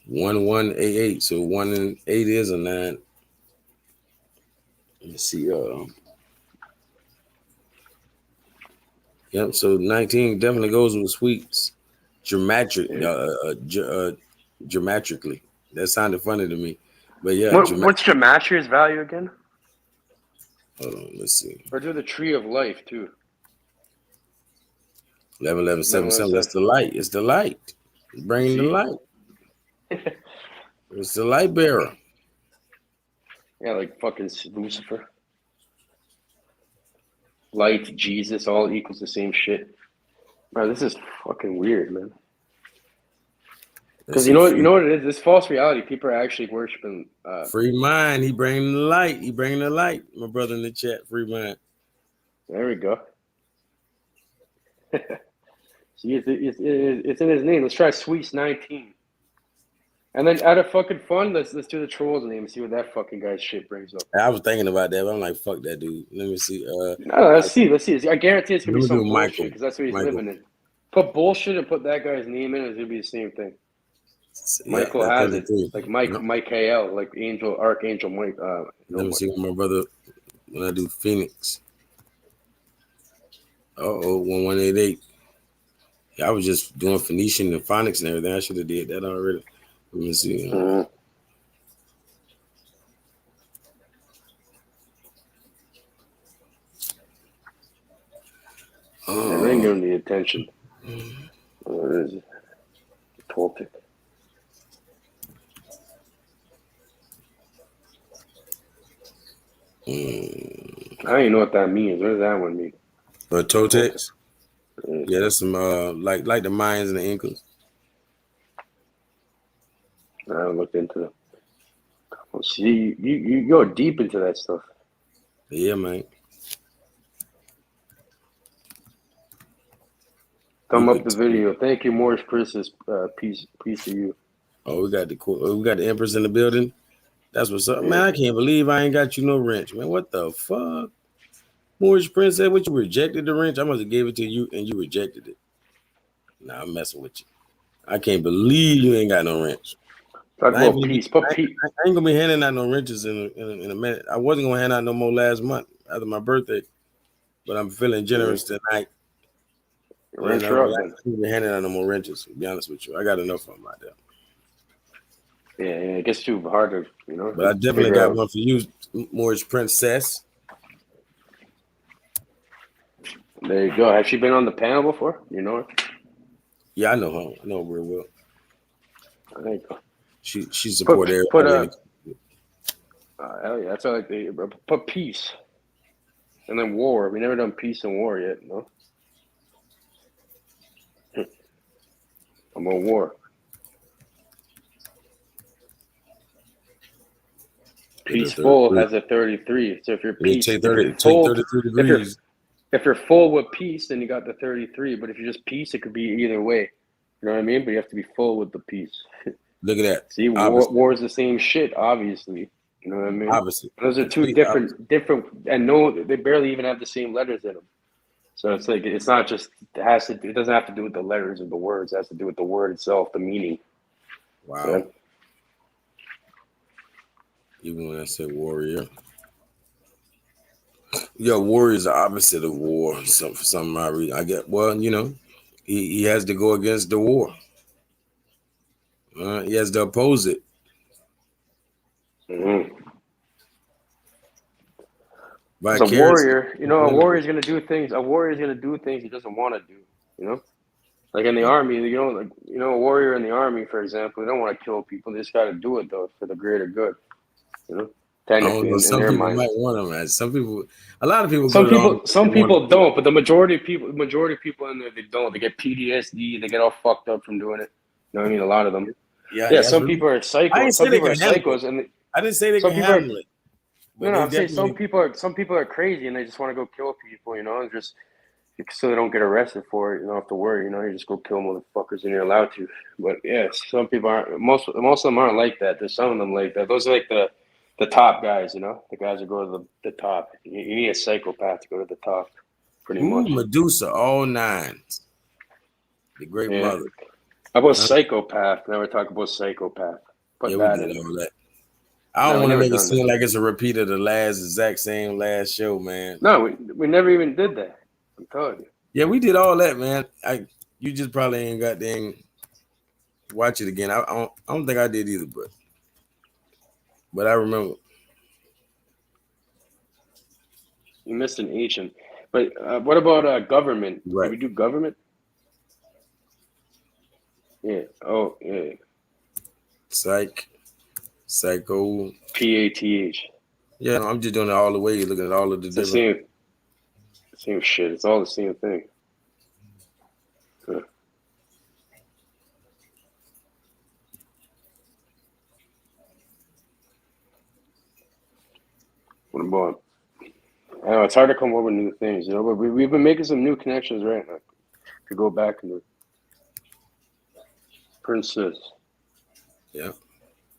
[SPEAKER 5] 1188. So 1 and 8 is a 9. Let's see. Yep. So 19 definitely goes with sweets. Geometrically. That sounded funny to me, but yeah.
[SPEAKER 8] What's Gematria's value again?
[SPEAKER 5] Hold on, let's see.
[SPEAKER 8] Or do the tree of life too?
[SPEAKER 5] 11:11:77. That's the light. It's the light. It's bringing the light. It's the light bearer.
[SPEAKER 8] Yeah, like fucking Lucifer. Light, Jesus, all equals the same shit. Bro, this is fucking weird, man. Because you know what it is? This false reality, people are actually worshiping.
[SPEAKER 5] Free mind. He bringing the light. My brother in the chat. Free mind.
[SPEAKER 8] There we go. See, it's in his name. Let's try Sweets 19. And then out of fucking fun, let's do the trolls name and see what that fucking guy's shit brings up.
[SPEAKER 5] I was thinking about that, but I'm like, fuck that dude. Let me see.
[SPEAKER 8] No, let's see. I guarantee it's gonna be some
[SPEAKER 5] Michael,
[SPEAKER 8] bullshit because that's what he's living in. Put bullshit and put that guy's name in, it's gonna be the same thing.
[SPEAKER 5] Yeah,
[SPEAKER 8] Michael has it, like Mike KL, like Archangel Mike.
[SPEAKER 5] Let me see what my brother when I do Phoenix. 1188. Yeah, I was just doing Phoenician and phonics and everything. I should have did that already. Let me see.
[SPEAKER 8] And then give him the attention. What is it? Toltec. I don't even know what that means. What does that one mean?
[SPEAKER 5] Toltecs? Yeah, that's some like the Mayans and the Incas.
[SPEAKER 8] I haven't looked into them. See, you go deep into that stuff.
[SPEAKER 5] Yeah, man.
[SPEAKER 8] Thumb up the video. Thank you, Morris Princess. Peace to you.
[SPEAKER 5] Oh, we got the Empress in the building. That's what's up, man. I can't believe I ain't got you no wrench, man. What the fuck? Morris Princess, what you rejected the wrench? I must have gave it to you and you rejected it. Nah, I'm messing with you. I can't believe you ain't got no wrench.
[SPEAKER 8] Talk about peace.
[SPEAKER 5] I ain't gonna be handing out no wrenches in a minute. I wasn't gonna hand out no more last month after my birthday, but I'm feeling generous tonight.
[SPEAKER 8] Wrench
[SPEAKER 5] I ain't be handing out no more wrenches. To be honest with you, I got enough of them out there.
[SPEAKER 8] Yeah, it gets too hard to,
[SPEAKER 5] But I definitely got one for you, Morris Princess.
[SPEAKER 8] There you go. Has she been on the panel before? You know her?
[SPEAKER 5] Yeah, I know her. I know her real well.
[SPEAKER 8] There you go.
[SPEAKER 5] She supported everybody.
[SPEAKER 8] Hell yeah, that's how like they put peace, and then war. We never done peace and war yet, no. I'm on war. Peaceful has a 33. So if you're peace,
[SPEAKER 5] take 33 degrees.
[SPEAKER 8] If you're full with peace, then you got the 33. But if you're just peace, it could be either way. You know what I mean? But you have to be full with the peace.
[SPEAKER 5] Look at that.
[SPEAKER 8] See, war is the same shit, obviously. You know what I mean?
[SPEAKER 5] Opposite.
[SPEAKER 8] Those are two
[SPEAKER 5] Complete opposite.
[SPEAKER 8] different, and no, they barely even have the same letters in them. So it's like it's not just it doesn't have to do with the letters of the words. It has to do with the word itself, the meaning.
[SPEAKER 5] Wow.
[SPEAKER 8] Yeah.
[SPEAKER 5] Even when I say warrior. Yo, warrior is the opposite of war. For some reason, I get. Well, you know, he has to go against the war. He has to oppose it.
[SPEAKER 8] Mm-hmm. As a
[SPEAKER 5] Vicariously.
[SPEAKER 8] warrior, you know, a warrior is gonna do things. A warrior is gonna do things he doesn't want to do. You know, like in the army, a warrior in the army, for example, they don't want to kill people. They just got to do it though for the greater good. You know,
[SPEAKER 5] I don't
[SPEAKER 8] technically
[SPEAKER 5] know.
[SPEAKER 8] in
[SPEAKER 5] Some
[SPEAKER 8] their
[SPEAKER 5] people
[SPEAKER 8] minds.
[SPEAKER 5] might want them. As some people, a lot of people go to the army.
[SPEAKER 8] Some people don't, but the majority of people in there, they don't. They get PTSD. They get all fucked up from doing it. You know what I mean? A lot of them. Yeah. Some people are psycho.
[SPEAKER 5] I didn't
[SPEAKER 8] Some
[SPEAKER 5] say they
[SPEAKER 8] people are
[SPEAKER 5] can handle
[SPEAKER 8] psychos,
[SPEAKER 5] it.
[SPEAKER 8] and
[SPEAKER 5] I didn't say they
[SPEAKER 8] some
[SPEAKER 5] can
[SPEAKER 8] people are.
[SPEAKER 5] handle it. But
[SPEAKER 8] No,
[SPEAKER 5] they
[SPEAKER 8] I'm saying
[SPEAKER 5] definitely.
[SPEAKER 8] some people are crazy and they just want to go kill people. You know, and just so they don't get arrested for it. You don't have to worry. You know, you just go kill motherfuckers and you're allowed to. But yeah, some people aren't. Most of them aren't like that. There's some of them like that. Those are like the top guys. You know, the guys that go to the top. You need a psychopath to go to the top, pretty
[SPEAKER 5] Ooh,
[SPEAKER 8] much.
[SPEAKER 5] Medusa, all nines. The great
[SPEAKER 8] Yeah.
[SPEAKER 5] mother.
[SPEAKER 8] How about
[SPEAKER 5] Huh?
[SPEAKER 8] psychopath? Never talk about psychopath. Put
[SPEAKER 5] Yeah, we
[SPEAKER 8] that
[SPEAKER 5] did
[SPEAKER 8] in there.
[SPEAKER 5] all that. I
[SPEAKER 8] No,
[SPEAKER 5] don't
[SPEAKER 8] we
[SPEAKER 5] want to
[SPEAKER 8] never
[SPEAKER 5] make it
[SPEAKER 8] done that.
[SPEAKER 5] seem like it's a repeat of the exact same last show, man.
[SPEAKER 8] No, we never even did that. I'm telling you.
[SPEAKER 5] Yeah, we did all that, man. You just probably ain't got dang watch it again. I don't think I did either, but I remember.
[SPEAKER 8] You missed an Asian. But what about government? Did
[SPEAKER 5] Right.
[SPEAKER 8] we do government? Yeah. Oh, yeah.
[SPEAKER 5] Psycho.
[SPEAKER 8] PATH.
[SPEAKER 5] Yeah, no, I'm just doing it all the way. Looking at all of the
[SPEAKER 8] It's the
[SPEAKER 5] different.
[SPEAKER 8] same shit. It's all the same thing. Huh. What about? I know it's hard to come up with new things, you know. But we've been making some new connections right now. To go back and princess.
[SPEAKER 5] Yeah.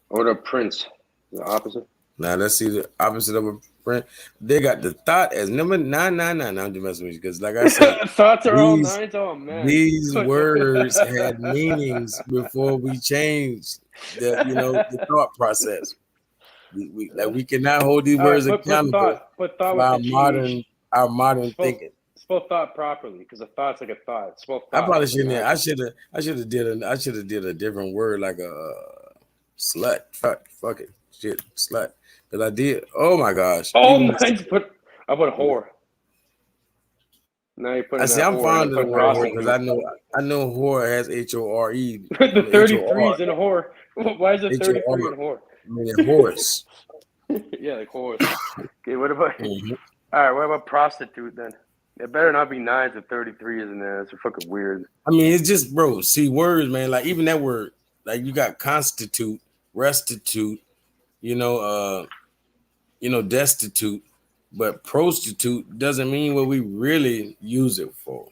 [SPEAKER 8] What a prince? The opposite.
[SPEAKER 5] Now let's see the opposite of a friend. They got the thought as number 999. I'm just messing with you because, like I said,
[SPEAKER 8] Thoughts are all
[SPEAKER 5] these
[SPEAKER 8] nines. Oh man.
[SPEAKER 5] these words had meanings before we changed the thought process. We cannot hold these
[SPEAKER 8] All right,
[SPEAKER 5] words accountable
[SPEAKER 8] put thought
[SPEAKER 5] for
[SPEAKER 8] with
[SPEAKER 5] our
[SPEAKER 8] the GH.
[SPEAKER 5] modern thinking.
[SPEAKER 8] Spell thought properly because a thought's like a thought. Spell
[SPEAKER 5] I
[SPEAKER 8] thought.
[SPEAKER 5] probably
[SPEAKER 8] Like
[SPEAKER 5] shouldn't. I should have did a different word like a slut. Fuck it, shit, slut. Because I did. Oh my gosh.
[SPEAKER 8] oh,
[SPEAKER 5] Even
[SPEAKER 8] mine's I put whore. Now you're
[SPEAKER 5] I
[SPEAKER 8] putting
[SPEAKER 5] see.
[SPEAKER 8] that
[SPEAKER 5] I'm
[SPEAKER 8] whore and I
[SPEAKER 5] fond of the
[SPEAKER 8] put
[SPEAKER 5] word whore because
[SPEAKER 8] prostitute.
[SPEAKER 5] I know whore has HORE.
[SPEAKER 8] The 33 is in a whore. Why is it 33 in whore?
[SPEAKER 5] Meaning horse.
[SPEAKER 8] Yeah, like horse. Okay, what about?
[SPEAKER 5] Mm-hmm.
[SPEAKER 8] All right, what about prostitute then? It better not be 9s or 33s in there. That's fucking weird.
[SPEAKER 5] I mean, it's just, bro. See, words, man. Like even that word, like you got constitute, restitute, destitute, but prostitute doesn't mean what we really use it for.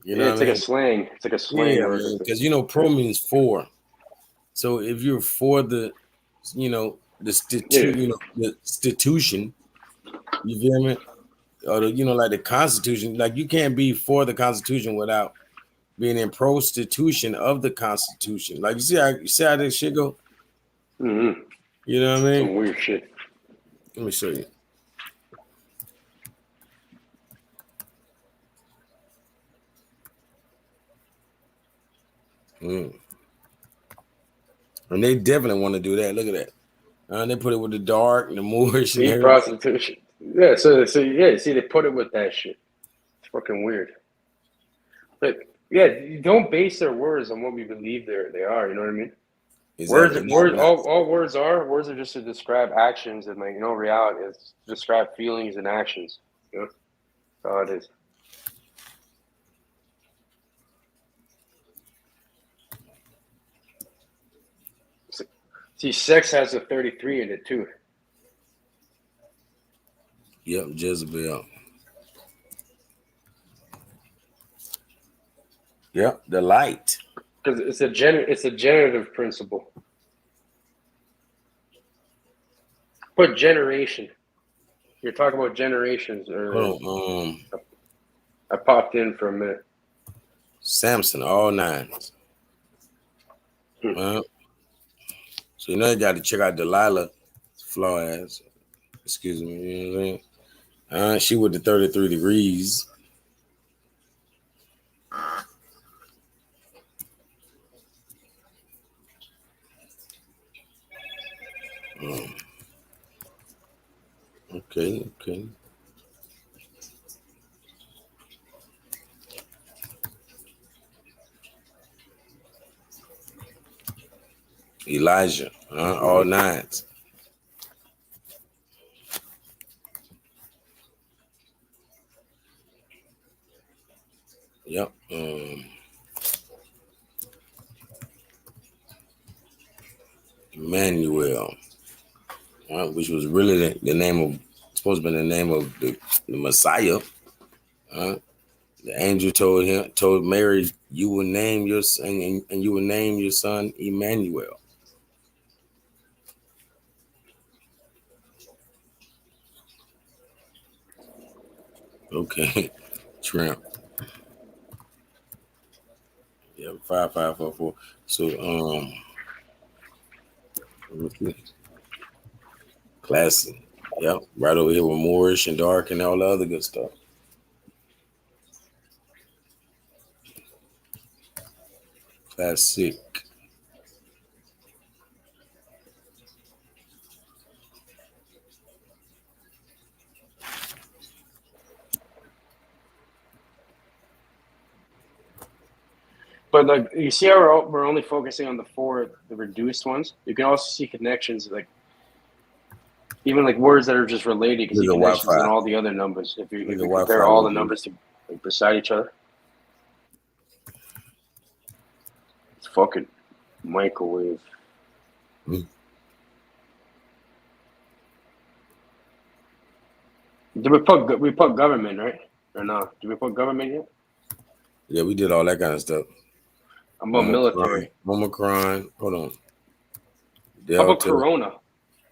[SPEAKER 5] You know
[SPEAKER 8] Yeah,
[SPEAKER 5] what
[SPEAKER 8] it's
[SPEAKER 5] I
[SPEAKER 8] like
[SPEAKER 5] mean?
[SPEAKER 8] a slang. It's like a slang
[SPEAKER 5] Yeah,
[SPEAKER 8] word.
[SPEAKER 5] man. Because pro means for. So if you're for the, the the institution, you feel me? Or like the Constitution, like you can't be for the Constitution without being in prostitution of the Constitution. Like you see how this shit go?
[SPEAKER 8] Mm-hmm.
[SPEAKER 5] You know what I mean?
[SPEAKER 8] Some weird shit.
[SPEAKER 5] Let me show you. And they definitely want to do that. Look at that. And they put it with the dark and the Moorish and
[SPEAKER 8] See,
[SPEAKER 5] everything.
[SPEAKER 8] prostitution. Yeah, so yeah, see, they put it with that shit. It's fucking weird. But yeah, you don't base their words on what we believe they are. You know what I mean?
[SPEAKER 5] Exactly.
[SPEAKER 8] All words are just to describe actions and reality. It's to describe feelings and actions. You know, that's all it is. See, sex has a 33 in it too.
[SPEAKER 5] Yep, Jezebel. Yep, the light.
[SPEAKER 8] Because it's a generative principle. Put generation. You're talking about generations earlier.
[SPEAKER 5] Hold on,
[SPEAKER 8] I popped in for a minute.
[SPEAKER 5] Samson, all nines. So you know you got to check out Delilah, flaw ass. Excuse me, you know what I'm saying? She with the 33 degrees. Okay. Elijah, all nines. Yep. Emmanuel, which was really the name of, supposed to be the name of the Messiah. The angel told Mary, "You will name your son, and you will name your son Emmanuel." Okay, Tramp. Yeah, 5544. So let me see. Classic. Yep, right over here with Moorish and Dark and all the other good stuff. Classic.
[SPEAKER 8] But like you see how we're only focusing on the reduced ones. You can also see connections, like even like words that are just related. You can see
[SPEAKER 5] Look at
[SPEAKER 8] connections in
[SPEAKER 5] Wi-Fi.
[SPEAKER 8] all the other numbers. If you
[SPEAKER 5] Look at
[SPEAKER 8] compare
[SPEAKER 5] Wi-Fi.
[SPEAKER 8] all the numbers to like beside each other. It's fucking microwave. Did we put government, right? Or no? Did we put government yet?
[SPEAKER 5] Yeah, we did all that kind of stuff.
[SPEAKER 8] I'm about military.
[SPEAKER 5] Omicron. Hold on.
[SPEAKER 8] How about Corona?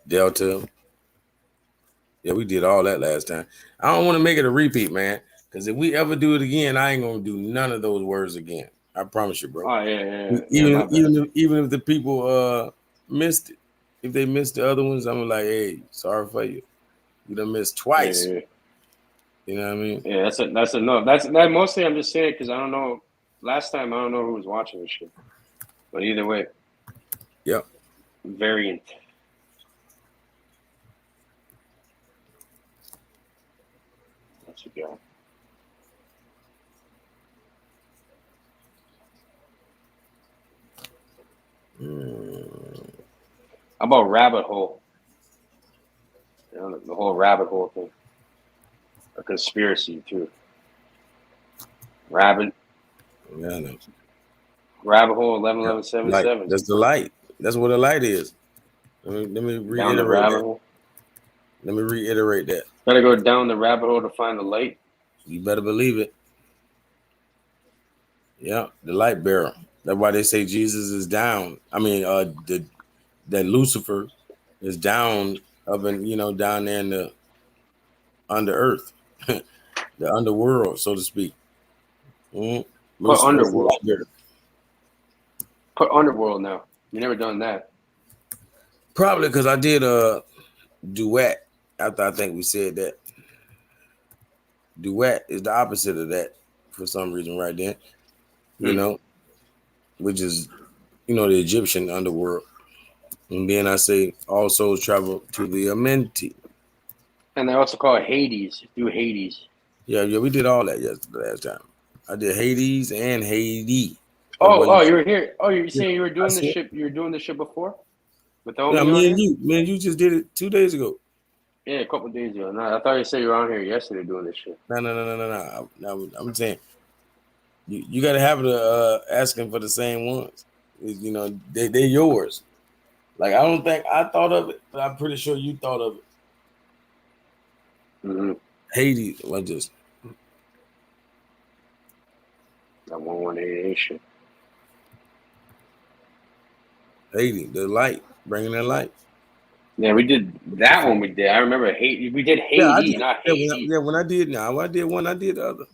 [SPEAKER 5] Delta. Yeah, we did all that last time. I don't want to make it a repeat, man. Because if we ever do it again, I ain't gonna do none of those words again. I promise you, bro.
[SPEAKER 8] Oh yeah.
[SPEAKER 5] Even if the people missed it, if they missed the other ones, I'm like, hey, sorry for you. You done missed twice.
[SPEAKER 8] Yeah.
[SPEAKER 5] You know what I mean?
[SPEAKER 8] Yeah, that's enough. That mostly I'm just saying because I don't know. Last time I don't know who was watching this shit. But either way.
[SPEAKER 5] Yep.
[SPEAKER 8] Variant. What you got? How about rabbit hole? You know, the whole rabbit hole thing. A conspiracy too. Rabbit.
[SPEAKER 5] Yeah, I know.
[SPEAKER 8] Rabbit hole 111177.
[SPEAKER 5] That's the light. That's what a light is. Let me
[SPEAKER 8] Down the
[SPEAKER 5] reiterate
[SPEAKER 8] rabbit
[SPEAKER 5] that.
[SPEAKER 8] hole.
[SPEAKER 5] Let me reiterate that.
[SPEAKER 8] Gotta go down the rabbit hole to find the light.
[SPEAKER 5] You better believe it. Yeah, the light bearer. That's why they say Jesus is down. I mean, that Lucifer is down up in, down there in the under earth, the underworld, so to speak.
[SPEAKER 8] Put
[SPEAKER 5] Lucifer is the
[SPEAKER 8] underworld.
[SPEAKER 5] light bearer.
[SPEAKER 8] Put underworld now. You never done that.
[SPEAKER 5] Probably because I did a duet after I think we said that. Duet is the opposite of that for some reason right then. Which is, the Egyptian underworld. And then I say all souls travel to the Amenti.
[SPEAKER 8] And they also call it Hades. Do Hades.
[SPEAKER 5] Yeah, we did all that last time. I did Hades and Haiti.
[SPEAKER 8] Oh, you were here. Oh, you're saying you were doing this shit. You were doing this shit before, without me on here.
[SPEAKER 5] Me and you just did it 2 days ago.
[SPEAKER 8] Yeah, a couple of days ago. No, I thought you said you were on here yesterday doing this shit.
[SPEAKER 5] No. I'm saying you got to have it asking for the same ones. They're yours. Like I don't think I thought of it, but I'm pretty sure you thought of it.
[SPEAKER 8] Mm-hmm.
[SPEAKER 5] Haiti, like this.
[SPEAKER 8] That 1188 shit.
[SPEAKER 5] Haiti, the light, bringing that light.
[SPEAKER 8] Yeah, we did that one. We did. I remember Haiti. We did Haiti, not Haiti.
[SPEAKER 5] When I did I did one, I did the other.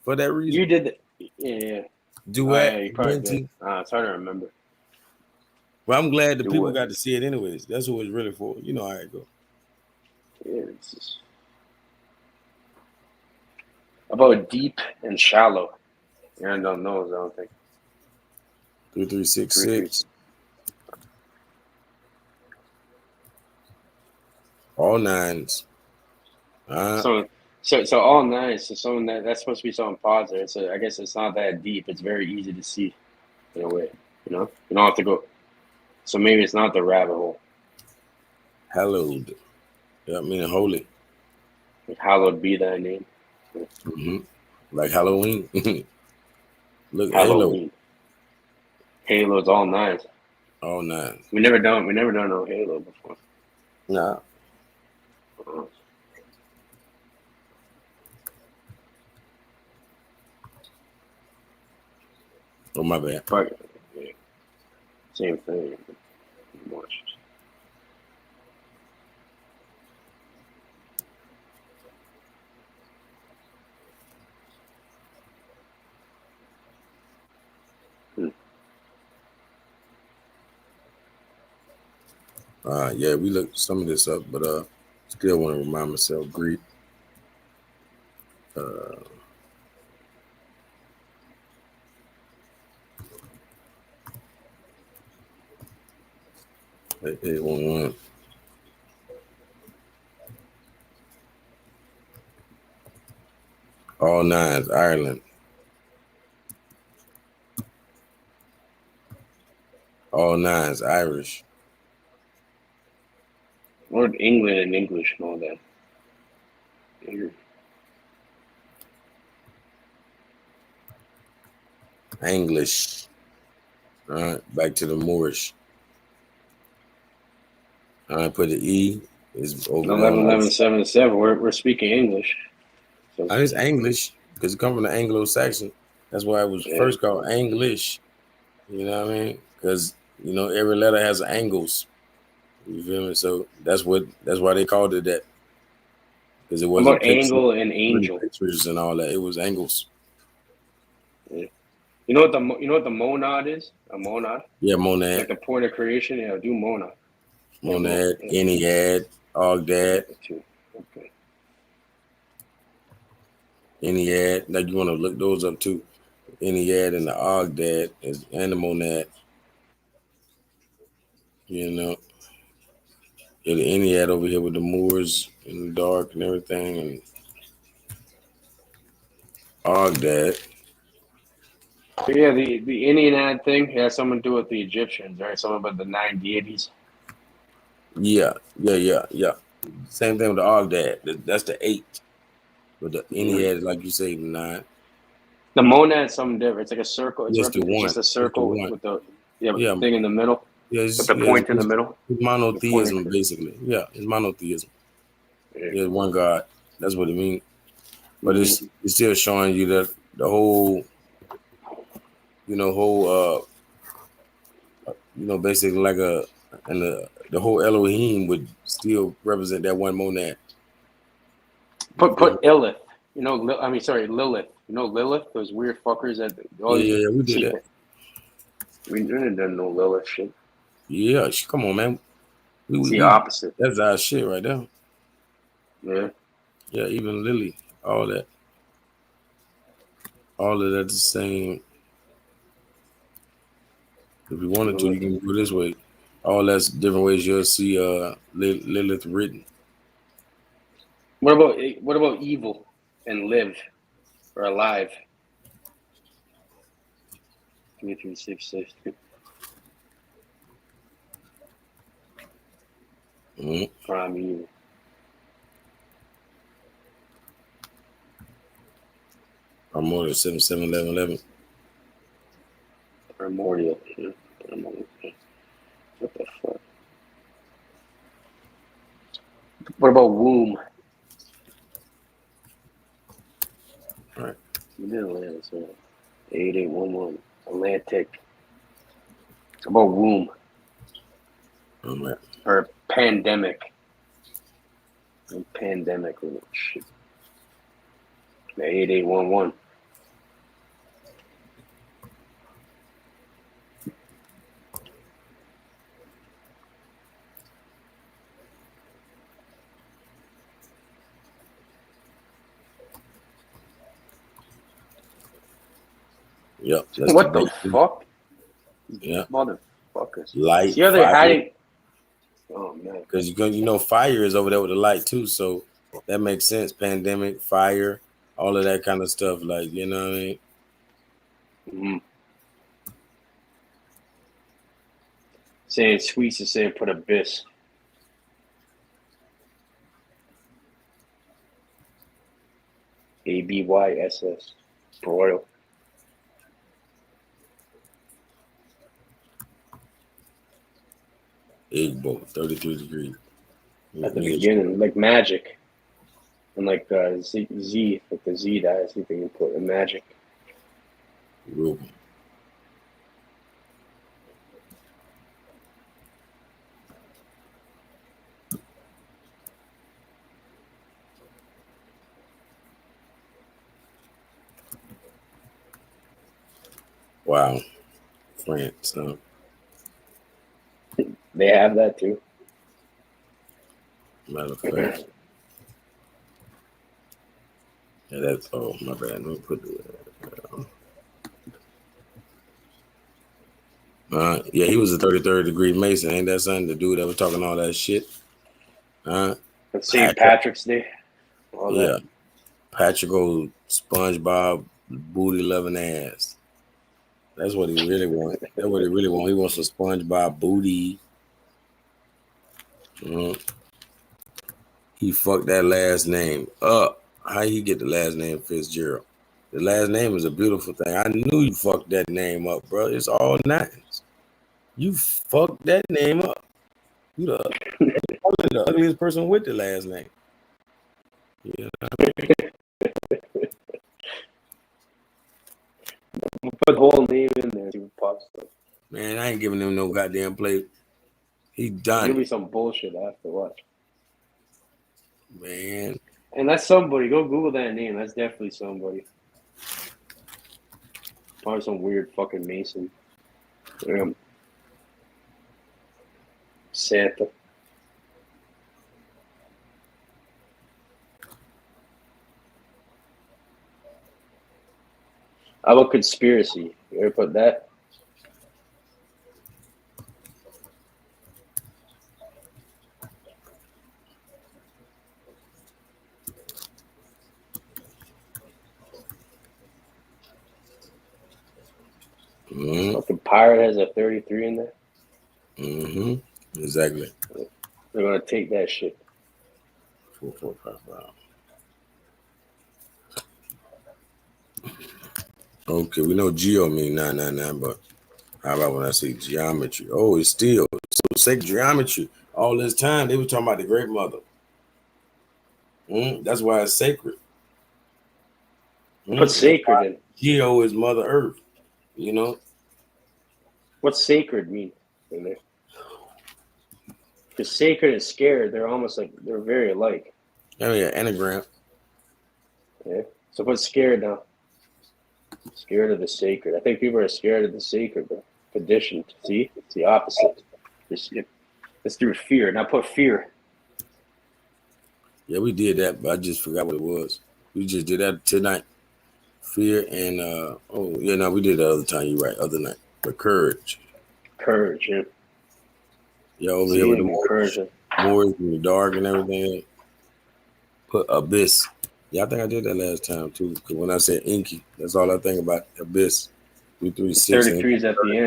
[SPEAKER 5] For that reason.
[SPEAKER 8] You did the yeah.
[SPEAKER 5] Duet,
[SPEAKER 8] Yeah, you probably did.
[SPEAKER 5] Venti.
[SPEAKER 8] It's hard to remember.
[SPEAKER 5] Well, I'm glad the people
[SPEAKER 8] Duet.
[SPEAKER 5] got to see it anyways. That's what it's really for. You know how it go.
[SPEAKER 8] Yeah, it's just about deep and shallow. Aaron don't know, I don't think.
[SPEAKER 5] 3366. All nines.
[SPEAKER 8] So all nines. So something that's supposed to be something positive. So I guess it's not that deep. It's very easy to see in a way. You know, you don't have to go. So maybe it's not the rabbit hole.
[SPEAKER 5] Hallowed. Yeah, meaning holy.
[SPEAKER 8] Like, hallowed be thy name.
[SPEAKER 5] Mm-hmm. Like Halloween. Look,
[SPEAKER 8] Halloween. Halo's all nines.
[SPEAKER 5] All nines.
[SPEAKER 8] We never done no Halo before.
[SPEAKER 5] Nah. Oh, my bad.
[SPEAKER 8] But, yeah, same thing.
[SPEAKER 5] Yeah, we looked some of this up, but still want to remind myself, Greek. Hey, 1-1. All nines, Ireland. All nines, Irish.
[SPEAKER 8] Word England and English and all that.
[SPEAKER 5] English. All right, back to the Moorish. All right, put the E is over
[SPEAKER 8] 11-11-7-7. We're speaking English. So
[SPEAKER 5] it's English because it comes from the Anglo-Saxon. That's why it was first called English. You know what I mean? Because every letter has angles. You feel me? So that's why they called it that. Because it wasn't
[SPEAKER 8] about angle and angel
[SPEAKER 5] pictures and all that. It was angles.
[SPEAKER 8] Yeah. You know what the monad is? A monad?
[SPEAKER 5] Yeah, monad.
[SPEAKER 8] Like the point of creation? Yeah, do monad.
[SPEAKER 5] Monad, Ennead, Ogdad.
[SPEAKER 8] Okay.
[SPEAKER 5] Ennead. Like you want to look those up too. Ennead and the Ogdad and the monad. Yeah, the Ennead over here with the Moors in the dark and everything, and Ogdad.
[SPEAKER 8] Yeah, the Ennead thing has something to do with the Egyptians, right? Something about the 9 deities.
[SPEAKER 5] Yeah. Same thing with the Ogdad. That's the 8. But the Ennead is like you say, 9.
[SPEAKER 8] The monad is something different. It's like a circle. It's
[SPEAKER 5] just
[SPEAKER 8] a circle with the thing in the middle.
[SPEAKER 5] Yeah,
[SPEAKER 8] with the point in the middle.
[SPEAKER 5] It's monotheism, basically. Yeah, it's monotheism. Yeah. There's one God. That's what it means. But it's still showing you that the whole, basically like the whole Elohim would still represent that one monad.
[SPEAKER 8] Put Illith. Lilith. You know Lilith? Those weird fuckers that.
[SPEAKER 5] Yeah, we did that.
[SPEAKER 8] We didn't know Lilith shit.
[SPEAKER 5] Yeah, come on, man.
[SPEAKER 8] It's the opposite.
[SPEAKER 5] That's our shit right there.
[SPEAKER 8] Yeah.
[SPEAKER 5] Yeah, even Lily, all that. All of that's the same. If you wanted to, you can go this way. All that's different ways you'll see Lilith written.
[SPEAKER 8] What about evil and live or alive? 3366. Prime evil.
[SPEAKER 5] Primordial 7711.
[SPEAKER 8] Primordial. What the fuck? What about womb?
[SPEAKER 5] All right.
[SPEAKER 8] We did Atlantic, so 8811. Atlantic. About womb.
[SPEAKER 5] All right.
[SPEAKER 8] Or Pandemic. Pandemic. Shit. 8811.
[SPEAKER 5] Yep. That's
[SPEAKER 8] What the fuck?
[SPEAKER 5] Yeah.
[SPEAKER 8] Motherfuckers.
[SPEAKER 5] Light.
[SPEAKER 8] See how they're hiding? Oh man.
[SPEAKER 5] Because fire is over there with the light too, so that makes sense. Pandemic, fire, all of that kind of stuff. Like, you know what I mean?
[SPEAKER 8] Mm-hmm. Saying Squeeze is saying put abyss. ABYSS. Broil.
[SPEAKER 5] Igbo, 33 degrees.
[SPEAKER 8] At the beginning, like magic. And like Z, like the Z dies, you can put in magic.
[SPEAKER 5] Ruben. Wow. France, huh?
[SPEAKER 8] They have that too.
[SPEAKER 5] Matter of fact. Yeah, that's my bad. Let me put yeah, he was a 33rd degree Mason. Ain't that something? The dude that was talking all that shit.
[SPEAKER 8] St. Patrick's Day. All
[SPEAKER 5] yeah.
[SPEAKER 8] that.
[SPEAKER 5] Patrick old SpongeBob booty loving ass. That's what he really wants. That's what he really wants. He wants a SpongeBob booty. He fucked that last name up. How he get the last name Fitzgerald? The last name is a beautiful thing. I knew you fucked that name up, bro. It's all nines. You fucked that name up. You the ugliest person with the last name. Yeah.
[SPEAKER 8] Put the whole name in there. See what pops up.
[SPEAKER 5] Man, I ain't giving him no goddamn play. He done.
[SPEAKER 8] There'll be some bullshit I have to watch.
[SPEAKER 5] Man.
[SPEAKER 8] And that's somebody. Go Google that name. That's definitely somebody. Probably some weird fucking Mason. Santa. How about conspiracy? You ever put that? Fucking pirate has a 33 in there.
[SPEAKER 5] Exactly.
[SPEAKER 8] They're gonna take that shit.
[SPEAKER 5] 4, 4, 5, 5. Okay, we know geo mean 999, but how about when I say geometry? Oh, it's still so sacred geometry. All this time they were talking about the Great Mother. That's why it's sacred.
[SPEAKER 8] What's sacred in?
[SPEAKER 5] Geo is Mother Earth. You know.
[SPEAKER 8] What's sacred mean in there? Because sacred and scared, they're almost like they're very alike.
[SPEAKER 5] Oh yeah, anagram.
[SPEAKER 8] Yeah. So what's scared now? Scared of the sacred. I think people are scared of the sacred, but conditioned. See? It's the opposite. It's through fear. Now put fear.
[SPEAKER 5] Yeah, we did that, but I just forgot what it was. We just did that tonight. Fear and we did the other time, you're right, other night. But courage.
[SPEAKER 8] Courage, yeah.
[SPEAKER 5] Yeah, over here with the Moors in the dark and everything. Put abyss. Yeah, I think I did that last time too. Because when I said inky, that's all I think about. Abyss. 336.
[SPEAKER 8] 33 is at the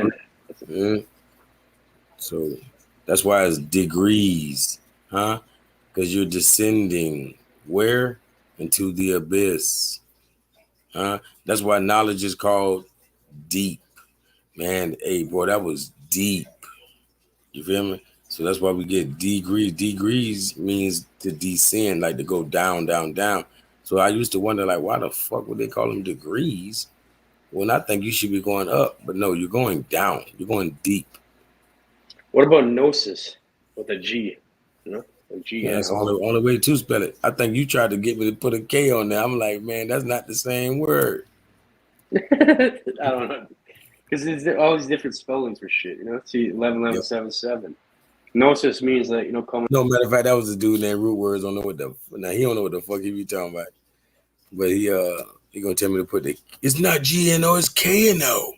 [SPEAKER 8] end.
[SPEAKER 5] So that's why it's degrees, huh? Because you're descending where? Into the abyss. Huh? That's why knowledge is called deep. Man, hey, boy, that was deep. You feel me? So that's why we get degrees. Degrees means to descend, like to go down, down, down. So I used to wonder, like, why the fuck would they call them degrees? When I think you should be going up, but no, you're going down. You're going deep.
[SPEAKER 8] What about gnosis with a G? You know,
[SPEAKER 5] Yeah, that's the
[SPEAKER 8] GNO.
[SPEAKER 5] only way to spell it. I think you tried to get me to put a K on there. I'm like, man, that's not the same word.
[SPEAKER 8] I don't know. Because there's all these different spellings for shit, you know? See, 11, 11,
[SPEAKER 5] Yep.
[SPEAKER 8] 7, 7. Gnosis means that, you know, coming.
[SPEAKER 5] No, matter of fact, that was a dude named Root Words. Don't know what the now he don't know what the fuck he be talking about. But he gonna tell me to put the it's not GNO, it's KNO.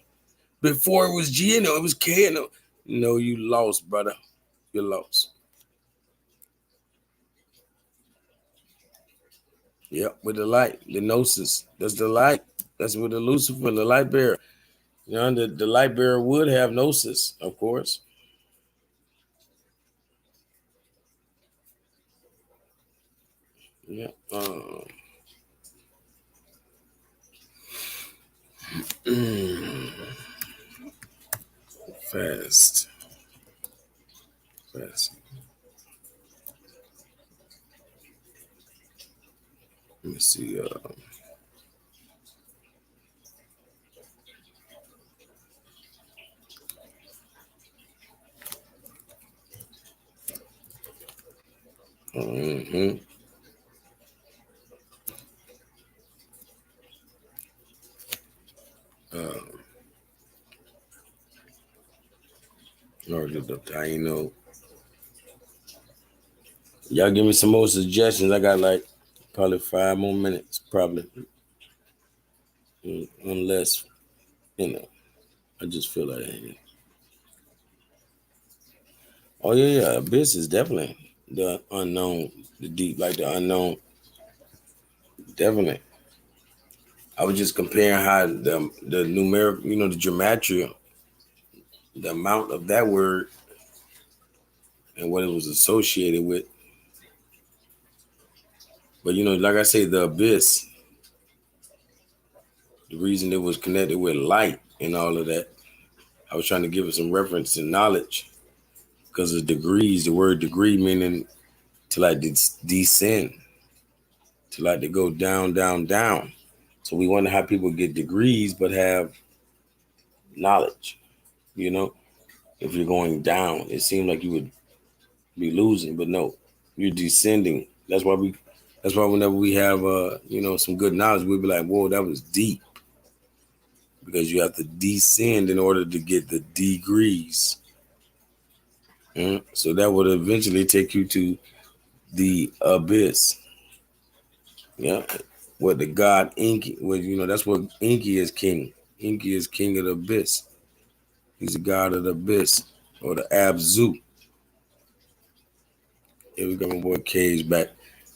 [SPEAKER 5] Before it was GNO, it was KNO. No, you lost, brother. You're lost. Yep, with the light, the gnosis. That's the light. That's with the Lucifer and the light bearer. You know, the light bearer would have gnosis, of course. Yeah. Fast. Let me see. Mm-hmm. I know. Y'all give me some more suggestions. I got like probably 5 more minutes, probably. Unless, you know, I just feel like it. Oh yeah. Abyss is definitely the unknown, the deep, like the unknown. Definitely. I was just comparing how the numeric, you know, the gematria, the amount of that word and what it was associated with. But you know, like I say, the abyss, the reason it was connected with light and all of that, I was trying to give it some reference to knowledge because of degrees, the word degree meaning to like descend, to like to go down, down, down. So we wonder how people get degrees but have knowledge. You know, if you're going down, it seemed like you would be losing, but no, you're descending. That's why whenever we have you know, some good knowledge, we'll be like, whoa, that was deep. Because you have to descend in order to get the degrees. So that would eventually take you to the abyss. Yeah. What the god Inky, you know, that's what Inky is king. Inky is king of the abyss. He's the god of the abyss or the Abzu. Here we go, my boy Cage back.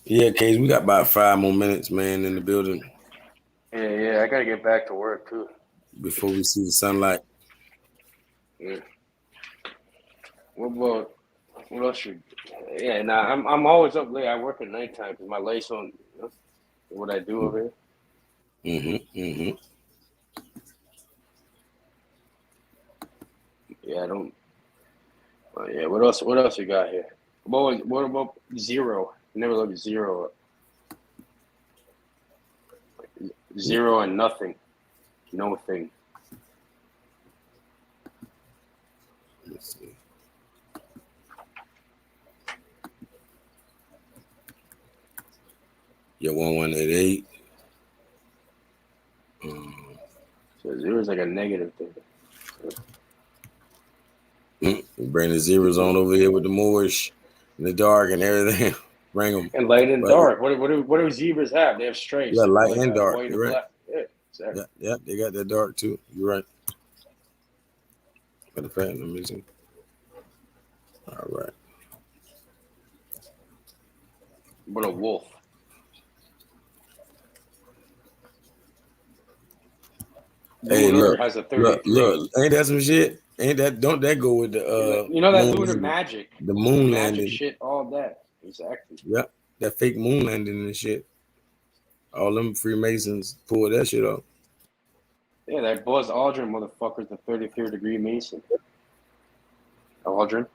[SPEAKER 5] Yeah, Cage, we got about 5 more minutes, man, in the building.
[SPEAKER 8] Yeah, I gotta get back to work too.
[SPEAKER 5] Before we see the sunlight.
[SPEAKER 8] Yeah. What else should? Yeah, nah, I'm always up late. I work at nighttime because my lights on. You know, what I do over here. Yeah, I don't. Yeah, what else? What else you got here? What about zero? Never looked at zero. Zero and nothing, no thing.
[SPEAKER 5] Let's see. Yeah, 1188.
[SPEAKER 8] So zero is like a negative thing.
[SPEAKER 5] Bring the zeros on over here with the Moorish in the dark and everything. Bring them.
[SPEAKER 8] And light and
[SPEAKER 5] But,
[SPEAKER 8] dark. What do zebras have? They have stripes.
[SPEAKER 5] yeah, light
[SPEAKER 8] like
[SPEAKER 5] and dark.
[SPEAKER 8] White
[SPEAKER 5] You're
[SPEAKER 8] and
[SPEAKER 5] right.
[SPEAKER 8] black. Yeah, exactly.
[SPEAKER 5] Yeah, they got that dark too. You're right. Matter of fact, let me see. All right.
[SPEAKER 8] What a wolf.
[SPEAKER 5] Hey,
[SPEAKER 8] Lunar
[SPEAKER 5] look,
[SPEAKER 8] has a 33.
[SPEAKER 5] look. Ain't that some shit? Ain't that? Don't that go with the
[SPEAKER 8] You know that
[SPEAKER 5] moon
[SPEAKER 8] lunar
[SPEAKER 5] landing?
[SPEAKER 8] magic.
[SPEAKER 5] The moon
[SPEAKER 8] magic
[SPEAKER 5] landing.
[SPEAKER 8] shit, all that. Exactly.
[SPEAKER 5] Yep, that fake moon landing and shit. All them Freemasons pull that shit off.
[SPEAKER 8] Yeah, that Buzz Aldrin motherfucker's the 33rd degree Mason. Aldrin.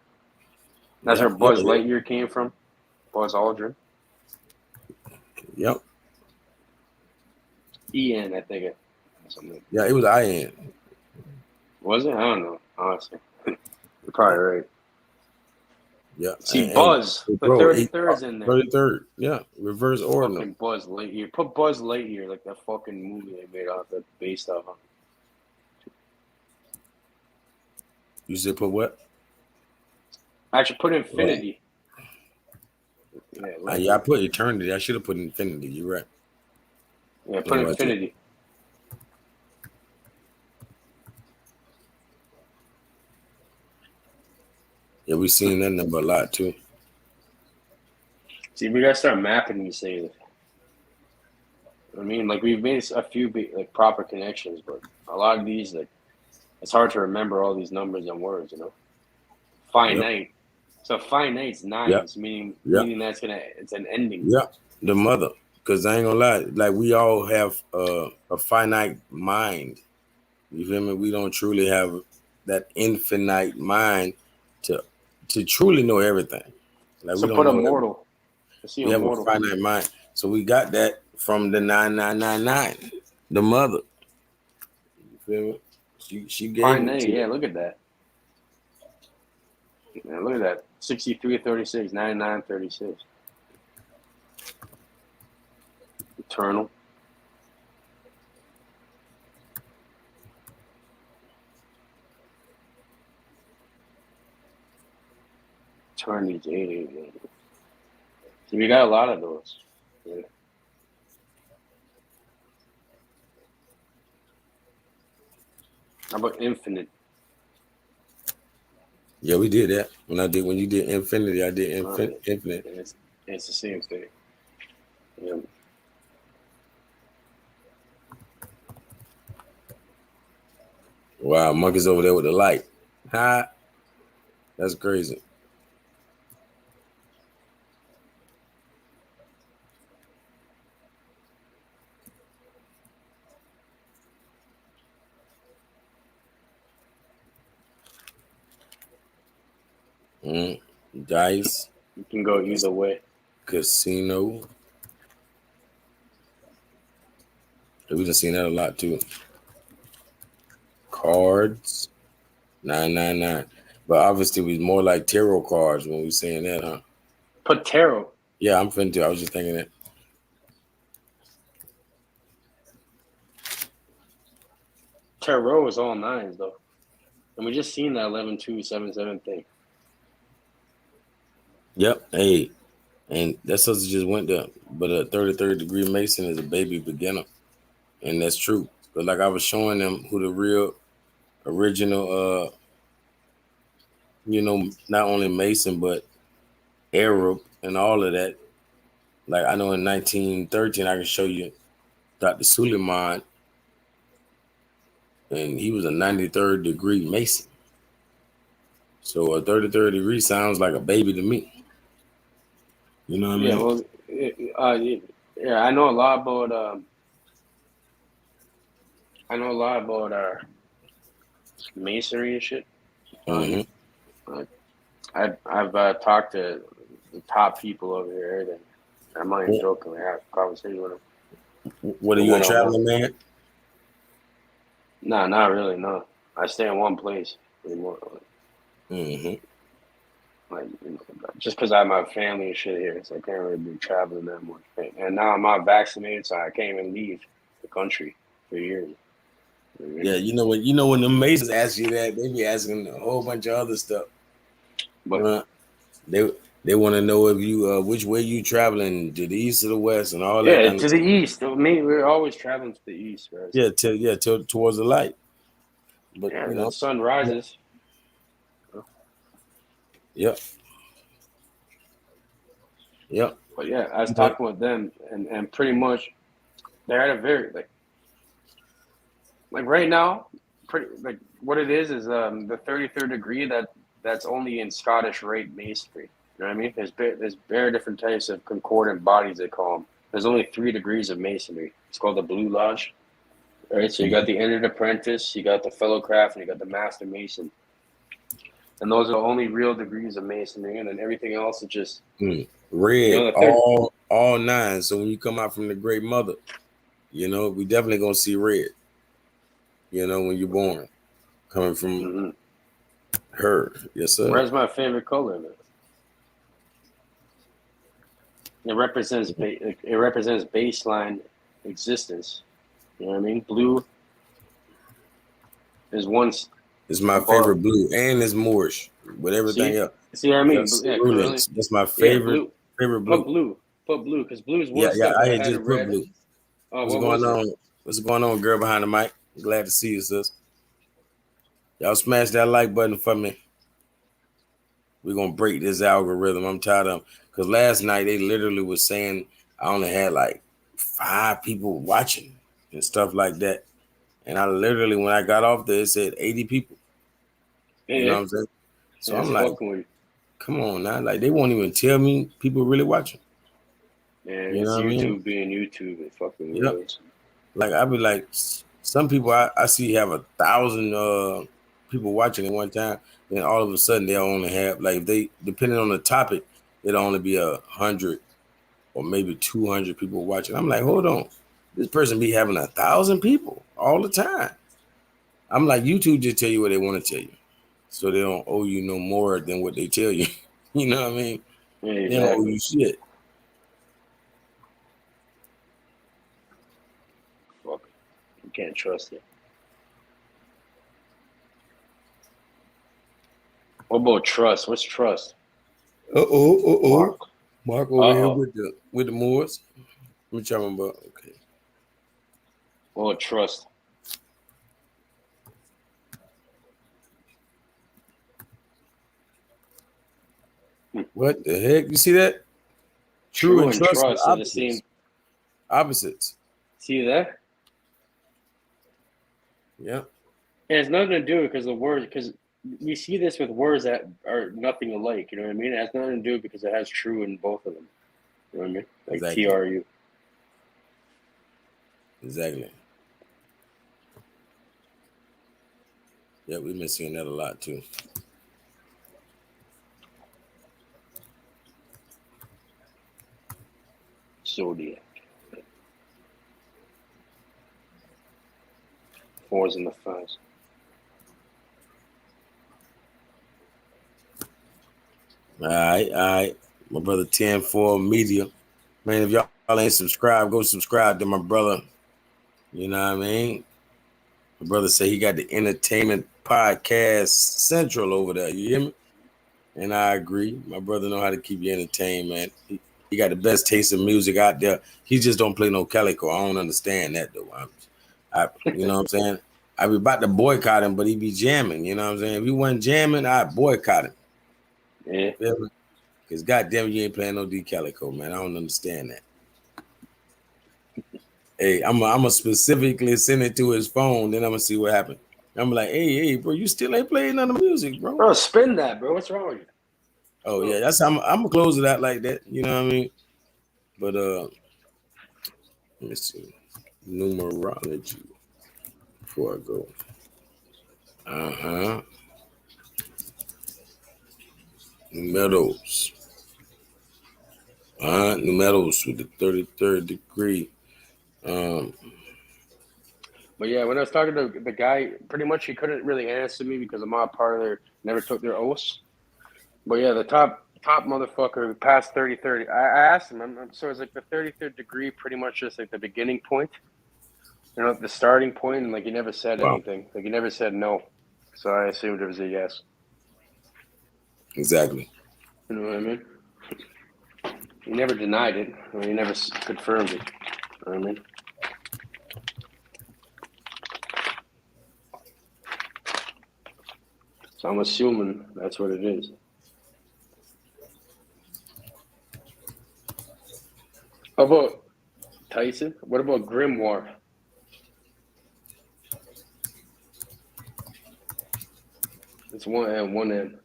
[SPEAKER 8] That's where Buzz Lightyear came from. Buzz Aldrin.
[SPEAKER 5] Yep.
[SPEAKER 8] Ian, I think it. Something.
[SPEAKER 5] Yeah, it was IN.
[SPEAKER 8] Was it? I don't know. Honestly, you're probably right.
[SPEAKER 5] Yeah.
[SPEAKER 8] See, Buzz, the
[SPEAKER 5] bro,
[SPEAKER 8] 33rd's in there.
[SPEAKER 5] 33rd. Yeah. Reverse ordinal.
[SPEAKER 8] Fucking Buzz Lightyear. Put Buzz Lightyear, like that fucking movie they made off that based off of.
[SPEAKER 5] You said put what?
[SPEAKER 8] Actually, put Infinity.
[SPEAKER 5] Yeah, I put Eternity. I should have put Infinity. You're right.
[SPEAKER 8] Yeah, put Infinity.
[SPEAKER 5] Yeah, we've seen that number a lot too.
[SPEAKER 8] See, we gotta start mapping these things. I mean, like we've made a few like proper connections, but a lot of these, like, it's hard to remember all these numbers and words. You know, finite. Yep. So finite's nines, meaning that's it's an ending.
[SPEAKER 5] Yeah, the mother. Because I ain't gonna lie, like we all have a finite mind. You feel me? We don't truly have that infinite mind to truly know everything. Like
[SPEAKER 8] so
[SPEAKER 5] we don't
[SPEAKER 8] put
[SPEAKER 5] know
[SPEAKER 8] immortal.
[SPEAKER 5] We have a finite mind. So we got that from the 9999, the mother. You feel me? She gave
[SPEAKER 8] finite, yeah, look at that. Yeah, look at that. 6336, 9936. Eternal. Eternity's 888. So we got a lot of those. Yeah. How about infinite?
[SPEAKER 5] Yeah, we did that. When you did infinity, I did infinite.
[SPEAKER 8] It's the same thing. Yeah.
[SPEAKER 5] Wow, monkey's over there with the light. Ha! That's crazy. Dice.
[SPEAKER 8] You can go either way.
[SPEAKER 5] Casino. We done seen that a lot too. Cards. 999. But obviously we more like tarot cards when we saying that, huh?
[SPEAKER 8] Put tarot.
[SPEAKER 5] Yeah, I'm finna. I was just thinking that.
[SPEAKER 8] Tarot is all nines though. And we just seen that 11-2-7-7 thing.
[SPEAKER 5] Yep. Hey. And that's us just went there. But a 33rd degree Mason is a baby beginner. And that's true. But like I was showing them who the real original not only Mason but Arab and all of that. Like I know in 1913 I can show you Dr. Suleiman, and he was a 93rd degree Mason. So a 33rd degree sounds like a baby to me. You know what I mean?
[SPEAKER 8] Well, I know a lot about masonry and shit.
[SPEAKER 5] Mm-hmm.
[SPEAKER 8] I've talked to the top people over here, and I'm not even joking. I have a conversation with them.
[SPEAKER 5] What are you, a traveling man?
[SPEAKER 8] No, not really. No, I stay in one place anymore.
[SPEAKER 5] Mm-hmm.
[SPEAKER 8] Like, just because I have my family and shit here, so I can't really be traveling that much. And now I'm not vaccinated, so I can't even leave the country for years.
[SPEAKER 5] Yeah, you know when the Masons ask you that, they be asking a whole bunch of other stuff. But they want to know if you which way you traveling, to the east or the west, and all that.
[SPEAKER 8] Yeah,
[SPEAKER 5] kind
[SPEAKER 8] to
[SPEAKER 5] of
[SPEAKER 8] the
[SPEAKER 5] stuff.
[SPEAKER 8] east. We're always traveling to the east, right?
[SPEAKER 5] Yeah, towards the light. But
[SPEAKER 8] the sun rises.
[SPEAKER 5] Yep.
[SPEAKER 8] But yeah, I was talking with them, and pretty much they're at a very like right now, what it is the 33rd degree that's only in Scottish Rite Masonry. You know what I mean? There's very different types of concordant bodies, they call them. There's only 3 degrees of masonry. It's called the Blue Lodge. All right, so you got the entered apprentice, you got the fellow craft, and you got the master mason. And those are the only real degrees of masonry, and then everything else is just
[SPEAKER 5] red, all 9. So when you come out from the Great Mother, we definitely gonna see red. When you're born, coming from her. Yes, sir.
[SPEAKER 8] Red's my favorite color, man. It represents baseline existence. You know what I mean? Blue is once.
[SPEAKER 5] It's my favorite blue, and it's Moorish with everything else.
[SPEAKER 8] See what I mean? Yeah,
[SPEAKER 5] Cerulence. That's my
[SPEAKER 8] yeah,
[SPEAKER 5] favorite
[SPEAKER 8] blue.
[SPEAKER 5] blue.
[SPEAKER 8] Put blue, because blue is
[SPEAKER 5] Yeah,
[SPEAKER 8] one step
[SPEAKER 5] I had
[SPEAKER 8] ahead
[SPEAKER 5] just
[SPEAKER 8] of
[SPEAKER 5] put
[SPEAKER 8] red.
[SPEAKER 5] blue.
[SPEAKER 8] Oh,
[SPEAKER 5] What's
[SPEAKER 8] what
[SPEAKER 5] going
[SPEAKER 8] was
[SPEAKER 5] on?
[SPEAKER 8] it?
[SPEAKER 5] What's going on, girl behind the mic? Glad to see you, sis. Y'all smash that like button for me. We're gonna break this algorithm. I'm tired of, because last night they literally was saying I only had like 5 people watching and stuff like that. And I literally, when I got off there, it said 80 people.
[SPEAKER 8] Yeah,
[SPEAKER 5] You know what I'm saying? So I'm like,
[SPEAKER 8] fucking with you.
[SPEAKER 5] come on now. Like, they won't even tell me people really watching.
[SPEAKER 8] Man,
[SPEAKER 5] You
[SPEAKER 8] it's
[SPEAKER 5] know what I
[SPEAKER 8] YouTube
[SPEAKER 5] mean?
[SPEAKER 8] being YouTube and fucking
[SPEAKER 5] Yep.
[SPEAKER 8] with.
[SPEAKER 5] Like, I be like, some people I see have 1,000 people watching at one time. Then all of a sudden they'll only have, like, if they, depending on the topic, it'll only be 100 or maybe 200 people watching. I'm like, hold on. This person be having 1,000 people all the time. I'm like, YouTube just tell you what they want to tell you. So they don't owe you no more than what they tell you. You know what I mean?
[SPEAKER 8] Yeah,
[SPEAKER 5] They don't owe
[SPEAKER 8] exactly.
[SPEAKER 5] you shit.
[SPEAKER 8] Fuck. You can't trust it. What about trust? What's trust?
[SPEAKER 5] Mark over here with the Moors. What you talking about? Okay.
[SPEAKER 8] Oh, trust.
[SPEAKER 5] What the heck? You see that? True and trust are
[SPEAKER 8] are the same.
[SPEAKER 5] Opposites.
[SPEAKER 8] See that?
[SPEAKER 5] Yeah.
[SPEAKER 8] It has nothing to do because the words, because we see this with words that are nothing alike. You know what I mean? It has nothing to do because it has true in both of them. You know what I mean? Like
[SPEAKER 5] Exactly.
[SPEAKER 8] TRU.
[SPEAKER 5] Exactly. Yeah, we've been seeing that a lot too.
[SPEAKER 8] Zodiac. 4s and the 5s.
[SPEAKER 5] All right. My brother 10-4 Media. Man, if y'all ain't subscribed, go subscribe to my brother. You know what I mean? My brother said he got the entertainment podcast central over there. You hear me? And I agree. My brother know how to keep you entertained, man. He got the best taste of music out there. He just don't play no calico. I don't understand that though. You know what I'm saying? I be about to boycott him, but he be jamming. You know what I'm saying? If he wasn't jamming, I'd boycott him.
[SPEAKER 8] Yeah.
[SPEAKER 5] Because goddamn, you ain't playing no D Calico, man. I don't understand that. Hey, I'm gonna specifically send it to his phone, then I'm gonna see what happens. I'm like, hey, bro, you still ain't playing none of the music, bro.
[SPEAKER 8] Bro, spin that, bro. What's wrong with you?
[SPEAKER 5] Oh yeah, that's how I'm gonna close it out like that. You know what I mean? But let me see. Numerology before I go. Numeros. Numeros with the 33rd degree.
[SPEAKER 8] But yeah, when I was talking to the guy, pretty much he couldn't really answer me because I'm not part of their, never took their oaths. But yeah, the top motherfucker passed 30-30. I asked him, so it's like the 33rd degree pretty much just like the beginning point, you know, the starting point, and like he never said anything. Like he never said no. So I assumed it was a yes.
[SPEAKER 5] Exactly.
[SPEAKER 8] You know what I mean? He never denied it. I mean, he never confirmed it. You know what I mean? So I'm assuming that's what it is. How about Tyson? What about Grimoire? It's one M, one M.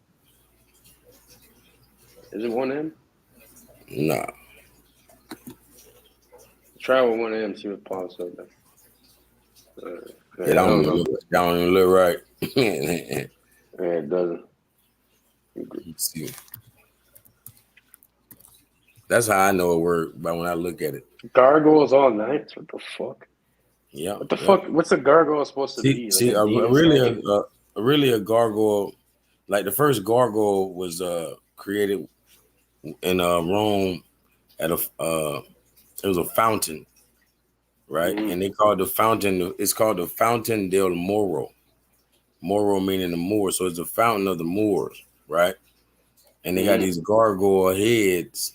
[SPEAKER 8] Is it one M?
[SPEAKER 5] Nah.
[SPEAKER 8] Try with one M, see what pops up there.
[SPEAKER 5] It don't even look right.
[SPEAKER 8] Yeah, it doesn't.
[SPEAKER 5] Let's see. That's how I know it works, but when I look at it.
[SPEAKER 8] Gargoyles all night? What the fuck?
[SPEAKER 5] Yeah.
[SPEAKER 8] What the fuck? What's a gargoyle supposed to be?
[SPEAKER 5] See,
[SPEAKER 8] Like
[SPEAKER 5] really a gargoyle, like the first gargoyle was created in Rome at a it was a fountain, right?
[SPEAKER 8] Mhm.
[SPEAKER 5] And they called the fountain. It's called the Fountain del Moro. Moro meaning the Moor, so it's a fountain of the Moors, right? And they got
[SPEAKER 8] Mhm.
[SPEAKER 5] these gargoyle heads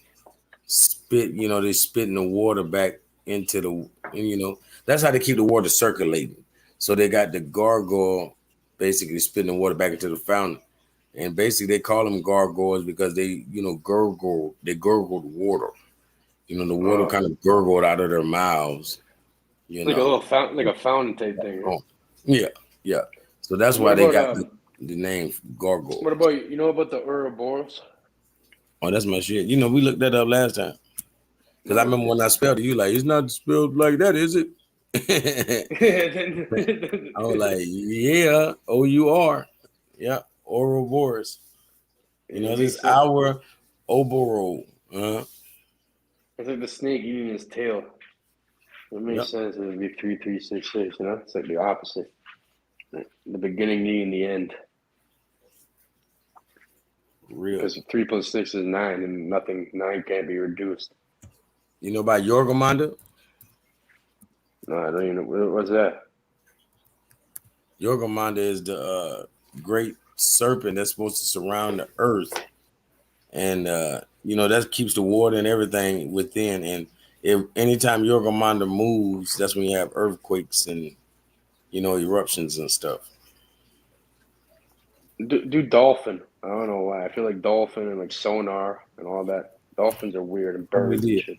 [SPEAKER 5] spit. You know, they spitting the water back into the. And, you know, that's how they keep the water circulating. So they got the gargoyle basically spitting the water back into the fountain. And basically, they call them gargoyles because they, you know, gurgled water. You know, the water kind of gurgled out of their mouths. You
[SPEAKER 8] Like a
[SPEAKER 5] know,
[SPEAKER 8] little fountain, like a fountain type thing. Right?
[SPEAKER 5] oh, yeah, yeah. So that's
[SPEAKER 8] What
[SPEAKER 5] why they
[SPEAKER 8] about
[SPEAKER 5] got the name
[SPEAKER 8] what
[SPEAKER 5] gargoyles.
[SPEAKER 8] about you know about the Ouroboros?
[SPEAKER 5] Oh, that's my shit. You know, we looked that up last time because I
[SPEAKER 8] No,
[SPEAKER 5] remember when I spelled it. You like, it's not spelled like that, is it? I was like, yeah, O-U-R, yeah, Ouroboros. You know,
[SPEAKER 8] it
[SPEAKER 5] this
[SPEAKER 8] makes sense.
[SPEAKER 5] our Oboro.
[SPEAKER 8] It's like the snake eating his tail. It makes
[SPEAKER 5] Yep,
[SPEAKER 8] sense. It would be 3366. You know, it's like the opposite. The beginning meaning the end.
[SPEAKER 5] real.
[SPEAKER 8] Because 3 plus 6 is 9, and nothing 9 can't be reduced.
[SPEAKER 5] You know about Yorgamanda?
[SPEAKER 8] No, I don't even know what's that.
[SPEAKER 5] Yorgamanda is the great serpent that's supposed to surround the earth, and you know that keeps the water and everything within. And if anytime Yorgamanda moves, that's when you have earthquakes and you know eruptions and stuff.
[SPEAKER 8] Do dolphin. I don't know why. I feel like dolphin and like sonar and all that. Dolphins are weird and
[SPEAKER 5] I think we
[SPEAKER 8] birds and
[SPEAKER 5] did.
[SPEAKER 8] shit.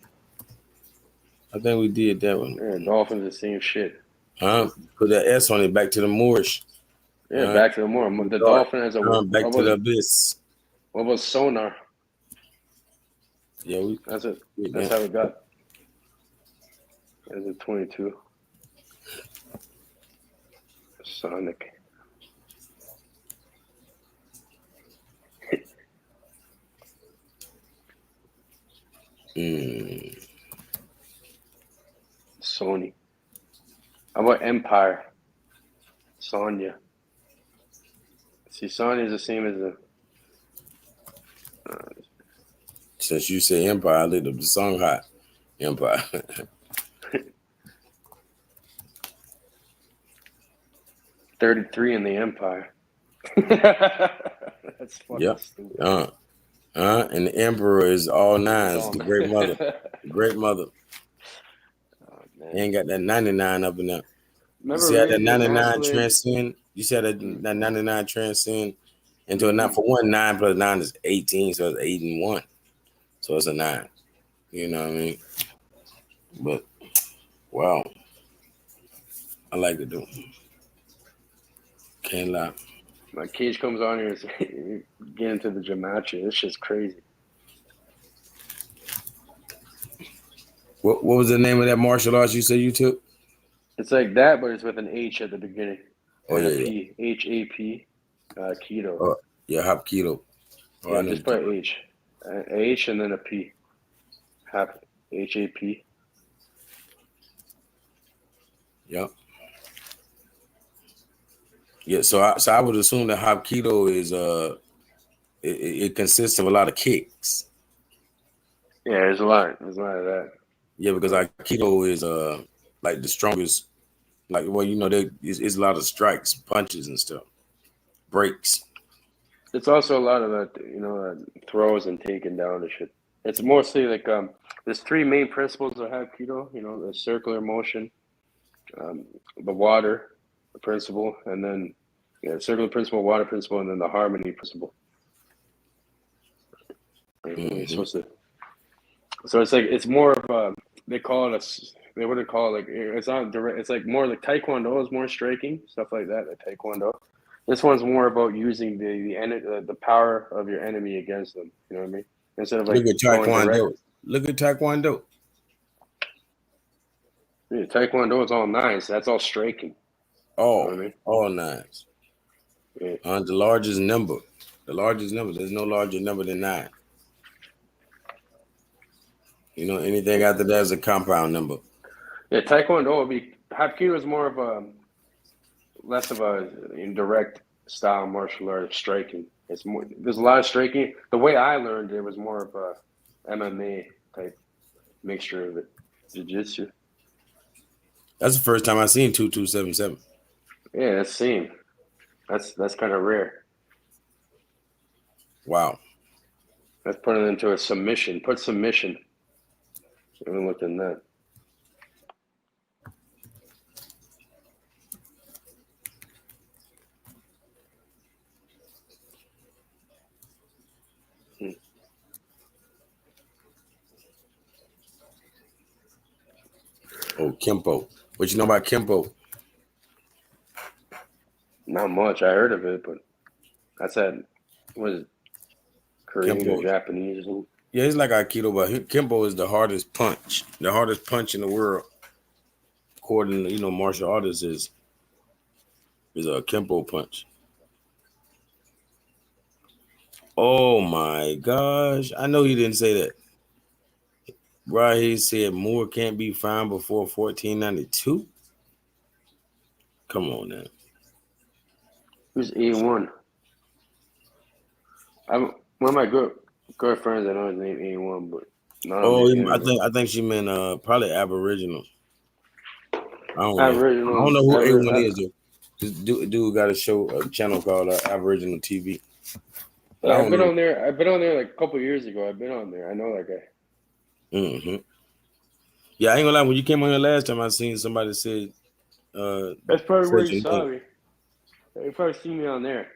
[SPEAKER 5] I think we did that one.
[SPEAKER 8] Yeah, dolphins the same shit.
[SPEAKER 5] Put that S on it. Back to the Moorish.
[SPEAKER 8] Yeah, back to the more. The
[SPEAKER 5] Dark.
[SPEAKER 8] dolphin has a
[SPEAKER 5] Back to the abyss.
[SPEAKER 8] what was sonar?
[SPEAKER 5] Yeah, we.
[SPEAKER 8] That's it.
[SPEAKER 5] Yeah.
[SPEAKER 8] That's how we got. That's a 22. Sonic. Sony. How about Empire? Sonya. See, Sonya is the same as the.
[SPEAKER 5] Since you say Empire, I looked up the song hot. Empire.
[SPEAKER 8] 33 in the Empire. That's fucking
[SPEAKER 5] Yep.
[SPEAKER 8] stupid.
[SPEAKER 5] And the Emperor is all nines.
[SPEAKER 8] all
[SPEAKER 5] The great mother. The great mother.
[SPEAKER 8] Oh, man.
[SPEAKER 5] You ain't got that 99 up in there.
[SPEAKER 8] Remember
[SPEAKER 5] you see how that
[SPEAKER 8] Raising the
[SPEAKER 5] 99
[SPEAKER 8] Masculine?
[SPEAKER 5] transcend? You see how that 99 transcend into a 9 for 1, 9 plus 9 is 18, so it's 8 and 1. So it's a 9. You know what I mean? But wow. I like it though. Can't lie.
[SPEAKER 8] My Cage comes on here and get into the gematria. It's just crazy.
[SPEAKER 5] What was the name of that martial arts you said you took?
[SPEAKER 8] It's like that, but it's with an H at the beginning.
[SPEAKER 5] Oh,
[SPEAKER 8] and
[SPEAKER 5] yeah,
[SPEAKER 8] a P. H-A-P. Keto.
[SPEAKER 5] Oh, yeah, Hapkido. Oh,
[SPEAKER 8] yeah,
[SPEAKER 5] I know
[SPEAKER 8] just put H. H and then a P. Hap. H-A-P.
[SPEAKER 5] Yep. Yeah, so I would assume that Hapkido is it consists of a lot of kicks.
[SPEAKER 8] Yeah, there's a lot. There's a lot of that.
[SPEAKER 5] Yeah, because Aikido is like the strongest. Like, well, you know, it's a lot of strikes, punches, and stuff, breaks.
[SPEAKER 8] It's also a lot of that, throws and taking down and shit. It's mostly like there's 3 main principles of Hapkido. You know, the circular motion, the water principle, and then circular principle, water principle, and then the harmony principle. You're supposed to. So it's like it's more of they call it they would call it like it's not direct. It's like more like Taekwondo is more striking stuff like that. Like Taekwondo. This one's more about using the power of your enemy against them. You know what I mean? Instead of like
[SPEAKER 5] Look at
[SPEAKER 8] going
[SPEAKER 5] Taekwondo.
[SPEAKER 8] direct.
[SPEAKER 5] Look at Taekwondo.
[SPEAKER 8] Yeah, Taekwondo is all 9s. That's all striking.
[SPEAKER 5] Oh,
[SPEAKER 8] You know what I mean?
[SPEAKER 5] all 9s.
[SPEAKER 8] Yeah.
[SPEAKER 5] The largest number. The largest number. There's no larger number than 9. You know, anything after that is a compound number.
[SPEAKER 8] Yeah, Taekwondo would be Hapkido is more of a less of a direct style martial art of striking. It's more there's a lot of striking. The way I learned it was more of a MMA type mixture of it. Jiu-jitsu.
[SPEAKER 5] That's the first time I seen 2277.
[SPEAKER 8] Yeah, that's same. That's kind of rare.
[SPEAKER 5] Wow.
[SPEAKER 8] That's putting it into a submission. Put submission. I haven't looked in that.
[SPEAKER 5] Oh, Kempo. What you know about Kempo?
[SPEAKER 8] Not much. I heard of it, but that's that. What is it? Korean
[SPEAKER 5] Kempo.
[SPEAKER 8] or Japanese or something?
[SPEAKER 5] Yeah, it's like Aikido, but Kempo is the hardest punch. The hardest punch in the world, according to martial artists, is a Kempo punch. Oh my gosh! I know he didn't say that. Right, he said Moore can't be fined before 1492. Come on now.
[SPEAKER 8] Who's A1? One of my good friends. I know his name A1, but not on
[SPEAKER 5] Oh,
[SPEAKER 8] the camera.
[SPEAKER 5] I think she meant probably Aboriginal. I don't know.
[SPEAKER 8] Aboriginal.
[SPEAKER 5] I don't know who A1 is though. This dude got a channel called Aboriginal TV. But
[SPEAKER 8] Yeah, I've been on there. I've been on there like a couple years ago. I've been on there. I know that guy.
[SPEAKER 5] Mm-hmm. Yeah, I ain't gonna lie. When you came on here last time, I seen somebody said.
[SPEAKER 8] That's probably where you saw me. You probably seen me on there.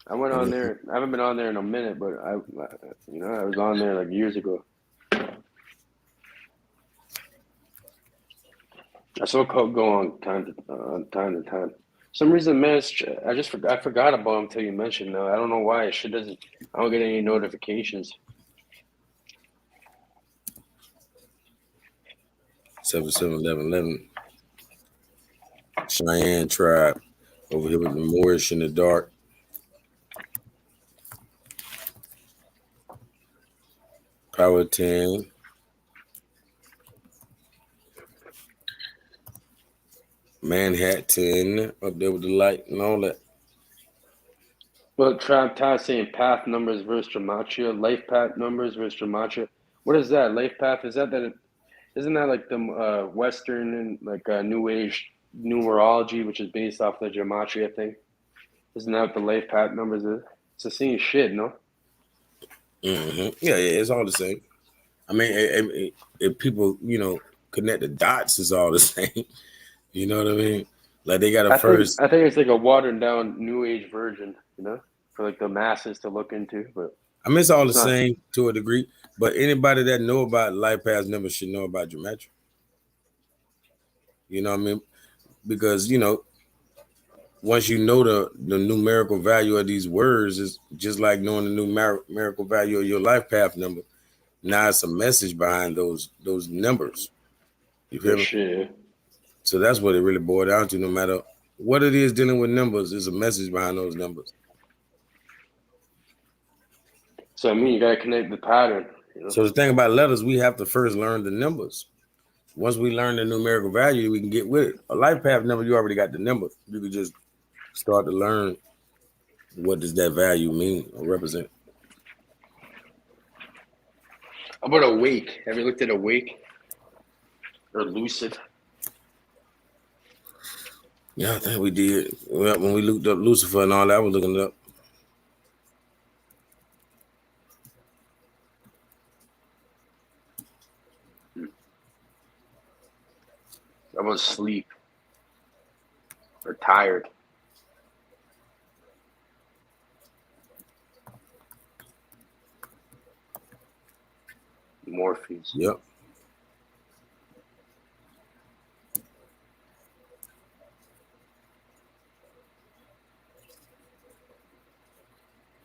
[SPEAKER 8] I went on there. I haven't been on there in a minute, but I was on there like years ago. I still go on time to time. For some reason, man, I forgot about him until you mentioned. I don't know why. Shit doesn't. I don't get any notifications.
[SPEAKER 5] 7711. Cheyenne tribe over here with the Moorish in the dark. Power 10. Manhattan up there with the light and all that.
[SPEAKER 8] Well, Trav saying path numbers versus gematria, life path numbers versus gematria. What is that? Life path, isn't that like the Western and like New Age numerology, which is based off the gematria thing? Isn't that what the life path numbers is? It's the same shit, no?
[SPEAKER 5] Mm-hmm. Yeah, it's all the same. I mean, if people, connect the dots, it's all the same. You know what I mean? Like they got I think
[SPEAKER 8] it's like a watered down New Age version, for like the masses to look into. But
[SPEAKER 5] I mean, it's all the same to a degree. But anybody that know about life path numbers should know about gematria. You know what I mean? Because once you know the numerical value of these words, is just like knowing the numerical value of your life path number. Now it's a message behind those numbers. You feel me?
[SPEAKER 8] Shit.
[SPEAKER 5] So that's what it really boiled down to. No matter what it is dealing with numbers, there's a message behind those numbers.
[SPEAKER 8] So I mean, you gotta connect the pattern.
[SPEAKER 5] So the thing about letters, we have to first learn the numbers. Once we learn the numerical value, we can get with it. A life path number, you already got the number. You can just start to learn what does that value mean or represent.
[SPEAKER 8] How about awake? Have you looked at awake or lucid?
[SPEAKER 5] Yeah, I think we did. When we looked up Lucifer and all that, I was looking it up.
[SPEAKER 8] How about sleep or tired? Morpheus.
[SPEAKER 5] Yep.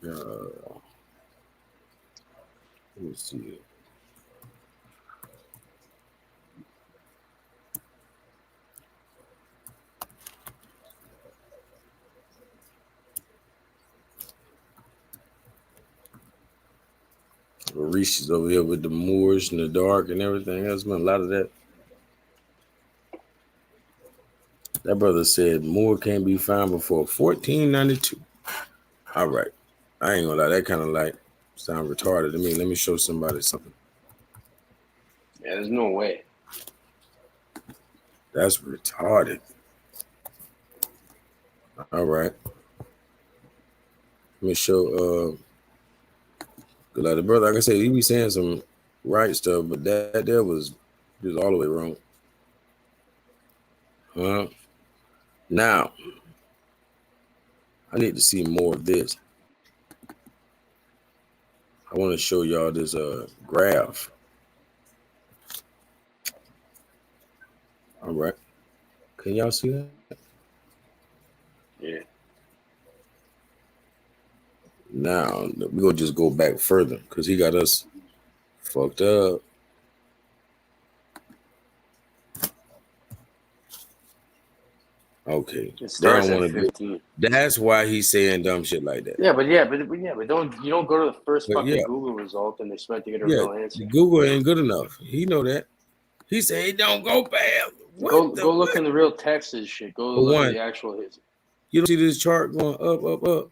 [SPEAKER 5] Let me see it. Reese's over here with the Moors in the dark and everything. There's been a lot of that. That brother said Moore can't be found before 1492. All right. I ain't gonna lie, that kind of like sound retarded to me. Let me show somebody something.
[SPEAKER 8] Yeah, there's no way.
[SPEAKER 5] That's retarded. All right. Let me show like the brother, like I said, he be saying some right stuff, but that there was just all the way wrong. Now, I need to see more of this. I want to show y'all this graph. All right. Can y'all see that?
[SPEAKER 8] Yeah.
[SPEAKER 5] Now, we're going to just go back further because he got us fucked up. Okay.
[SPEAKER 8] It
[SPEAKER 5] They
[SPEAKER 8] starts
[SPEAKER 5] don't
[SPEAKER 8] at
[SPEAKER 5] want to do
[SPEAKER 8] 15.
[SPEAKER 5] That's why he's saying dumb shit like that.
[SPEAKER 8] Yeah, but you don't go to the first
[SPEAKER 5] But
[SPEAKER 8] fucking
[SPEAKER 5] yeah,
[SPEAKER 8] Google result and expect to get a
[SPEAKER 5] yeah,
[SPEAKER 8] real answer.
[SPEAKER 5] Google ain't good enough. He know that. He said it don't go fast.
[SPEAKER 8] Go
[SPEAKER 5] What the
[SPEAKER 8] look
[SPEAKER 5] what?
[SPEAKER 8] in the real Texas shit. Go
[SPEAKER 5] For
[SPEAKER 8] look at
[SPEAKER 5] one,
[SPEAKER 8] the actual hits.
[SPEAKER 5] you don't see this chart going up, up, up.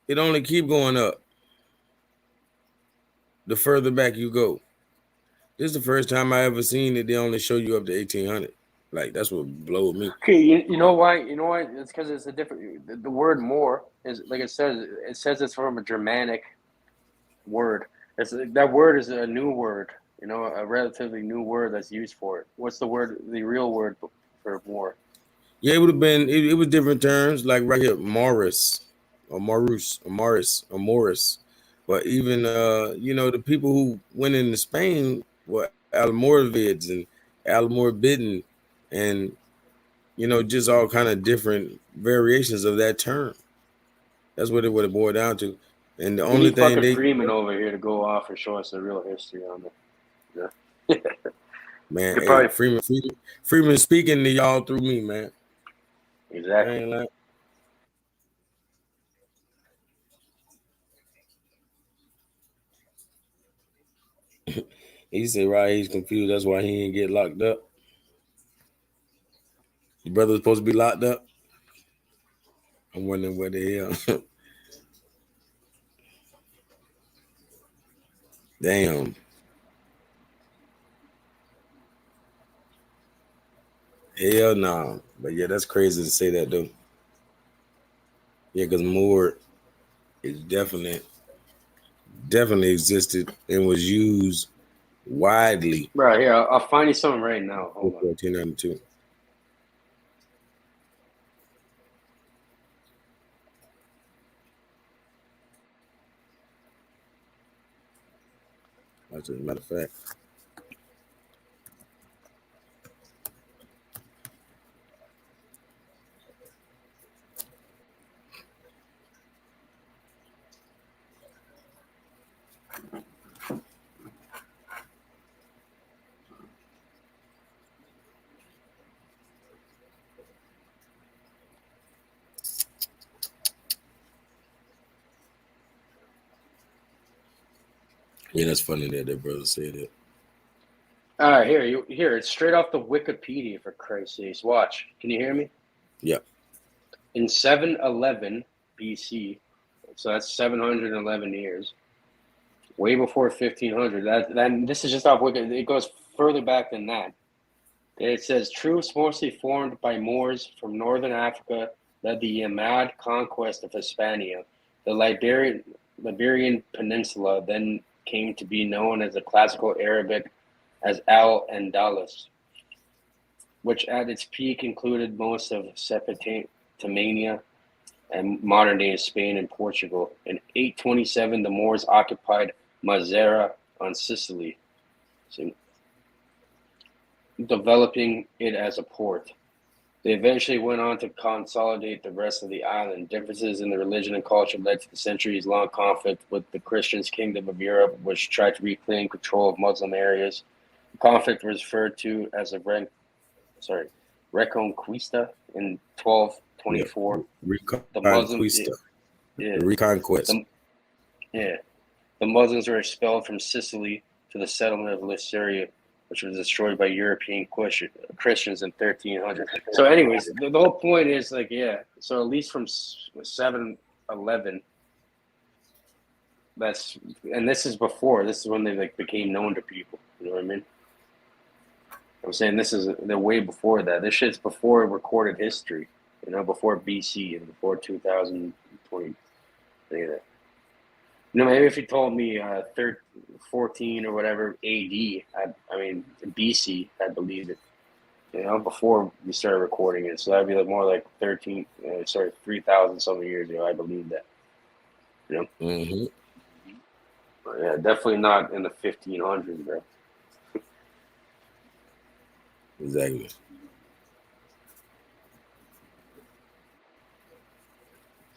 [SPEAKER 5] It only keep going up. The further back you go. This is the first time I ever seen it. They only show you up to 1800. Like that's what blowed me.
[SPEAKER 8] Okay, you know why? You know why? It's because it's a different. The word "more" is like it says. It says it's from a Germanic word. That word is a new word. You know, a relatively new word that's used for it. What's the word? The real word for "more"?
[SPEAKER 5] Yeah, it would have been. It was different terms. Like right here, Morris, or Morus, or Morris, or Morris. But even the people who went into Spain were Almoravids and Almoravidan, and just all kind of different variations of that term. That's what it would have boiled down to. And the
[SPEAKER 8] We
[SPEAKER 5] only
[SPEAKER 8] need
[SPEAKER 5] thing
[SPEAKER 8] fucking
[SPEAKER 5] they,
[SPEAKER 8] Freeman over here to go off and show us the real history on it. Yeah.
[SPEAKER 5] man,
[SPEAKER 8] Could
[SPEAKER 5] hey,
[SPEAKER 8] probably
[SPEAKER 5] Freeman speaking to y'all through me, man. I
[SPEAKER 8] exactly.
[SPEAKER 5] ain't like, he said, right, he's confused. That's why he didn't get locked up. Your brother was supposed to be locked up. I'm wondering where the hell. Damn. Hell no. But yeah, that's crazy to say that though. Yeah, because Moore is definitely existed and was used widely
[SPEAKER 8] Right here, I'll find you something right now.
[SPEAKER 5] in
[SPEAKER 8] Hold on.
[SPEAKER 5] 1492. As a matter of fact. Yeah, that's funny that that brother said that.
[SPEAKER 8] All right, here. It's straight off the Wikipedia, for Christ's sakes. Watch. Can you hear me?
[SPEAKER 5] Yeah.
[SPEAKER 8] In 711 BC, so that's 711 years, way before 1500. That this is just off Wikipedia. It goes further back than that. It says troops mostly formed by Moors from northern Africa led the Yamad conquest of Hispania. The Iberian Peninsula then came to be known as the classical Arabic as Al-Andalus, which at its peak included most of Mesopotamia and modern-day Spain and Portugal. In 827, the Moors occupied Mazara on Sicily, developing it as a port. They eventually went on to consolidate the rest of the island. Differences in the religion and culture led to the centuries-long conflict with the Christian Kingdom of Europe, which tried to reclaim control of Muslim areas. The conflict was referred to as a Reconquista in 1224.
[SPEAKER 5] Yeah.
[SPEAKER 8] The Muslims,
[SPEAKER 5] The Reconquest.
[SPEAKER 8] The Muslims were expelled from Sicily to the settlement of Lycaria, which was destroyed by European Christians in 1300. So, anyways, the whole point is like, yeah. So at least from 711, and this is before. This is when they like became known to people. You know what I mean? I'm saying they're way before that. This shit's before recorded history. You know, before BC and before 2020. Look at that. You know, maybe if you told me 14 or whatever AD, I mean BC, I believe it. You know, before we started recording it, so that'd be more like 3,000 something years ago. I believe that. You know,
[SPEAKER 5] Mm-hmm.
[SPEAKER 8] but yeah, definitely not in the 1500s, bro.
[SPEAKER 5] Exactly.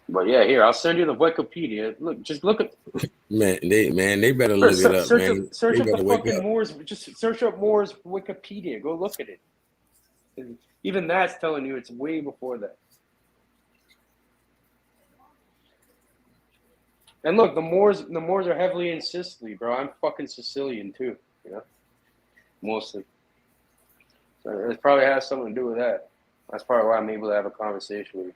[SPEAKER 8] But yeah, here I'll send you the Wikipedia. Look, just look at.
[SPEAKER 5] They better
[SPEAKER 8] Bro,
[SPEAKER 5] look it up, man.
[SPEAKER 8] search
[SPEAKER 5] They
[SPEAKER 8] up the
[SPEAKER 5] better wake
[SPEAKER 8] fucking
[SPEAKER 5] up.
[SPEAKER 8] Moors. Just search up Moors Wikipedia. Go look at it. And even that's telling you it's way before that. And look, the Moors are heavily in Sicily, bro. I'm fucking Sicilian too, you know, mostly. So it probably has something to do with that. That's probably why I'm able to have a conversation with you.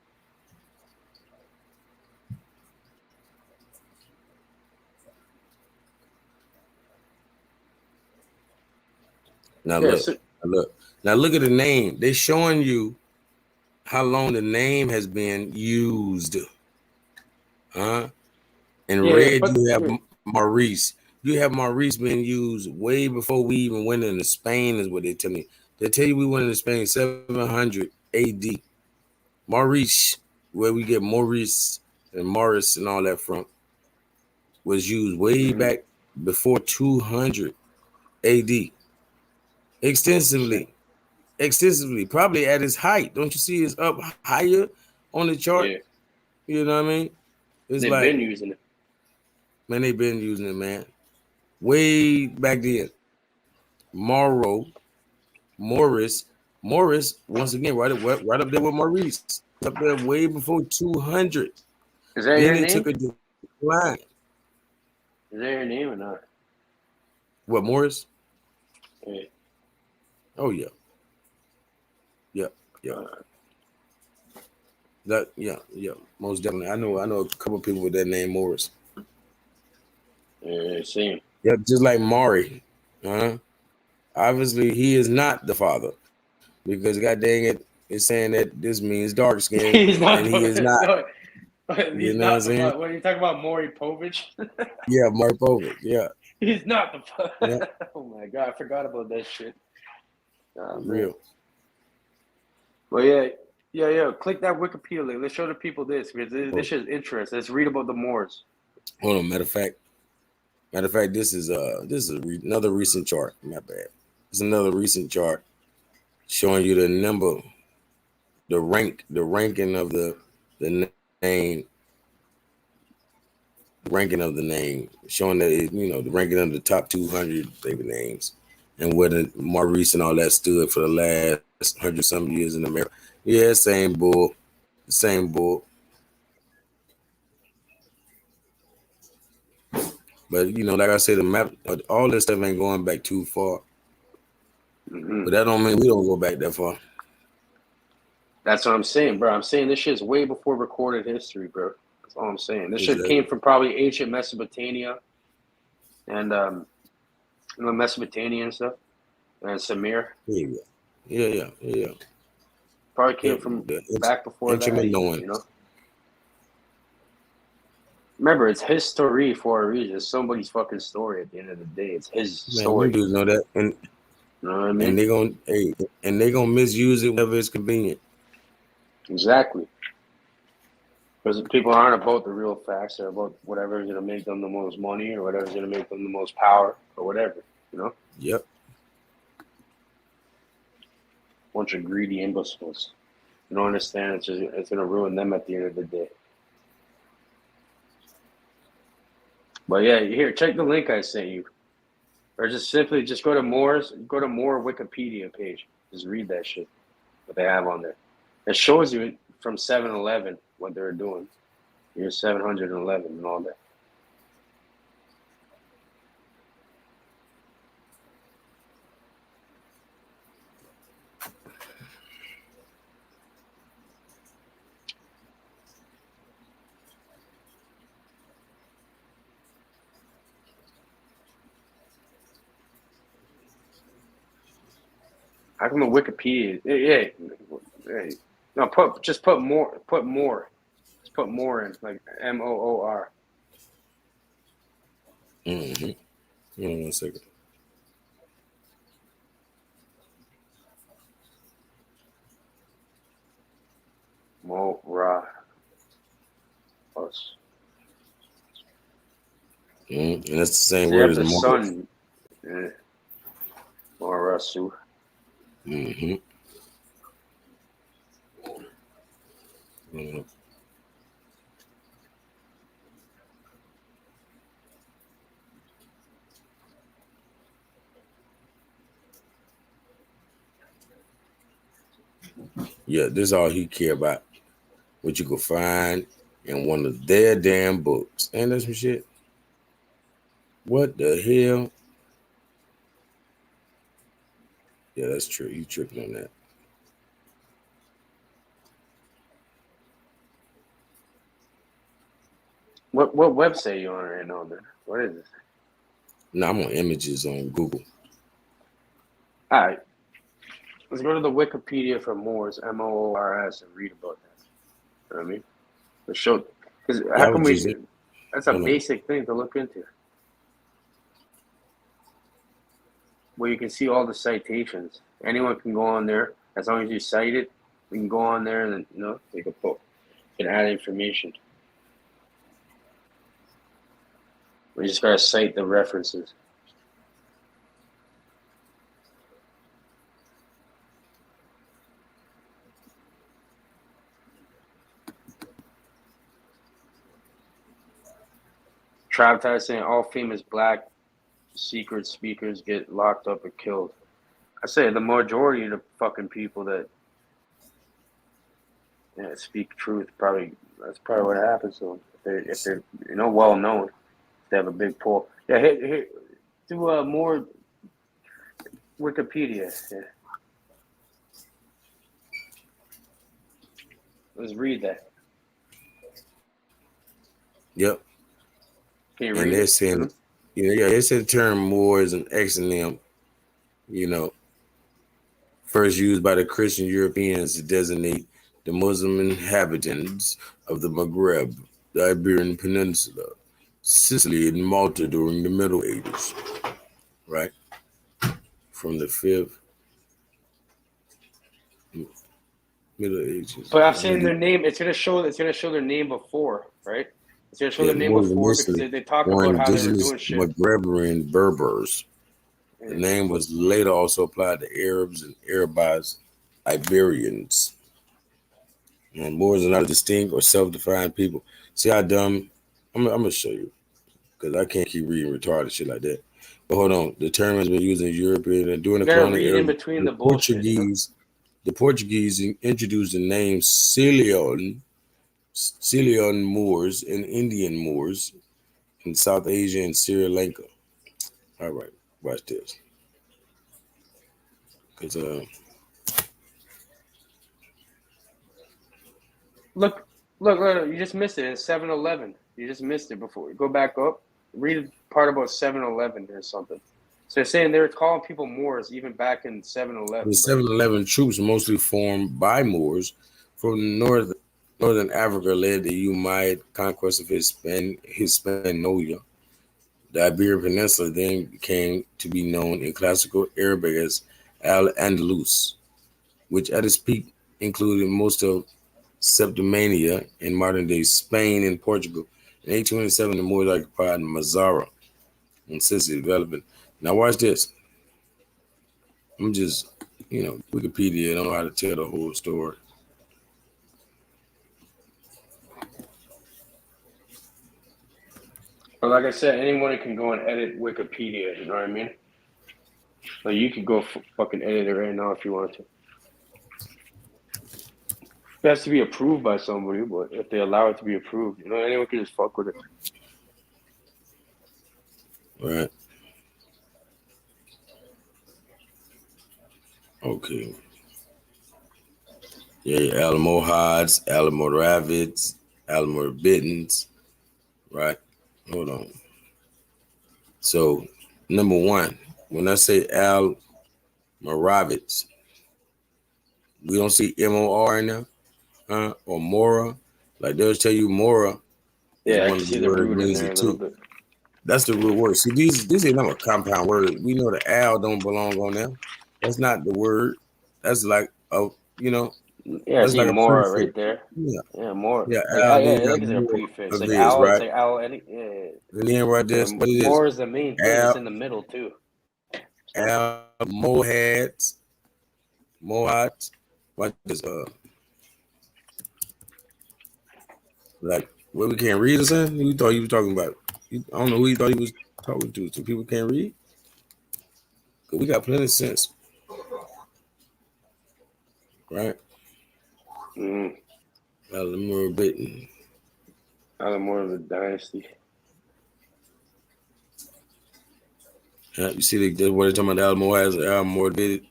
[SPEAKER 5] Now
[SPEAKER 8] Yeah,
[SPEAKER 5] look,
[SPEAKER 8] so,
[SPEAKER 5] now look at the name. They showing you how long the name has been used. Huh? In
[SPEAKER 8] yeah,
[SPEAKER 5] red,
[SPEAKER 8] but
[SPEAKER 5] you have
[SPEAKER 8] here,
[SPEAKER 5] Maurice. You have Maurice being used way before we even went into Spain, is what they tell me. They tell you we went into Spain 700 AD. Maurice, where we get Maurice and Morris and all that from, was used way back before 200 AD.
[SPEAKER 8] shit,
[SPEAKER 5] Extensively, probably at its height. Don't you see it's up higher on the chart?
[SPEAKER 8] yeah,
[SPEAKER 5] You know what I mean? It's
[SPEAKER 8] they've
[SPEAKER 5] like,
[SPEAKER 8] been using it.
[SPEAKER 5] man, they've been using it, man. Way back then. Morrow, Morris, once again, right up there with Maurice. Up there way before 200.
[SPEAKER 8] Is that
[SPEAKER 5] Then
[SPEAKER 8] your
[SPEAKER 5] it took
[SPEAKER 8] name?
[SPEAKER 5] a decline.
[SPEAKER 8] Is that your name or not?
[SPEAKER 5] What, Morris?
[SPEAKER 8] Yeah.
[SPEAKER 5] Oh, yeah. Yeah. Yeah. Most definitely. I know a couple people with that name, Morris.
[SPEAKER 8] Yeah, same.
[SPEAKER 5] Yep, just like Maury. Obviously, he is not the father because, god dang it, it's saying that this means dark skin,
[SPEAKER 8] He's not.
[SPEAKER 5] and he is not.
[SPEAKER 8] No,
[SPEAKER 5] You
[SPEAKER 8] he's
[SPEAKER 5] know what I'm
[SPEAKER 8] not the
[SPEAKER 5] saying?
[SPEAKER 8] father. What are you talking about, Maury Povich?
[SPEAKER 5] Yeah, Mark Povich. Yeah,
[SPEAKER 8] He's not the
[SPEAKER 5] yeah,
[SPEAKER 8] father. Oh my god, I forgot about that shit. Oh, man.
[SPEAKER 5] real.
[SPEAKER 8] Well, yeah. Click that Wikipedia link. Let's show the people this because this
[SPEAKER 5] Hold
[SPEAKER 8] shit is interesting. Let's read about the Moors.
[SPEAKER 5] on. Matter of fact, this is another recent chart. My bad. It's another recent chart showing you the number, the ranking of the name, showing that the ranking of the top 200 favorite names, and whether Maurice and all that stood for the last 100 some years in America. Yeah, same bull. But like I said, the map, all this stuff ain't going back too far.
[SPEAKER 8] Mm-hmm.
[SPEAKER 5] But that don't mean we don't go back that far.
[SPEAKER 8] That's what I'm saying, bro. I'm saying this shit's way before recorded history, bro. That's all I'm saying. This shit
[SPEAKER 5] Exactly.
[SPEAKER 8] came from probably ancient Mesopotamia and Mesopotamia and stuff, and Samir.
[SPEAKER 5] Yeah.
[SPEAKER 8] Probably came from
[SPEAKER 5] The
[SPEAKER 8] back before that, even.
[SPEAKER 5] instrument
[SPEAKER 8] You know. Remember, it's history for a reason. It's somebody's fucking story at the end of the day. It's his
[SPEAKER 5] man, them
[SPEAKER 8] story.
[SPEAKER 5] dudes know that, and
[SPEAKER 8] You know what I
[SPEAKER 5] and
[SPEAKER 8] mean?
[SPEAKER 5] they gonna misuse it whenever it's convenient.
[SPEAKER 8] Exactly. Because people aren't about the real facts. They're about whatever's going to make them the most money or whatever's going to make them the most power or whatever, you know?
[SPEAKER 5] Yep.
[SPEAKER 8] Bunch of greedy imbeciles. You don't understand. It's going to ruin them at the end of the day. But yeah, here, check the link I sent you. Or just simply go to More Wikipedia page. Just read that shit, what they have on there. It shows you from 7-Eleven what they're doing. Year 711 and all that. How come the Wikipedia? Yeah. No, put more. Put more. Just put more in, like MOOR.
[SPEAKER 5] Mm-hmm. Hold on 1 second.
[SPEAKER 8] Mora. Us.
[SPEAKER 5] Mm-hmm. And that's the same
[SPEAKER 8] So you
[SPEAKER 5] word
[SPEAKER 8] have
[SPEAKER 5] as
[SPEAKER 8] the
[SPEAKER 5] Mars.
[SPEAKER 8] sun. Morasu.
[SPEAKER 5] Mm-hmm. Mm-hmm. Yeah, this is all he care about. What you could find in one of their damn books. Ain't that some shit? What the hell? Yeah, that's true. You tripping on that.
[SPEAKER 8] What website you on right now, man? What is this?
[SPEAKER 5] No, I'm on images on Google.
[SPEAKER 8] All right. Let's go to the Wikipedia for Moors, MOORS, and read about that. You know what I mean? The show, because
[SPEAKER 5] Yeah,
[SPEAKER 8] how
[SPEAKER 5] I
[SPEAKER 8] come
[SPEAKER 5] was just
[SPEAKER 8] that's a
[SPEAKER 5] hold on.
[SPEAKER 8] basic thing to look into. Where you can see all the citations. Anyone can go on there as long as you cite it. You can go on there and then you can add information. We just gotta cite the references. Trav saying all famous black secret speakers get locked up or killed. I say the majority of the fucking people that speak truth that's probably what happens to them. If they're well known, they have a big pull. Yeah, here do more Wikipedia. Yeah. Let's read that.
[SPEAKER 5] Yep.
[SPEAKER 8] Can you
[SPEAKER 5] And
[SPEAKER 8] read
[SPEAKER 5] they're
[SPEAKER 8] it?
[SPEAKER 5] saying, they said the term Moor is an exonym, first used by the Christian Europeans to designate the Muslim inhabitants of the Maghreb, the Iberian Peninsula, Sicily, and Malta during the Middle Ages, right? From the 5th Middle Ages.
[SPEAKER 8] But I'm saying their name. It's gonna show. It's gonna show their name before, right? It's gonna show
[SPEAKER 5] Yeah,
[SPEAKER 8] their name
[SPEAKER 5] Moors
[SPEAKER 8] before because
[SPEAKER 5] initially
[SPEAKER 8] they talk
[SPEAKER 5] were
[SPEAKER 8] about how they were
[SPEAKER 5] indigenous
[SPEAKER 8] doing shit.
[SPEAKER 5] Maghrebian Berbers.
[SPEAKER 8] Yeah.
[SPEAKER 5] The name was later also applied to Arabs and Arabized Iberians. And Moors are not a distinct or self-defined people. See how dumb? I'm gonna show you because I can't keep reading retarded shit like that. But hold on, the term has been used in European and during
[SPEAKER 8] You
[SPEAKER 5] the
[SPEAKER 8] gotta
[SPEAKER 5] colonial
[SPEAKER 8] read in
[SPEAKER 5] era.
[SPEAKER 8] between
[SPEAKER 5] The
[SPEAKER 8] the bullshit.
[SPEAKER 5] Portuguese introduced the name Celion Moors and Indian Moors in South Asia and Sri Lanka. All right, watch this. Because
[SPEAKER 8] Look, you just missed it. It's 7-Eleven. You just missed it before. Go back up. Read part about 7-Eleven or something. So they're saying they were calling people Moors even back in 7-Eleven.
[SPEAKER 5] the 711 troops, mostly formed by Moors from northern Africa, led the Umayyad conquest of Hispaniola. The Iberian Peninsula then came to be known in classical Arabic as Al-Andalus, which at its peak included most of Septimania in modern-day Spain and Portugal. In 1827, the Moors occupied Mazara in Sicily, developing. Now watch this. I'm just, Wikipedia. I don't know how to tell the whole story.
[SPEAKER 8] But like I said, anyone can go and edit Wikipedia. You know what I mean? So you could go fucking edit it right now if you want to. It has to be approved by somebody, but if they allow it to be approved, anyone can just fuck with it.
[SPEAKER 5] Right. Okay. Yeah, Almohads, Almoravids, Almorabiddens. Right. Hold on. So, number one, when I say Almoravids, We don't see MOR in there, or Mora. Like they'll tell you Mora is
[SPEAKER 8] Yeah, I
[SPEAKER 5] one
[SPEAKER 8] can
[SPEAKER 5] of
[SPEAKER 8] see
[SPEAKER 5] the
[SPEAKER 8] the
[SPEAKER 5] words
[SPEAKER 8] root in
[SPEAKER 5] means
[SPEAKER 8] there a
[SPEAKER 5] it
[SPEAKER 8] little
[SPEAKER 5] too.
[SPEAKER 8] bit.
[SPEAKER 5] That's the root word. See, these ain't no compound word. We know the Al don't belong on there. That's not the word. That's like
[SPEAKER 8] Yeah, I
[SPEAKER 5] that's
[SPEAKER 8] see
[SPEAKER 5] like a
[SPEAKER 8] more
[SPEAKER 5] prefix.
[SPEAKER 8] right there.
[SPEAKER 5] Yeah,
[SPEAKER 8] Yeah, more.
[SPEAKER 5] yeah.
[SPEAKER 8] Like
[SPEAKER 5] Al, then
[SPEAKER 8] yeah,
[SPEAKER 5] you got
[SPEAKER 8] like it's a
[SPEAKER 5] more
[SPEAKER 8] prefix.
[SPEAKER 5] of
[SPEAKER 8] Like
[SPEAKER 5] this,
[SPEAKER 8] owl, it's
[SPEAKER 5] right?
[SPEAKER 8] like owl. Any yeah.
[SPEAKER 5] And then right
[SPEAKER 8] Yeah,
[SPEAKER 5] this, what it is?
[SPEAKER 8] more is the main thing. It's
[SPEAKER 5] Al,
[SPEAKER 8] in the middle too.
[SPEAKER 5] Al, Mohads, What is like what we can't read or something? Who thought you was talking about? I don't know who you thought he was talking to. So people can't read. Cause we got plenty of sense, right?
[SPEAKER 8] Mm.
[SPEAKER 5] Alamur Bitten.
[SPEAKER 8] More of a dynasty.
[SPEAKER 5] You see what they're talking about. Almore has Almore did it.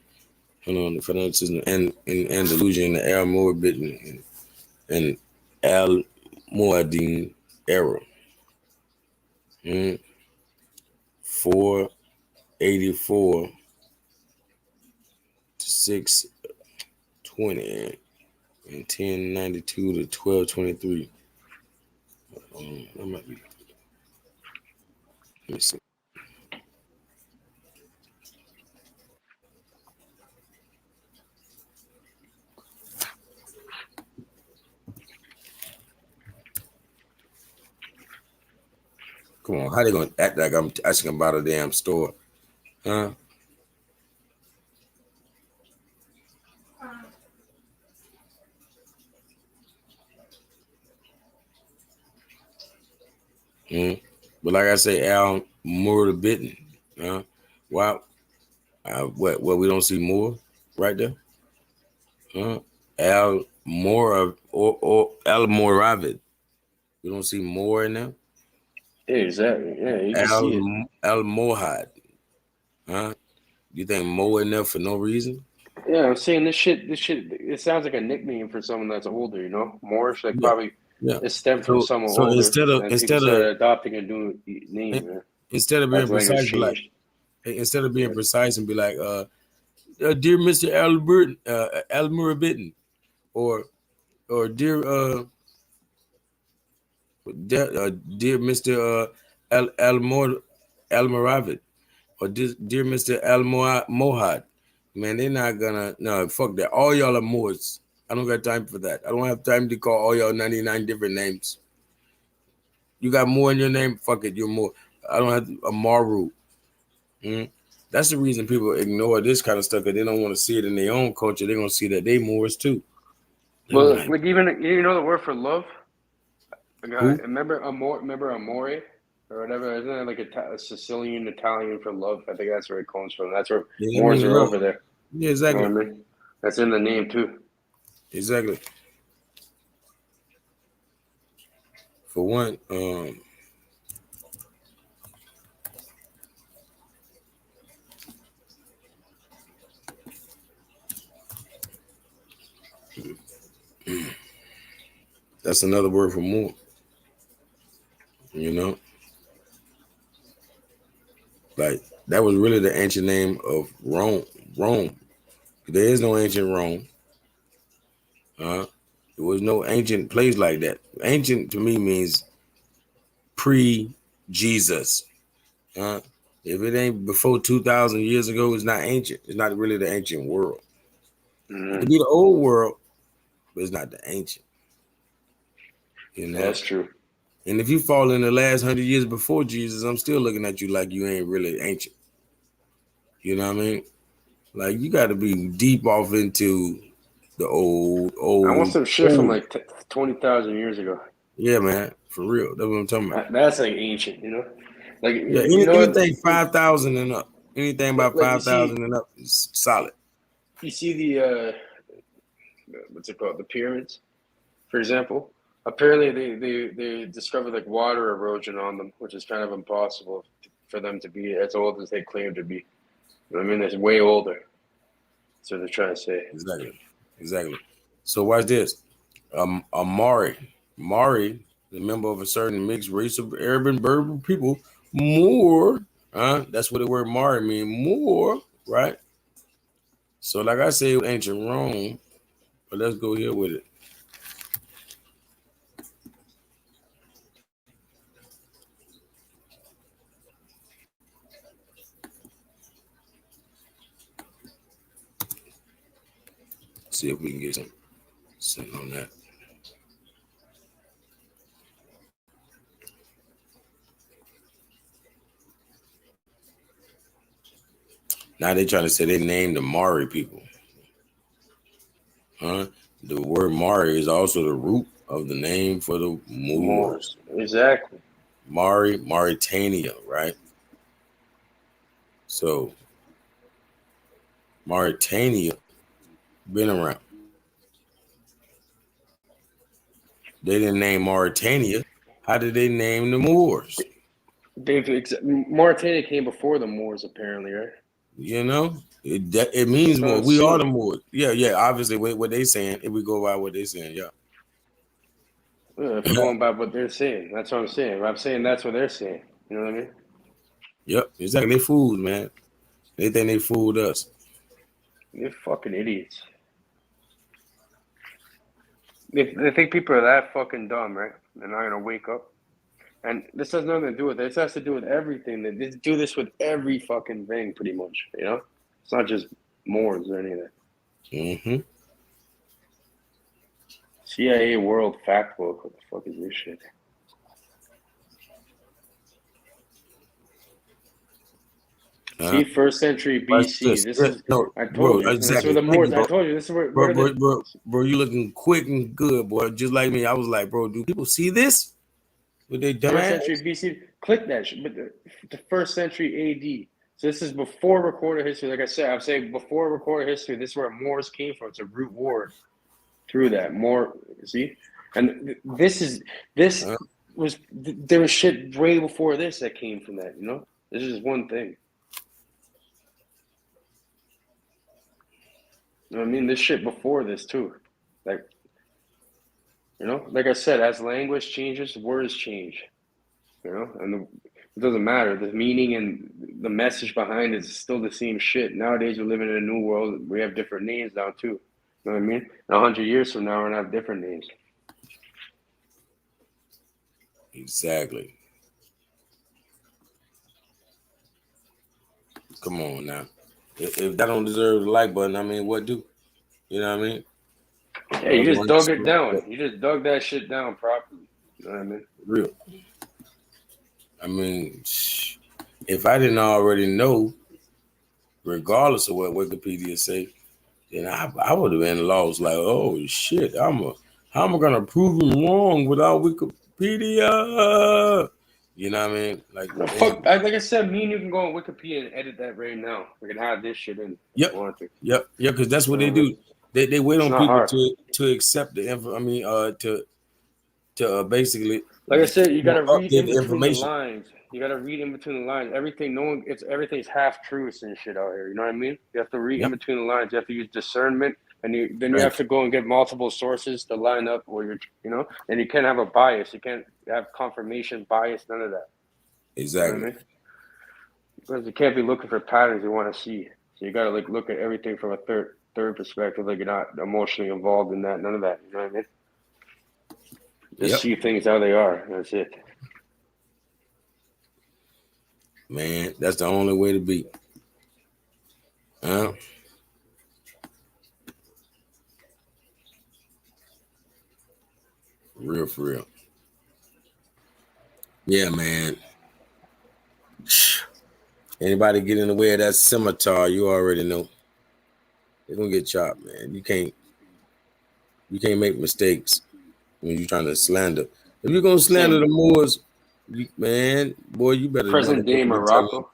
[SPEAKER 5] The fanaticism and delusion, the Almore Bitten and Al Muad'Din era. 484 to 620 and 1092 to 1223. That might be. Let me see. Come on, how they gonna act like I'm asking about a damn store? Huh? But like I say, Al Moore the Bitten. Wow. What we don't see more right there? Al Moore or Al Moravid. We don't see more in there.
[SPEAKER 8] Yeah, exactly. Yeah, you can see it.
[SPEAKER 5] Al Mohad. You think more in there for no reason?
[SPEAKER 8] Yeah, I'm saying this shit. It sounds like a nickname for someone that's older. You know, Moorish. Like
[SPEAKER 5] Yeah.
[SPEAKER 8] probably
[SPEAKER 5] Yeah.
[SPEAKER 8] it stemmed from someone
[SPEAKER 5] So
[SPEAKER 8] older,
[SPEAKER 5] instead of
[SPEAKER 8] and people started adopting a new name. Man.
[SPEAKER 5] instead of being
[SPEAKER 8] As language
[SPEAKER 5] precise, be like
[SPEAKER 8] changed.
[SPEAKER 5] instead of being precise and be like, dear Mr. Albert Almura Bitten, or dear dear Mr. Almoravid, or dear Mr. Mohad. Man, they're not gonna fuck that. All y'all are Moors. I don't got time for that. I don't have time to call all y'all 99 different names. You got more in your name, fuck it, you're more. I don't have a Maru. That's the reason people ignore this kind of stuff, because they don't want to see it in their own culture. They're gonna see that they Moors too.
[SPEAKER 8] Well,
[SPEAKER 5] Like,
[SPEAKER 8] like even the word for love.
[SPEAKER 5] who?
[SPEAKER 8] Remember amore or whatever? Isn't it like a Sicilian Italian for love? I think that's where it comes from. That's where
[SPEAKER 5] Yeah,
[SPEAKER 8] Moors are
[SPEAKER 5] love.
[SPEAKER 8] over there.
[SPEAKER 5] Yeah,
[SPEAKER 8] You
[SPEAKER 5] exactly.
[SPEAKER 8] know what I mean? That's in the name too.
[SPEAKER 5] Exactly. For one, that's another word for more. You know, like that was really the ancient name of Rome. Rome. There is no ancient Rome. There was no ancient place like that. Ancient to me means pre-Jesus. If it ain't before 2,000 years ago, it's not ancient. It's not really the ancient world. It could be the old world, but it's not the ancient. You know?
[SPEAKER 8] That's true.
[SPEAKER 5] And if you fall in the last 100 years before Jesus, I'm still looking at you like you ain't really ancient. You know what I mean? Like you got to be deep off into the old.
[SPEAKER 8] I want some shit from like 20,000 years ago.
[SPEAKER 5] Yeah, man, for real. That's what I'm talking about.
[SPEAKER 8] That's like ancient, you know. Like
[SPEAKER 5] Yeah,
[SPEAKER 8] you know
[SPEAKER 5] anything 5,000 and up. Anything about
[SPEAKER 8] like
[SPEAKER 5] 5,000 and up is solid.
[SPEAKER 8] you see the what's it called? The pyramids, for example. Apparently, they discovered like water erosion on them, which is kind of impossible for them to be as old as they claim to be. You know what I mean, it's way older. That's what they're trying to say.
[SPEAKER 5] Exactly. So watch this. Mari, the member of a certain mixed race of Arab and Berber people, Moor. That's what the word Mari means, Moor, right? So like I say, ancient Rome, But let's go here with it. See if we can get something on that. Now they trying to say they named the Mari people. Huh? The word Mari is also the root of the name for the Moors.
[SPEAKER 8] Exactly.
[SPEAKER 5] Mari, Mauritania, right? So Mauritania been around. They didn't name Mauritania. How did they name the Moors?
[SPEAKER 8] Mauritania came before the Moors, apparently, right?
[SPEAKER 5] You know, it means more. We are the Moors. Yeah. Obviously, what they saying. If we go by what they saying, yeah.
[SPEAKER 8] If we're going by what they're saying, that's what I'm saying. I'm saying that's what they're saying. You know what I mean?
[SPEAKER 5] Yep, exactly. They fools, man. They think they fooled us.
[SPEAKER 8] They're fucking idiots. They think people are that fucking dumb, right? They're not gonna wake up. And this has nothing to do with it. This has to do with everything. They do this with every fucking thing, pretty much. You know, it's not just Moors or anything.
[SPEAKER 5] Mm-hmm.
[SPEAKER 8] CIA World Fact Book. What the fuck is this shit? See, first century BC. This is
[SPEAKER 5] no,
[SPEAKER 8] I told
[SPEAKER 5] bro,
[SPEAKER 8] you.
[SPEAKER 5] Exactly.
[SPEAKER 8] This is where the Moors. I told you. This is where.
[SPEAKER 5] Bro, you looking quick and good, boy. Just like me, I was like, bro, do people see this? With they dumb
[SPEAKER 8] First
[SPEAKER 5] ass?
[SPEAKER 8] century BC. Click that shit. But the first century AD. So this is before recorded history. Like I said, I'm saying before recorded history. This is where Moors came from. It's a root word through that. More, see, and this was there was shit way before this that came from that. You know, this is one thing. You know what I mean? This shit before this too, like, you know, like I said, as language changes, words change. You know, and it doesn't matter. The meaning and the message behind it is still the same shit. Nowadays, we're living in a new world. We have different names now too. You know what I mean? 100 years from now, we're gonna have different names.
[SPEAKER 5] Exactly. Come on now. If that don't deserve the like button, I mean, what do? You know what I mean?
[SPEAKER 8] Yeah, you just dug it down. You just dug that shit down properly. You know what I mean?
[SPEAKER 5] Real. I mean, if I didn't already know, regardless of what Wikipedia say, then I would have been lost. Like, oh shit, how am I gonna prove him wrong without Wikipedia? You know what I mean? Like,
[SPEAKER 8] fuck, like I said, me and you can go on Wikipedia and edit that right now. We can have this shit in.
[SPEAKER 5] Yep, because that's what they do. They wait on people to accept the info. I mean, to basically.
[SPEAKER 8] Like I said, you gotta read in between the lines. You gotta read in between the lines. Everything's half truths and shit out here. You know what I mean? You have to read in between the lines. You have to use discernment, and you have to go and get multiple sources to line up where you're. You know, and you can't have a bias. You can't have confirmation bias. None of that.
[SPEAKER 5] Exactly.
[SPEAKER 8] You know what I mean? Because you can't be looking for patterns you want to see. So you gotta like look at everything from a third perspective. Like you're not emotionally involved in that. None of that. You know what I mean? Just see things how they are. That's it.
[SPEAKER 5] Man, that's the only way to be. Huh? For real. Yeah, man. Anybody get in the way of that scimitar, you already know. They're gonna get chopped, man. You can't make mistakes when you're trying to slander. If you're gonna slander the Moors, man, boy, you better
[SPEAKER 8] present day Morocco.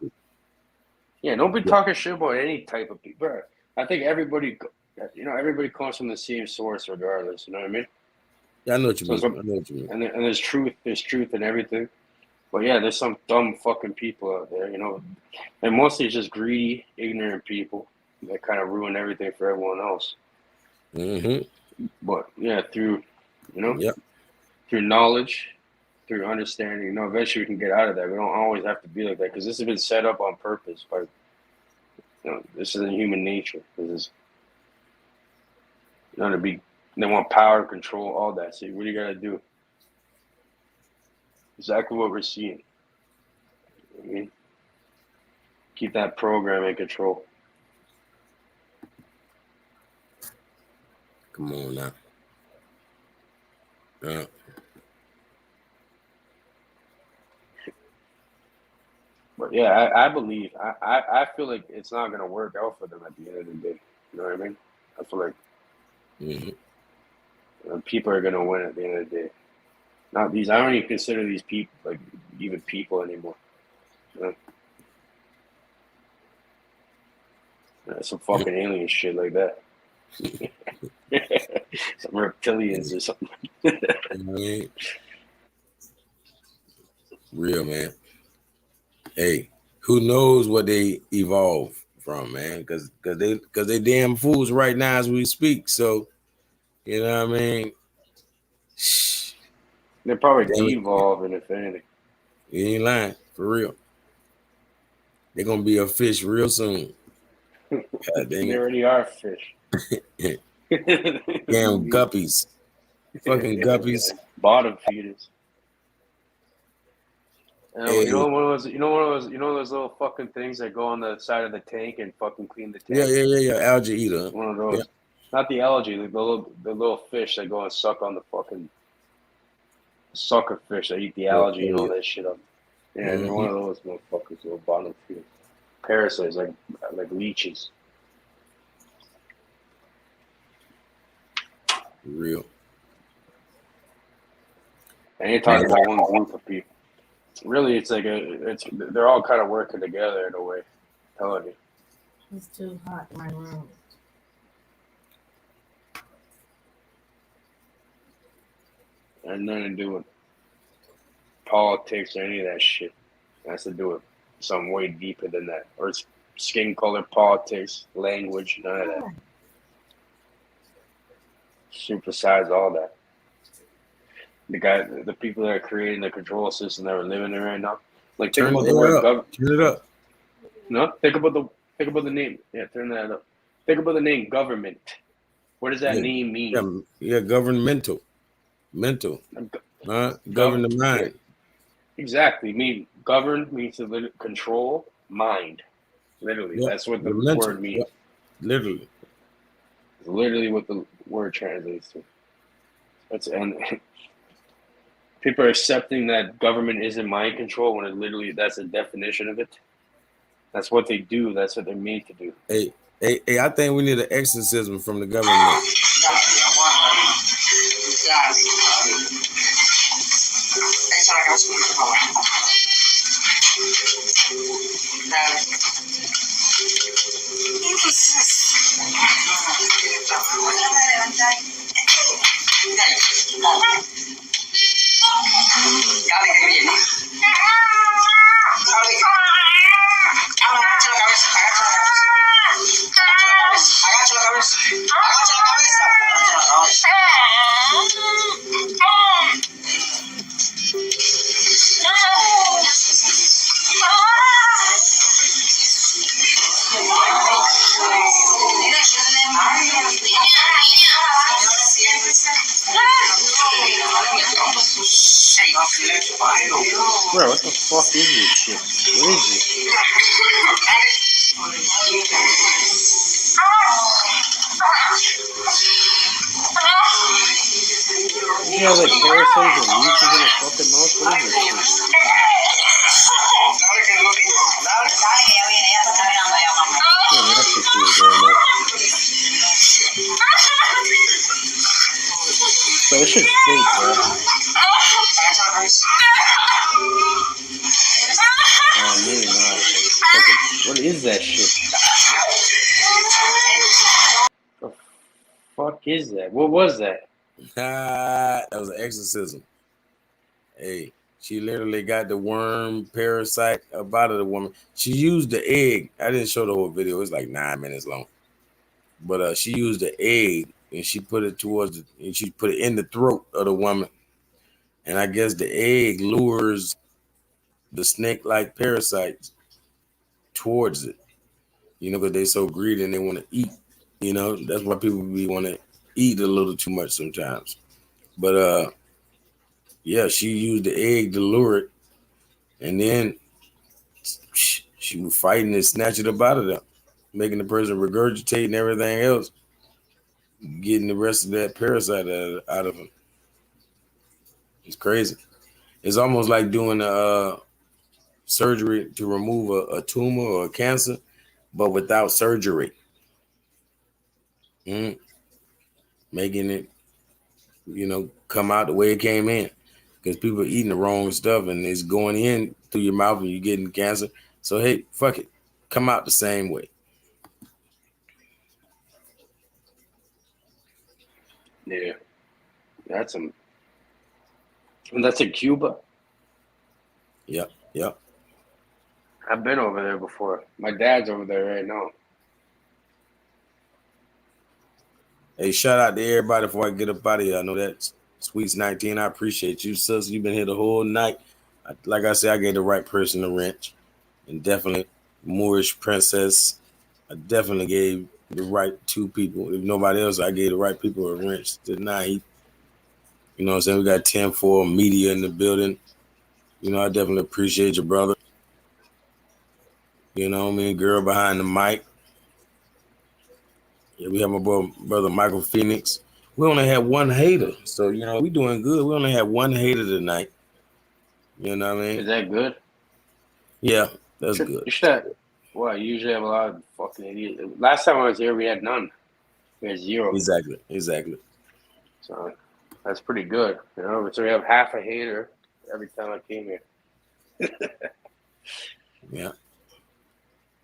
[SPEAKER 8] Yeah, don't be talking shit about any type of people. I think everybody comes from the same source, regardless. You know what I mean?
[SPEAKER 5] Yeah, I know what you mean.
[SPEAKER 8] And there's truth in everything. But yeah, there's some dumb fucking people out there, you know, and mostly it's just greedy, ignorant people that kind of ruin everything for everyone else.
[SPEAKER 5] Mm-hmm.
[SPEAKER 8] But yeah, through knowledge, through understanding, you know, eventually we can get out of that. We don't always have to be like that because this has been set up on purpose. By, you know, this isn't human nature. This is to be They want power, control, all that. So what do you gotta do? Exactly what we're seeing. I mean, keep that program in control.
[SPEAKER 5] Come on now. Yeah.
[SPEAKER 8] But yeah, I believe. I feel like it's not gonna work out for them at the end of the day. You know what I mean? I feel like people are gonna win at the end of the day. Not these. I don't even consider these people like even people anymore. You know? Some fucking alien shit like that. Some reptilians or something.
[SPEAKER 5] You know what I mean? Real, man. Hey, who knows what they evolve from, man? Because they damn fools right now as we speak. So you know what I mean?
[SPEAKER 8] They're probably
[SPEAKER 5] Damn it.
[SPEAKER 8] de-evolving, if anything.
[SPEAKER 5] You ain't lying, for real. They're gonna be a fish real soon. God dang
[SPEAKER 8] They
[SPEAKER 5] it.
[SPEAKER 8] already are fish.
[SPEAKER 5] Damn guppies. Fucking guppies.
[SPEAKER 8] Bottom feeders.
[SPEAKER 5] Hey.
[SPEAKER 8] You know one of those little fucking things that go on the side of the tank and fucking clean the tank.
[SPEAKER 5] Yeah. Algae eater.
[SPEAKER 8] One of those.
[SPEAKER 5] Yeah.
[SPEAKER 8] Not the algae, the little fish that go and suck on the fucking sucker fish that eat the algae and all that shit up. Yeah, they're one of those motherfuckers, little bottom feeders. Parasites, like leeches.
[SPEAKER 5] Real.
[SPEAKER 8] And you're talking about one group of people. Really, it's like they're all kind of working together in a way. Telling you.
[SPEAKER 10] It's too hot in my room.
[SPEAKER 8] And nothing to do with politics or any of that shit. It has to do with something way deeper than that. Or it's skin color, politics, language, none of that. Supersize all that. The people that are creating the control system that we're living in right now. Like think about the word government.
[SPEAKER 5] Turn it up.
[SPEAKER 8] No, think about the name. Yeah, turn that up. Think about the name government. What does that name mean?
[SPEAKER 5] Yeah, governmental. Mental. Govern the mind.
[SPEAKER 8] Exactly. Govern means to control mind. Literally. That's what the word means.
[SPEAKER 5] Literally.
[SPEAKER 8] It's literally what the word translates to. And people are accepting that government isn't mind control when that's the definition of it. That's what they do. That's what they're made to do.
[SPEAKER 5] Hey, I think we need an exorcism from the government.
[SPEAKER 11] Agacha la cabeza. Agacha la cabeza.
[SPEAKER 8] Bro, what the fuck is this shit? What is this? You have like parasites and leeches in his fucking mouth? What is this shit? Yeah, that shit feels very much. So this shit's fake, bro. Oh, really not. What is that shit? What the fuck is that? What was that?
[SPEAKER 5] That was an exorcism. Hey, she literally got the worm parasite up out of the woman. She used the egg. I didn't show the whole video. It was like 9 minutes long. But she used the egg and she put it she put it in the throat of the woman. And I guess the egg lures the snake-like parasites towards it. You know, because they're so greedy and they want to eat. You know, that's why people be want to eat a little too much sometimes. But yeah, she used the egg to lure it, and then she was fighting and snatch it up out of them, making the person regurgitate and everything else, getting the rest of that parasite out of them. It's crazy. It's almost like doing surgery to remove a tumor or a cancer, but without surgery. Making it, come out the way it came in. Because people are eating the wrong stuff and it's going in through your mouth and you're getting cancer. So, hey, fuck it. Come out the same way.
[SPEAKER 8] Yeah. That's in Cuba?
[SPEAKER 5] Yep.
[SPEAKER 8] I've been over there before. My dad's over there right now.
[SPEAKER 5] Hey, shout out to everybody before I get up out of here. I know that's Sweets 19. I appreciate you, sis. You've been here the whole night. Like I said, I gave the right person a wrench. And definitely Moorish Princess. I definitely gave the right two people. If nobody else, I gave the right people a wrench tonight. You know what I'm saying? We got 10-4 media in the building. I definitely appreciate your brother. You know what I mean? Girl behind the mic. Yeah, we have my brother Michael Phoenix. We only had one hater. So, we doing good. We only had one hater tonight. You know what I mean?
[SPEAKER 8] Is that good?
[SPEAKER 5] Yeah, that's good.
[SPEAKER 8] You should have, well, you usually have a lot of fucking idiots. Last time I was here, we had none. We had 0.
[SPEAKER 5] Exactly.
[SPEAKER 8] So that's pretty good. So we have half a hater every time I came here.
[SPEAKER 5] Yeah.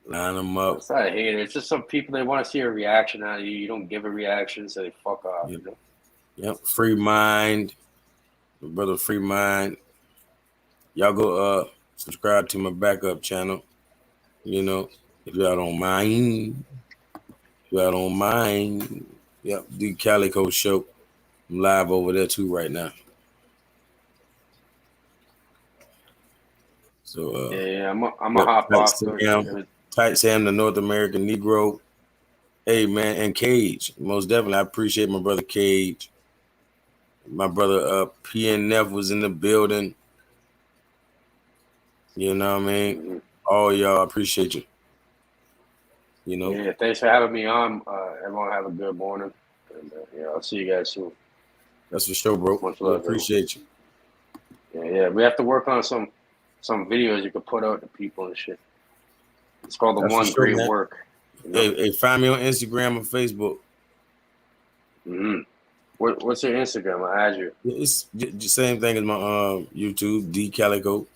[SPEAKER 5] Line them up.
[SPEAKER 8] It's not a hater. It's just some people, they want to see a reaction out of you. You don't give a reaction, so they fuck off.
[SPEAKER 5] Yep. Yep. Free Mind. My brother Free Mind. Y'all go subscribe to my backup channel. If y'all don't mind. Yep. The Calico Show. I'm live over there too right now. So
[SPEAKER 8] yeah, I'm a hop off.
[SPEAKER 5] Tight Sam, the North American Negro. Hey man, and Cage. Most definitely, I appreciate my brother Cage. My brother PNF was in the building. You know what I mean? Mm-hmm. All y'all, I appreciate you.
[SPEAKER 8] Yeah, thanks for having me on. Everyone have a good morning. And I'll see you guys soon.
[SPEAKER 5] That's for sure, bro.
[SPEAKER 8] Much love,
[SPEAKER 5] appreciate you.
[SPEAKER 8] Yeah. We have to work on some videos you can put out to people and shit. It's called The One Great Work.
[SPEAKER 5] Hey, find me on Instagram or Facebook.
[SPEAKER 8] Mm-hmm. What's your Instagram? I'll add you.
[SPEAKER 5] It's the same thing as my YouTube, D Calico.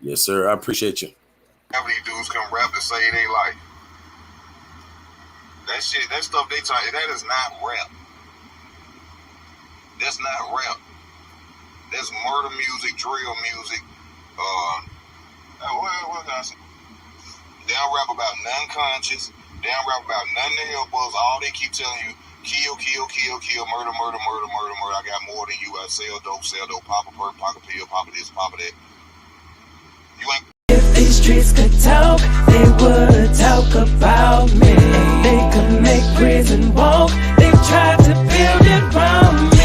[SPEAKER 5] Yes, sir. I appreciate you.
[SPEAKER 12] How many dudes come rap to say they like that shit? That stuff they talk. That is not rap. That's not rap. That's murder music, drill music. What can I say? They don't rap about none conscious. They don't rap about none to help us. All they keep telling you, kill, murder. I got more than you. I sell dope, pop a perk, pop a pill, pop a this, pop a that. You ain't.
[SPEAKER 6] If these streets could talk, they would talk about me. They could make prison walk. They tried to build it around me.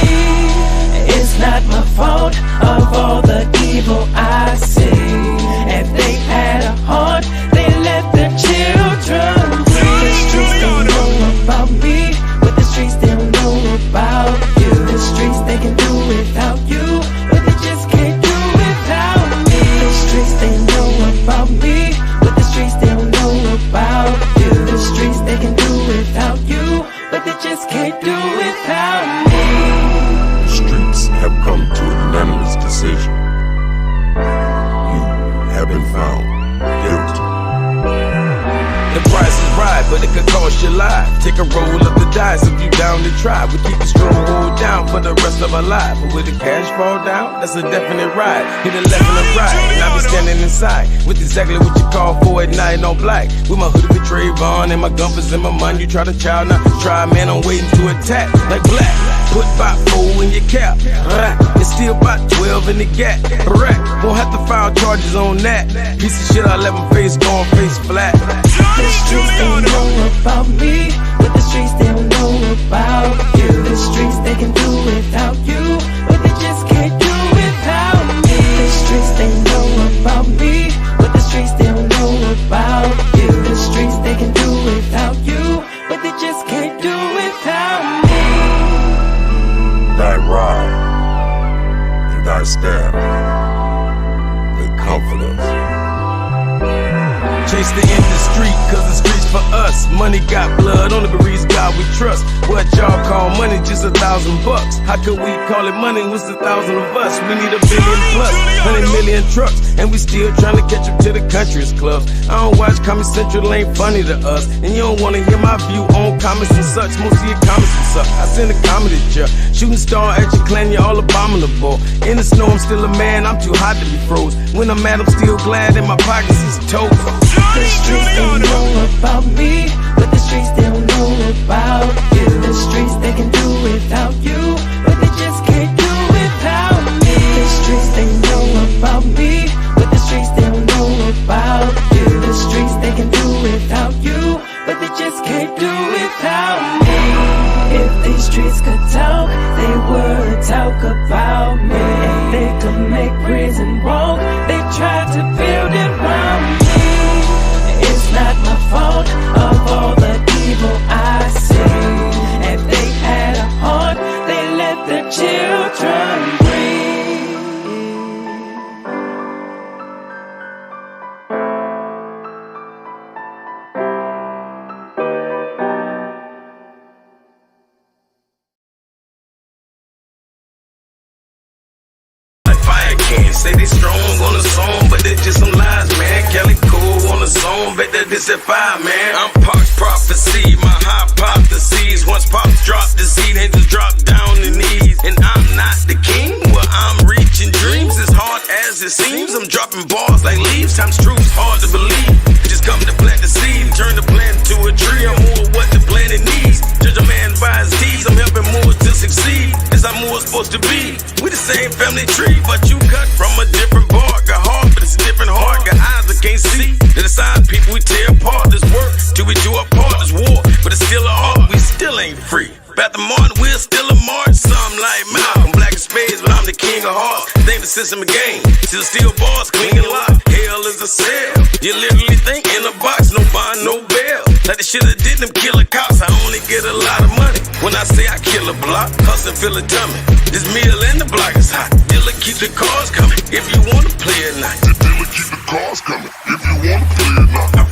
[SPEAKER 6] It's not my fault of all the evil I see. If they had a heart, they let their children free. The streets don't know about me, but the streets they don't know about you. The streets they can do without you, but they just can't do without me. The streets they know about me, but the streets they don't know about you. The streets they can do without you, but they just can't do without me.
[SPEAKER 7] The streets have come to a unanimous decision. You have been found guilty.
[SPEAKER 9] The price is right, but it could cost your life. Take a roll of the dice if you down to try. We keep the stronghold down for the rest of our life. But will the cash fall down? That's a definite ride. Hit a left and a right, and I be standing inside with exactly what you call for at night on black. With my hoodie with Trayvon and my gumpers in my mind. You try to child, not try, man. I'm waiting to attack like black. Put about 4 in your cap. It's still about 12 in the gap. Correct, won't have to file charges on that. Piece of shit, I let my face go on face flat.
[SPEAKER 6] The streets, they know about me, but the streets, they don't know about you. The streets, they can do without you, but they just can't do without me. The streets, they know about me, but the streets, they don't know about you. The streets, they can do without you, but they just can't do without me.
[SPEAKER 7] Thy rod and thy staff, they comfort us.
[SPEAKER 9] Chase the industry, cause the streets for us. Money got blood, on the breeze, God we trust. What y'all call money, just $1,000. How could we call it money, what's 1,000 of us? We need 1 billion plus, 100 million trucks, and we still trying to catch up to the country's clubs. I don't watch Comedy Central, ain't funny to us. And you don't wanna hear my view on comments and such. Most of your comments will suck. I send a comedy chair, shooting star at your clan, you're all abominable. In the snow, I'm still a man, I'm too hot to be froze. When I'm mad, I'm still glad, in my pockets is toes.
[SPEAKER 6] The streets, they know about me, but the streets, they don't know about you. The streets, they can do without you, but they just can't do without me. The streets, they know about me, but the streets, they don't know about you. The streets, they can do without you, but they just can't do without me. If these streets could talk, they would talk about me. If they could make prison walk, they try to build it around me. It's not my fault of all the evil I see. If they had a heart, they let the children breathe.
[SPEAKER 9] Fire can say they strong on the song, but they just some lies, man. Kelly Cool on the song, bet that this at 5, man. I'm Park's prophecy, my hypotheses. Once Pops dropped the seed, they just drop down the knees. And I'm not the king, well, I'm reaching dreams as hard as it seems. I'm dropping bars like leaves, times truth's hard to believe. Just come to plant the seed, turn the plant to a tree. I'm more what the planet needs. Judge a man by his deeds, I'm helping more to succeed. As I'm more supposed to be. We the same family tree, but you cut from a different bark. Got heart, but it's a different heart. Got eyes that can't see. They're the side people we tear apart. This work till we do our part. This war, but it's still a art. We still ain't free. Back to Martin, we're still a march. Some like Malcolm, black in spades, but I'm the king of hearts. Think the system a game. Still steal bars, clean and lock. Hell is a cell. You literally think in a box, no bond, no bail. Like the shit that did them killer cops, I only get a lot of money. When I say I kill a block, hustle fill a tummy. This meal and the block is hot. Dealer keep the cars coming. If you wanna play at night,
[SPEAKER 7] The dealer keep the cars coming if you want to play it now.
[SPEAKER 9] I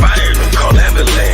[SPEAKER 9] fired them, call ambulance.